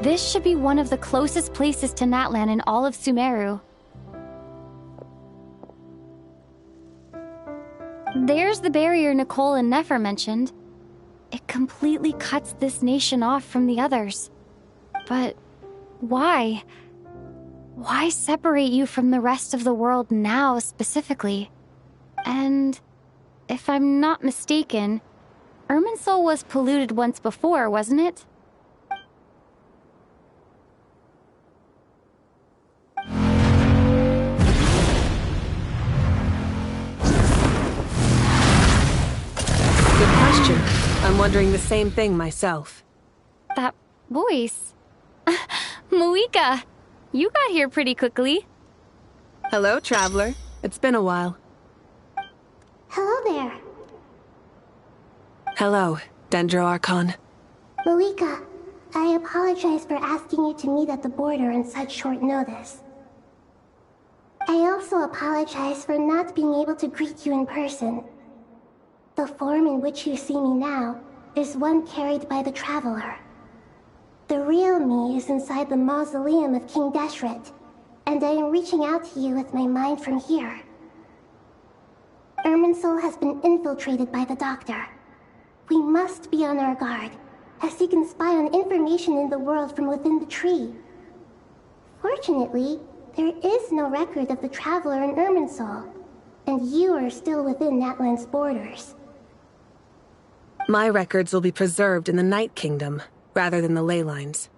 This should be one of the closest places to Natlan in all of Sumeru. There's the barrier Nicole and Nefer mentioned. It completely cuts this nation off from the others. But why? Why separate you from the rest of the world now, specifically? And if I'm not mistaken, Irminsul was polluted once before, wasn't it? I'm wondering the same thing myself. That voice. Moika, you got here pretty quickly. Hello, traveler. It's been a while. Hello there. Hello, Dendro Archon. Moika, I apologize for asking you to meet at the border on such short notice. I also apologize for not being able to greet you in person. The form in which you see me now is one carried by the Traveler. The real me is inside the mausoleum of King Deshret, and I am reaching out to you with my mind from here. Irminsul has been infiltrated by the Doctor. We must be on our guard, as he can spy on information in the world from within the tree. Fortunately, there is no record of the Traveler in Irminsul, and you are still within Natlan's borders. My records will be preserved in the Night Kingdom, rather than the ley lines.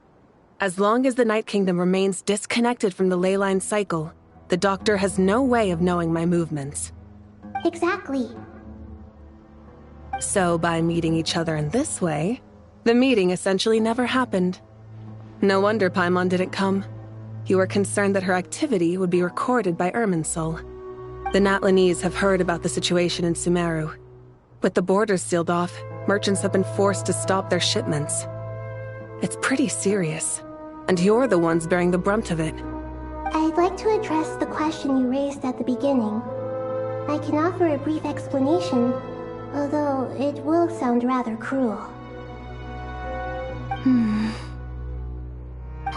As long as the Night Kingdom remains disconnected from the ley line cycle, the Doctor has no way of knowing my movements. Exactly. So by meeting each other in this way, the meeting essentially never happened. No wonder Paimon didn't come. You were concerned that her activity would be recorded by Irminsul. The Natlanese have heard about the situation in Sumeru. With the borders sealed off, merchants have been forced to stop their shipments. It's pretty serious, and you're the ones bearing the brunt of it. I'd like to address the question you raised at the beginning. I can offer a brief explanation, although it will sound rather cruel.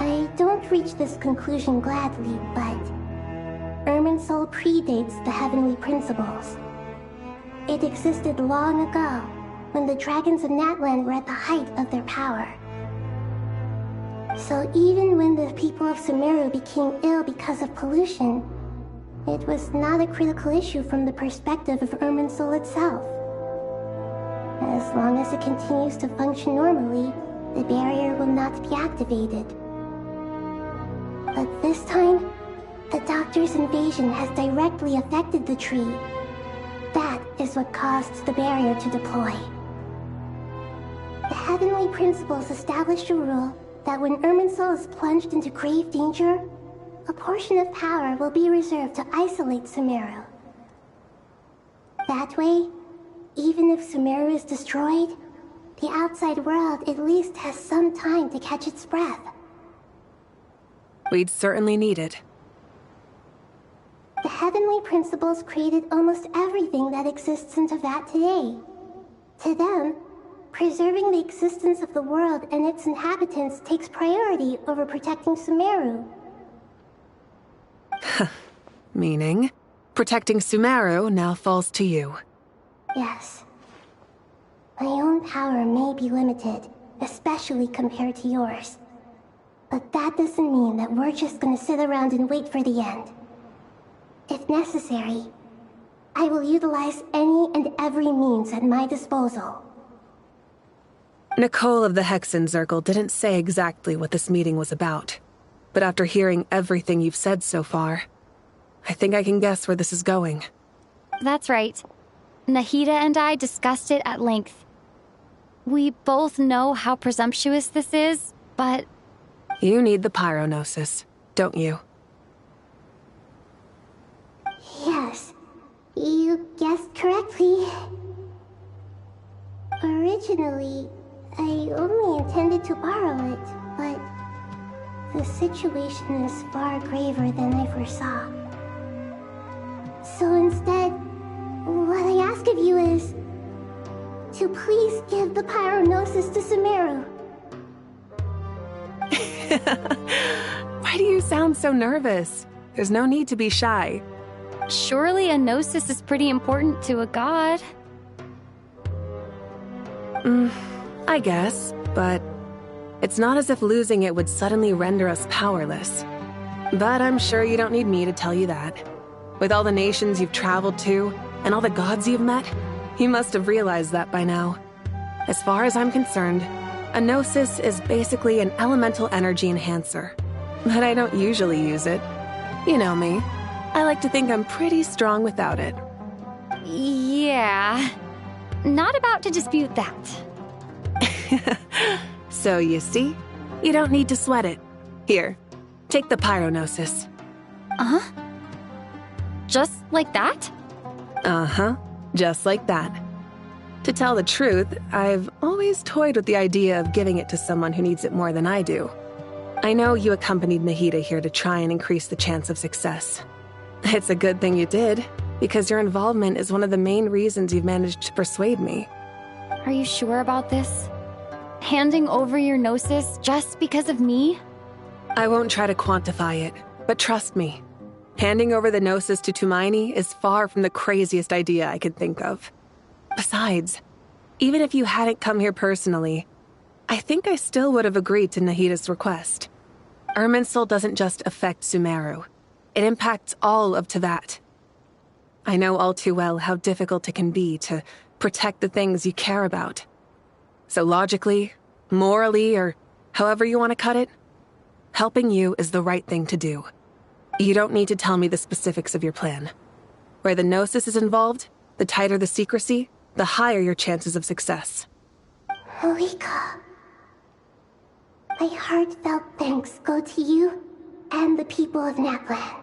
I don't reach this conclusion gladly, but Irminsul predates the heavenly principles. It existed long ago, when the dragons of Natlan were at the height of their power. So even when the people of Sumeru became ill because of pollution, it was not a critical issue from the perspective of Irminsul itself. As long as it continues to function normally, the barrier will not be activated. But this time, the Doctor's invasion has directly affected the tree. That is what caused the barrier to deploy. The heavenly principles established a rule that when Irminsul is plunged into grave danger, a portion of power will be reserved to isolate Sumeru That way, even if Sumeru is destroyed, the outside world at least has some time to catch its breath. We'd certainly need it. The heavenly principles created almost everything that exists in Teyvat today. To them, preserving the existence of the world and its inhabitants takes priority over protecting Sumeru. Meaning, protecting Sumeru now falls to you. Yes. My own power may be limited, especially compared to yours. But that doesn't mean that we're just gonna sit around and wait for the end. If necessary, I will utilize any and every means at my disposal. Nicole of the Hexen Circle didn't say exactly what this meeting was about. But after hearing everything you've said so far, I think I can guess where this is going. That's right. Nahida and I discussed it at length. We both know how presumptuous this is, but... You need the Pyronosis, don't you? Yes, you guessed correctly. Originally, I only intended to borrow it, but the situation is far graver than I foresaw. So instead, what I ask of you is to please give the Pyronosis to Sumeru. Why do you sound so nervous? There's no need to be shy. Surely a gnosis is pretty important to a god. I guess, but it's not as if losing it would suddenly render us powerless. But I'm sure you don't need me to tell you that. With all the nations you've traveled to, and all the gods you've met, you must have realized that by now. As far as I'm concerned, a gnosis is basically an elemental energy enhancer. But I don't usually use it. You know me. I like to think I'm pretty strong without it. Yeah. Not about to dispute that. So you see, you don't need to sweat it. Here, take the Pyronosis. Uh-huh. Just like that? Uh-huh. Just like that. To tell the truth, I've always toyed with the idea of giving it to someone who needs it more than I do. I know you accompanied Nahida here to try and increase the chance of success. It's a good thing you did, because your involvement is one of the main reasons you've managed to persuade me. Are you sure about this? Handing over your gnosis just because of me? I won't try to quantify it, but trust me. Handing over the gnosis to Tumaini is far from the craziest idea I could think of. Besides, even if you hadn't come here personally, I think I still would have agreed to Nahida's request. Irminsul doesn't just affect Sumeru. It impacts all of Teyvat. I know all too well how difficult it can be to protect the things you care about. So logically, morally, or however you want to cut it, helping you is the right thing to do. You don't need to tell me the specifics of your plan. Where the gnosis is involved, the tighter the secrecy, the higher your chances of success. Moika, my heartfelt thanks go to you and the people of Naplan.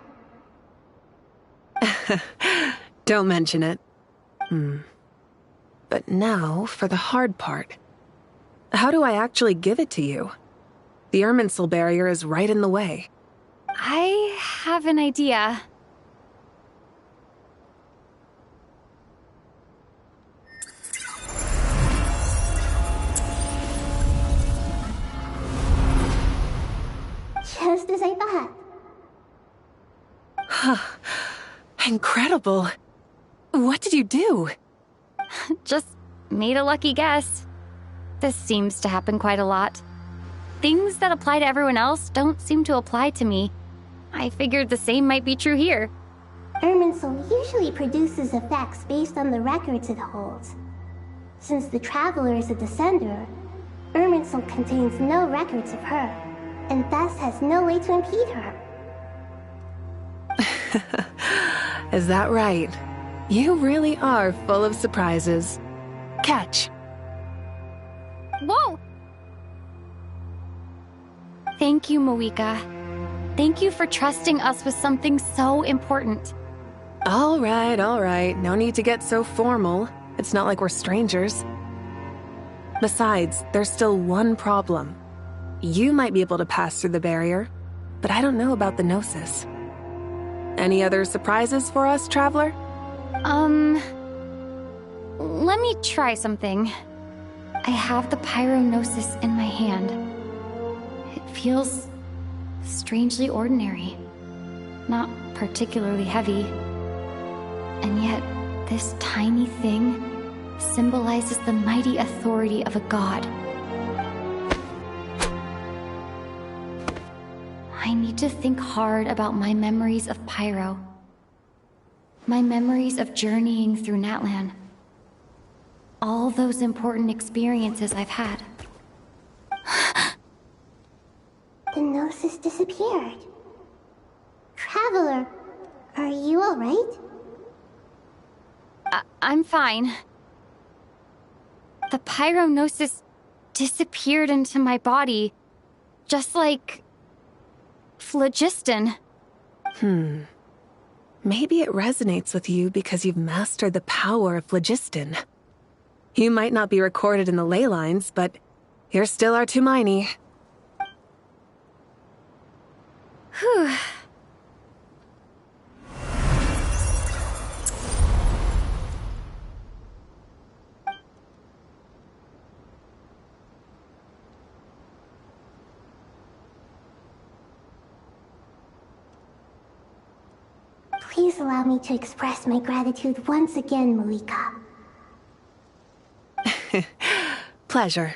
Don't mention it. But now, for the hard part. How do I actually give it to you? The Irminsul barrier is right in the way. I have an idea. Just as I thought. Incredible. What did you do? Just made a lucky guess. This seems to happen quite a lot. Things that apply to everyone else don't seem to apply to me. I figured the same might be true here. Irminsul usually produces effects based on the records it holds. Since the Traveler is a descender, Irminsul contains no records of her, and thus has no way to impede her. Is that right? You really are full of surprises. Catch. Whoa! Thank you, Moika. Thank you for trusting us with something so important. All right. No need to get so formal. It's not like we're strangers. Besides, there's still one problem. You might be able to pass through the barrier, but I don't know about the Gnosis. Any other surprises for us, Traveler? Let me try something. I have the Pyronosis in my hand. It feels strangely ordinary. Not particularly heavy. And yet, this tiny thing symbolizes the mighty authority of a god. I need to think hard about my memories of Pyro. My memories of journeying through Natlan. All those important experiences I've had. The Gnosis disappeared. Traveler, are you alright? I'm fine. The Pyronosis disappeared into my body, just like phlogiston. Maybe it resonates with you because you've mastered the power of phlogiston. You might not be recorded in the ley lines, but you're still our Tumini. Whew. Please allow me to express my gratitude once again, Malika. Pleasure.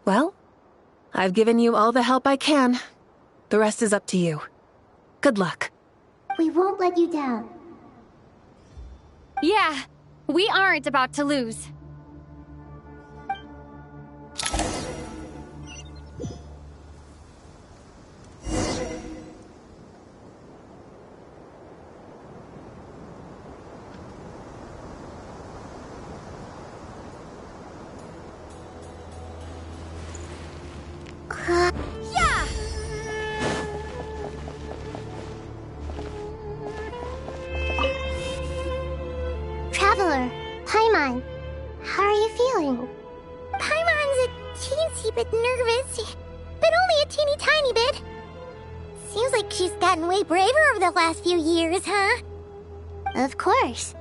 Well, I've given you all the help I can. The rest is up to you. Good luck. We won't let you down. Yeah, we aren't about to lose. Traveler, Paimon, how are you feeling? Paimon's a teensy bit nervous, but only a teeny tiny bit. Seems like she's gotten way braver over the last few years, huh? Of course.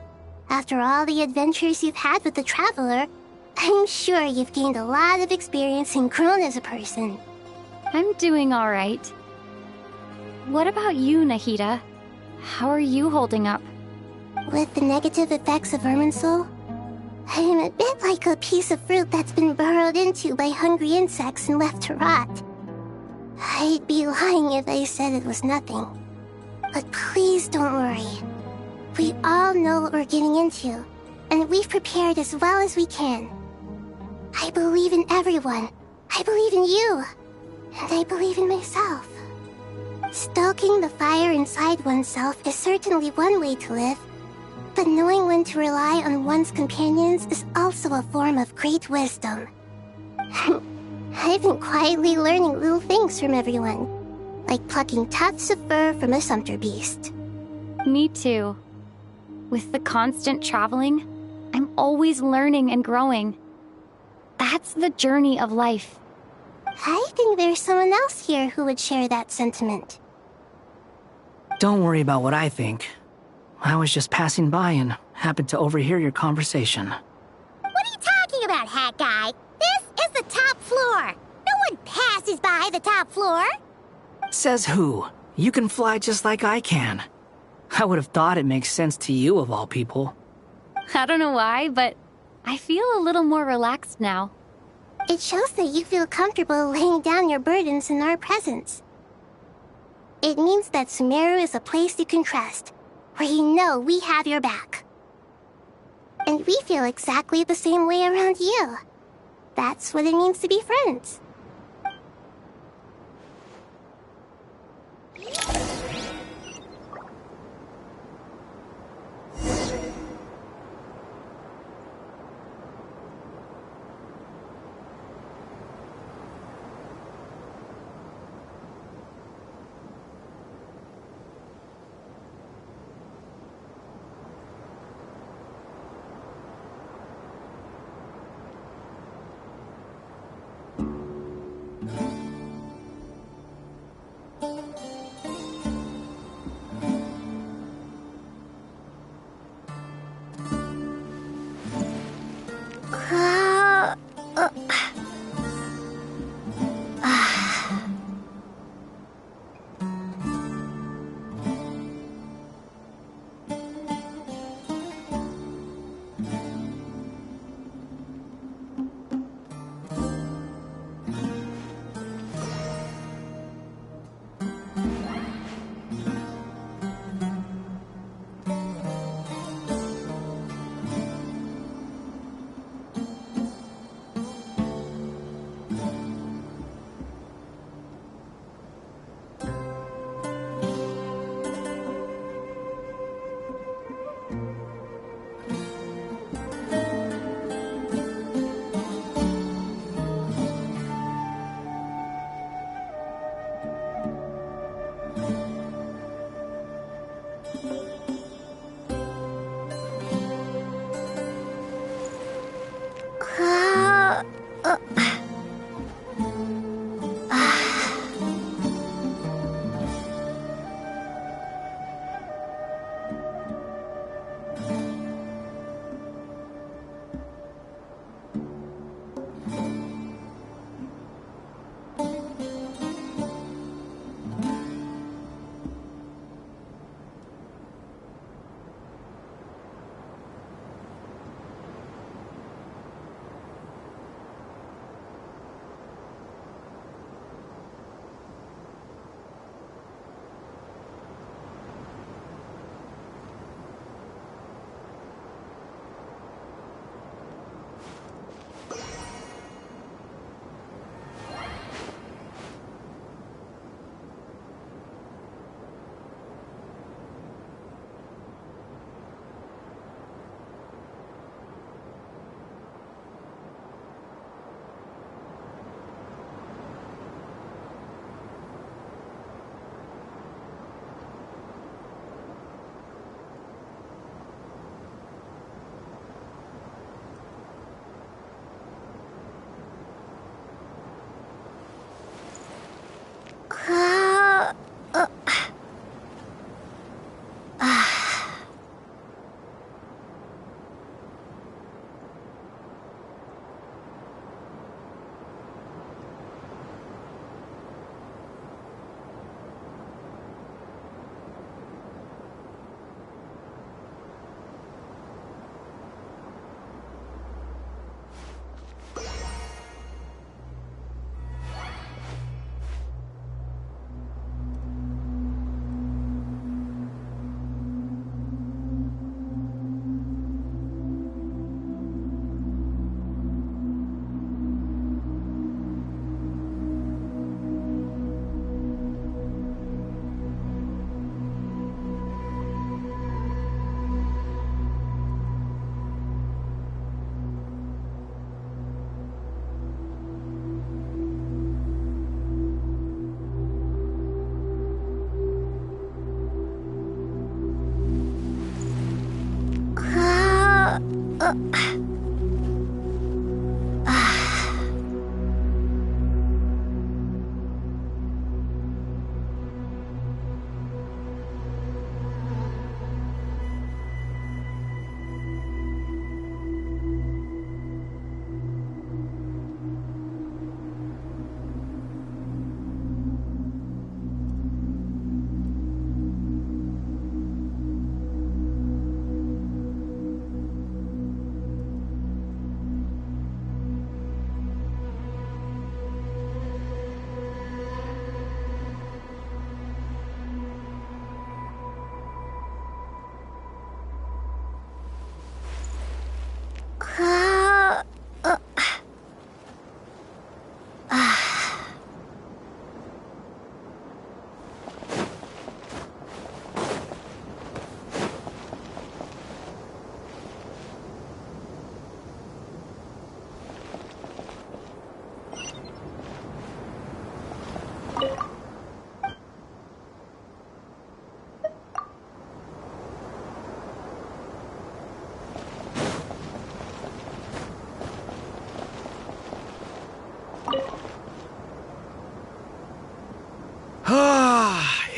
After all the adventures you've had with the Traveler, I'm sure you've gained a lot of experience and grown as a person. I'm doing all right. What about you, Nahida? How are you holding up? With the negative effects of Irminsul, I'm a bit like a piece of fruit that's been burrowed into by hungry insects and left to rot. I'd be lying if I said it was nothing. But please don't worry. We all know what we're getting into, and we've prepared as well as we can. I believe in everyone. I believe in you. And I believe in myself. Stoking the fire inside oneself is certainly one way to live. But knowing when to rely on one's companions is also a form of great wisdom. I've been quietly learning little things from everyone, like plucking tufts of fur from a sumpter beast. Me too. With the constant traveling, I'm always learning and growing. That's the journey of life. I think there's someone else here who would share that sentiment. Don't worry about what I think. I was just passing by and happened to overhear your conversation. What are you talking about, Hat Guy? This is the top floor. No one passes by the top floor. Says who? You can fly just like I can. I would have thought it makes sense to you of all people. I don't know why, but I feel a little more relaxed now. It shows that you feel comfortable laying down your burdens in our presence. It means that Sumeru is a place you can trust, where you know we have your back. And we feel exactly the same way around you. That's what it means to be friends.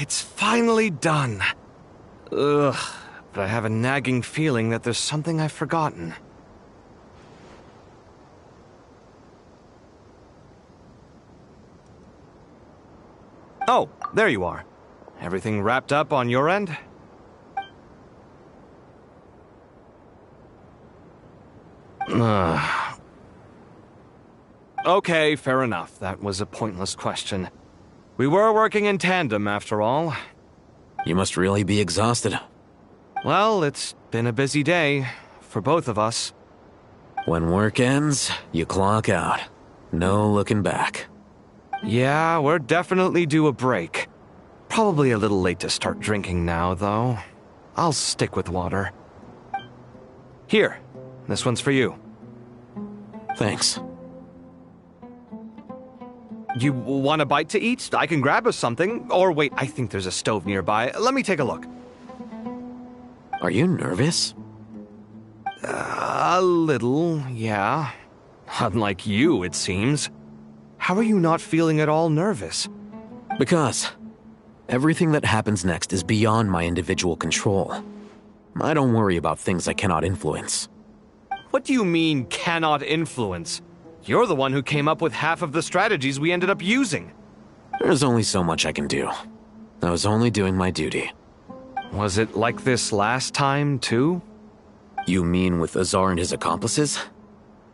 It's finally done. Ugh, but I have a nagging feeling that there's something I've forgotten. Oh, there you are. Everything wrapped up on your end? Okay, fair enough. That was a pointless question. We were working in tandem, after all. You must really be exhausted. Well, it's been a busy day, for both of us. When work ends, you clock out. No looking back. Yeah, we're definitely due a break. Probably a little late to start drinking now, though. I'll stick with water. Here, this one's for you. Thanks. You want a bite to eat? I can grab us something. Or wait, I think there's a stove nearby. Let me take a look. Are you nervous? A little, yeah. Unlike you, it seems. How are you not feeling at all nervous? Because everything that happens next is beyond my individual control. I don't worry about things I cannot influence. What do you mean, cannot influence? You're the one who came up with half of the strategies we ended up using. There's only so much I can do. I was only doing my duty. Was it like this last time, too? You mean with Azar and his accomplices?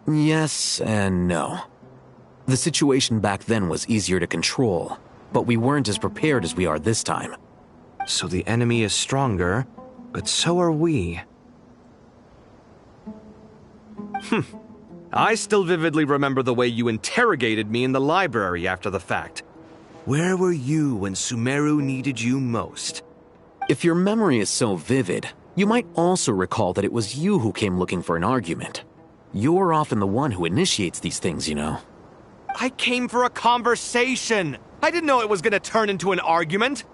Yes and no. The situation back then was easier to control, but we weren't as prepared as we are this time. So the enemy is stronger, but so are we. I still vividly remember the way you interrogated me in the library after the fact. Where were you when Sumeru needed you most? If your memory is so vivid, you might also recall that it was you who came looking for an argument. You're often the one who initiates these things, you know. I came for a conversation! I didn't know it was gonna turn into an argument!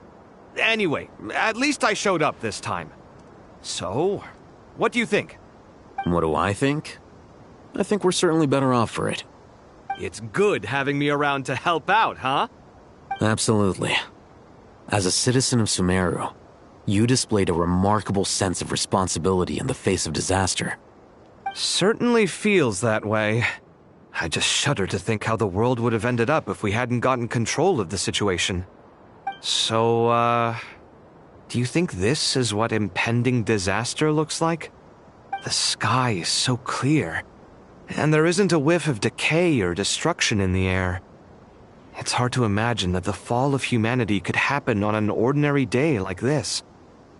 Anyway, at least I showed up this time. So, what do you think? What do I think? I think we're certainly better off for it. It's good having me around to help out, huh? Absolutely. As a citizen of Sumeru, you displayed a remarkable sense of responsibility in the face of disaster. Certainly feels that way. I just shudder to think how the world would have ended up if we hadn't gotten control of the situation. So, do you think this is what impending disaster looks like? The sky is so clear, and there isn't a whiff of decay or destruction in the air. It's hard to imagine that the fall of humanity could happen on an ordinary day like this.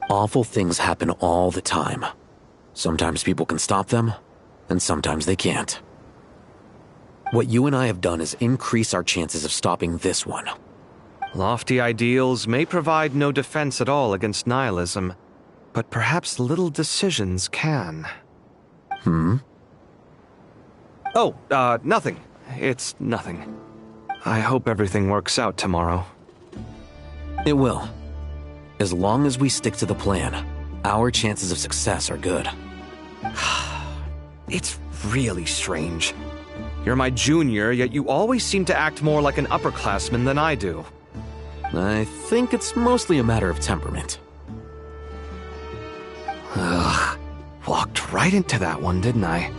Awful things happen all the time. Sometimes people can stop them, and sometimes they can't. What you and I have done is increase our chances of stopping this one. Lofty ideals may provide no defense at all against nihilism, but perhaps little decisions can. Oh, nothing. It's nothing. I hope everything works out tomorrow. It will. As long as we stick to the plan, our chances of success are good. It's really strange. You're my junior, yet you always seem to act more like an upperclassman than I do. I think it's mostly a matter of temperament. Ugh. Walked right into that one, didn't I?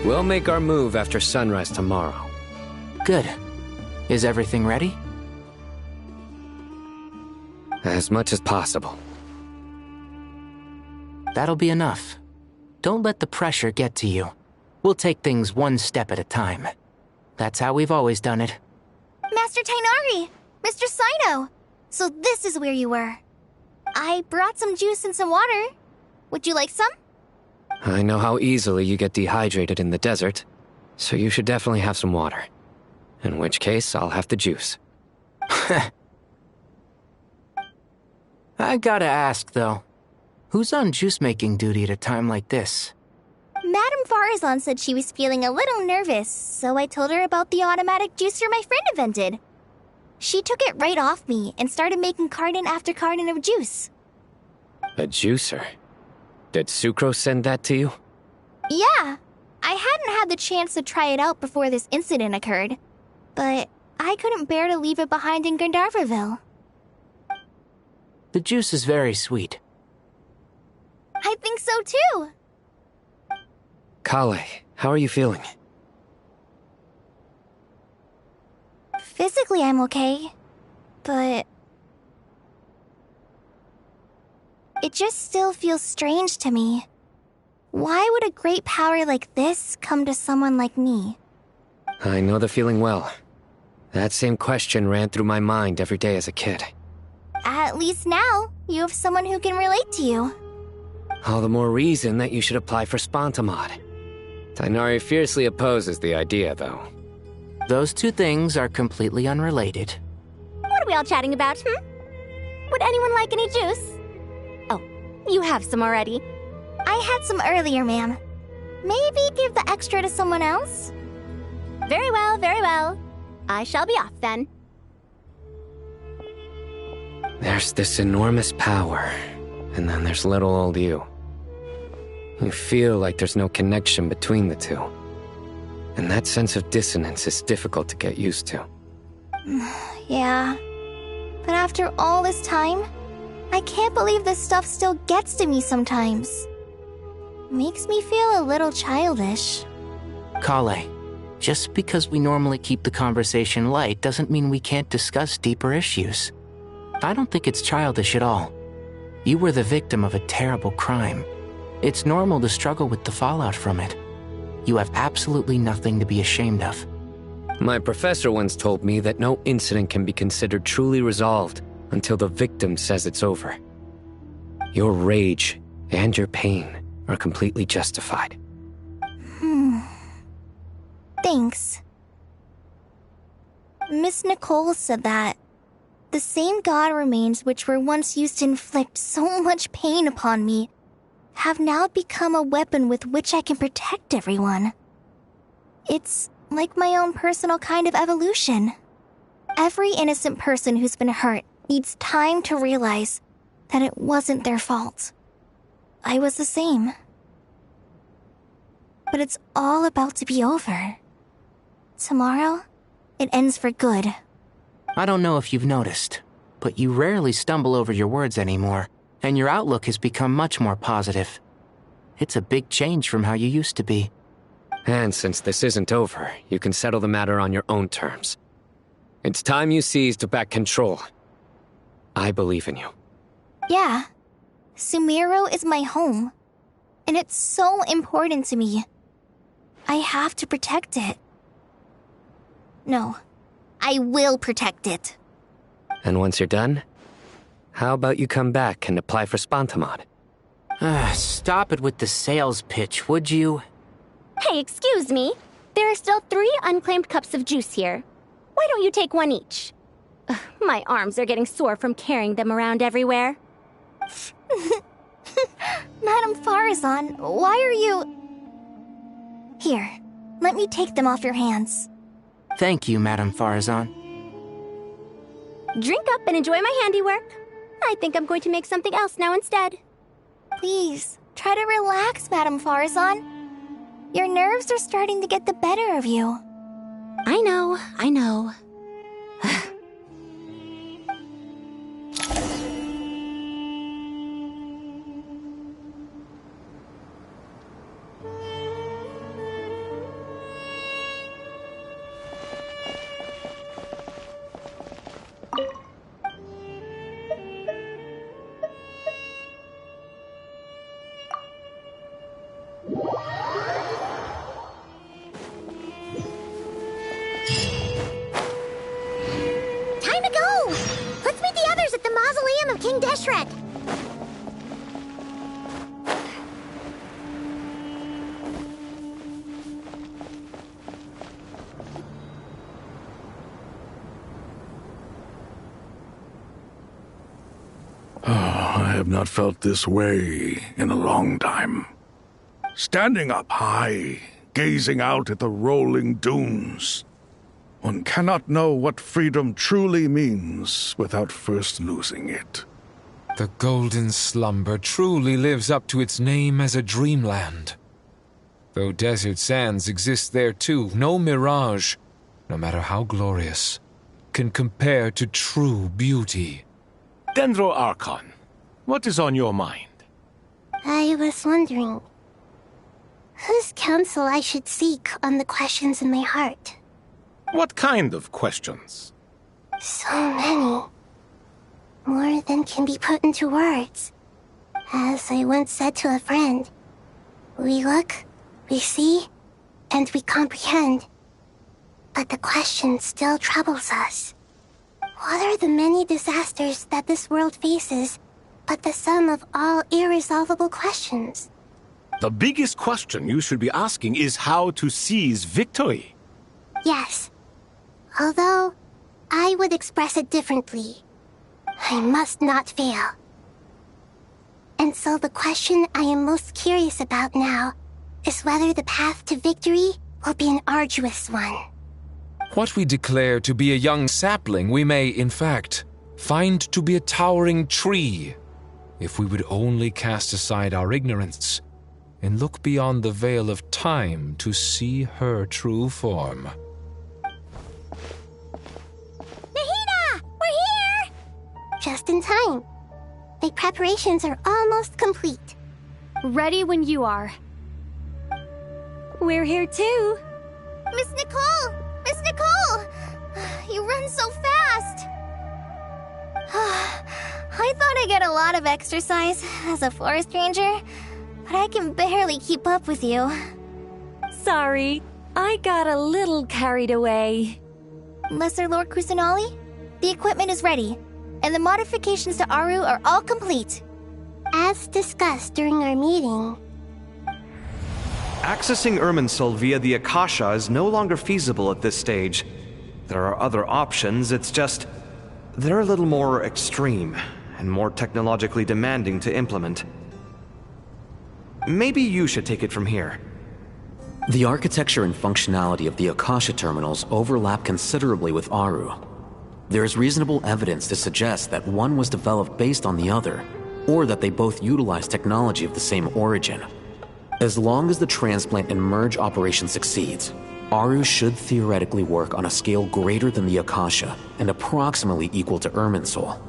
We'll make our move after sunrise tomorrow. Good. Is everything ready? As much as possible. That'll be enough. Don't let the pressure get to you. We'll take things one step at a time. That's how we've always done it. Master Tainari! Mr. Sino! So this is where you were. I brought some juice and some water. Would you like some? I know how easily you get dehydrated in the desert, so you should definitely have some water. In which case, I'll have the juice. I gotta ask, though. Who's on juice-making duty at a time like this? Madame Farazan said she was feeling a little nervous, so I told her about the automatic juicer my friend invented. She took it right off me and started making carton after carton of juice. A juicer? Did Sucrose send that to you? Yeah. I hadn't had the chance to try it out before this incident occurred, but I couldn't bear to leave it behind in Gandharvaville. The juice is very sweet. I think so too. Kale, how are you feeling? Physically, I'm okay, but it just still feels strange to me. Why would a great power like this come to someone like me? I know the feeling well. That same question ran through my mind every day as a kid. At least now, you have someone who can relate to you. All the more reason that you should apply for Spontamod. Tainari fiercely opposes the idea, though. Those two things are completely unrelated. What are we all chatting about, Would anyone like any juice? Oh, you have some already. I had some earlier, ma'am. Maybe give the extra to someone else? Very well, very well. I shall be off then. There's this enormous power, and then there's little old you. You feel like there's no connection between the two. And that sense of dissonance is difficult to get used to. Yeah. But after all this time, I can't believe this stuff still gets to me sometimes. Makes me feel a little childish. Kale, just because we normally keep the conversation light doesn't mean we can't discuss deeper issues. I don't think it's childish at all. You were the victim of a terrible crime. It's normal to struggle with the fallout from it. You have absolutely nothing to be ashamed of. My professor once told me that no incident can be considered truly resolved until the victim says it's over. Your rage and your pain are completely justified. Thanks. Miss Nicole said that the same god remains which were once used to inflict so much pain upon me have now become a weapon with which I can protect everyone. It's like my own personal kind of evolution. Every innocent person who's been hurt needs time to realize that it wasn't their fault. I was the same. But it's all about to be over. Tomorrow, it ends for good. I don't know if you've noticed, but you rarely stumble over your words anymore, and your outlook has become much more positive. It's a big change from how you used to be. And since this isn't over, you can settle the matter on your own terms. It's time you seized back control. I believe in you. Yeah, Sumeru is my home, and it's so important to me. I have to protect it. No, I will protect it. And once you're done, how about you come back and apply for Spantamod? Stop it with the sales pitch, would you? Hey, excuse me. There are still 3 unclaimed cups of juice here. Why don't you take one each? Ugh, my arms are getting sore from carrying them around everywhere. Madame Farazan, why are you... Here, let me take them off your hands. Thank you, Madame Farazan. Drink up and enjoy my handiwork. I think I'm going to make something else now instead. Please, try to relax, Madame Farazan. Your nerves are starting to get the better of you. I know. Time to go! Let's meet the others at the mausoleum of King Deshret. I have not felt this way in a long time. Standing up high, gazing out at the rolling dunes. One cannot know what freedom truly means without first losing it. The golden slumber truly lives up to its name as a dreamland. Though desert sands exist there too, no mirage, no matter how glorious, can compare to true beauty. Dendro Archon, what is on your mind? I was wondering whose counsel I should seek on the questions in my heart. What kind of questions? So many. More than can be put into words. As I once said to a friend, we look, we see, and we comprehend. But the question still troubles us. What are the many disasters that this world faces, but the sum of all irresolvable questions? The biggest question you should be asking is how to seize victory. Yes. Although, I would express it differently. I must not fail. And so the question I am most curious about now is whether the path to victory will be an arduous one. What we declare to be a young sapling, we may, in fact, find to be a towering tree, if we would only cast aside our ignorance and look beyond the veil of time to see her true form. Nahida! We're here! Just in time. The preparations are almost complete. Ready when you are. We're here too. Miss Nicole! Miss Nicole! You run so fast! I thought I'd get a lot of exercise as a forest ranger, but I can barely keep up with you. Sorry, I got a little carried away. Lesser Lord Kusanali, the equipment is ready, and the modifications to Aru are all complete. As discussed during our meeting... Accessing Irminsul via the Akasha is no longer feasible at this stage. There are other options, it's just... they're a little more extreme, and more technologically demanding to implement. Maybe you should take it from here. The architecture and functionality of the Akasha terminals overlap considerably with Aru. There is reasonable evidence to suggest that one was developed based on the other, or that they both utilize technology of the same origin. As long as the transplant and merge operation succeeds, Aru should theoretically work on a scale greater than the Akasha and approximately equal to Irminsul.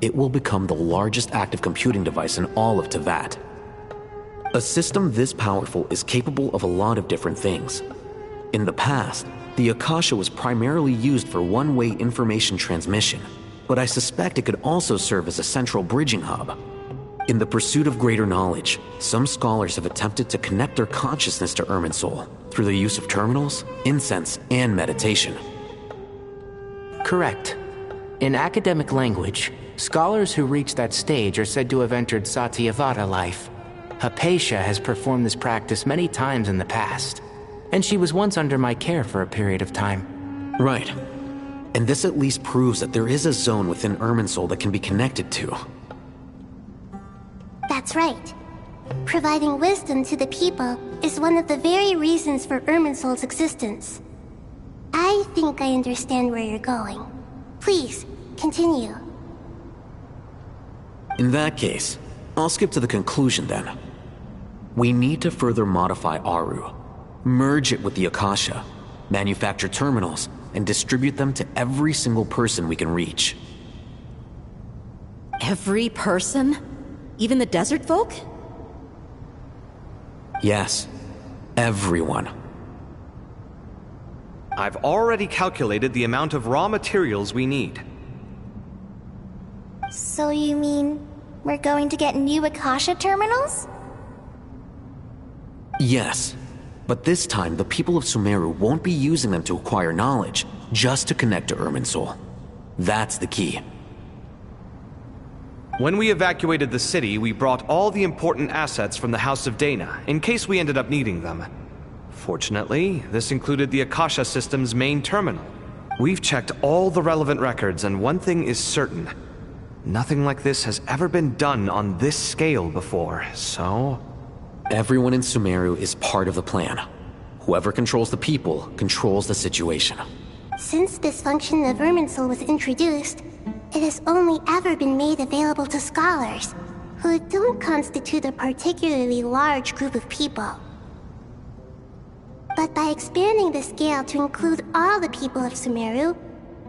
It will become the largest active computing device in all of Teyvat. A system this powerful is capable of a lot of different things. In the past, the Akasha was primarily used for one-way information transmission, but I suspect it could also serve as a central bridging hub. In the pursuit of greater knowledge, some scholars have attempted to connect their consciousness to Irminsul through the use of terminals, incense, and meditation. Correct. In academic language, scholars who reach that stage are said to have entered Satyavada life. Hypatia has performed this practice many times in the past, and she was once under my care for a period of time. Right. And this at least proves that there is a zone within Irminsul that can be connected to. That's right. Providing wisdom to the people is one of the very reasons for Irminsul's existence. I think I understand where you're going. Please, continue. In that case, I'll skip to the conclusion then. We need to further modify Aru, merge it with the Akasha, manufacture terminals, and distribute them to every single person we can reach. Every person? Even the desert folk? Yes, everyone. I've already calculated the amount of raw materials we need. So you mean we're going to get new Akasha terminals? Yes, but this time the people of Sumeru won't be using them to acquire knowledge, just to connect to Irminsul. That's the key. When we evacuated the city, we brought all the important assets from the House of Dana, in case we ended up needing them. Fortunately, this included the Akasha system's main terminal. We've checked all the relevant records, and one thing is certain. Nothing like this has ever been done on this scale before, so... Everyone in Sumeru is part of the plan. Whoever controls the people controls the situation. Since this function of Irminsul was introduced, it has only ever been made available to scholars, who don't constitute a particularly large group of people. But by expanding the scale to include all the people of Sumeru,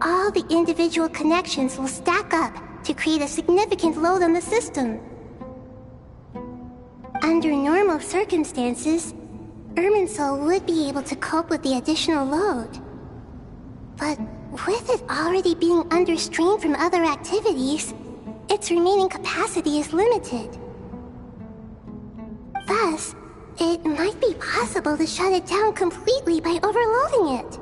all the individual connections will stack up to create a significant load on the system. Under normal circumstances, Irminsul would be able to cope with the additional load. But with it already being under strain from other activities, its remaining capacity is limited. Thus, it might be possible to shut it down completely by overloading it.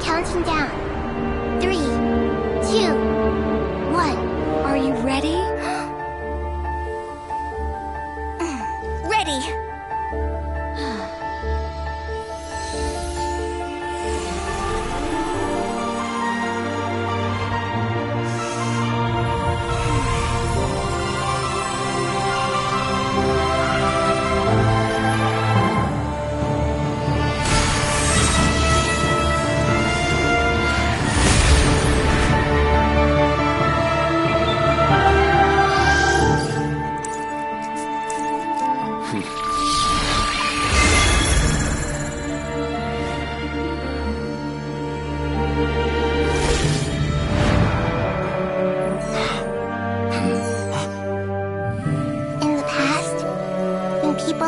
Counting down. 3, 2, 1. Are you ready? Ready!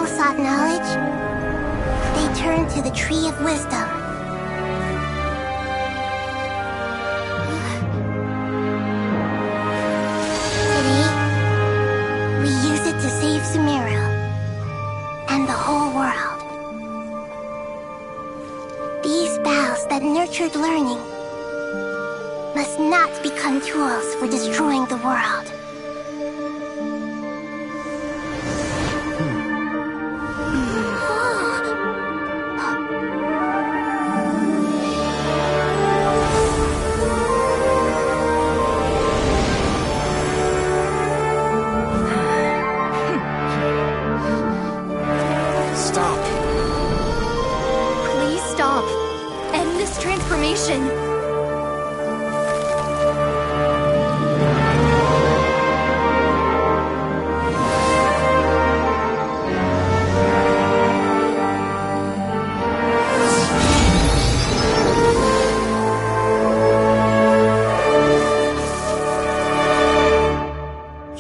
sought knowledge, they turned to the Tree of Wisdom. Today, we use it to save Sumeru and the whole world. These boughs that nurtured learning must not become tools for destroying the world.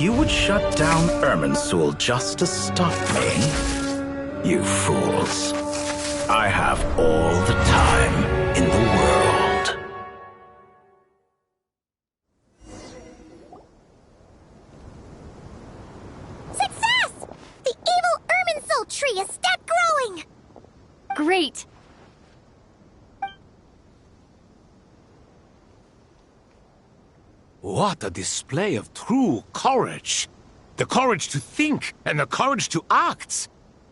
you would shut down Irminsul just to stop me? You fools. I have all the time in the world. Success! The evil Irminsul tree has stopped growing! Great! What a display of true courage. The courage to think and the courage to act.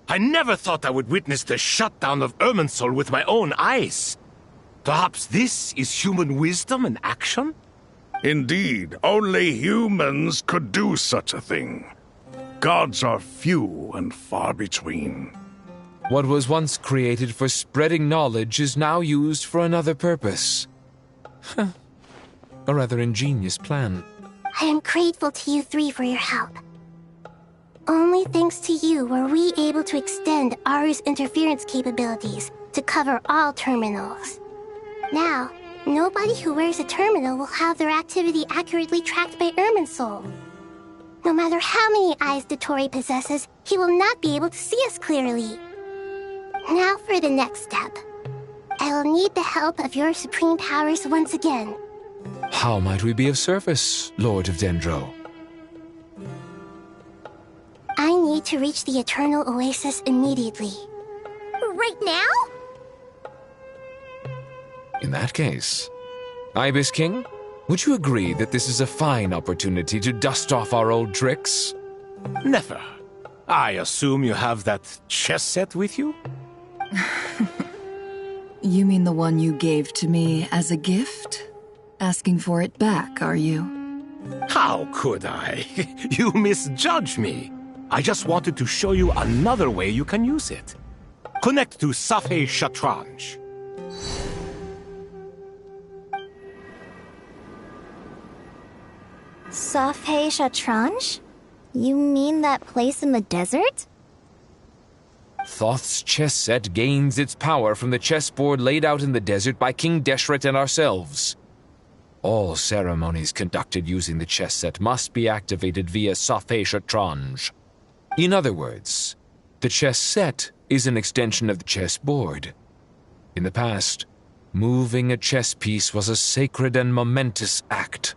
I never thought I would witness the shutdown of Irminsul with my own eyes. Perhaps this is human wisdom in action? Indeed, only humans could do such a thing. Gods are few and far between. What was once created for spreading knowledge is now used for another purpose. A rather ingenious plan. I am grateful to you three for your help. Only thanks to you were we able to extend Aru's interference capabilities to cover all terminals. Now, nobody who wears a terminal will have their activity accurately tracked by Irminsul. No matter how many eyes Dottore possesses, he will not be able to see us clearly. Now for the next step. I will need the help of your supreme powers once again. How might we be of service, Lord of Dendro? I need to reach the Eternal Oasis immediately. Right now? In that case, Ibis King, would you agree that this is a fine opportunity to dust off our old tricks? Never. I assume you have that chess set with you? You mean the one you gave to me as a gift? Asking for it back, are you? How could I? You misjudge me. I just wanted to show you another way you can use it. Connect to Safei Shatranj. Safei Shatranj? You mean that place in the desert? Thoth's chess set gains its power from the chessboard laid out in the desert by King Deshret and ourselves. All ceremonies conducted using the chess set must be activated via Safei Shatranj. In other words, the chess set is an extension of the chessboard. In the past, moving a chess piece was a sacred and momentous act.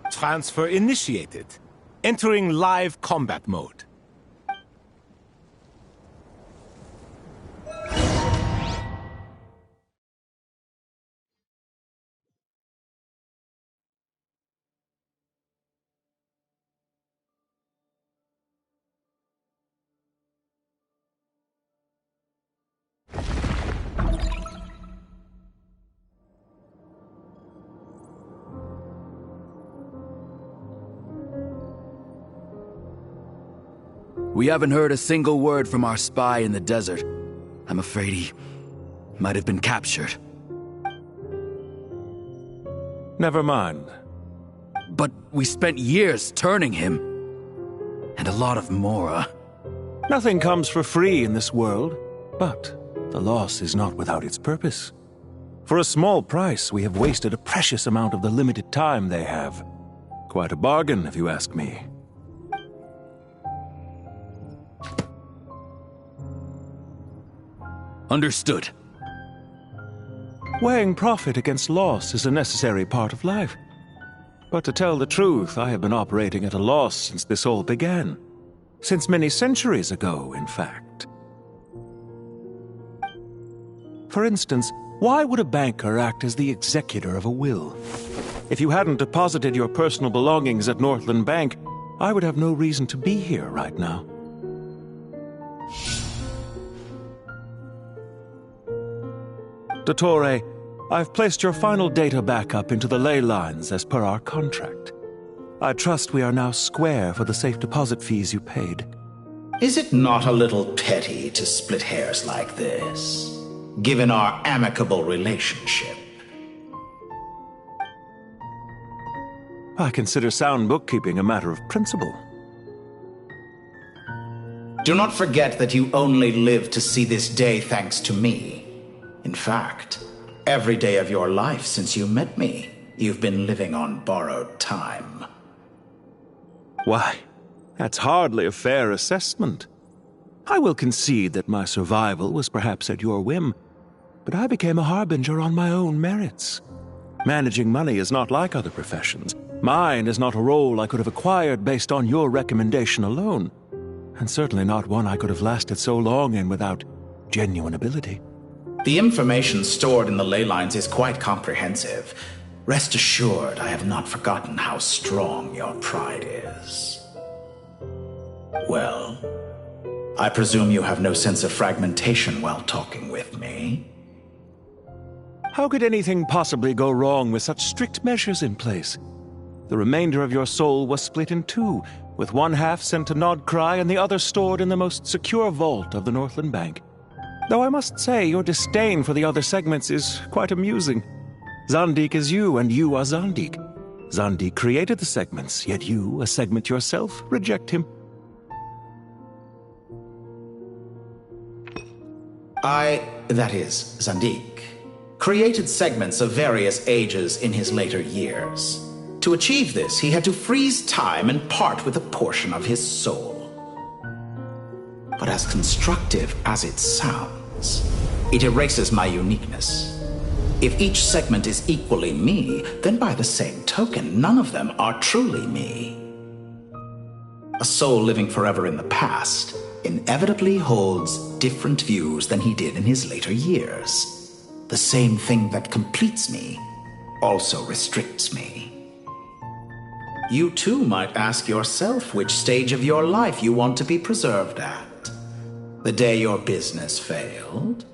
Transfer initiated. Entering live combat mode. We haven't heard a single word from our spy in the desert. I'm afraid he might have been captured. Never mind. But we spent years turning him. And a lot of Mora. Nothing comes for free in this world, but the loss is not without its purpose. For a small price, we have wasted a precious amount of the limited time they have. Quite a bargain, if you ask me. Understood. Weighing profit against loss is a necessary part of life. But to tell the truth, I have been operating at a loss since this all began. Since many centuries ago, in fact. For instance, why would a banker act as the executor of a will? If you hadn't deposited your personal belongings at Northland Bank, I would have no reason to be here right now. Dottore, I've placed your final data backup into the ley lines as per our contract. I trust we are now square for the safe deposit fees you paid. Is it not a little petty to split hairs like this, given our amicable relationship? I consider sound bookkeeping a matter of principle. Do not forget that you only live to see this day thanks to me. In fact, every day of your life since you met me, you've been living on borrowed time. Why, That's hardly a fair assessment. I will concede that my survival was perhaps at your whim, but I became a harbinger on my own merits. Managing money is not like other professions. Mine is not a role I could have acquired based on your recommendation alone, and certainly not one I could have lasted so long in without genuine ability. The information stored in the ley lines is quite comprehensive. Rest assured, I have not forgotten how strong your pride is. Well, I presume you have no sense of fragmentation while talking with me. How could anything possibly go wrong with such strict measures in place? The remainder of your soul was split in two, with one half sent to Nodcry and the other stored in the most secure vault of the Northland Bank. Though I must say, your disdain for the other segments is quite amusing. Zandik is you, and you are Zandik. Zandik created the segments, yet you, a segment yourself, reject him. That is, Zandik, created segments of various ages in his later years. To achieve this, he had to freeze time and part with a portion of his soul. But as constructive as it sounds, it erases my uniqueness. If each segment is equally me, then by the same token, none of them are truly me. A soul living forever in the past inevitably holds different views than he did in his later years. The same thing that completes me also restricts me. You too might ask yourself which stage of your life you want to be preserved at. The day your business failed?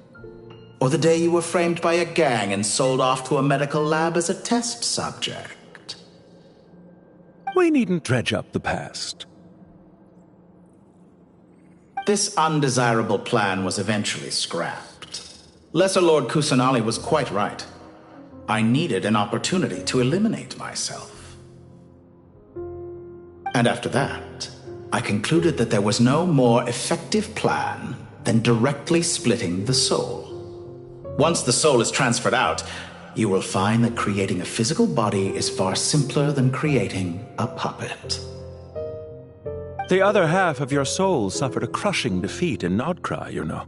Or the day you were framed by a gang and sold off to a medical lab as a test subject? We needn't dredge up the past. This undesirable plan was eventually scrapped. Lesser Lord Kusanali was quite right. I needed an opportunity to eliminate myself. And after that, I concluded that there was no more effective plan than directly splitting the soul. Once the soul is transferred out, you will find that creating a physical body is far simpler than creating a puppet. The other half of your soul suffered a crushing defeat in Nodcry, you know.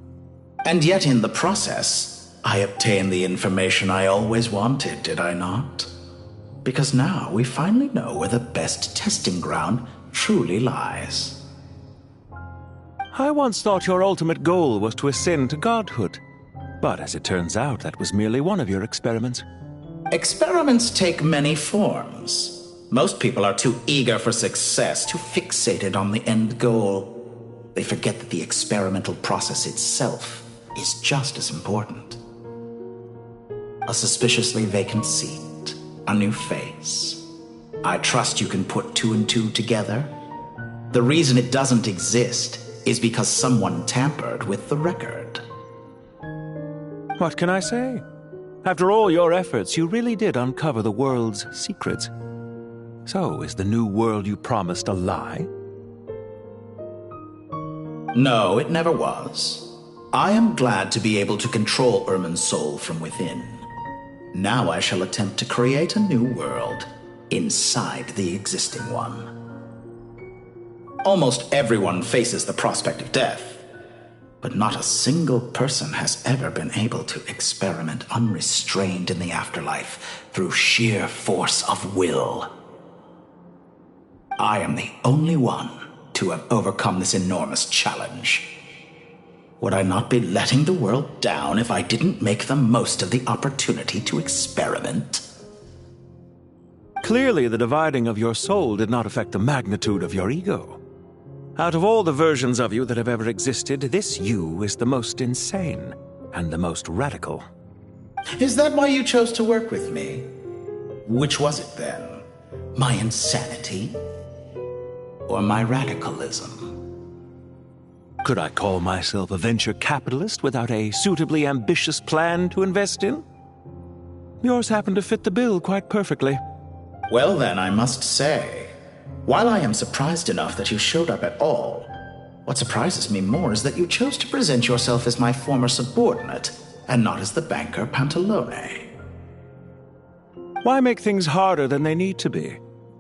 And yet in the process, I obtained the information I always wanted, did I not? Because now we finally know where the best testing ground truly lies. I once thought your ultimate goal was to ascend to godhood. But as it turns out, that was merely one of your experiments. Experiments take many forms. Most people are too eager for success, too fixated on the end goal. They forget that the experimental process itself is just as important. A suspiciously vacant seat, a new face. I trust you can put two and two together. The reason it doesn't exist is because someone tampered with the record. What can I say? After all your efforts, you really did uncover the world's secrets. So, is the new world you promised a lie? No, it never was. I am glad to be able to control Irmin's soul from within. Now I shall attempt to create a new world inside the existing one. Almost everyone faces the prospect of death, but not a single person has ever been able to experiment unrestrained in the afterlife through sheer force of will. I am the only one to have overcome this enormous challenge. Would I not be letting the world down if I didn't make the most of the opportunity to experiment? Clearly, the dividing of your soul did not affect the magnitude of your ego. Out of all the versions of you that have ever existed, this you is the most insane and the most radical. Is that why you chose to work with me? Which was it then? My insanity? Or my radicalism? Could I call myself a venture capitalist without a suitably ambitious plan to invest in? Yours happened to fit the bill quite perfectly. Well then, I must say, while I am surprised enough that you showed up at all, what surprises me more is that you chose to present yourself as my former subordinate, and not as the banker Pantalone. Why make things harder than they need to be?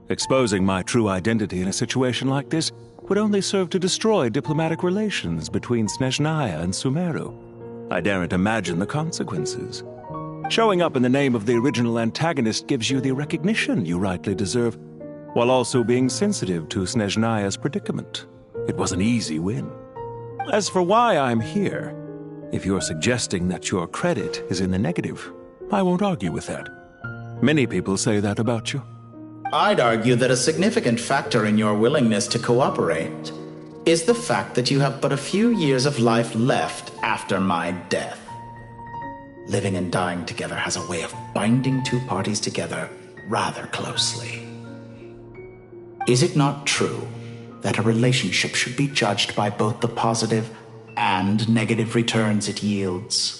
Exposing my true identity in a situation like this would only serve to destroy diplomatic relations between Snezhnaya and Sumeru. I daren't imagine the consequences. Showing up in the name of the original antagonist gives you the recognition you rightly deserve, while also being sensitive to Snezhnaya's predicament. It was an easy win. As for why I'm here, if you're suggesting that your credit is in the negative, I won't argue with that. Many people say that about you. I'd argue that a significant factor in your willingness to cooperate is the fact that you have but a few years of life left after my death. Living and dying together has a way of binding two parties together rather closely. Is it not true that a relationship should be judged by both the positive and negative returns it yields?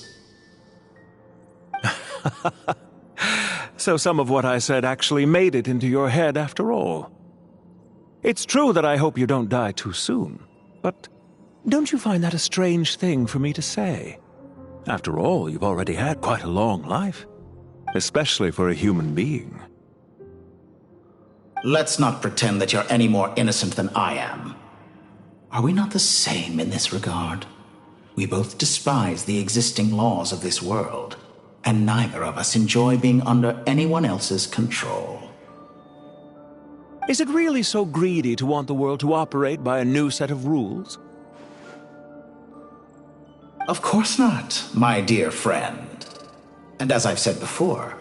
So some of what I said actually made it into your head after all. It's true that I hope you don't die too soon, but don't you find that a strange thing for me to say? After all, you've already had quite a long life, especially for a human being. Let's not pretend that you're any more innocent than I am. Are we not the same in this regard? We both despise the existing laws of this world, and neither of us enjoy being under anyone else's control. Is it really so greedy to want the world to operate by a new set of rules? Of course not, my dear friend. And as I've said before,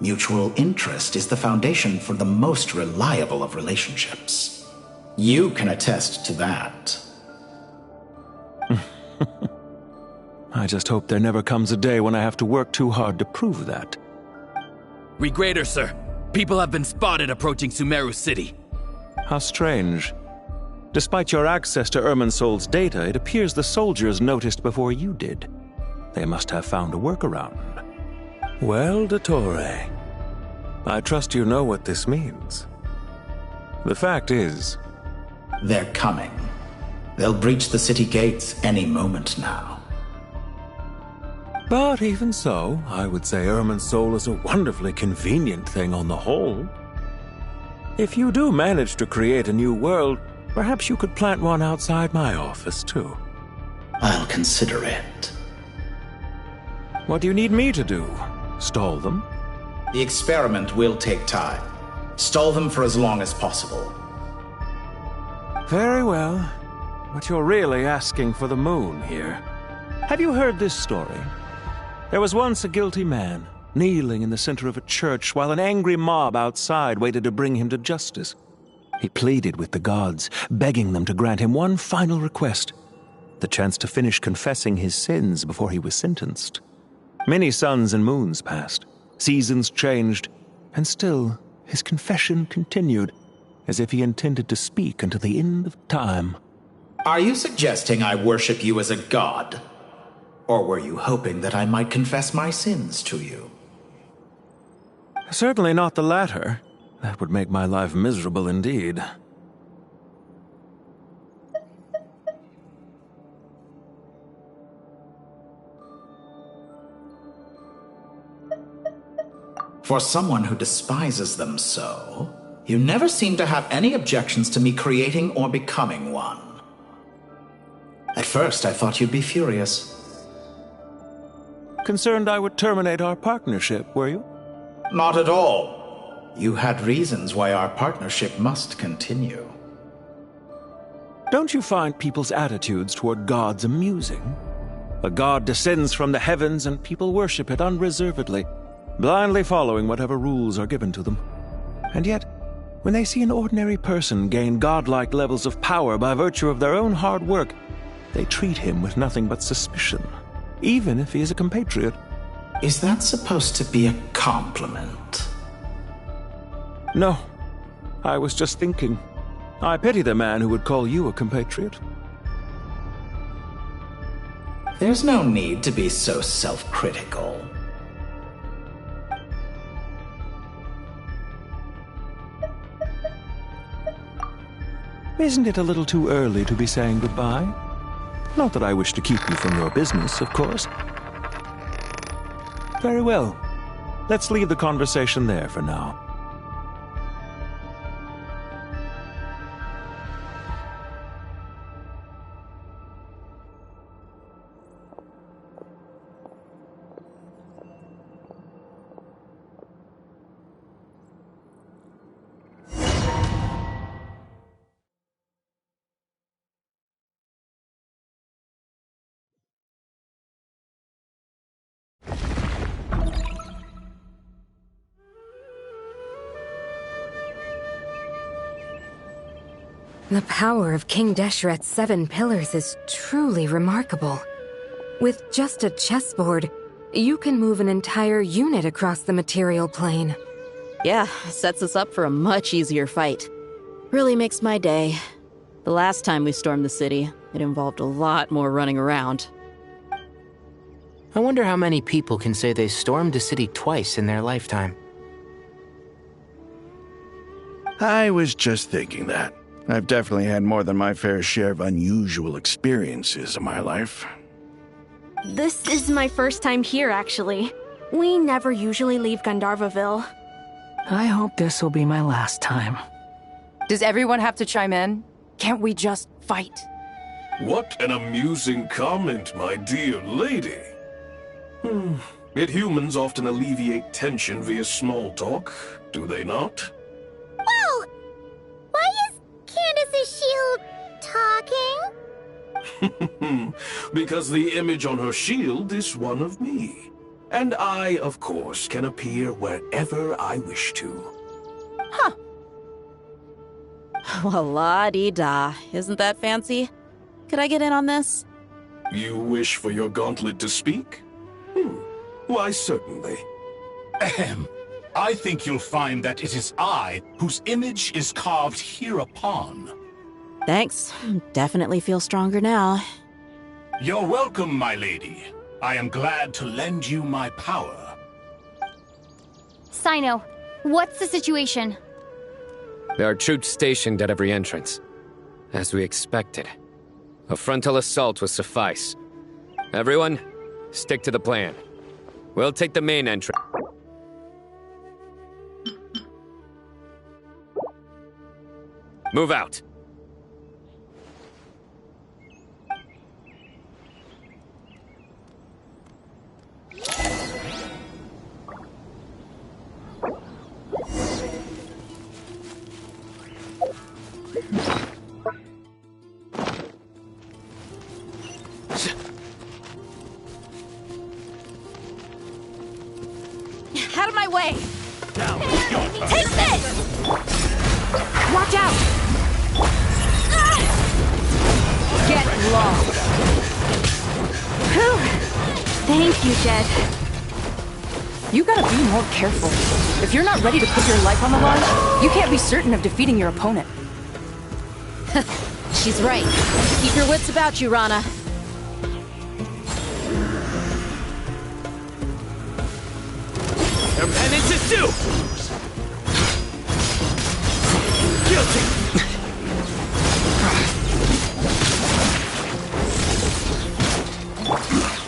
mutual interest is the foundation for the most reliable of relationships. You can attest to that. I just hope there never comes a day when I have to work too hard to prove that. Regrader, sir. People have been spotted approaching Sumeru City. How strange. Despite your access to Irminsol's data, it appears the soldiers noticed before you did. They must have found a workaround. Well, Dottore, I trust you know what this means. The fact is... They're coming. They'll breach the city gates any moment now. But even so, I would say Irminsol is a wonderfully convenient thing on the whole. If you do manage to create a new world, perhaps you could plant one outside my office, too. I'll consider it. What do you need me to do? Stall them? The experiment will take time. Stall them for as long as possible. Very well. But you're really asking for the moon here. Have you heard this story? There was once a guilty man, kneeling in the center of a church while an angry mob outside waited to bring him to justice. He pleaded with the gods, begging them to grant him one final request, the chance to finish confessing his sins before he was sentenced. Many suns and moons passed, seasons changed, and still his confession continued, as if he intended to speak until the end of time. Are you suggesting I worship you as a god? Or were you hoping that I might confess my sins to you? Certainly not the latter. That would make my life miserable indeed. For someone who despises them so, you never seem to have any objections to me creating or becoming one. At first, I thought you'd be furious. Concerned I would terminate our partnership, were you? Not at all. You had reasons why our partnership must continue. Don't you find people's attitudes toward gods amusing? A god descends from the heavens and people worship it unreservedly, blindly following whatever rules are given to them. And yet, when they see an ordinary person gain godlike levels of power by virtue of their own hard work, they treat him with nothing but suspicion, even if he is a compatriot. Is that supposed to be a compliment? No. I was just thinking. I pity the man who would call you a compatriot. There's no need to be so self-critical. Isn't it a little too early to be saying goodbye? Not that I wish to keep you from your business, of course. Very well. Let's leave the conversation there for now. The power of King Desheret's 7 pillars is truly remarkable. With just a chessboard, you can move an entire unit across the material plane. Yeah, sets us up for a much easier fight. Really makes my day. The last time we stormed the city, it involved a lot more running around. I wonder how many people can say they stormed a city twice in their lifetime. I was just thinking that. I've definitely had more than my fair share of unusual experiences in my life. This is my first time here, actually. We never usually leave Gandharvaville. I hope this will be my last time. Does everyone have to chime in? Can't we just fight? What an amusing comment, my dear lady. Yet humans often alleviate tension via small talk, do they not? Whoa! Why is Candace's shield talking? Because the image on her shield is one of me. And I, of course, can appear wherever I wish to. Huh. Well, la-dee-da. Isn't that fancy? Could I get in on this? You wish for your gauntlet to speak? Why, certainly. Ahem. I think you'll find that it is I whose image is carved hereupon. Thanks. Definitely feel stronger now. You're welcome, my lady. I am glad to lend you my power. Sino, what's the situation? There are troops stationed at every entrance. As we expected. A frontal assault will suffice. Everyone, stick to the plan. We'll take the main entrance. Move out. Out of my way! Take this! Watch out! Get lost! Whew. Thank you, Jed. You gotta be more careful. If you're not ready to put your life on the line, you can't be certain of defeating your opponent. She's right. Keep your wits about you, Rana. Your penance is due! Guilty!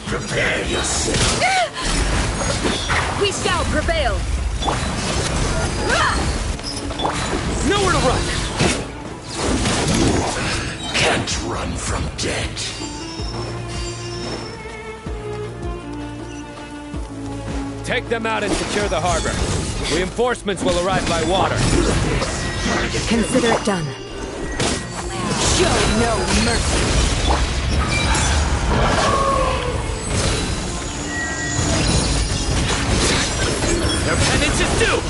Prepare yourself. We shall prevail! Nowhere to run! Can't run from death. Take them out and secure the harbor. Reinforcements will arrive by water. Consider it done. Show no mercy! Their penance is due!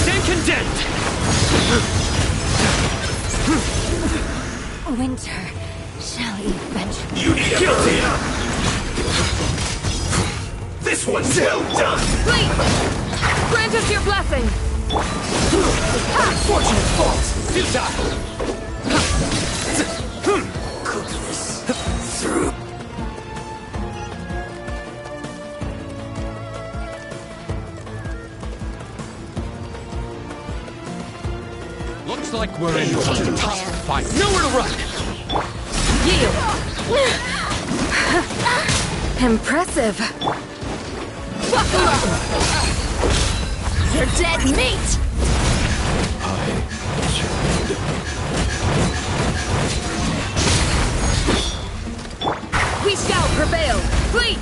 Stand condemned! Winter shall eventually... You need guilty! This one's well done! Wait! Grant us your blessing! Unfortunate fault! Futile! Goodness. Through. Looks like we're in for a tough fight. Nowhere to run! Impressive. Buckle up! You're dead meat! We shall prevail! Flee!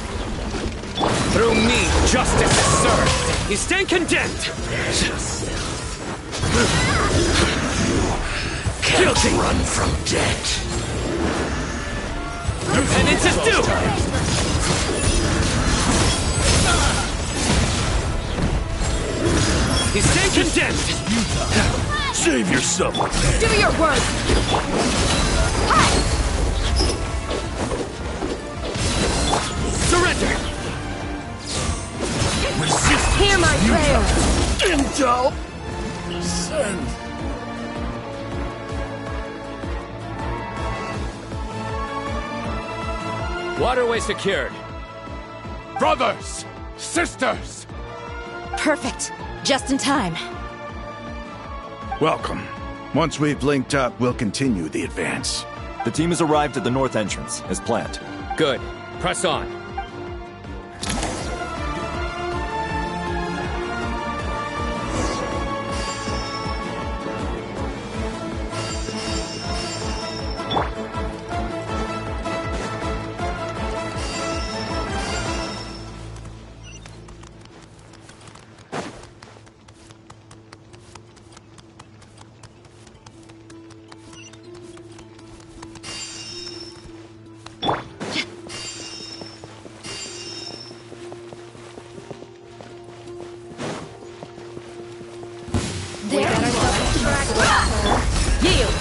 Through me, justice is served! You stand condemned! Guilty! Run from death! Your penance is due! You stand condemned! Save yourself. Do your work! Surrender! Resist! Hear my prayer! Intel! Send! Waterway secured. Brothers! Sisters! Perfect. Just in time. Welcome. Once we've linked up, we'll continue the advance. The team has arrived at the north entrance, as planned. Good. Press on. Yield!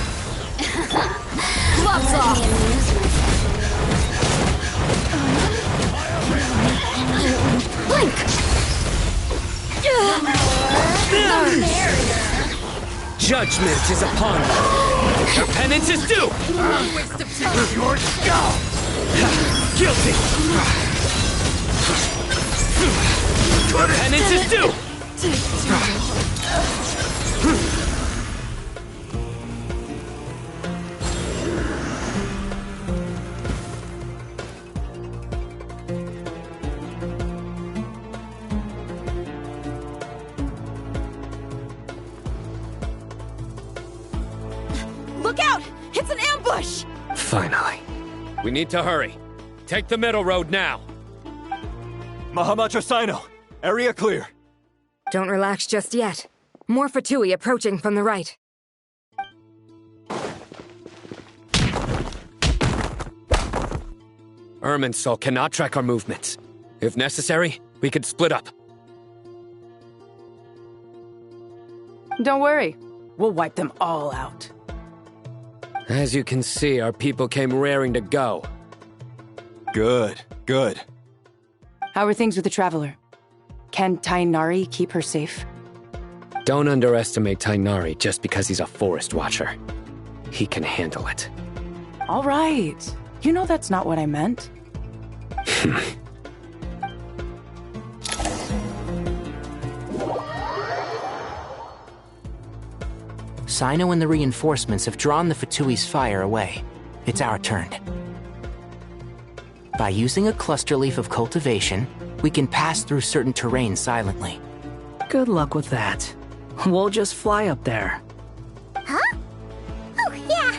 Gloves off! Blink! Judgment is upon you. Your penance is due. Your skull! Guilty. Your penance is due. Look out! It's an ambush! Finally. We need to hurry. Take the middle road now. Mahamacho Sino, area clear. Don't relax just yet. More Fatui approaching from the right. Irminsul cannot track our movements. If necessary, we could split up. Don't worry. We'll wipe them all out. As you can see, our people came raring to go. Good, good. How are things with the Traveler? Can Tainari keep her safe? Don't underestimate Tainari just because he's a forest watcher. He can handle it. All right. You know that's not what I meant. Sino and the reinforcements have drawn the Fatui's fire away. It's our turn. By using a cluster leaf of cultivation, we can pass through certain terrain silently. Good luck with that. We'll just fly up there. Huh? Oh, yeah.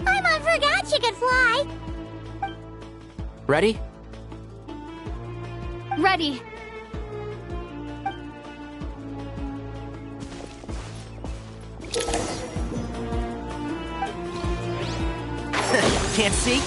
Paimon forgot she could fly. Ready? Ready. Can't see?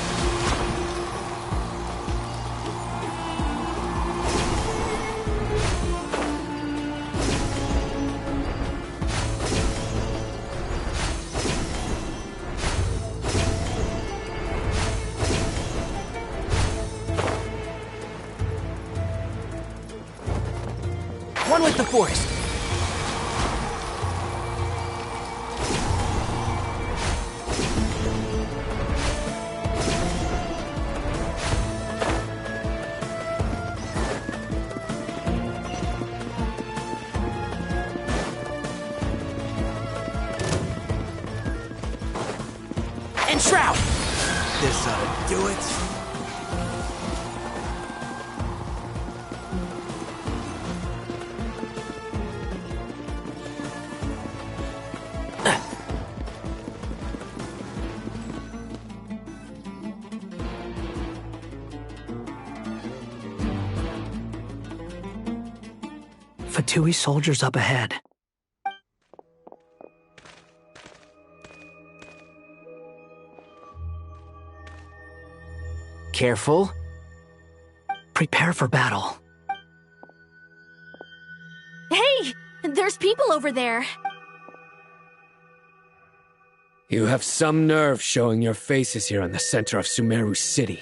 One with the forest. And shroud. This ought to do it. Fatui soldiers up ahead. Careful. Prepare for battle. Hey! There's people over there. You have some nerve showing your faces here in the center of Sumeru City.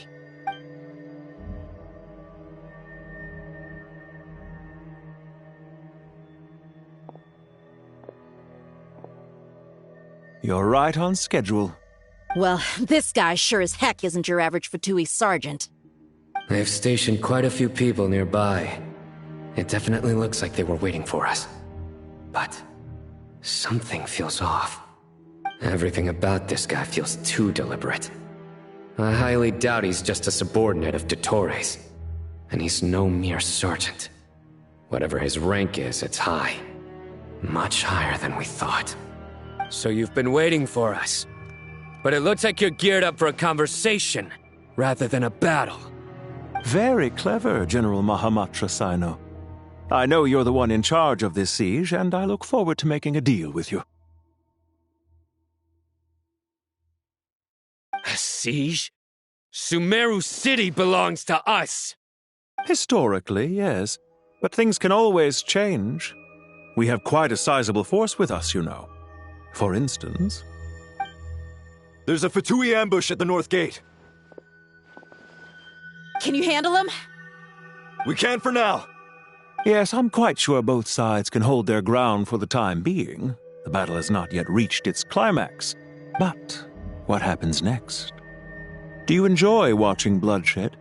You're right on schedule. Well, this guy sure as heck isn't your average Fatui sergeant. They've stationed quite a few people nearby. It definitely looks like they were waiting for us. But something feels off. Everything about this guy feels too deliberate. I highly doubt he's just a subordinate of Dottores. And he's no mere sergeant. Whatever his rank is, it's high. Much higher than we thought. So you've been waiting for us. But it looks like you're geared up for a conversation, rather than a battle. Very clever, General Mahamatra Sino. I know you're the one in charge of this siege, and I look forward to making a deal with you. A siege? Sumeru City belongs to us! Historically, yes. But things can always change. We have quite a sizable force with us, you know. For instance... There's a Fatui ambush at the north gate. Can you handle him? We can for now. Yes, I'm quite sure both sides can hold their ground for the time being. The battle has not yet reached its climax. But what happens next? Do you enjoy watching bloodshed?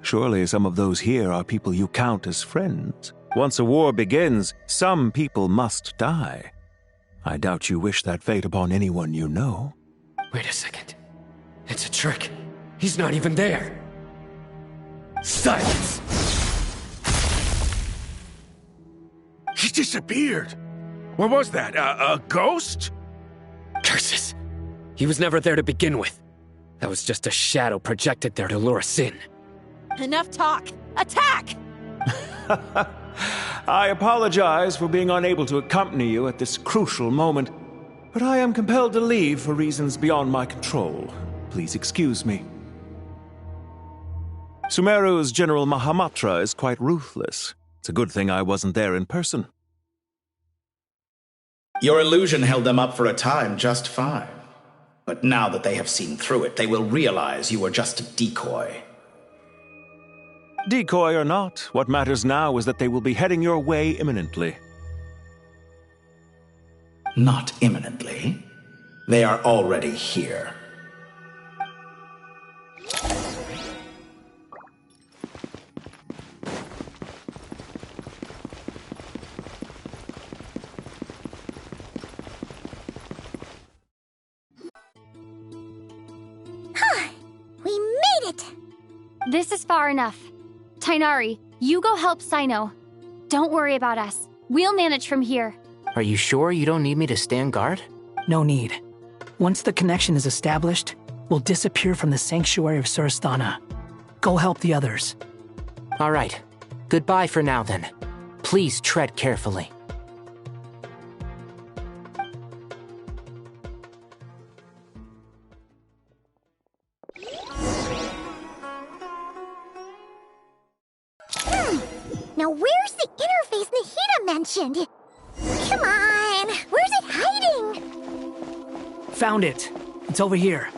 Surely some of those here are people you count as friends. Once a war begins, some people must die. I doubt you wish that fate upon anyone you know. Wait a second. It's a trick. He's not even there. Silence! He disappeared. What was that? A ghost? Curses! He was never there to begin with. That was just a shadow projected there to lure us in. Enough talk! Attack! I apologize for being unable to accompany you at this crucial moment, but I am compelled to leave for reasons beyond my control. Please excuse me. Sumeru's General Mahamatra is quite ruthless. It's a good thing I wasn't there in person. Your illusion held them up for a time just fine. But now that they have seen through it, they will realize you were just a decoy. Decoy or not, what matters now is that they will be heading your way imminently. Not imminently. They are already here. We made it! This is far enough. Tainari, you go help Sino. Don't worry about us. We'll manage from here. Are you sure you don't need me to stand guard? No need. Once the connection is established, we'll disappear from the sanctuary of Surasthana. Go help the others. All right. Goodbye for now, then. Please tread carefully. Now where's the interface Nahida mentioned? Come on, where's it hiding? Found it. It's over here.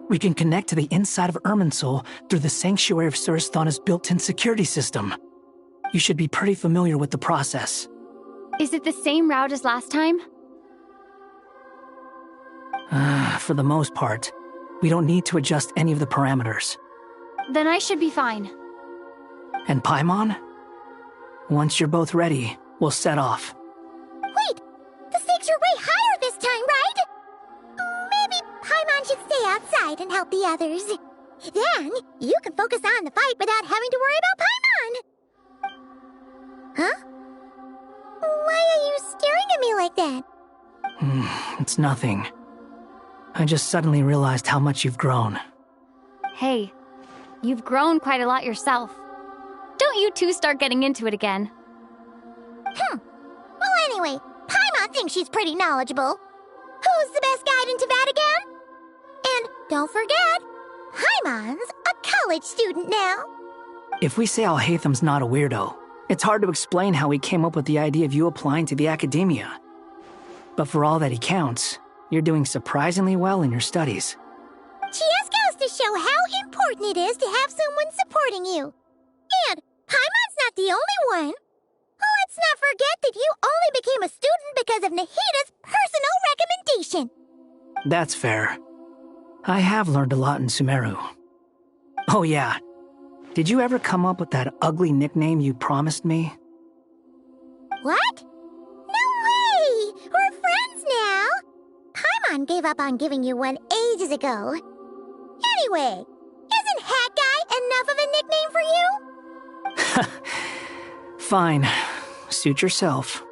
We can connect to the inside of Irminsul through the Sanctuary of Surasthana's built-in security system. You should be pretty familiar with the process. Is it the same route as last time? For the most part, we don't need to adjust any of the parameters. Then I should be fine. And Paimon? Once you're both ready, we'll set off. Wait! The stakes are way higher this time, right? Maybe Paimon should stay outside and help the others. Then, you can focus on the fight without having to worry about Paimon! Huh? Why are you staring at me like that? It's nothing. I just suddenly realized how much you've grown. Hey, you've grown quite a lot yourself. Don't you two start getting into it again. Well, anyway, Paimon thinks she's pretty knowledgeable. Who's the best guide in Tavatigan? And don't forget, Paimon's a college student now. If we say Alhatham's not a weirdo, It's hard to explain how he came up with the idea of you applying to the academia. But for all that he counts, you're doing surprisingly well in your studies. Just goes to show how important it is to have someone supporting you. And Paimon's not the only one. Let's not forget that you only became a student because of Nahida's personal recommendation. That's fair. I have learned a lot in Sumeru. Oh yeah. Did you ever come up with that ugly nickname you promised me? What? No way! We're friends now! Paimon gave up on giving you one ages ago. Anyway, isn't Hat Guy enough of a nickname for you? Fine. Suit yourself.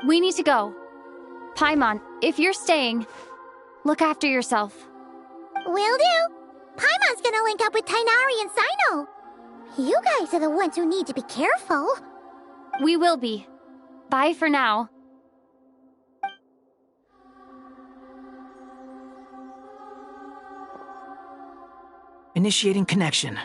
We need to go. Paimon, if you're staying, look after yourself. Will do. Paimon's gonna link up with Tighnari and Sino. You guys are the ones who need to be careful. We will be. Bye for now. Initiating connection.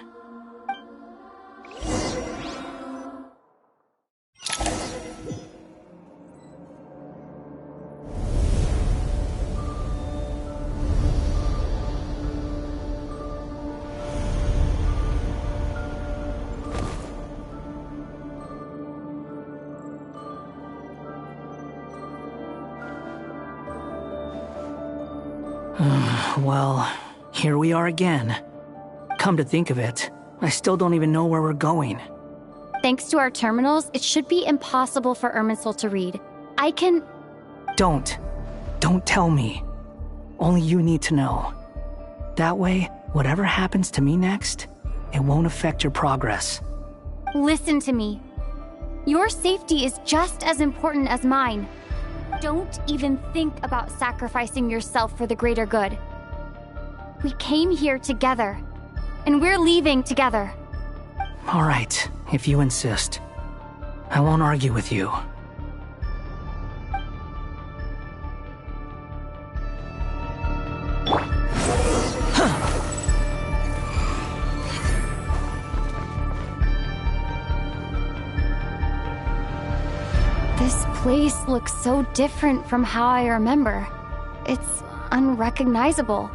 Well, here we are again. Come to think of it, I still don't even know where we're going. Thanks to our terminals, it should be impossible for Irminsul to read. I can... Don't tell me. Only you need to know. That way, whatever happens to me next, it won't affect your progress. Listen to me. Your safety is just as important as mine. Don't even think about sacrificing yourself for the greater good. We came here together, and we're leaving together. All right, if you insist. I won't argue with you. This place looks so different from how I remember. It's unrecognizable.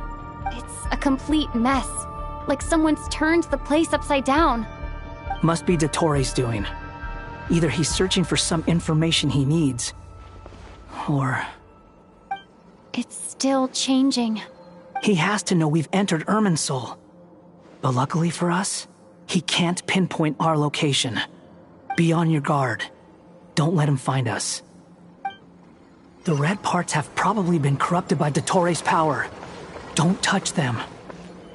It's a complete mess. Like someone's turned the place upside down. Must be Dottoro's doing. Either he's searching for some information he needs, or... It's still changing. He has to know we've entered Irminsul. But luckily for us, he can't pinpoint our location. Be on your guard. Don't let him find us. The red parts have probably been corrupted by Dottoro's power. Don't touch them,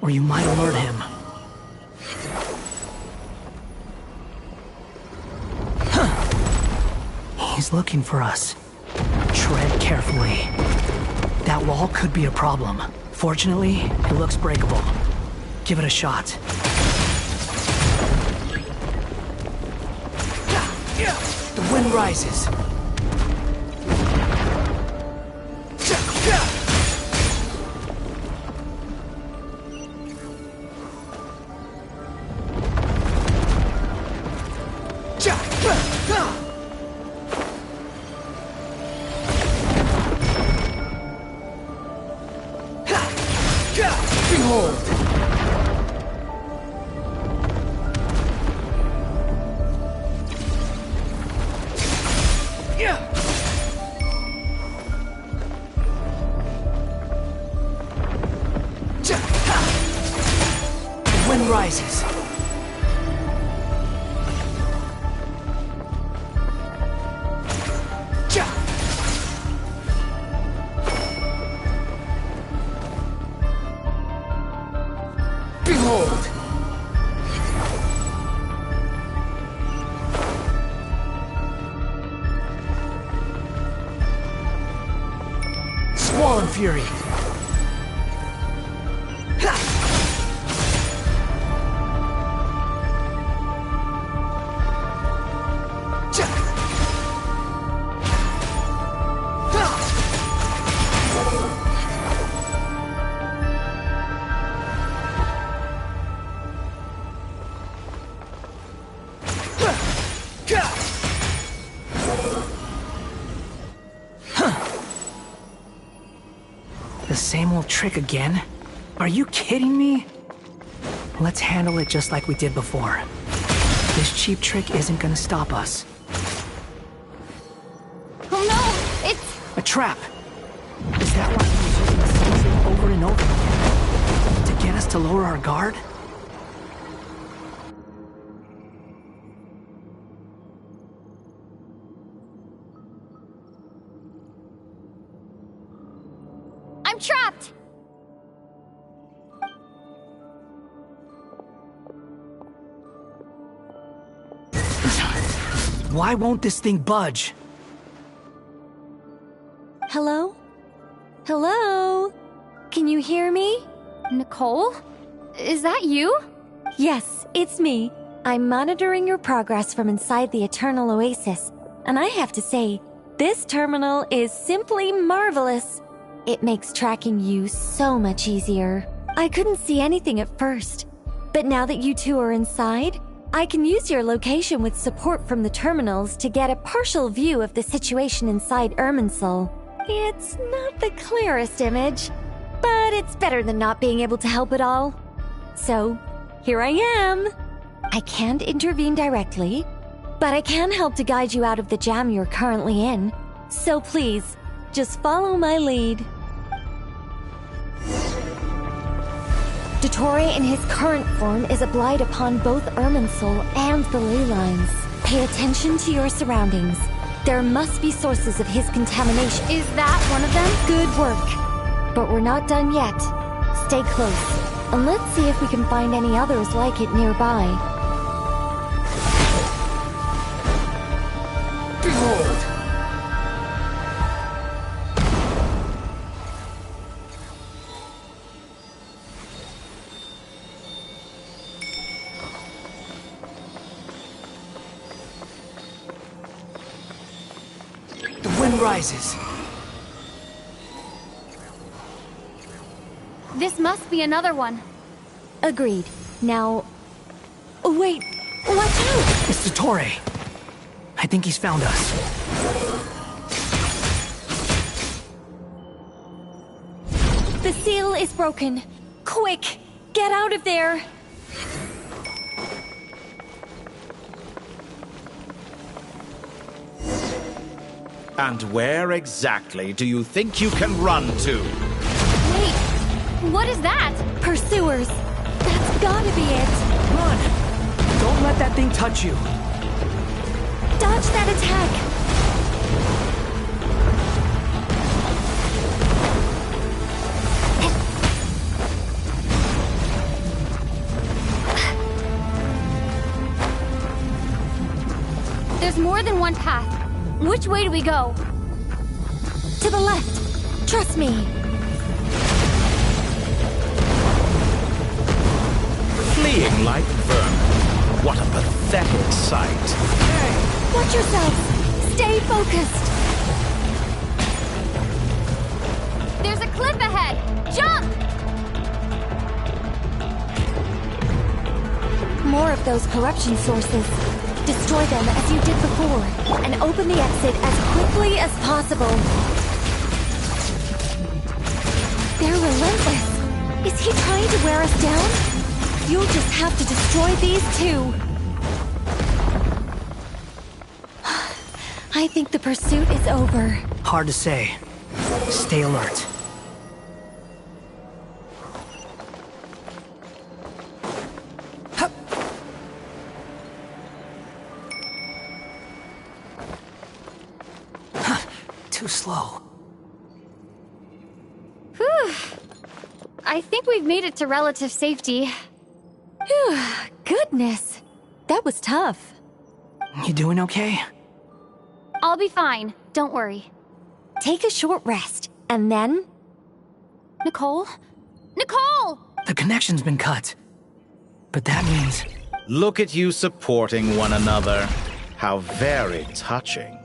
or you might alert him. He's looking for us. Tread carefully. That wall could be a problem. Fortunately, it looks breakable. Give it a shot. The wind rises. Behold! The wind rises. Behold! Squall and Fury! same old trick again? Are you kidding me? Let's handle it just like we did before. This cheap trick isn't gonna stop us. Oh no! It's... A trap! Is that why he's using the same thing over and over again? To get us to lower our guard? I'm trapped! Why won't this thing budge? Hello? Hello? Can you hear me? Nicole? Is that you? Yes, it's me. I'm monitoring your progress from inside the Eternal Oasis, and I have to say, this terminal is simply marvelous. It makes tracking you so much easier. I couldn't see anything at first, but now that you two are inside, I can use your location with support from the terminals to get a partial view of the situation inside Irminsul. It's not the clearest image, but it's better than not being able to help at all. So, here I am. I can't intervene directly, but I can help to guide you out of the jam you're currently in. So please, just follow my lead. Dottore in his current form is a blight upon both Irminsul and the ley lines. Pay attention to your surroundings. There must be sources of his contamination. Is that one of them? Good work. But we're not done yet. Stay close, and let's see if we can find any others like it nearby. Behold! The wind rises. This must be another one. Agreed. Now... Wait! Watch out! It's Dottore. I think he's found us. The seal is broken. Quick! Get out of there! And where exactly do you think you can run to? Wait, what is that? Pursuers. That's gotta be it. Run! Don't let that thing touch you. Dodge that attack. There's more than one path. Which way do we go? To the left. Trust me. Fleeing like vermin. What a pathetic sight. Hey! Watch yourselves. Stay focused. There's a cliff ahead. Jump! More of those corruption sources. Destroy them as you did before, and open the exit as quickly as possible. They're relentless. Is he trying to wear us down? You'll just have to destroy these too. I think the pursuit is over. Hard to say. Stay alert. Too slow. Whew. I think we've made it to relative safety. Phew, goodness. That was tough. You doing okay? I'll be fine. Don't worry. Take a short rest, and then... Nicole? Nicole! The connection's been cut. But that means... Look at you supporting one another. How very touching.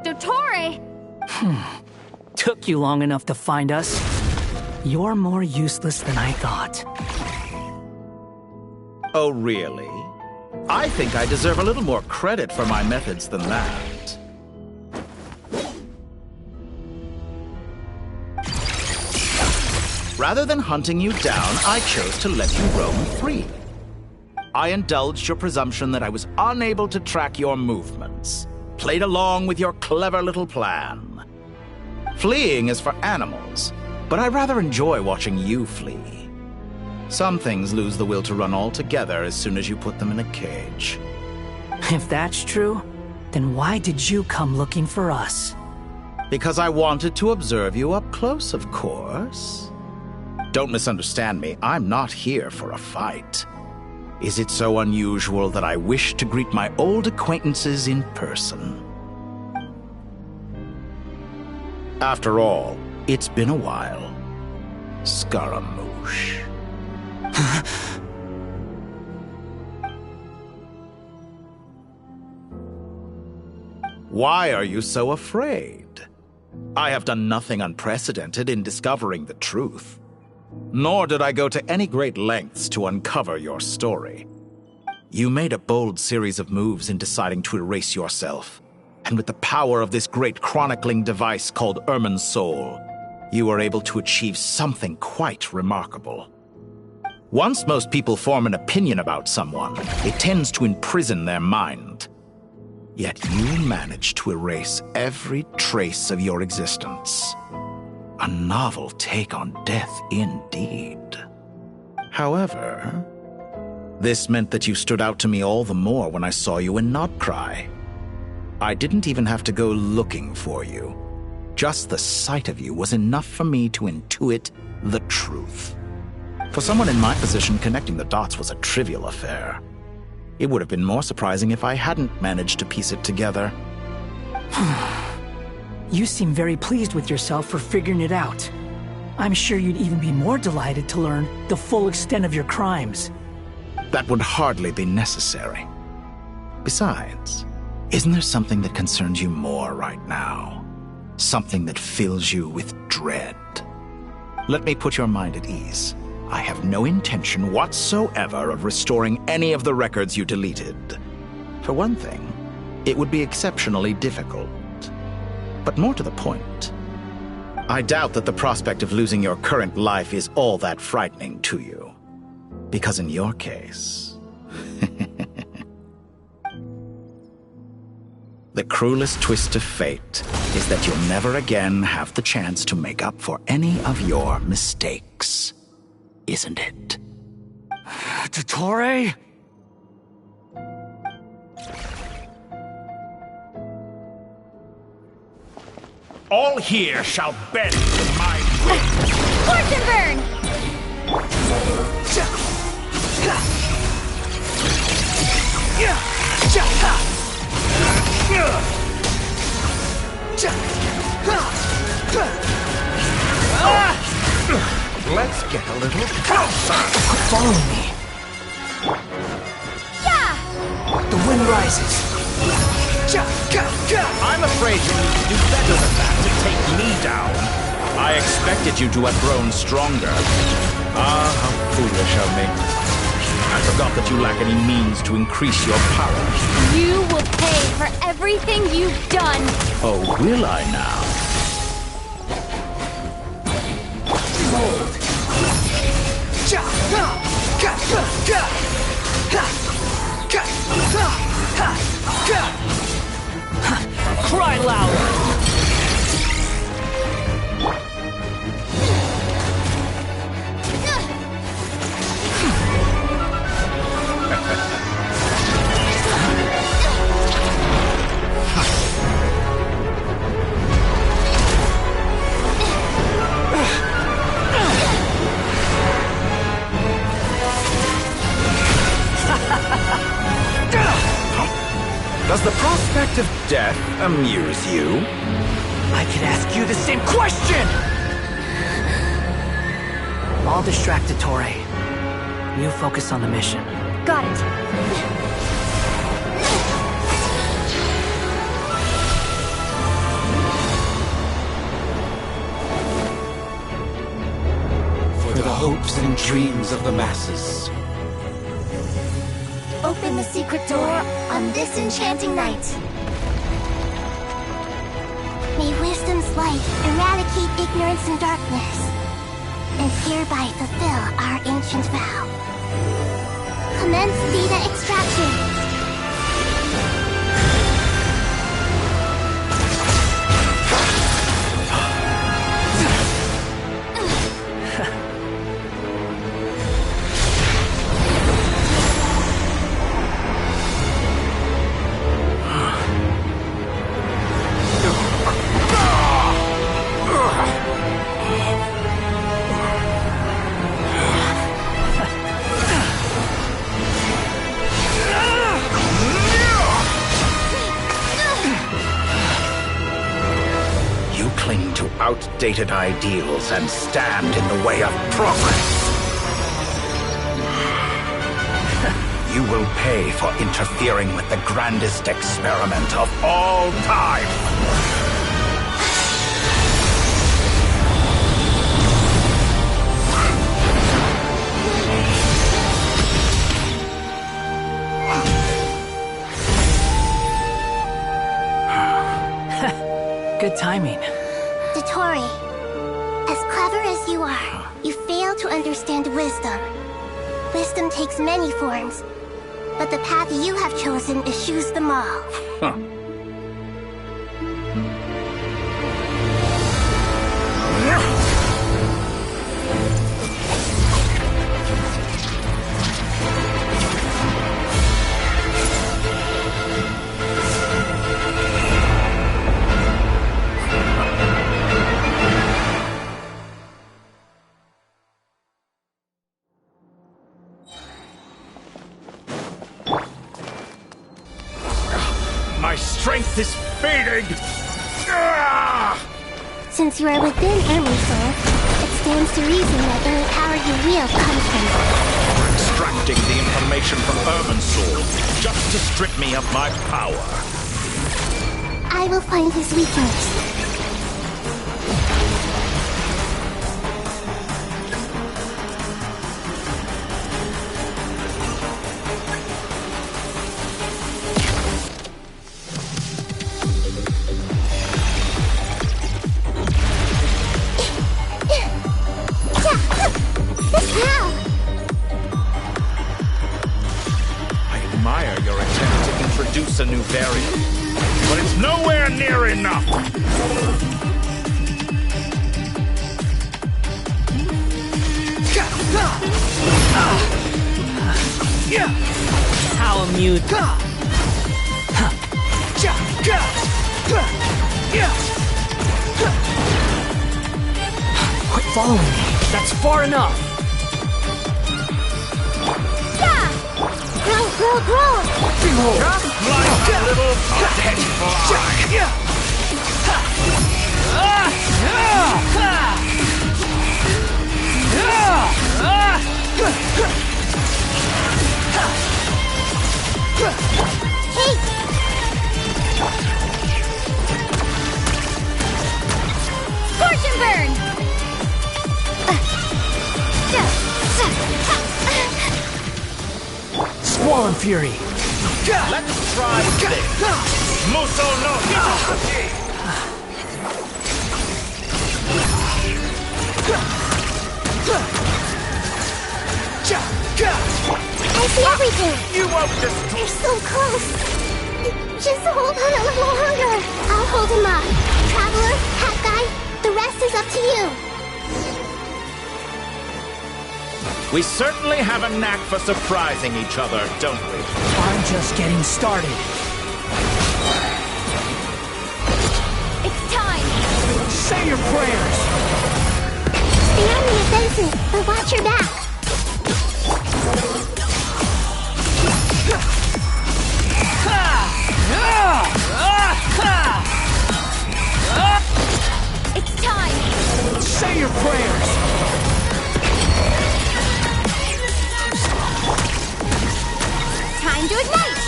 Dottore! Took you long enough to find us. You're more useless than I thought. Oh, really? I think I deserve a little more credit for my methods than that. Rather than hunting you down, I chose to let you roam free. I indulged your presumption that I was unable to track your movements, played along with your clever little plan. Fleeing is for animals, but I rather enjoy watching you flee. Some things lose the will to run altogether as soon as you put them in a cage. If that's true, then why did you come looking for us? Because I wanted to observe you up close, of course. Don't misunderstand me, I'm not here for a fight. Is it so unusual that I wish to greet my old acquaintances in person? After all, it's been a while. Scaramouche. Why are you so afraid? I have done nothing unprecedented in discovering the truth. Nor did I go to any great lengths to uncover your story. You made a bold series of moves in deciding to erase yourself. And with the power of this great chronicling device called Irmin's Soul, you were able to achieve something quite remarkable. Once most people form an opinion about someone, it tends to imprison their mind. Yet you managed to erase every trace of your existence. A novel take on death indeed. However, this meant that you stood out to me all the more when I saw you in Nodcry. I didn't even have to go looking for you. Just the sight of you was enough for me to intuit the truth. For someone in my position, connecting the dots was a trivial affair. It would have been more surprising if I hadn't managed to piece it together. You seem very pleased with yourself for figuring it out. I'm sure you'd even be more delighted to learn the full extent of your crimes. That would hardly be necessary. Besides, isn't there something that concerns you more right now? Something that fills you with dread? Let me put your mind at ease. I have no intention whatsoever of restoring any of the records you deleted. For one thing, it would be exceptionally difficult. But more to the point, I doubt that the prospect of losing your current life is all that frightening to you. Because in your case, the cruelest twist of fate is that you'll never again have the chance to make up for any of your mistakes. Isn't it? Dottore? All here shall bend to my will. Scorch and burn! Let's get a little closer. Follow me. Yeah! The wind rises. I'm afraid you need to do better than that to take me down. I expected you to have grown stronger. Ah, how foolish of me. I forgot that you lack any means to increase your power. You will pay for everything you've done. Oh, will I now? Behold. Cry louder! Does the prospect of death amuse you? I could ask you the same question! I'll distract Dottore. You focus on the mission. Got it. For the hopes and dreams of the masses. open the secret door on this enchanting night. May wisdom's light eradicate ignorance and darkness, and hereby fulfill our ancient vow. Commence data extraction. Outdated ideals and stand in the way of progress. You will pay for interfering with the grandest experiment of all time. Good timing. Dottore, as clever as you are, you fail to understand wisdom. Wisdom takes many forms, but the path you have chosen eschews them all. Huh. Strength is fading! Since you are within Irminsul, it stands to reason that any power you wield comes from it. Extracting the information from Irminsul, just to strip me of my power. I will find his weakness. A new variant, but it's nowhere near enough. How amusing. Quit following me. That's far enough. Grow, grow! Just like a little dead fly. Hey! Scorch and burn! Squall and Fury. Let's try this. Muso no Hitoki. I see everything. You won't just... They're so close. Just hold on a little longer. I'll hold him up. Traveler, Hat Guy, the rest is up to you. We certainly have a knack for surprising each other, don't we? I'm just getting started. It's time! Say your prayers! Stay on the offensive, but watch your back. It's time! Say your prayers! Time to ignite!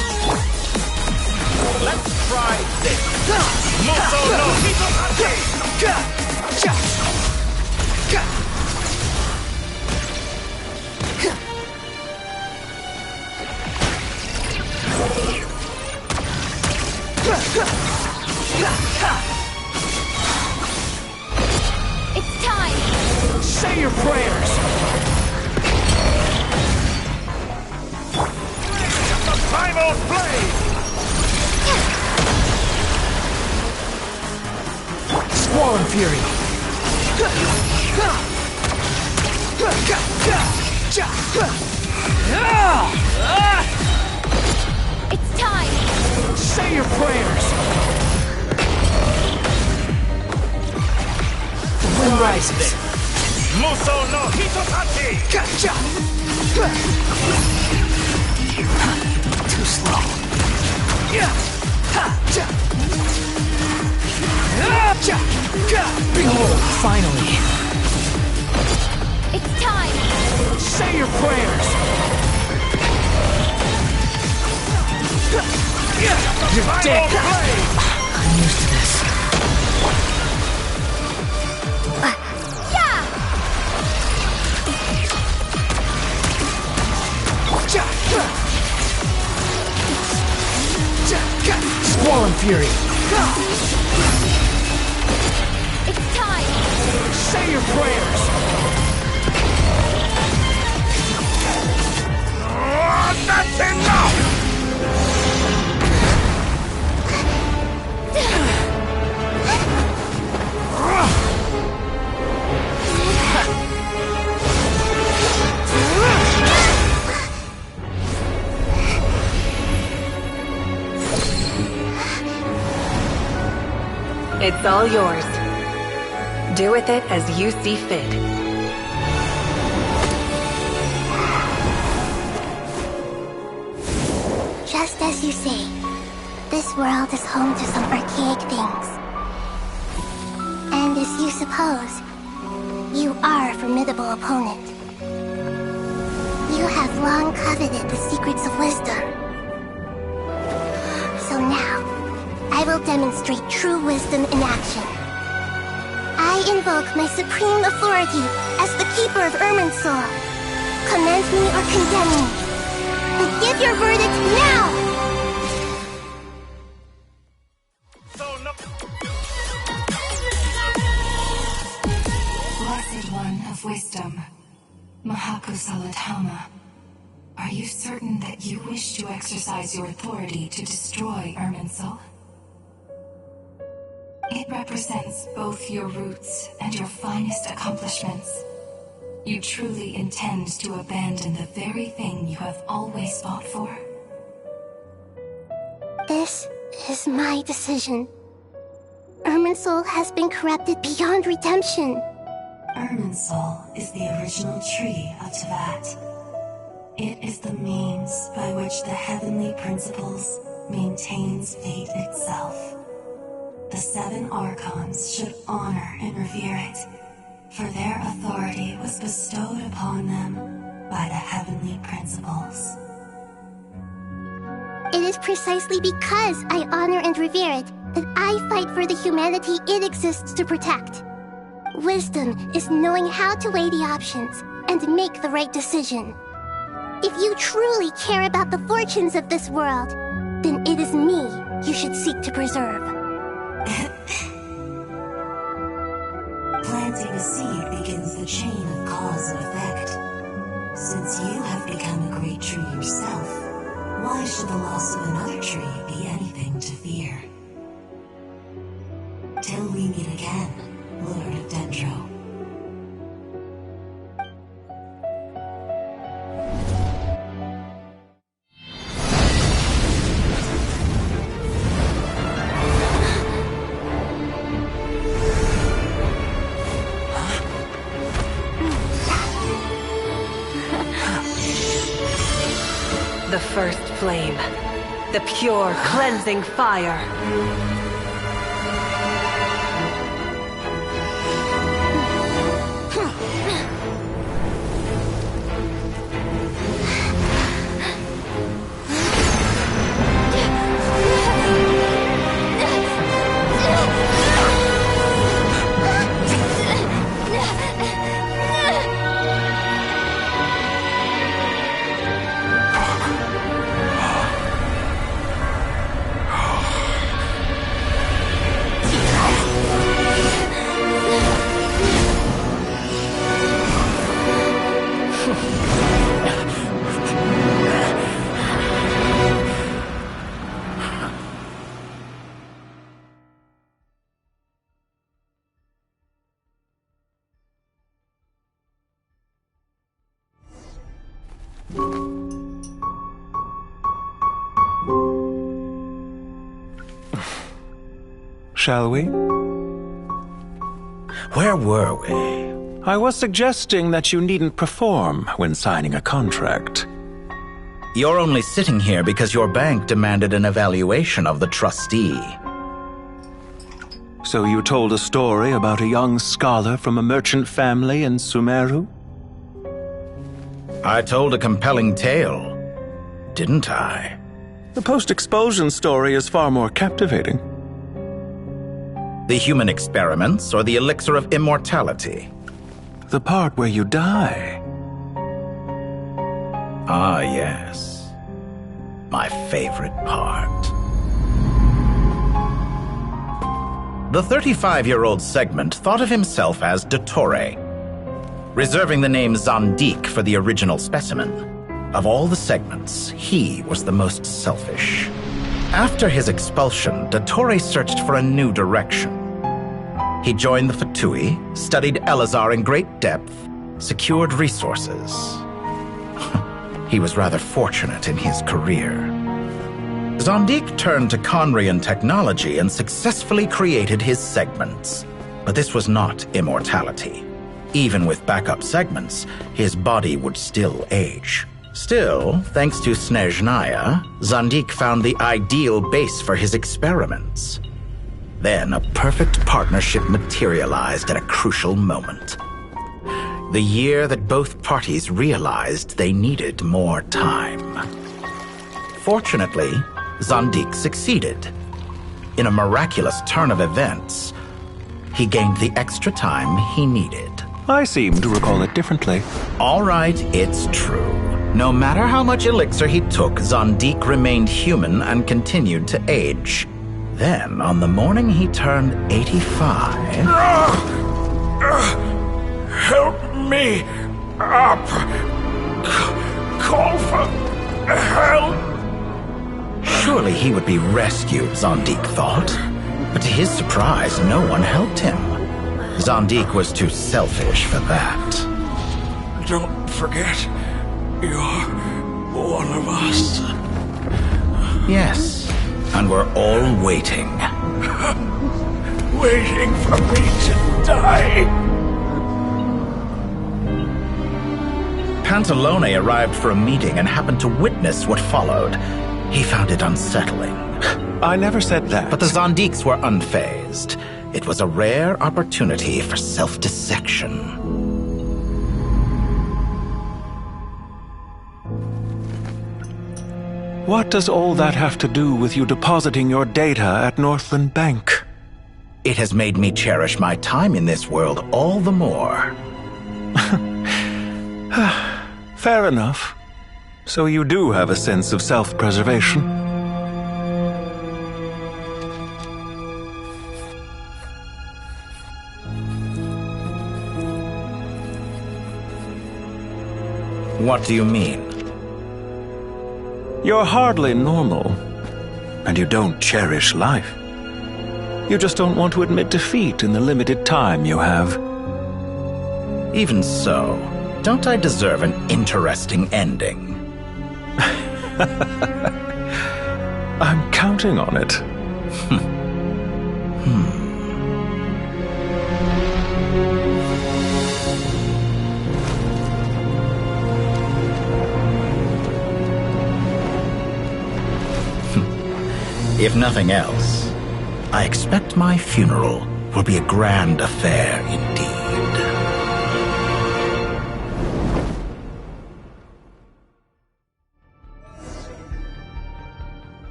Let's try this. Muso no Hitoki! It's time! Say your prayers! The primal flame! Squall and Fury! It's time! Say your prayers! The wind rises. Muso no Hitotachi! Too slow. Behold, finally. It's time! Say your prayers! You're dead! I'm used to this. Squall and Fury! It's time! Say your prayers! That's enough! It's all yours. Do with it as you see fit. Just as you say, this world is home to some archaic things. And as you suppose, you are a formidable opponent. You have long coveted the secrets of wisdom. So now, I will demonstrate true wisdom in action. I invoke my supreme authority as the keeper of Irminsul. Commend me or condemn me. But give your verdict now! Blessed One of Wisdom, Mahakusaladhama, are you certain that you wish to exercise your authority to destroy Irminsul? It represents both your roots and your finest accomplishments. You truly intend to abandon the very thing you have always fought for? This is my decision. Irminsul has been corrupted beyond redemption. Irminsul is the original tree of Teyvat. It is the means by which the heavenly principles maintains fate itself. The 7 Archons should honor and revere it, for their authority was bestowed upon them by the heavenly principles. It is precisely because I honor and revere it that I fight for the humanity it exists to protect. Wisdom is knowing how to weigh the options and make the right decision. If you truly care about the fortunes of this world, then it is me you should seek to preserve. Planting a seed begins the chain of cause and effect. Since you have become a great tree yourself, why should the loss of another tree be anything to fear? Till we meet again, Lord of Dendro. The first flame. The pure, cleansing fire. shall we? Where were we? I was suggesting that you needn't perform when signing a contract. You're only sitting here because your bank demanded an evaluation of the trustee. So you told a story about a young scholar from a merchant family in Sumeru? I told a compelling tale, didn't I? The post-expulsion story is far more captivating. The human experiments or the elixir of immortality? The part where you die. Ah, yes. My favorite part. The 35-year-old Segment thought of himself as Dottore, reserving the name Zandik for the original specimen. Of all the Segments, he was the most selfish. After his expulsion, Dottore searched for a new direction. He joined the Fatui, studied Elazar in great depth, secured resources. He was rather fortunate in his career. Zandik turned to Conrian technology and successfully created his segments. But this was not immortality. Even with backup segments, his body would still age. Still, thanks to Snezhnaya, Zandik found the ideal base for his experiments. Then a perfect partnership materialized at a crucial moment. The year that both parties realized they needed more time. Fortunately, Zandik succeeded. In a miraculous turn of events, he gained the extra time he needed. I seem to recall it differently. All right, it's true. No matter how much elixir he took, Zandik remained human and continued to age. Then, on the morning he turned 85... Help me up! Call for help! Surely he would be rescued, Zandik thought. But to his surprise, no one helped him. Zandik was too selfish for that. Don't forget, you're one of us. Yes, and we're all waiting. Waiting for me to die. Pantalone arrived for a meeting and happened to witness what followed. He found it unsettling. I never said that. But the Zandiks were unfazed. It was a rare opportunity for self-dissection. What does all that have to do with you depositing your data at Northland Bank? It has made me cherish my time in this world all the more. Fair enough. So you do have a sense of self-preservation. What do you mean? You're hardly normal, and you don't cherish life. You just don't want to admit defeat in the limited time you have. Even so, don't I deserve an interesting ending? I'm counting on it. If nothing else, I expect my funeral will be a grand affair indeed.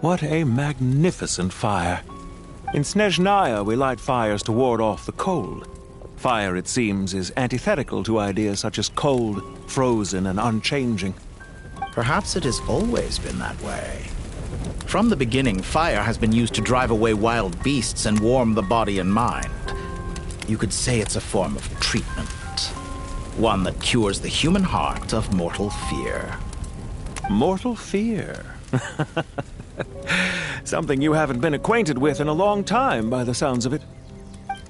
What a magnificent fire. In Snezhnaya, we light fires to ward off the cold. Fire, it seems, is antithetical to ideas such as cold, frozen, and unchanging. Perhaps it has always been that way. From the beginning, fire has been used to drive away wild beasts and warm the body and mind. You could say it's a form of treatment. One that cures the human heart of mortal fear. Mortal fear? Something you haven't been acquainted with in a long time, by the sounds of it.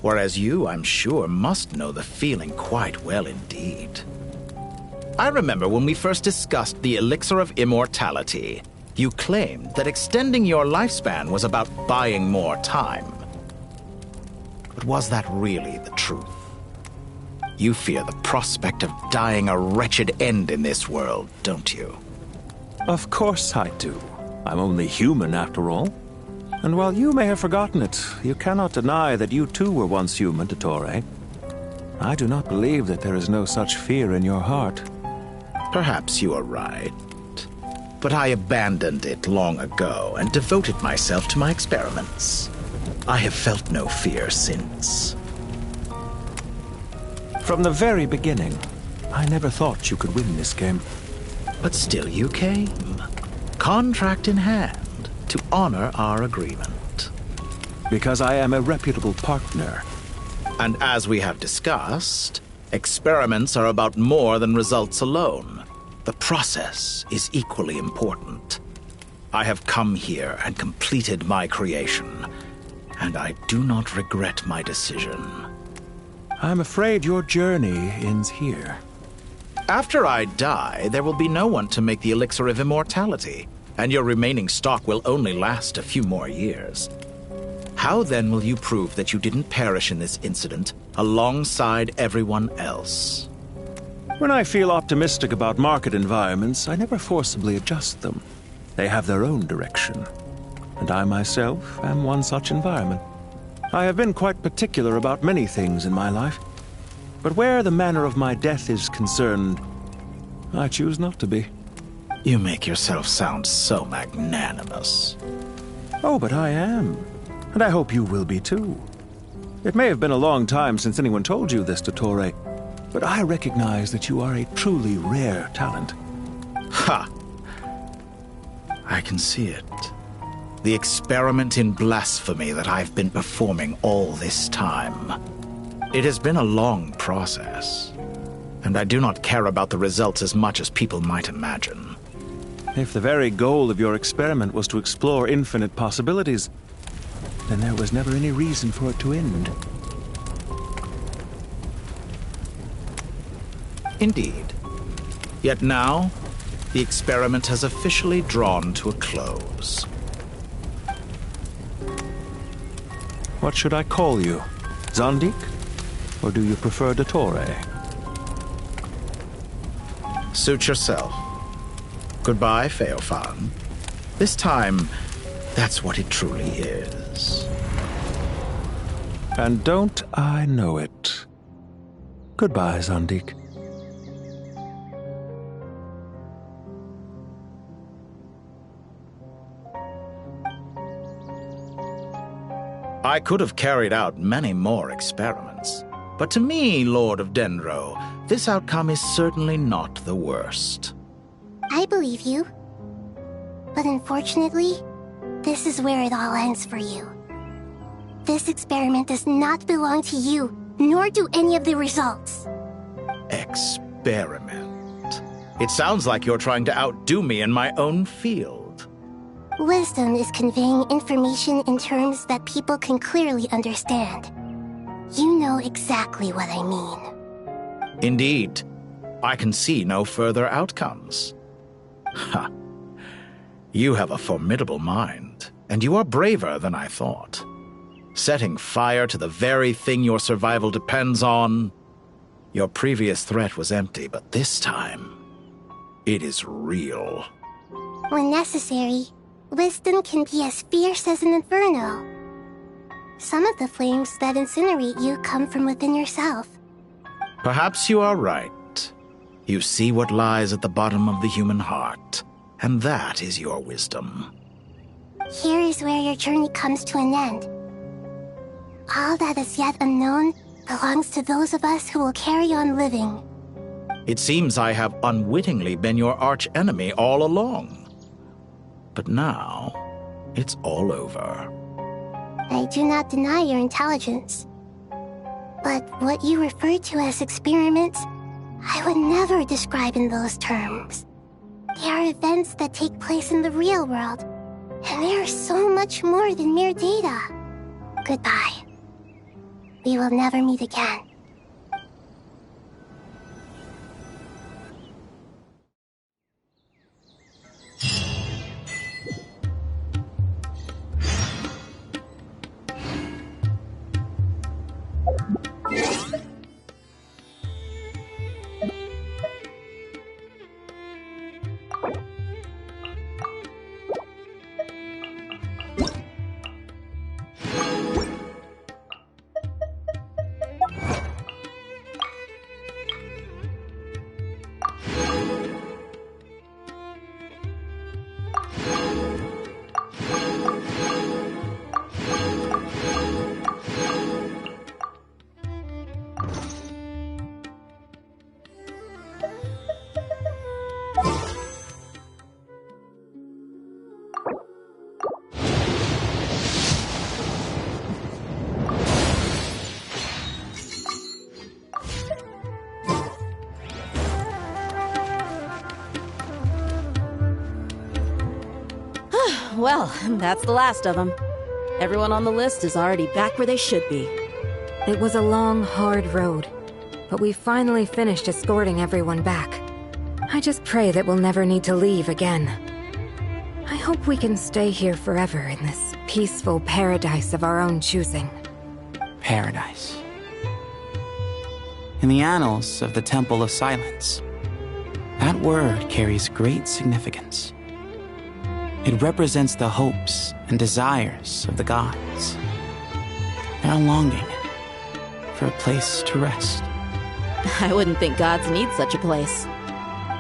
Whereas you, I'm sure, must know the feeling quite well indeed. I remember when we first discussed the elixir of immortality. You claimed that extending your lifespan was about buying more time. But was that really the truth? You fear the prospect of dying a wretched end in this world, don't you? Of course I do. I'm only human, after all. And while you may have forgotten it, you cannot deny that you too were once human, Dottore. I do not believe that there is no such fear in your heart. Perhaps you are right. But I abandoned it long ago and devoted myself to my experiments. I have felt no fear since. From the very beginning, I never thought you could win this game. But still you came, contract in hand, to honor our agreement. Because I am a reputable partner. And as we have discussed, experiments are about more than results alone. The process is equally important. I have come here and completed my creation, and I do not regret my decision. I'm afraid your journey ends here. After I die, there will be no one to make the elixir of immortality, and your remaining stock will only last a few more years. How then will you prove that you didn't perish in this incident alongside everyone else? When I feel optimistic about market environments, I never forcibly adjust them. They have their own direction. And I myself am one such environment. I have been quite particular about many things in my life. But where the manner of my death is concerned, I choose not to be. You make yourself sound so magnanimous. Oh, but I am. And I hope you will be too. It may have been a long time since anyone told you this, Dottore, but I recognize that you are a truly rare talent. Ha! I can see it. The experiment in blasphemy that I've been performing all this time. It has been a long process, and I do not care about the results as much as people might imagine. If the very goal of your experiment was to explore infinite possibilities, then there was never any reason for it to end. Indeed. Yet now, the experiment has officially drawn to a close. What should I call you? Zandik? Or do you prefer Dottore? Suit yourself. Goodbye, Feofan. This time, that's what it truly is. And don't I know it? Goodbye, Zandik. I could have carried out many more experiments, but to me, Lord of Dendro, this outcome is certainly not the worst. I believe you. But unfortunately, this is where it all ends for you. This experiment does not belong to you, nor do any of the results. Experiment? It sounds like you're trying to outdo me in my own field. Wisdom is conveying information in terms that people can clearly understand. You know exactly what I mean. Indeed. I can see no further outcomes. Ha. You have a formidable mind, and you are braver than I thought. Setting fire to the very thing your survival depends on. Your previous threat was empty, but this time, it is real. When necessary, wisdom can be as fierce as an inferno. Some of the flames that incinerate you come from within yourself. Perhaps you are right. You see what lies at the bottom of the human heart, and that is your wisdom. Here is where your journey comes to an end. All that is yet unknown belongs to those of us who will carry on living. It seems I have unwittingly been your arch-enemy all along. But now, it's all over. I do not deny your intelligence. But what you refer to as experiments, I would never describe in those terms. They are events that take place in the real world, and they are so much more than mere data. Goodbye. We will never meet again. Well, that's the last of them. Everyone on the list is already back where they should be. It was a long, hard road, but we finally finished escorting everyone back. I just pray that we'll never need to leave again. I hope we can stay here forever in this peaceful paradise of our own choosing. Paradise. In the annals of the Temple of Silence, that word carries great significance. It represents the hopes and desires of the gods. Their longing for a place to rest. I wouldn't think gods need such a place.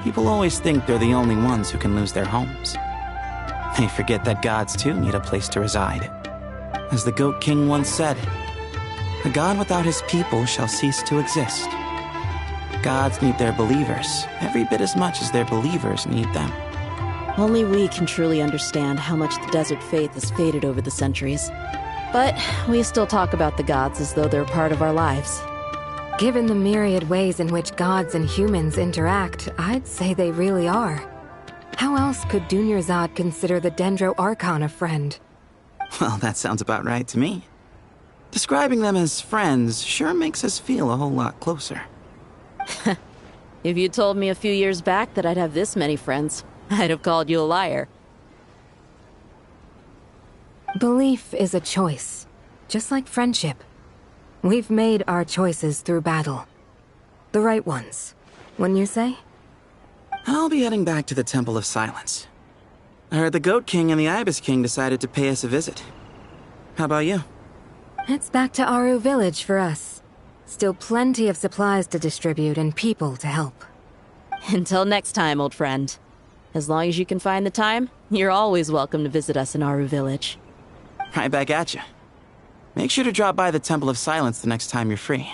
People always think they're the only ones who can lose their homes. They forget that gods too need a place to reside. As the Goat King once said, "A god without his people shall cease to exist." Gods need their believers every bit as much as their believers need them. Only we can truly understand how much the desert faith has faded over the centuries. But we still talk about the gods as though they're part of our lives. Given the myriad ways in which gods and humans interact, I'd say they really are. How else could Dunyarzad consider the Dendro Archon a friend? Well, that sounds about right to me. Describing them as friends sure makes us feel a whole lot closer. If you told me a few years back that I'd have this many friends, I'd have called you a liar. Belief is a choice, just like friendship. We've made our choices through battle. The right ones, wouldn't you say? I'll be heading back to the Temple of Silence. I heard the Goat King and the Ibis King decided to pay us a visit. How about you? It's back to Aru Village for us. Still plenty of supplies to distribute and people to help. Until next time, old friend. As long as you can find the time, you're always welcome to visit us in Aru Village. Right back at you. Make sure to drop by the Temple of Silence the next time you're free.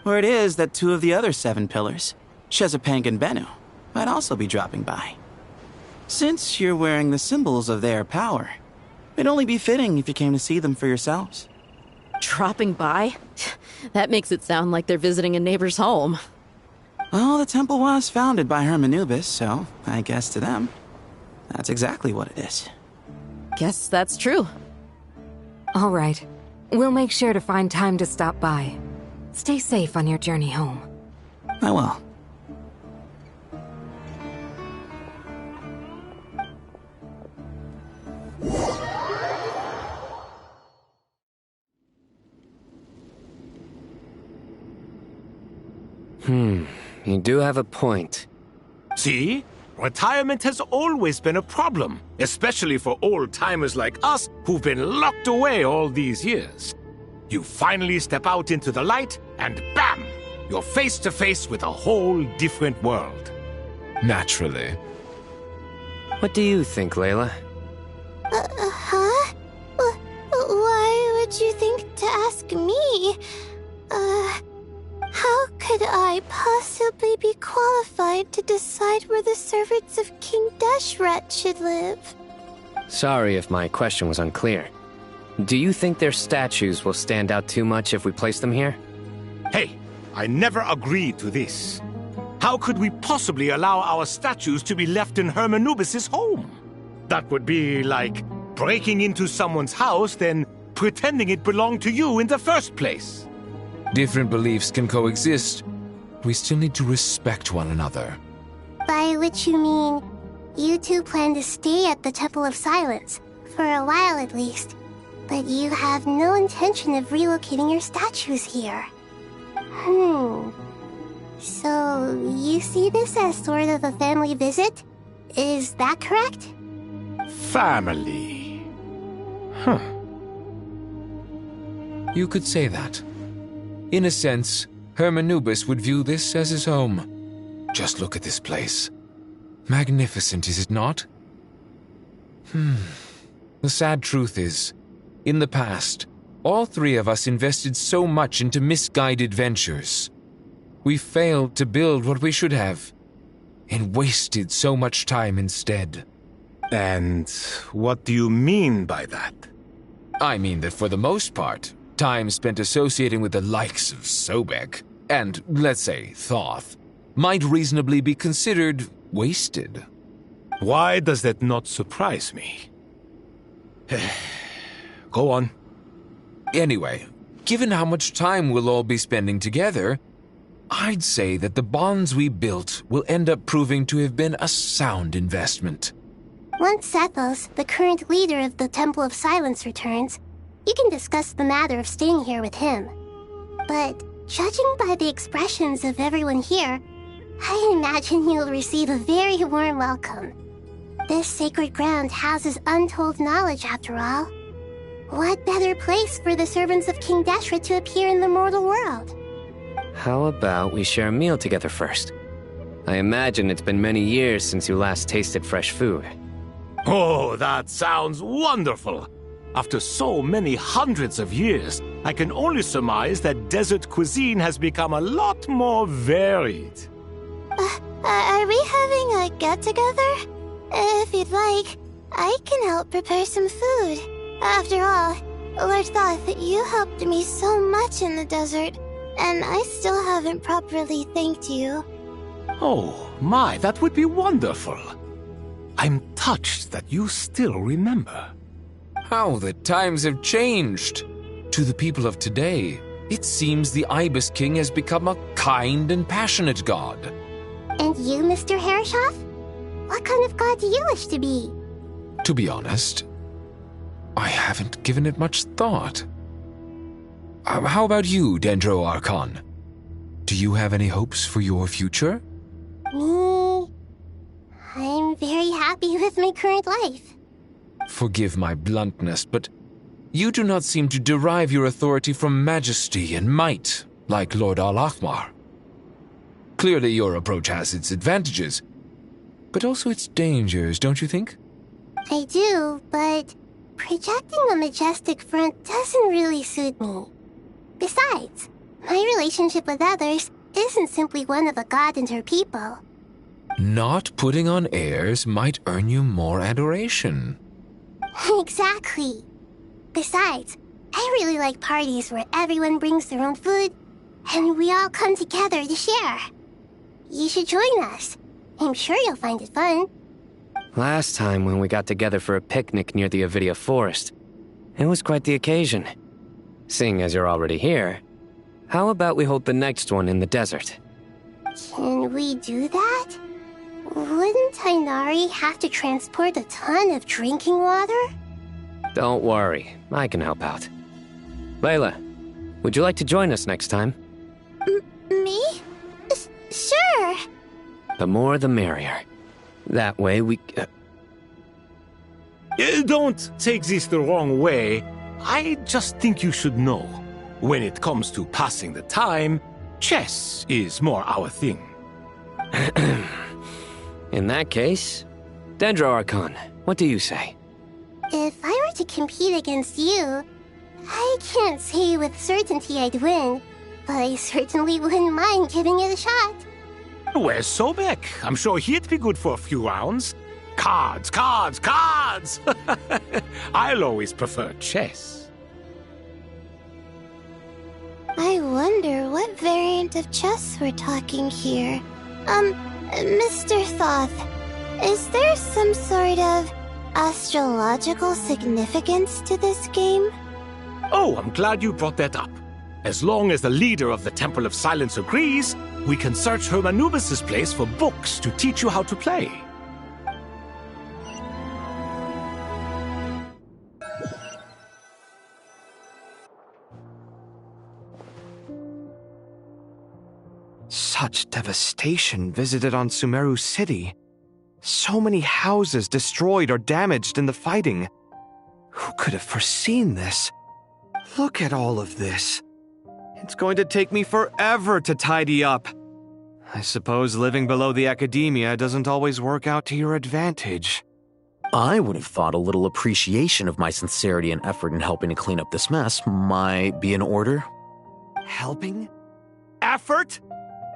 Word is that 2 of the other 7 pillars, Shezapank and Bennu, might also be dropping by. Since you're wearing the symbols of their power, it'd only be fitting if you came to see them for yourselves. Dropping by? That makes it sound like they're visiting a neighbor's home. Well, the temple was founded by Hermanubis, so I guess to them, that's exactly what it is. Guess that's true. All right. We'll make sure to find time to stop by. Stay safe on your journey home. I will. You do have a point. See? Retirement has always been a problem, especially for old-timers like us who've been locked away all these years. You finally step out into the light, and bam! You're face to face with a whole different world. Naturally. What do you think, Layla? Huh? Why would you think to ask me? How could I possibly be qualified to decide where the servants of King Deshret should live? Sorry if my question was unclear. Do you think their statues will stand out too much if we place them here? Hey, I never agreed to this. How could we possibly allow our statues to be left in Hermanubis' home? That would be like breaking into someone's house, then pretending it belonged to you in the first place. Different beliefs can coexist. We still need to respect one another. By which you mean, you two plan to stay at the Temple of Silence, for a while at least, but you have no intention of relocating your statues here. So, you see this as sort of a family visit? Is that correct? Family. You could say that. In a sense, Hermanubis would view this as his home. Just look at this place. Magnificent, is it not? The sad truth is, in the past, all 3 of us invested so much into misguided ventures. We failed to build what we should have, and wasted so much time instead. And what do you mean by that? I mean that for the most part, time spent associating with the likes of Sobek, and, let's say, Thoth, might reasonably be considered wasted. Why does that not surprise me? Go on. Anyway, given how much time we'll all be spending together, I'd say that the bonds we built will end up proving to have been a sound investment. Once Sethos, the current leader of the Temple of Silence, returns, you can discuss the matter of staying here with him. But judging by the expressions of everyone here, I imagine you'll receive a very warm welcome. This sacred ground houses untold knowledge, after all. What better place for the servants of King Deshra to appear in the mortal world? How about we share a meal together first? I imagine it's been many years since you last tasted fresh food. Oh, that sounds wonderful! After so many hundreds of years, I can only surmise that desert cuisine has become a lot more varied. Are we having a get-together? If you'd like, I can help prepare some food. After all, Lord Thoth, you helped me so much in the desert, and I still haven't properly thanked you. Oh, my, that would be wonderful. I'm touched that you still remember. How the times have changed! To the people of today, it seems the Ibis King has become a kind and passionate god. And you, Mr. Herreshoff? What kind of god do you wish to be? To be honest, I haven't given it much thought. How about you, Dendro Archon? Do you have any hopes for your future? Me? I'm very happy with my current life. Forgive my bluntness, but you do not seem to derive your authority from majesty and might, like Lord Al-Ahmar. Clearly your approach has its advantages, but also its dangers, don't you think? I do, but projecting a majestic front doesn't really suit me. Besides, my relationship with others isn't simply one of a god and her people. Not putting on airs might earn you more adoration. Exactly. Besides, I really like parties where everyone brings their own food and we all come together to share. You should join us. I'm sure you'll find it fun. Last time when we got together for a picnic near the Avidia Forest, it was quite the occasion. Seeing as you're already here, how about we hold the next one in the desert? Can we do that? Wouldn't Tainari have to transport a ton of drinking water? Don't worry, I can help out. Layla, would you like to join us next time? Me? Sure. The more the merrier. That way we... Don't take this the wrong way. I just think you should know. When it comes to passing the time, chess is more our thing. In that case, Dendro Archon, what do you say? If I were to compete against you, I can't say with certainty I'd win, but I certainly wouldn't mind giving it a shot. Where's Sobek? I'm sure he'd be good for a few rounds. Cards, cards, cards! I'll always prefer chess. I wonder what variant of chess we're talking here. Mr. Thoth, is there some sort of astrological significance to this game? Oh, I'm glad you brought that up. As long as the leader of the Temple of Silence agrees, we can search Hermanubis' place for books to teach you how to play. Such devastation visited on Sumeru City. So many houses destroyed or damaged in the fighting. Who could have foreseen this? Look at all of this. It's going to take me forever to tidy up. I suppose living below the academia doesn't always work out to your advantage. I would have thought a little appreciation of my sincerity and effort in helping to clean up this mess might be in order. Helping? Effort?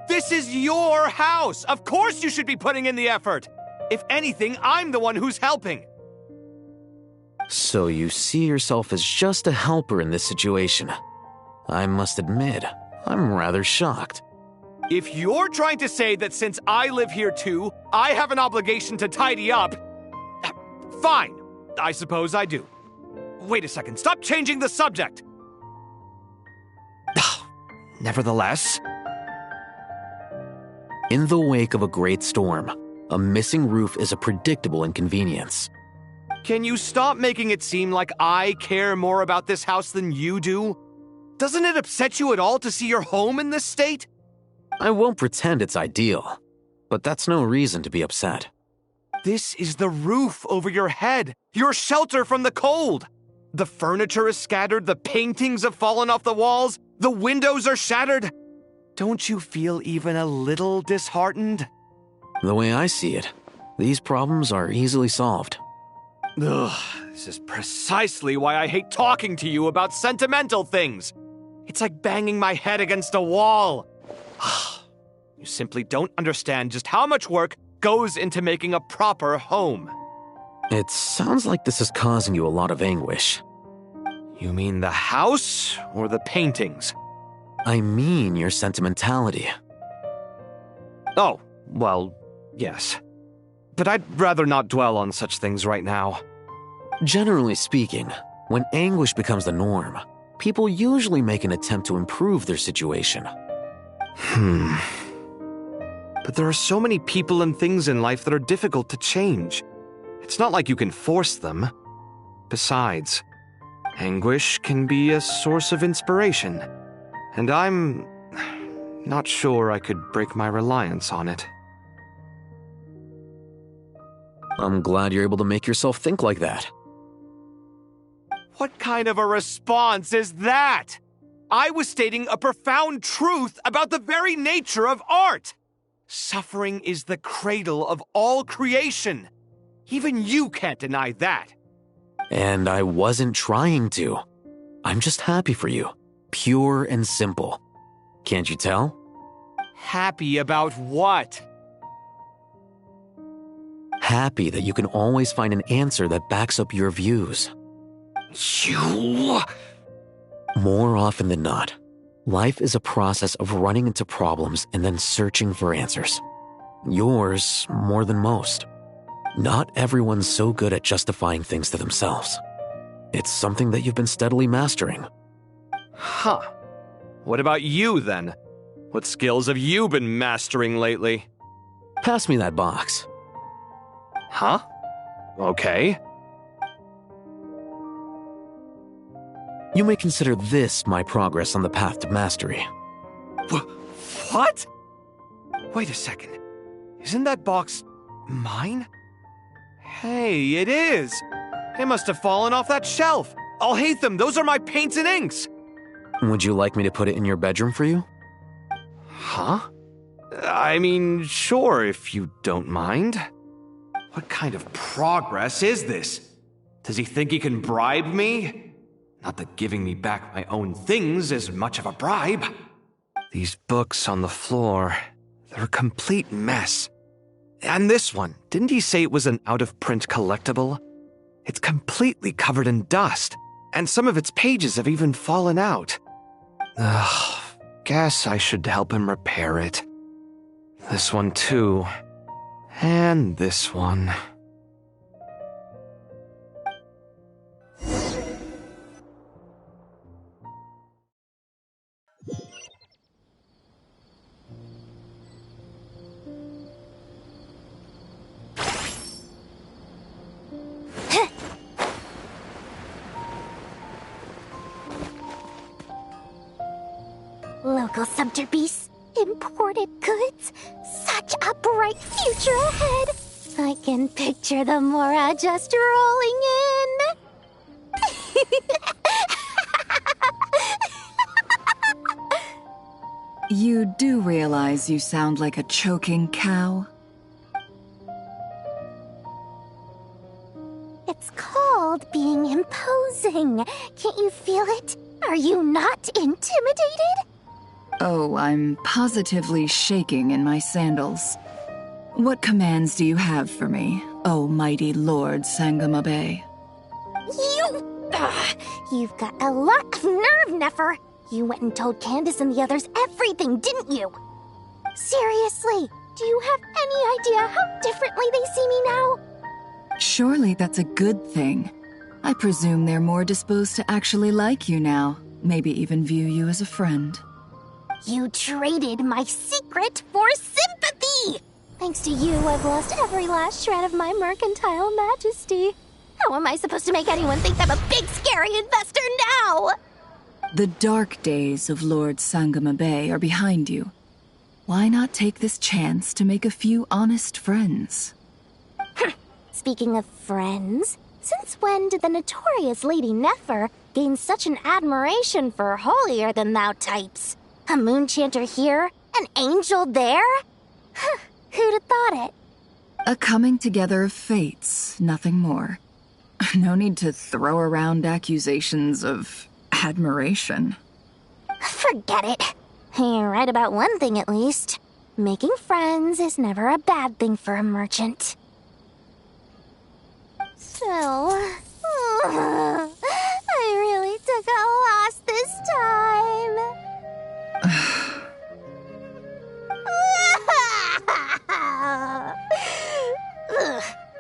This is your house! Of course you should be putting in the effort! If anything, I'm the one who's helping! So you see yourself as just a helper in this situation. I must admit, I'm rather shocked. If you're trying to say that since I live here too, I have an obligation to tidy up, fine, I suppose I do. Wait a second, stop changing the subject! Nevertheless... In the wake of a great storm, a missing roof is a predictable inconvenience. Can you stop making it seem like I care more about this house than you do? Doesn't it upset you at all to see your home in this state? I won't pretend it's ideal, but that's no reason to be upset. This is the roof over your head, your shelter from the cold. The furniture is scattered, the paintings have fallen off the walls, the windows are shattered. Don't you feel even a little disheartened? The way I see it, these problems are easily solved. Ugh, this is precisely why I hate talking to you about sentimental things. It's like banging my head against a wall. You simply don't understand just how much work goes into making a proper home. It sounds like this is causing you a lot of anguish. You mean the house or the paintings? I mean your sentimentality. Oh, well, yes. But I'd rather not dwell on such things right now. Generally speaking, when anguish becomes the norm, people usually make an attempt to improve their situation. But there are so many people and things in life that are difficult to change. It's not like you can force them. Besides, anguish can be a source of inspiration, and I'm not sure I could break my reliance on it. I'm glad you're able to make yourself think like that. What kind of a response is that? I was stating a profound truth about the very nature of art. Suffering is the cradle of all creation. Even you can't deny that. And I wasn't trying to. I'm just happy for you. Pure and simple. Can't you tell? Happy about what? Happy that you can always find an answer that backs up your views. You... More often than not, life is a process of running into problems and then searching for answers. Yours more than most. Not everyone's so good at justifying things to themselves. It's something that you've been steadily mastering. Huh. What about you, then? What skills have you been mastering lately? Pass me that box. Huh? Okay. You may consider this my progress on the path to mastery. What? Wait a second. Isn't that box mine? Hey, it is! It must have fallen off that shelf. I'll hate them. Those are my paints and inks. Would you like me to put it in your bedroom for you? Huh? I mean, sure, if you don't mind. What kind of progress is this? Does he think he can bribe me? Not that giving me back my own things is much of a bribe. These books on the floor, they're a complete mess. And this one, didn't he say it was an out-of-print collectible? It's completely covered in dust, and some of its pages have even fallen out. Ugh, guess I should help him repair it. This one too. And this one. Local subterbeasts, imported goods, such a bright future ahead. I can picture the Mora just rolling in. You do realize you sound like a choking cow? It's called being imposing. Can't you feel it? Are you not intimidated? Oh, I'm positively shaking in my sandals. What commands do you have for me, oh mighty Lord Sangamabe? You've got a lot of nerve, Nefer. You went and told Candace and the others everything, didn't you? Seriously, do you have any idea how differently they see me now? Surely that's a good thing. I presume they're more disposed to actually like you now, maybe even view you as a friend. You traded my secret for sympathy! Thanks to you, I've lost every last shred of my mercantile majesty. How am I supposed to make anyone think I'm a big, scary investor now? The dark days of Lord Sangama Bay are behind you. Why not take this chance to make a few honest friends? Speaking of friends, since when did the notorious Lady Nefer gain such an admiration for holier-than-thou types? A moon chanter here, an angel there? Who'd have thought it? A coming together of fates, nothing more. No need to throw around accusations of admiration. Forget it. You're right about one thing at least. Making friends is never a bad thing for a merchant. So, I really took a loss this time.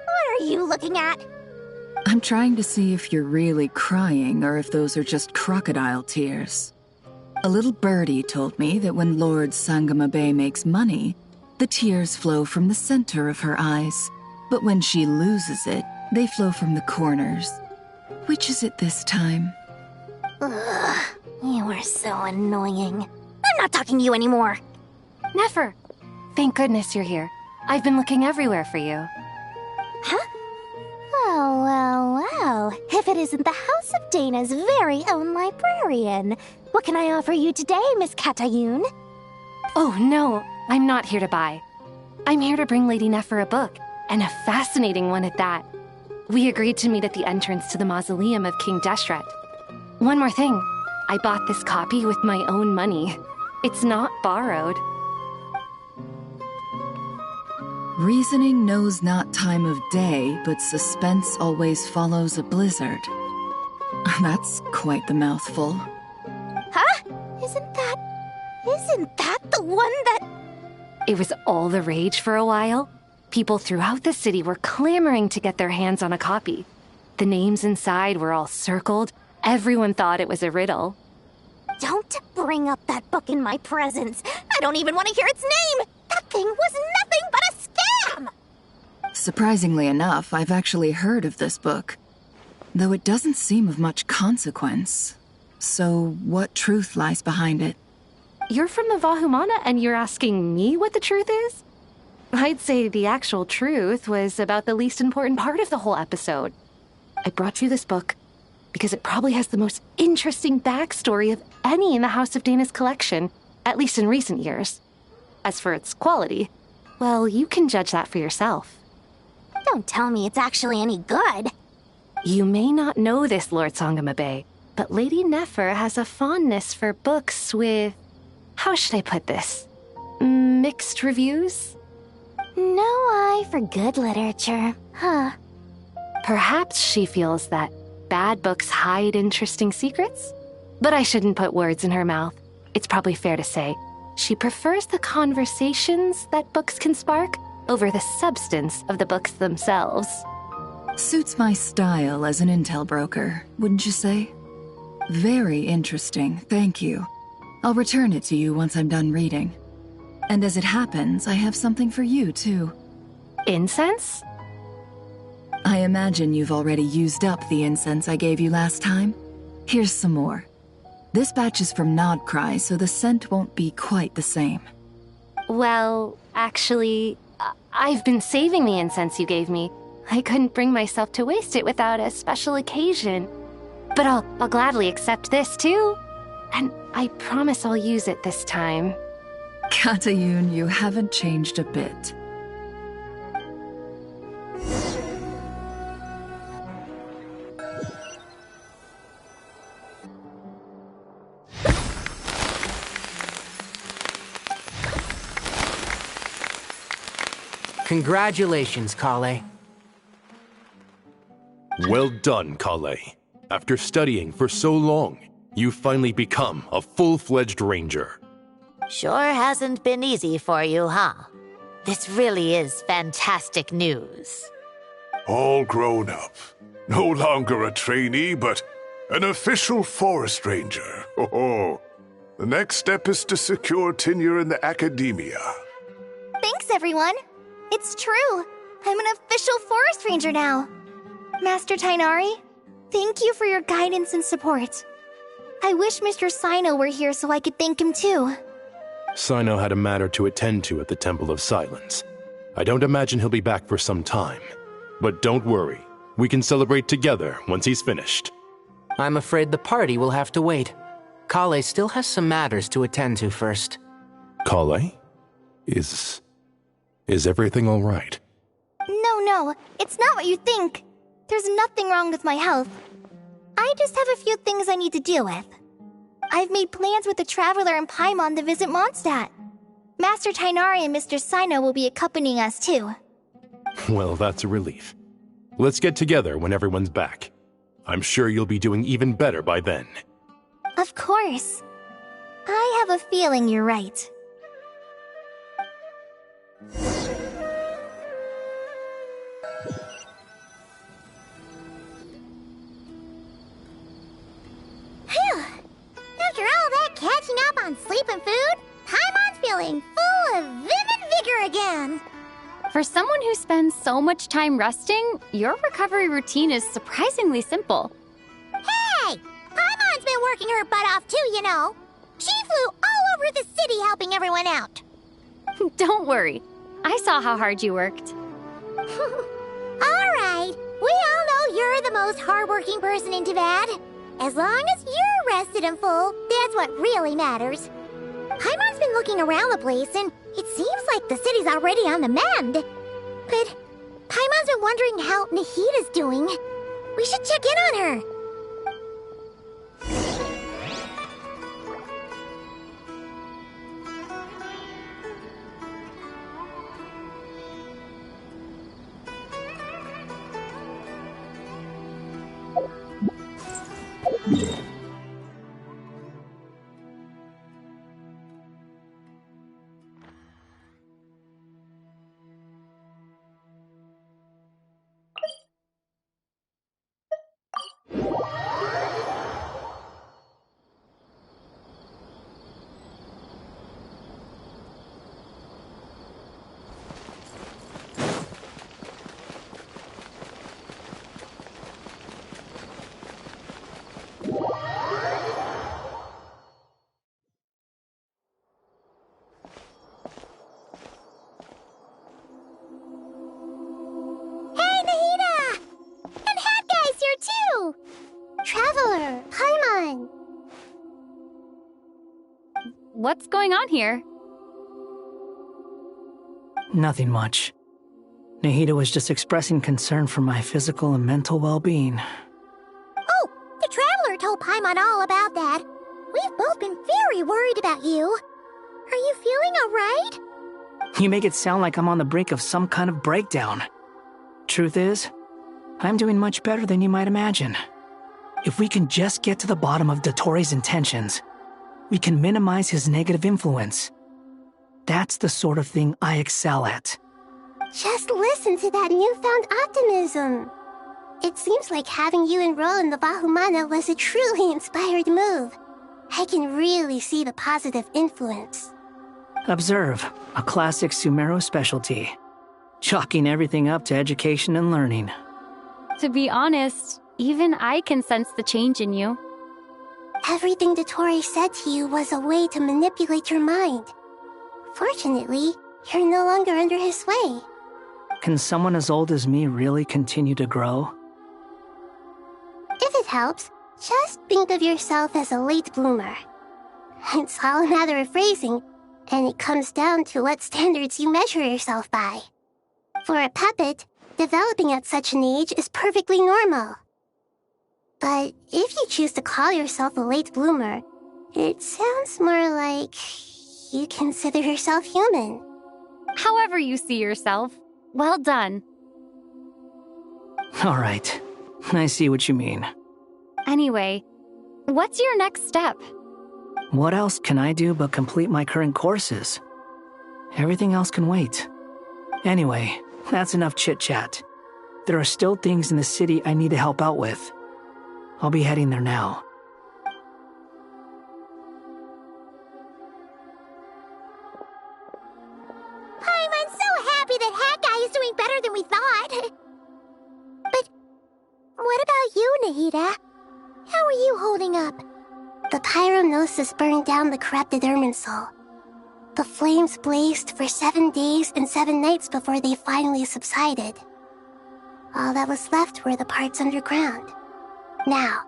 What are you looking at? I'm trying to see if you're really crying or if those are just crocodile tears. A little birdie told me that when Lord Sangama Bay makes money, the tears flow from the center of her eyes. But when she loses it, they flow from the corners. Which is it this time? Ugh, you are so annoying. I'm not talking to you anymore. Nefer, thank goodness you're here. I've been looking everywhere for you. Huh? Well. If it isn't the House of Dana's very own librarian. What can I offer you today, Miss Katayun? Oh, no, I'm not here to buy. I'm here to bring Lady Nefer a book, and a fascinating one at that. We agreed to meet at the entrance to the mausoleum of King Deshret. One more thing, I bought this copy with my own money. It's not borrowed. Reasoning knows not time of day, but suspense always follows a blizzard. That's quite the mouthful. Huh? Isn't that the one that... It was all the rage for a while. People throughout the city were clamoring to get their hands on a copy. The names inside were all circled. Everyone thought it was a riddle. Don't bring up that book in my presence. I don't even want to hear its name. That thing was nothing but a scam. Surprisingly enough, I've actually heard of this book, though it doesn't seem of much consequence. So, what truth lies behind it? You're from the Vahumana and you're asking me what the truth is? I'd say the actual truth was about the least important part of the whole episode. I brought you this book because it probably has the most interesting backstory of any in the House of Dana's collection, at least in recent years. As for its quality, well, you can judge that for yourself. Don't tell me it's actually any good. You may not know this, Lord Sangama Bay, but Lady Nefer has a fondness for books with... how should I put this? Mixed reviews? No eye for good literature, huh? Perhaps she feels that bad books hide interesting secrets? But I shouldn't put words in her mouth. It's probably fair to say she prefers the conversations that books can spark over the substance of the books themselves. Suits my style as an intel broker, wouldn't you say? Very interesting, thank you. I'll return it to you once I'm done reading. And as it happens, I have something for you, too. Incense? I imagine you've already used up the incense I gave you last time. Here's some more. This batch is from Nodcry, so the scent won't be quite the same. Well, actually, I've been saving the incense you gave me. I couldn't bring myself to waste it without a special occasion. But I'll gladly accept this, too. And I promise I'll use it this time. Katayun, you haven't changed a bit. Congratulations, Kale. Well done, Kale. After studying for so long, you've finally become a full-fledged ranger. Sure hasn't been easy for you, huh? This really is fantastic news. All grown up. No longer a trainee, but an official forest ranger. Oh, the next step is to secure tenure in the academia. Thanks, everyone. It's true. I'm an official forest ranger now. Master Tainari, thank you for your guidance and support. I wish Mr. Sino were here so I could thank him too. Sino had a matter to attend to at the Temple of Silence. I don't imagine he'll be back for some time. But don't worry, we can celebrate together once he's finished. I'm afraid the party will have to wait. Kale still has some matters to attend to first. Kale? Is everything all right? No, it's not what you think. There's nothing wrong with my health. I just have a few things I need to deal with. I've made plans with the Traveler and Paimon to visit Mondstadt. Master Tainari and Mr. Sino will be accompanying us too. Well, that's a relief. Let's get together when everyone's back. I'm sure you'll be doing even better by then. Of course. I have a feeling you're right. Phew! After all that catching up on sleep and food, Paimon's feeling full of vim and vigor again. For someone who spends so much time resting, your recovery routine is surprisingly simple. Hey! Paimon's been working her butt off too, you know. She flew all over the city helping everyone out. Don't worry. I saw how hard you worked. All right. We all know you're the most hardworking person in Teyvat. As long as you're rested and full, that's what really matters. Paimon's been looking around the place, and it seems like the city's already on the mend. But Paimon's been wondering how Nahida's doing. We should check in on her. Traveler, Paimon! What's going on here? Nothing much. Nahida was just expressing concern for my physical and mental well-being. Oh, the Traveler told Paimon all about that. We've both been very worried about you. Are you feeling alright? You make it sound like I'm on the brink of some kind of breakdown. Truth is, I'm doing much better than you might imagine. If we can just get to the bottom of Dottoro's intentions, we can minimize his negative influence. That's the sort of thing I excel at. Just listen to that newfound optimism. It seems like having you enroll in the Bahumana was a truly inspired move. I can really see the positive influence. Observe, a classic Sumero specialty. Chalking everything up to education and learning. To be honest, even I can sense the change in you. Everything Dottori said to you was a way to manipulate your mind. Fortunately, you're no longer under his sway. Can someone as old as me really continue to grow? If it helps, just think of yourself as a late bloomer. It's all a matter of phrasing, and it comes down to what standards you measure yourself by. For a puppet, developing at such an age is perfectly normal. But if you choose to call yourself a late bloomer, it sounds more like you consider yourself human. However you see yourself, well done. All right, I see what you mean. Anyway, what's your next step? What else can I do but complete my current courses? Everything else can wait. Anyway, that's enough chit-chat. there are still things in the city I need to help out with. I'll be heading there now. I'm so happy that Hat Guy is doing better than we thought. But what about you, Nahida? How are you holding up? The pyronosis burned down the corrupted Irminsul. The flames blazed for 7 days and 7 nights before they finally subsided. All that was left were the parts underground. Now,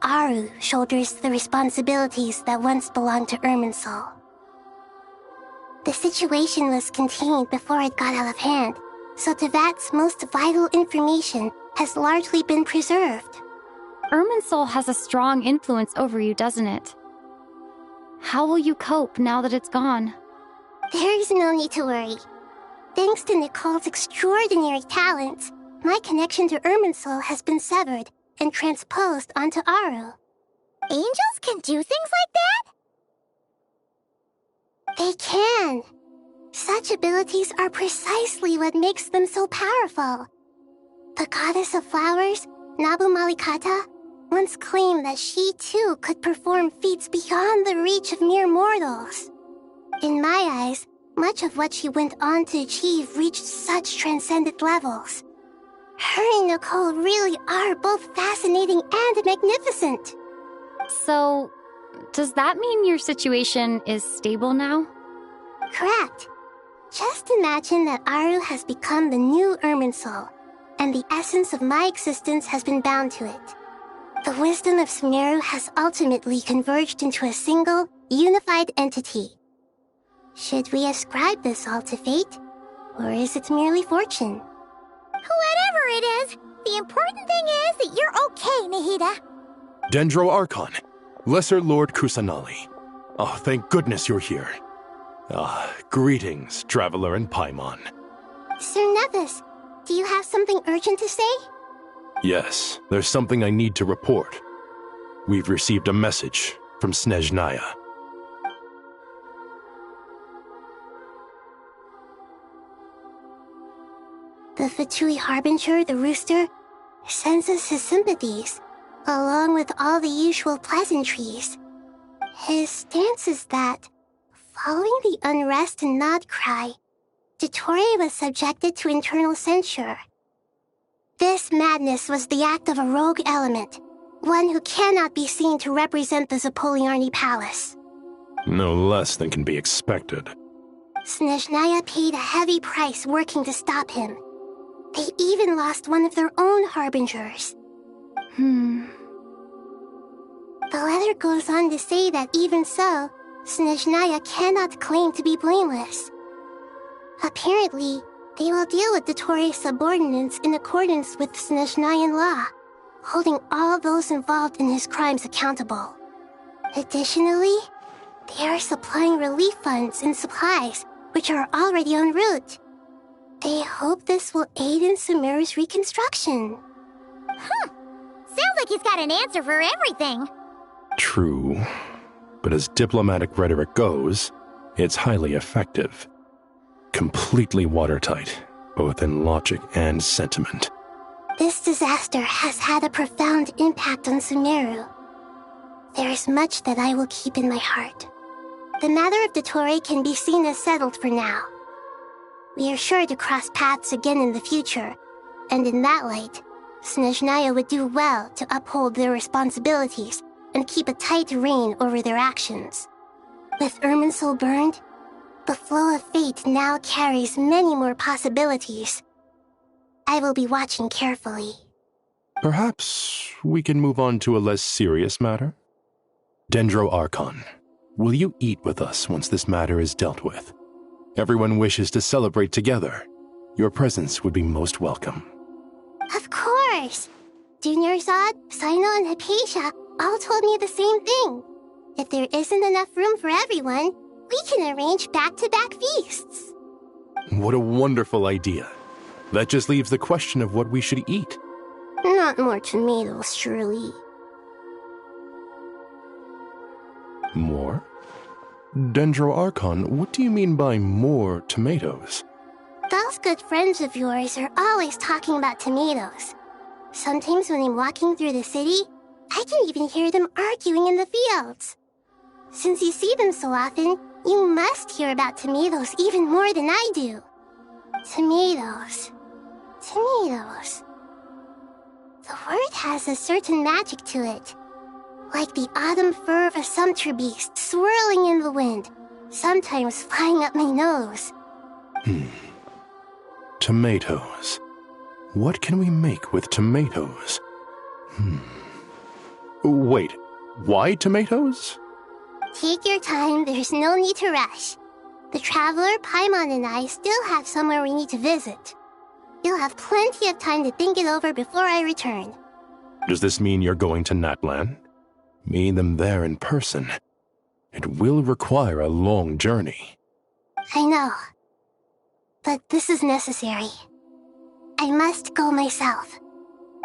Aru shoulders the responsibilities that once belonged to Irminsul. The situation was contained before it got out of hand, so Tevat's most vital information has largely been preserved. Irminsul has a strong influence over you, doesn't it? How will you cope now that it's gone? There's no need to worry. Thanks to Nicole's extraordinary talents, my connection to Irminsul has been severed and transposed onto Aru. Angels can do things like that? They can. Such abilities are precisely what makes them so powerful. The goddess of flowers, Nabu Malikata, once claimed that she too could perform feats beyond the reach of mere mortals. In my eyes, much of what she went on to achieve reached such transcendent levels. Her and Nicole really are both fascinating and magnificent. So, does that mean your situation is stable now? Correct. Just imagine that Aru has become the new Irminsul, and the essence of my existence has been bound to it. The wisdom of Sumeru has ultimately converged into a single, unified entity. Should we ascribe this all to fate, or is it merely fortune? Whatever it is, the important thing is that you're okay, Nahida. Dendro Archon, Lesser Lord Kusanali. Oh, thank goodness you're here. Greetings, Traveler and Paimon. Sir Nevis, do you have something urgent to say? Yes, there's something I need to report. We've received a message from Snezhnaya. The Fatui Harbinger, the Rooster, sends us his sympathies, along with all the usual pleasantries. His stance is that, following the unrest in Nodcry, Dottore was subjected to internal censure. This madness was the act of a rogue element, one who cannot be seen to represent the Zapoliarni Palace. No less than can be expected. Snezhnaya paid a heavy price working to stop him. They even lost one of their own harbingers. The letter goes on to say that even so, Snezhnaya cannot claim to be blameless. Apparently, they will deal with Dottore's subordinates in accordance with Snezhnayan law, holding all those involved in his crimes accountable. Additionally, they are supplying relief funds and supplies, which are already en route. They hope this will aid in Sumeru's reconstruction. Sounds like he's got an answer for everything. True, but as diplomatic rhetoric goes, it's highly effective. Completely watertight, both in logic and sentiment. This disaster has had a profound impact on Sumeru. There is much that I will keep in my heart. The matter of Dottore can be seen as settled for now. We are sure to cross paths again in the future, and in that light, Snezhnaya would do well to uphold their responsibilities and keep a tight rein over their actions. With Irminsul burned, the flow of fate now carries many more possibilities. I will be watching carefully. Perhaps we can move on to a less serious matter? Dendro Archon, will you eat with us once this matter is dealt with? Everyone wishes to celebrate together. Your presence would be most welcome. Of course! Junior Zod, Sino, and Hypatia all told me the same thing. If there isn't enough room for everyone, we can arrange back-to-back feasts. What a wonderful idea. That just leaves the question of what we should eat. Not more tomatoes, surely. More? Dendro Archon, what do you mean by more tomatoes? Those good friends of yours are always talking about tomatoes. Sometimes when I'm walking through the city, I can even hear them arguing in the fields. Since you see them so often, you must hear about tomatoes even more than I do. Tomatoes. Tomatoes. The word has a certain magic to it. Like the autumn fur of a sumpter beast swirling in the wind, sometimes flying up my nose. Tomatoes. What can we make with tomatoes? Wait, why tomatoes? Take your time, there's no need to rush. The traveler, Paimon, and I still have somewhere we need to visit. You'll have plenty of time to think it over before I return. Does this mean you're going to Natlan? Meet them there in person. It will require a long journey. I know. But this is necessary. I must go myself.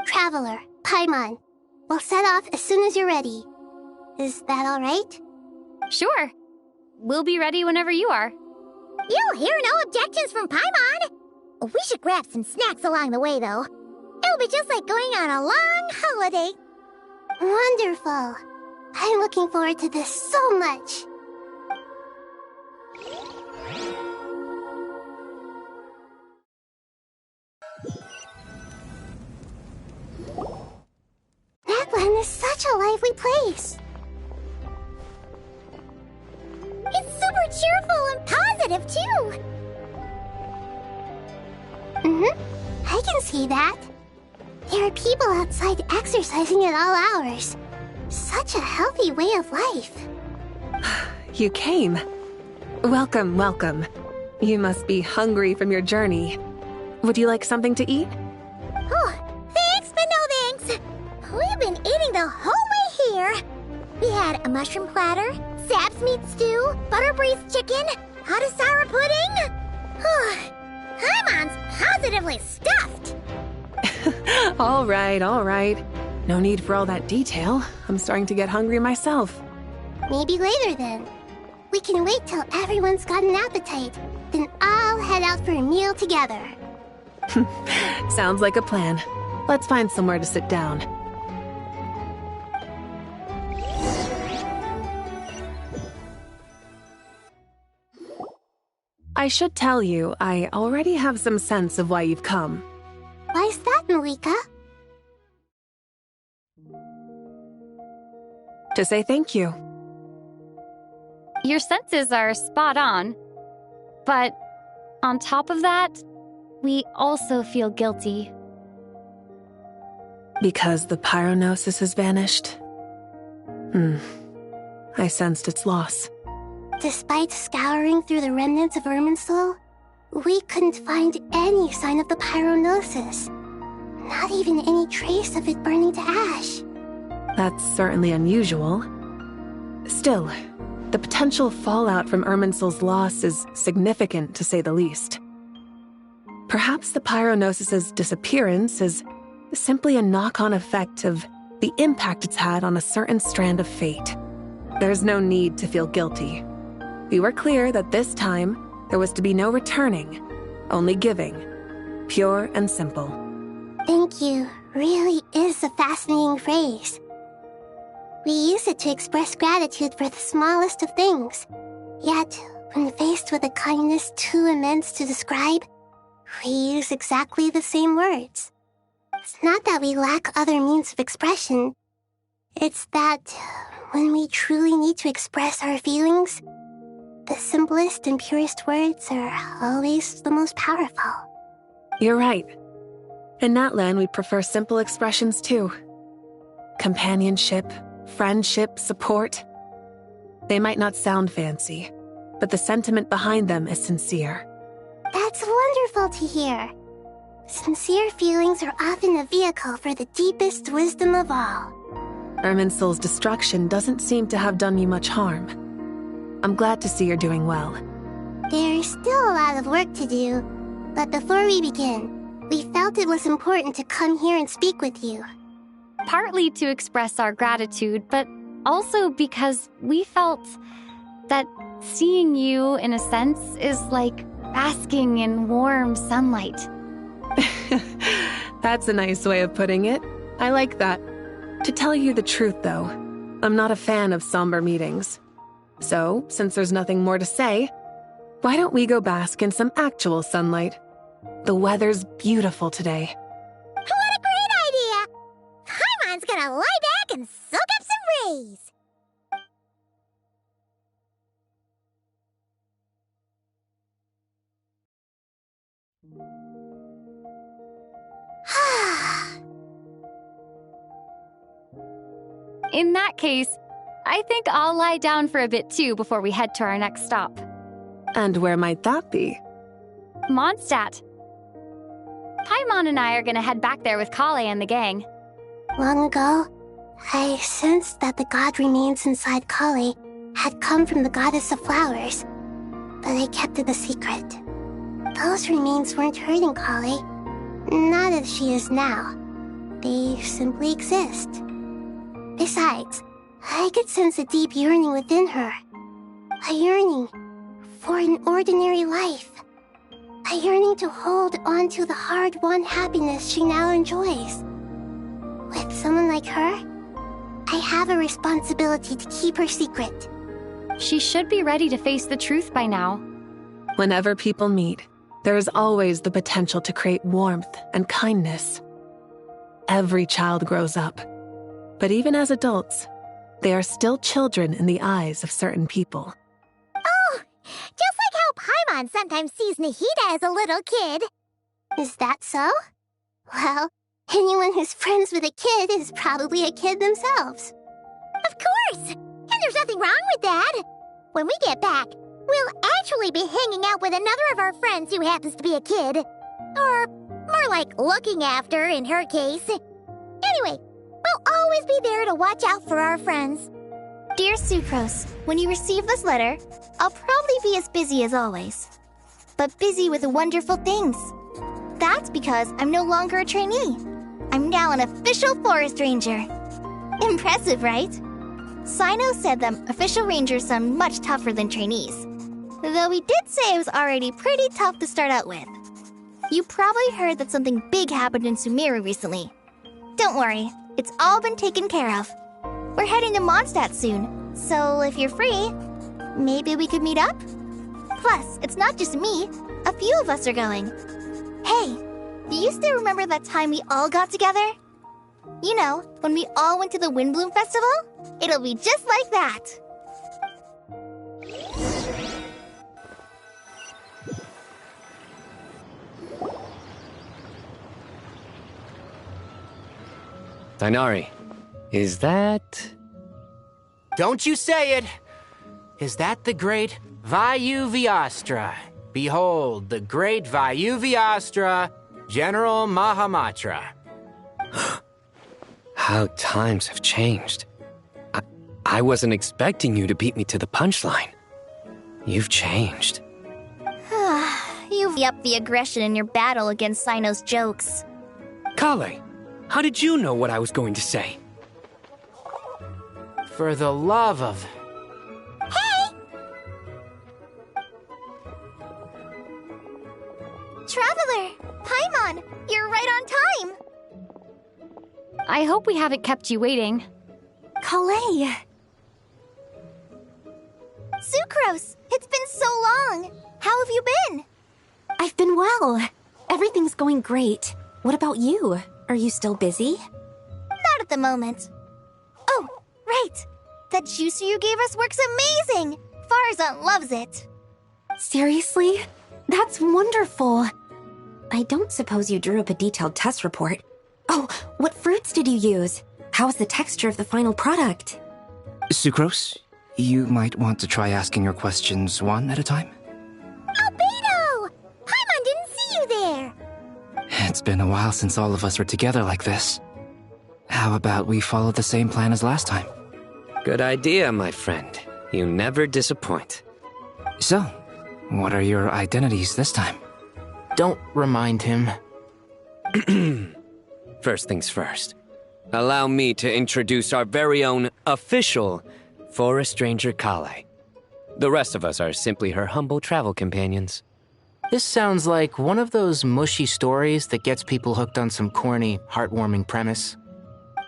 Traveler, Paimon, we'll set off as soon as you're ready. Is that all right? Sure. We'll be ready whenever you are. You'll hear no objections from Paimon. We should grab some snacks along the way, though. It'll be just like going on a long holiday. Wonderful. I'm looking forward to this so much. Natlan is such a lively place. It's super cheerful and positive, too. I can see that. There are people outside exercising at all hours. Such a healthy way of life. You came. Welcome, welcome. You must be hungry from your journey. Would you like something to eat? Oh, thanks, but no thanks. We've been eating the whole way here. We had a mushroom platter, sap's meat stew, butter braised chicken, hot sour pudding. Paimon's positively stuffed. All right, all right. No need for all that detail. I'm starting to get hungry myself. Maybe later then. We can wait till everyone's got an appetite. Then I'll head out for a meal together. Sounds like a plan. Let's find somewhere to sit down. I should tell you, I already have some sense of why you've come. Why's that, Malika? To say thank you. Your senses are spot on. But on top of that, we also feel guilty. Because the pyronosis has vanished? I sensed its loss. Despite scouring through the remnants of Irminsul, we couldn't find any sign of the pyronosis. Not even any trace of it burning to ash. That's certainly unusual. Still, the potential fallout from Irminsul's loss is significant, to say the least. Perhaps the pyronosis's disappearance is simply a knock-on effect of the impact it's had on a certain strand of fate. There's no need to feel guilty. We were clear that this time, there was to be no returning, only giving. Pure and simple. Thank you really is a fascinating phrase. We use it to express gratitude for the smallest of things. Yet, when faced with a kindness too immense to describe, we use exactly the same words. It's not that we lack other means of expression. It's that when we truly need to express our feelings, the simplest and purest words are always the most powerful. You're right. In Natlan, we prefer simple expressions too. Companionship, friendship, support. They might not sound fancy, but the sentiment behind them is sincere. That's wonderful to hear. Sincere feelings are often a vehicle for the deepest wisdom of all. Irminsul's destruction doesn't seem to have done you much harm. I'm glad to see you're doing well. There's still a lot of work to do, but before we begin, we felt it was important to come here and speak with you. Partly to express our gratitude, but also because we felt that seeing you, in a sense, is like basking in warm sunlight. That's a nice way of putting it. I like that. To tell you the truth, though, I'm not a fan of somber meetings. So, since there's nothing more to say, why don't we go bask in some actual sunlight? The weather's beautiful today. What a great idea! Paimon's gonna lie back and soak up some rays. In that case, I think I'll lie down for a bit too before we head to our next stop. And where might that be? Mondstadt. Paimon and I are gonna head back there with Kale and the gang. Long ago, I sensed that the god remains inside Kali had come from the goddess of flowers, but I kept it a secret. Those remains weren't hurting Kali, not as she is now. They simply exist. Besides, I could sense a deep yearning within her. A yearning for an ordinary life. A yearning to hold on to the hard-won happiness she now enjoys. With someone like her, I have a responsibility to keep her secret. She should be ready to face the truth by now. Whenever people meet, there is always the potential to create warmth and kindness. Every child grows up, but even as adults, they are still children in the eyes of certain people. Oh, just like how Paimon sometimes sees Nahida as a little kid. Is that so? Well, anyone who's friends with a kid is probably a kid themselves. Of course! And there's nothing wrong with that. When we get back, we'll actually be hanging out with another of our friends who happens to be a kid. Or more like looking after, in her case. Anyway, we'll always be there to watch out for our friends. Dear Sucrose, when you receive this letter, I'll probably be as busy as always. But busy with wonderful things. That's because I'm no longer a trainee. I'm now an official forest ranger. Impressive, right? Sino said them official rangers sound much tougher than trainees. Though he did say it was already pretty tough to start out with. You probably heard that something big happened in Sumeru recently. Don't worry, it's all been taken care of. We're heading to Mondstadt soon, so if you're free, maybe we could meet up? Plus, it's not just me, a few of us are going. Hey, do you still remember that time we all got together? You know, when we all went to the Windbloom Festival? It'll be just like that. Dainari, is that... Don't you say it! Is that the great Vayu-Vyastra? Behold, the great Vayu-Vyastra, General Mahamatra. How times have changed. I wasn't expecting you to beat me to the punchline. You've changed. You've upped the aggression in your battle against Sino's jokes. Kale, how did you know what I was going to say? For the love of... Hey! Traveler! Paimon! You're right on time! I hope we haven't kept you waiting. Kale! Sucrose! It's been so long! How have you been? I've been well. Everything's going great. What about you? Are you still busy? Not at the moment. Oh, right! That juicer you gave us works amazing! Farzan loves it! Seriously? That's wonderful! I don't suppose you drew up a detailed test report. Oh, what fruits did you use? How's the texture of the final product? Sucrose, you might want to try asking your questions one at a time. Albedo! Paimon didn't see you there! It's been a while since all of us were together like this. How about we follow the same plan as last time? Good idea, my friend. You never disappoint. So, what are your identities this time? Don't remind him. First things first. Allow me to introduce our very own official Forest Ranger Kale. The rest of us are simply her humble travel companions. This sounds like one of those mushy stories that gets people hooked on some corny, heartwarming premise.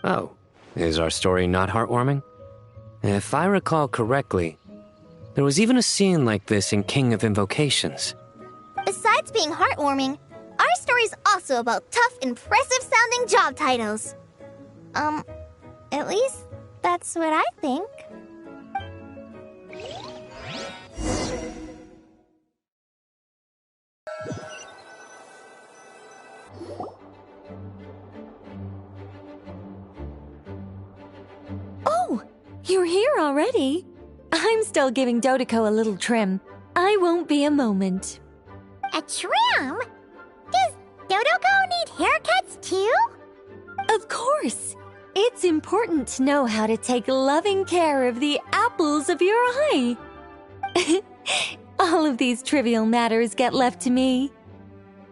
Oh, is our story not heartwarming? If I recall correctly, there was even a scene like this in King of Invocations. Besides being heartwarming, our story's also about tough, impressive-sounding job titles. At least that's what I think. Oh, you're here already? I'm still giving Dodeko a little trim. I won't be a moment. A trim? Does Dodeko need haircuts too? Of course. It's important to know how to take loving care of the apples of your eye. All of these trivial matters get left to me.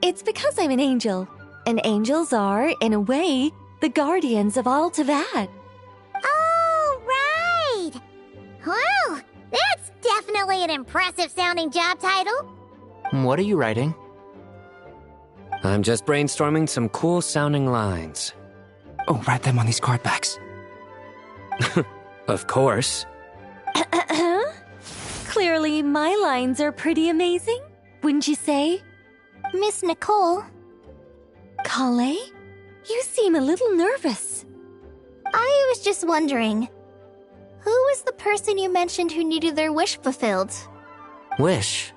It's because I'm an angel, and angels are, in a way, the guardians of all Tavad. Oh, right! Well, that's definitely an impressive-sounding job title. What are you writing? I'm just brainstorming some cool-sounding lines. Oh, write them on these card backs. Of course. Clearly, my lines are pretty amazing, wouldn't you say? Miss Nicole. Kale? You seem a little nervous. I was just wondering, who was the person you mentioned who needed their wish fulfilled? Wish?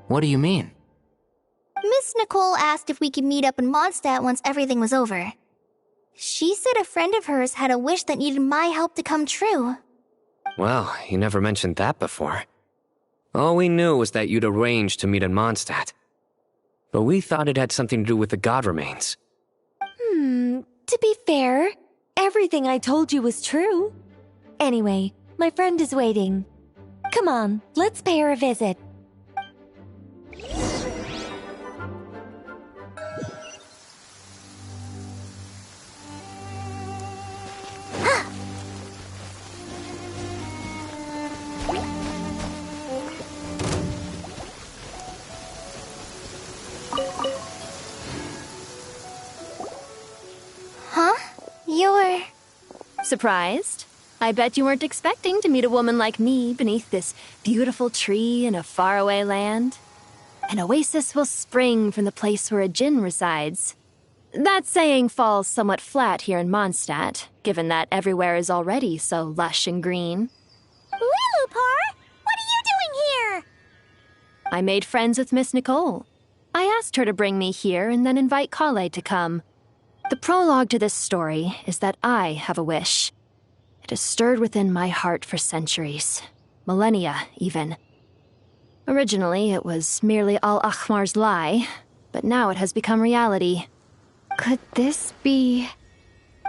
What do you mean? Miss Nicole asked if we could meet up in Mondstadt once everything was over. She said a friend of hers had a wish that needed my help to come true. Well, you never mentioned that before. All we knew was that you'd arranged to meet in Mondstadt. But we thought it had something to do with the god remains. To be fair, everything I told you was true. Anyway, my friend is waiting. Come on, let's pay her a visit. Huh? You're... Surprised? I bet you weren't expecting to meet a woman like me beneath this beautiful tree in a faraway land. An oasis will spring from the place where a djinn resides. That saying falls somewhat flat here in Mondstadt, given that everywhere is already so lush and green. Lilupar, what are you doing here? I made friends with Miss Nicole. I asked her to bring me here and then invite Kale to come. The prologue to this story is that I have a wish. It has stirred within my heart for centuries. Millennia, even. Originally, it was merely Al-Ahmar's lie, but now it has become reality. Could this be...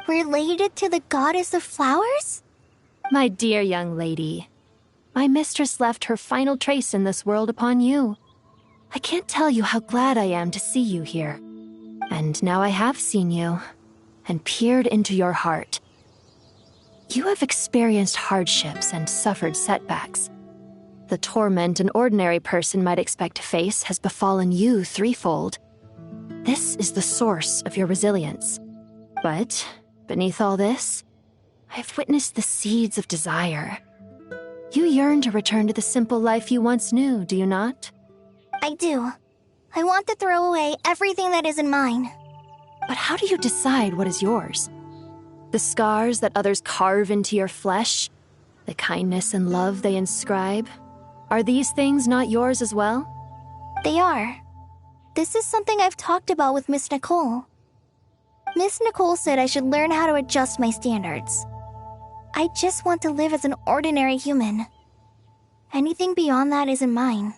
related to the goddess of flowers? My dear young lady, my mistress left her final trace in this world upon you. I can't tell you how glad I am to see you here. And now I have seen you, and peered into your heart. You have experienced hardships and suffered setbacks. The torment an ordinary person might expect to face has befallen you threefold. This is the source of your resilience. But, beneath all this, I have witnessed the seeds of desire. You yearn to return to the simple life you once knew, do you not? I do. I want to throw away everything that isn't mine. But how do you decide what is yours? The scars that others carve into your flesh? The kindness and love they inscribe? Are these things not yours as well? They are. This is something I've talked about with Miss Nicole. Miss Nicole said I should learn how to adjust my standards. I just want to live as an ordinary human. Anything beyond that isn't mine.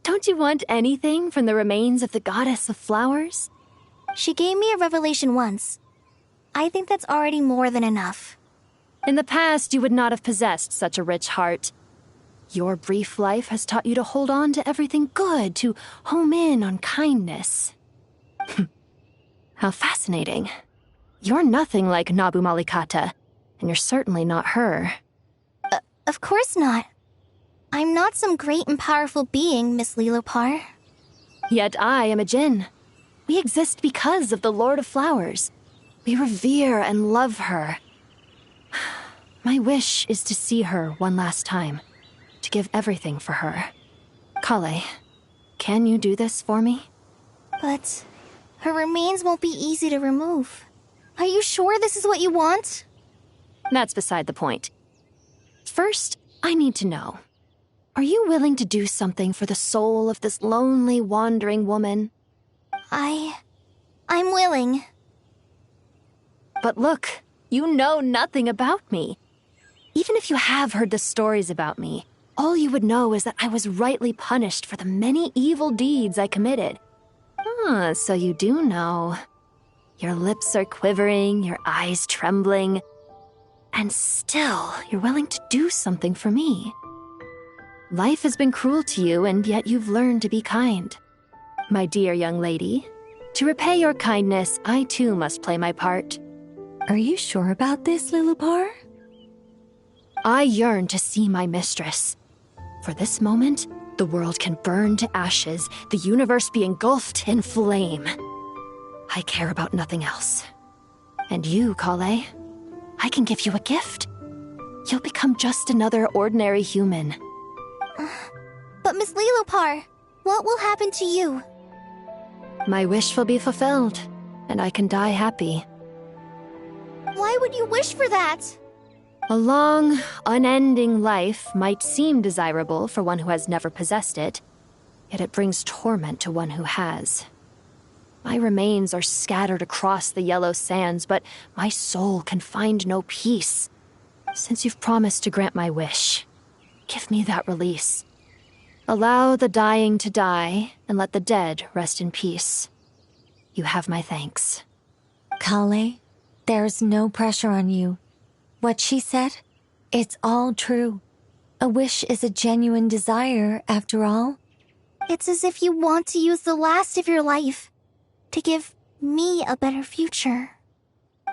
Don't you want anything from the remains of the goddess of flowers? She gave me a revelation once. I think that's already more than enough. In the past, you would not have possessed such a rich heart. Your brief life has taught you to hold on to everything good, to home in on kindness. How fascinating. You're nothing like Nabu Malikata, and you're certainly not her. Of course not. I'm not some great and powerful being, Miss Lilopar. Yet I am a Djinn. We exist because of the Lord of Flowers. We revere and love her. My wish is to see her one last time, to give everything for her. Kale, can you do this for me? But her remains won't be easy to remove. Are you sure this is what you want? That's beside the point. First, I need to know. Are you willing to do something for the soul of this lonely, wandering woman? I'm willing. But look, you know nothing about me. Even if you have heard the stories about me, all you would know is that I was rightly punished for the many evil deeds I committed. Ah, so you do know. Your lips are quivering, your eyes trembling, and still you're willing to do something for me. Life has been cruel to you, and yet you've learned to be kind. My dear young lady, to repay your kindness, I too must play my part. Are you sure about this, Lilopar? I yearn to see my mistress. For this moment, the world can burn to ashes, the universe be engulfed in flame. I care about nothing else. And you, Kale, I can give you a gift. You'll become just another ordinary human. But Miss Lilopar, what will happen to you? My wish will be fulfilled, and I can die happy. Why would you wish for that? A long, unending life might seem desirable for one who has never possessed it, yet it brings torment to one who has. My remains are scattered across the yellow sands, but my soul can find no peace. Since you've promised to grant my wish, give me that release. Allow the dying to die, and let the dead rest in peace. You have my thanks. Kale, there's no pressure on you. What she said, it's all true. A wish is a genuine desire, after all. It's as if you want to use the last of your life to give me a better future.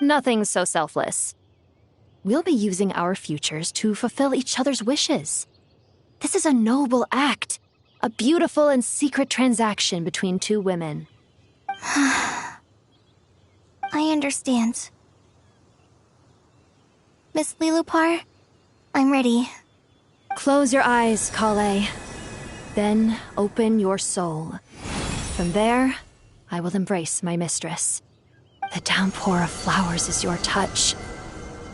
Nothing so selfless. We'll be using our futures to fulfill each other's wishes. This is a noble act, a beautiful and secret transaction between two women. I understand. Miss Lilopar, I'm ready. Close your eyes, Kale. Then open your soul. From there, I will embrace my mistress. The downpour of flowers is your touch.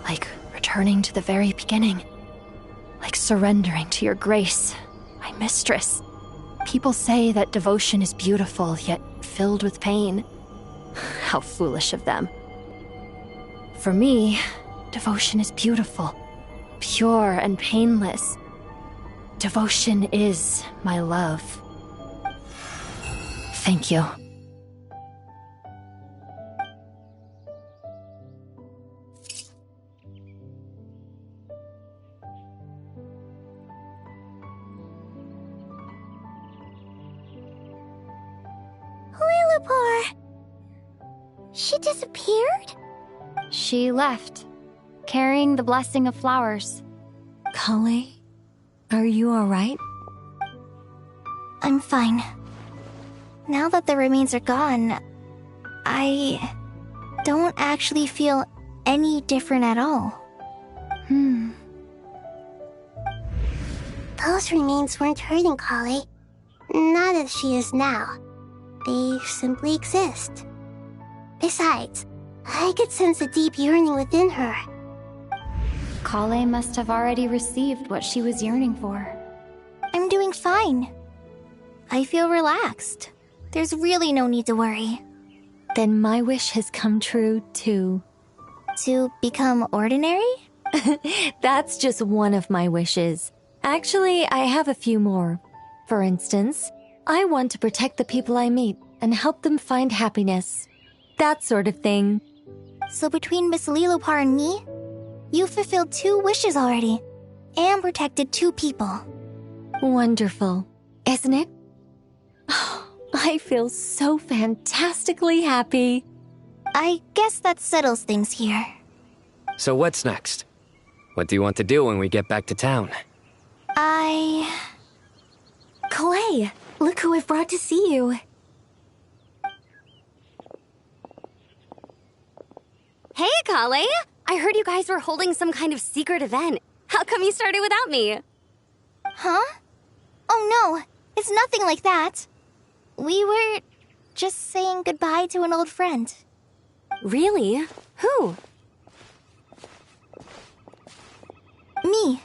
Like returning to the very beginning. Like surrendering to your grace, my mistress. People say that devotion is beautiful, yet filled with pain. How foolish of them. For me, devotion is beautiful, pure and painless. Devotion is my love. Thank you. Lilopar! She disappeared? She left, carrying the blessing of flowers. Kale, are you alright? I'm fine. Now that the remains are gone, I don't actually feel any different at all. Those remains weren't hurting Kale. Not as she is now. They simply exist. Besides, I could sense a deep yearning within her. Kale must have already received what she was yearning for. I'm doing fine. I feel relaxed. There's really no need to worry. Then my wish has come true, too. To become ordinary? That's just one of my wishes. Actually, I have a few more. For instance, I want to protect the people I meet and help them find happiness. That sort of thing. So between Miss Lilopar and me, you fulfilled 2 wishes already, and protected 2 people. Wonderful, isn't it? I feel so fantastically happy. I guess that settles things here. So what's next? What do you want to do when we get back to town? Clay, look who I've brought to see you. Hey, Kale! I heard you guys were holding some kind of secret event. How come you started without me? Huh? Oh no, it's nothing like that. We were just saying goodbye to an old friend. Really? Who? Me.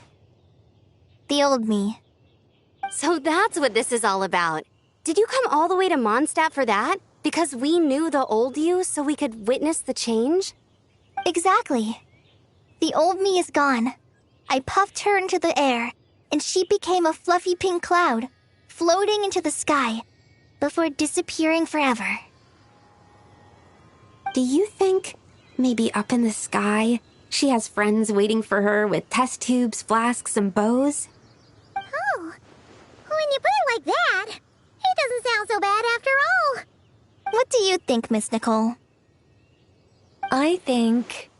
The old me. So that's what this is all about. Did you come all the way to Mondstadt for that? Because we knew the old you so we could witness the change? Exactly. The old me is gone. I puffed her into the air, and she became a fluffy pink cloud, floating into the sky, before disappearing forever. Do you think, maybe up in the sky, she has friends waiting for her with test tubes, flasks, and bows? Oh, when you put it like that, it doesn't sound so bad after all. What do you think, Miss Nicole? I think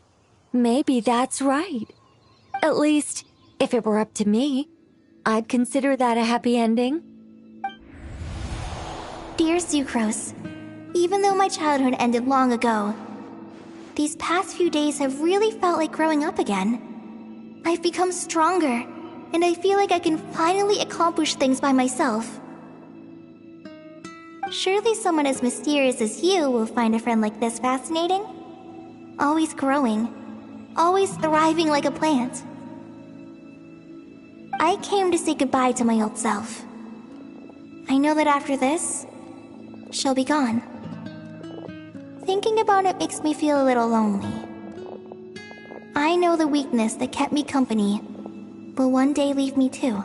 maybe that's right. At least, if it were up to me, I'd consider that a happy ending. Dear Sucrose, even though my childhood ended long ago, these past few days have really felt like growing up again. I've become stronger, and I feel like I can finally accomplish things by myself. Surely someone as mysterious as you will find a friend like this fascinating? Always growing, always thriving like a plant. I came to say goodbye to my old self. I know that after this, she'll be gone. Thinking about it makes me feel a little lonely. I know the weakness that kept me company will one day leave me too.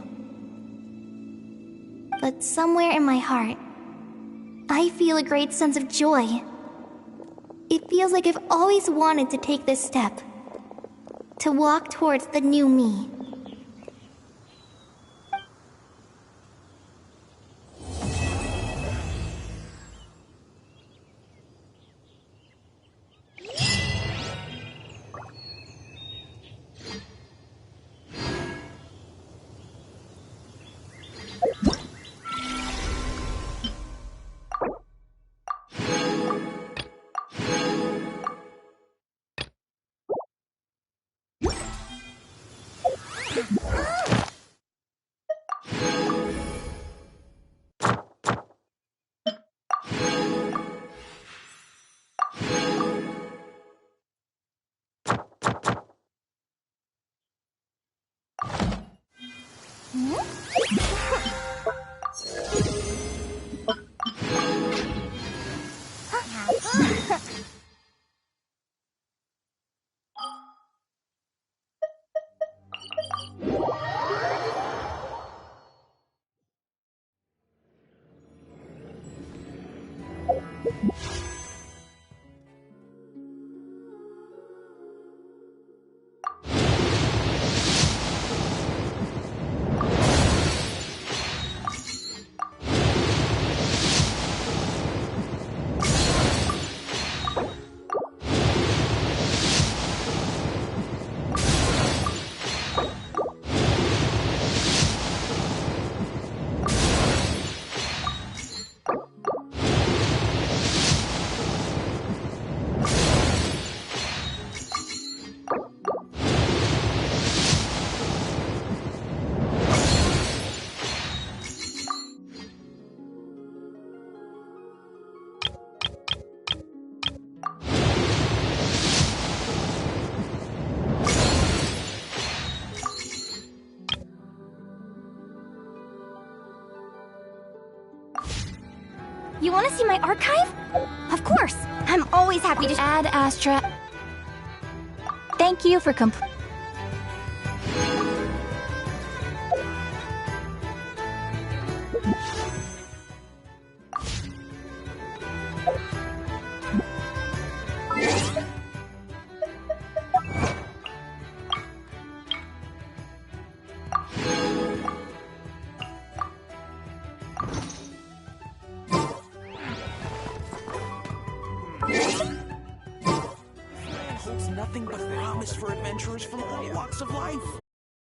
But somewhere in my heart, I feel a great sense of joy. It feels like I've always wanted to take this step, to walk towards the new me. You want to see my archive? Of course! I'm always happy to add Astra. Thank you for Holds nothing but promise for adventurers from all walks of life.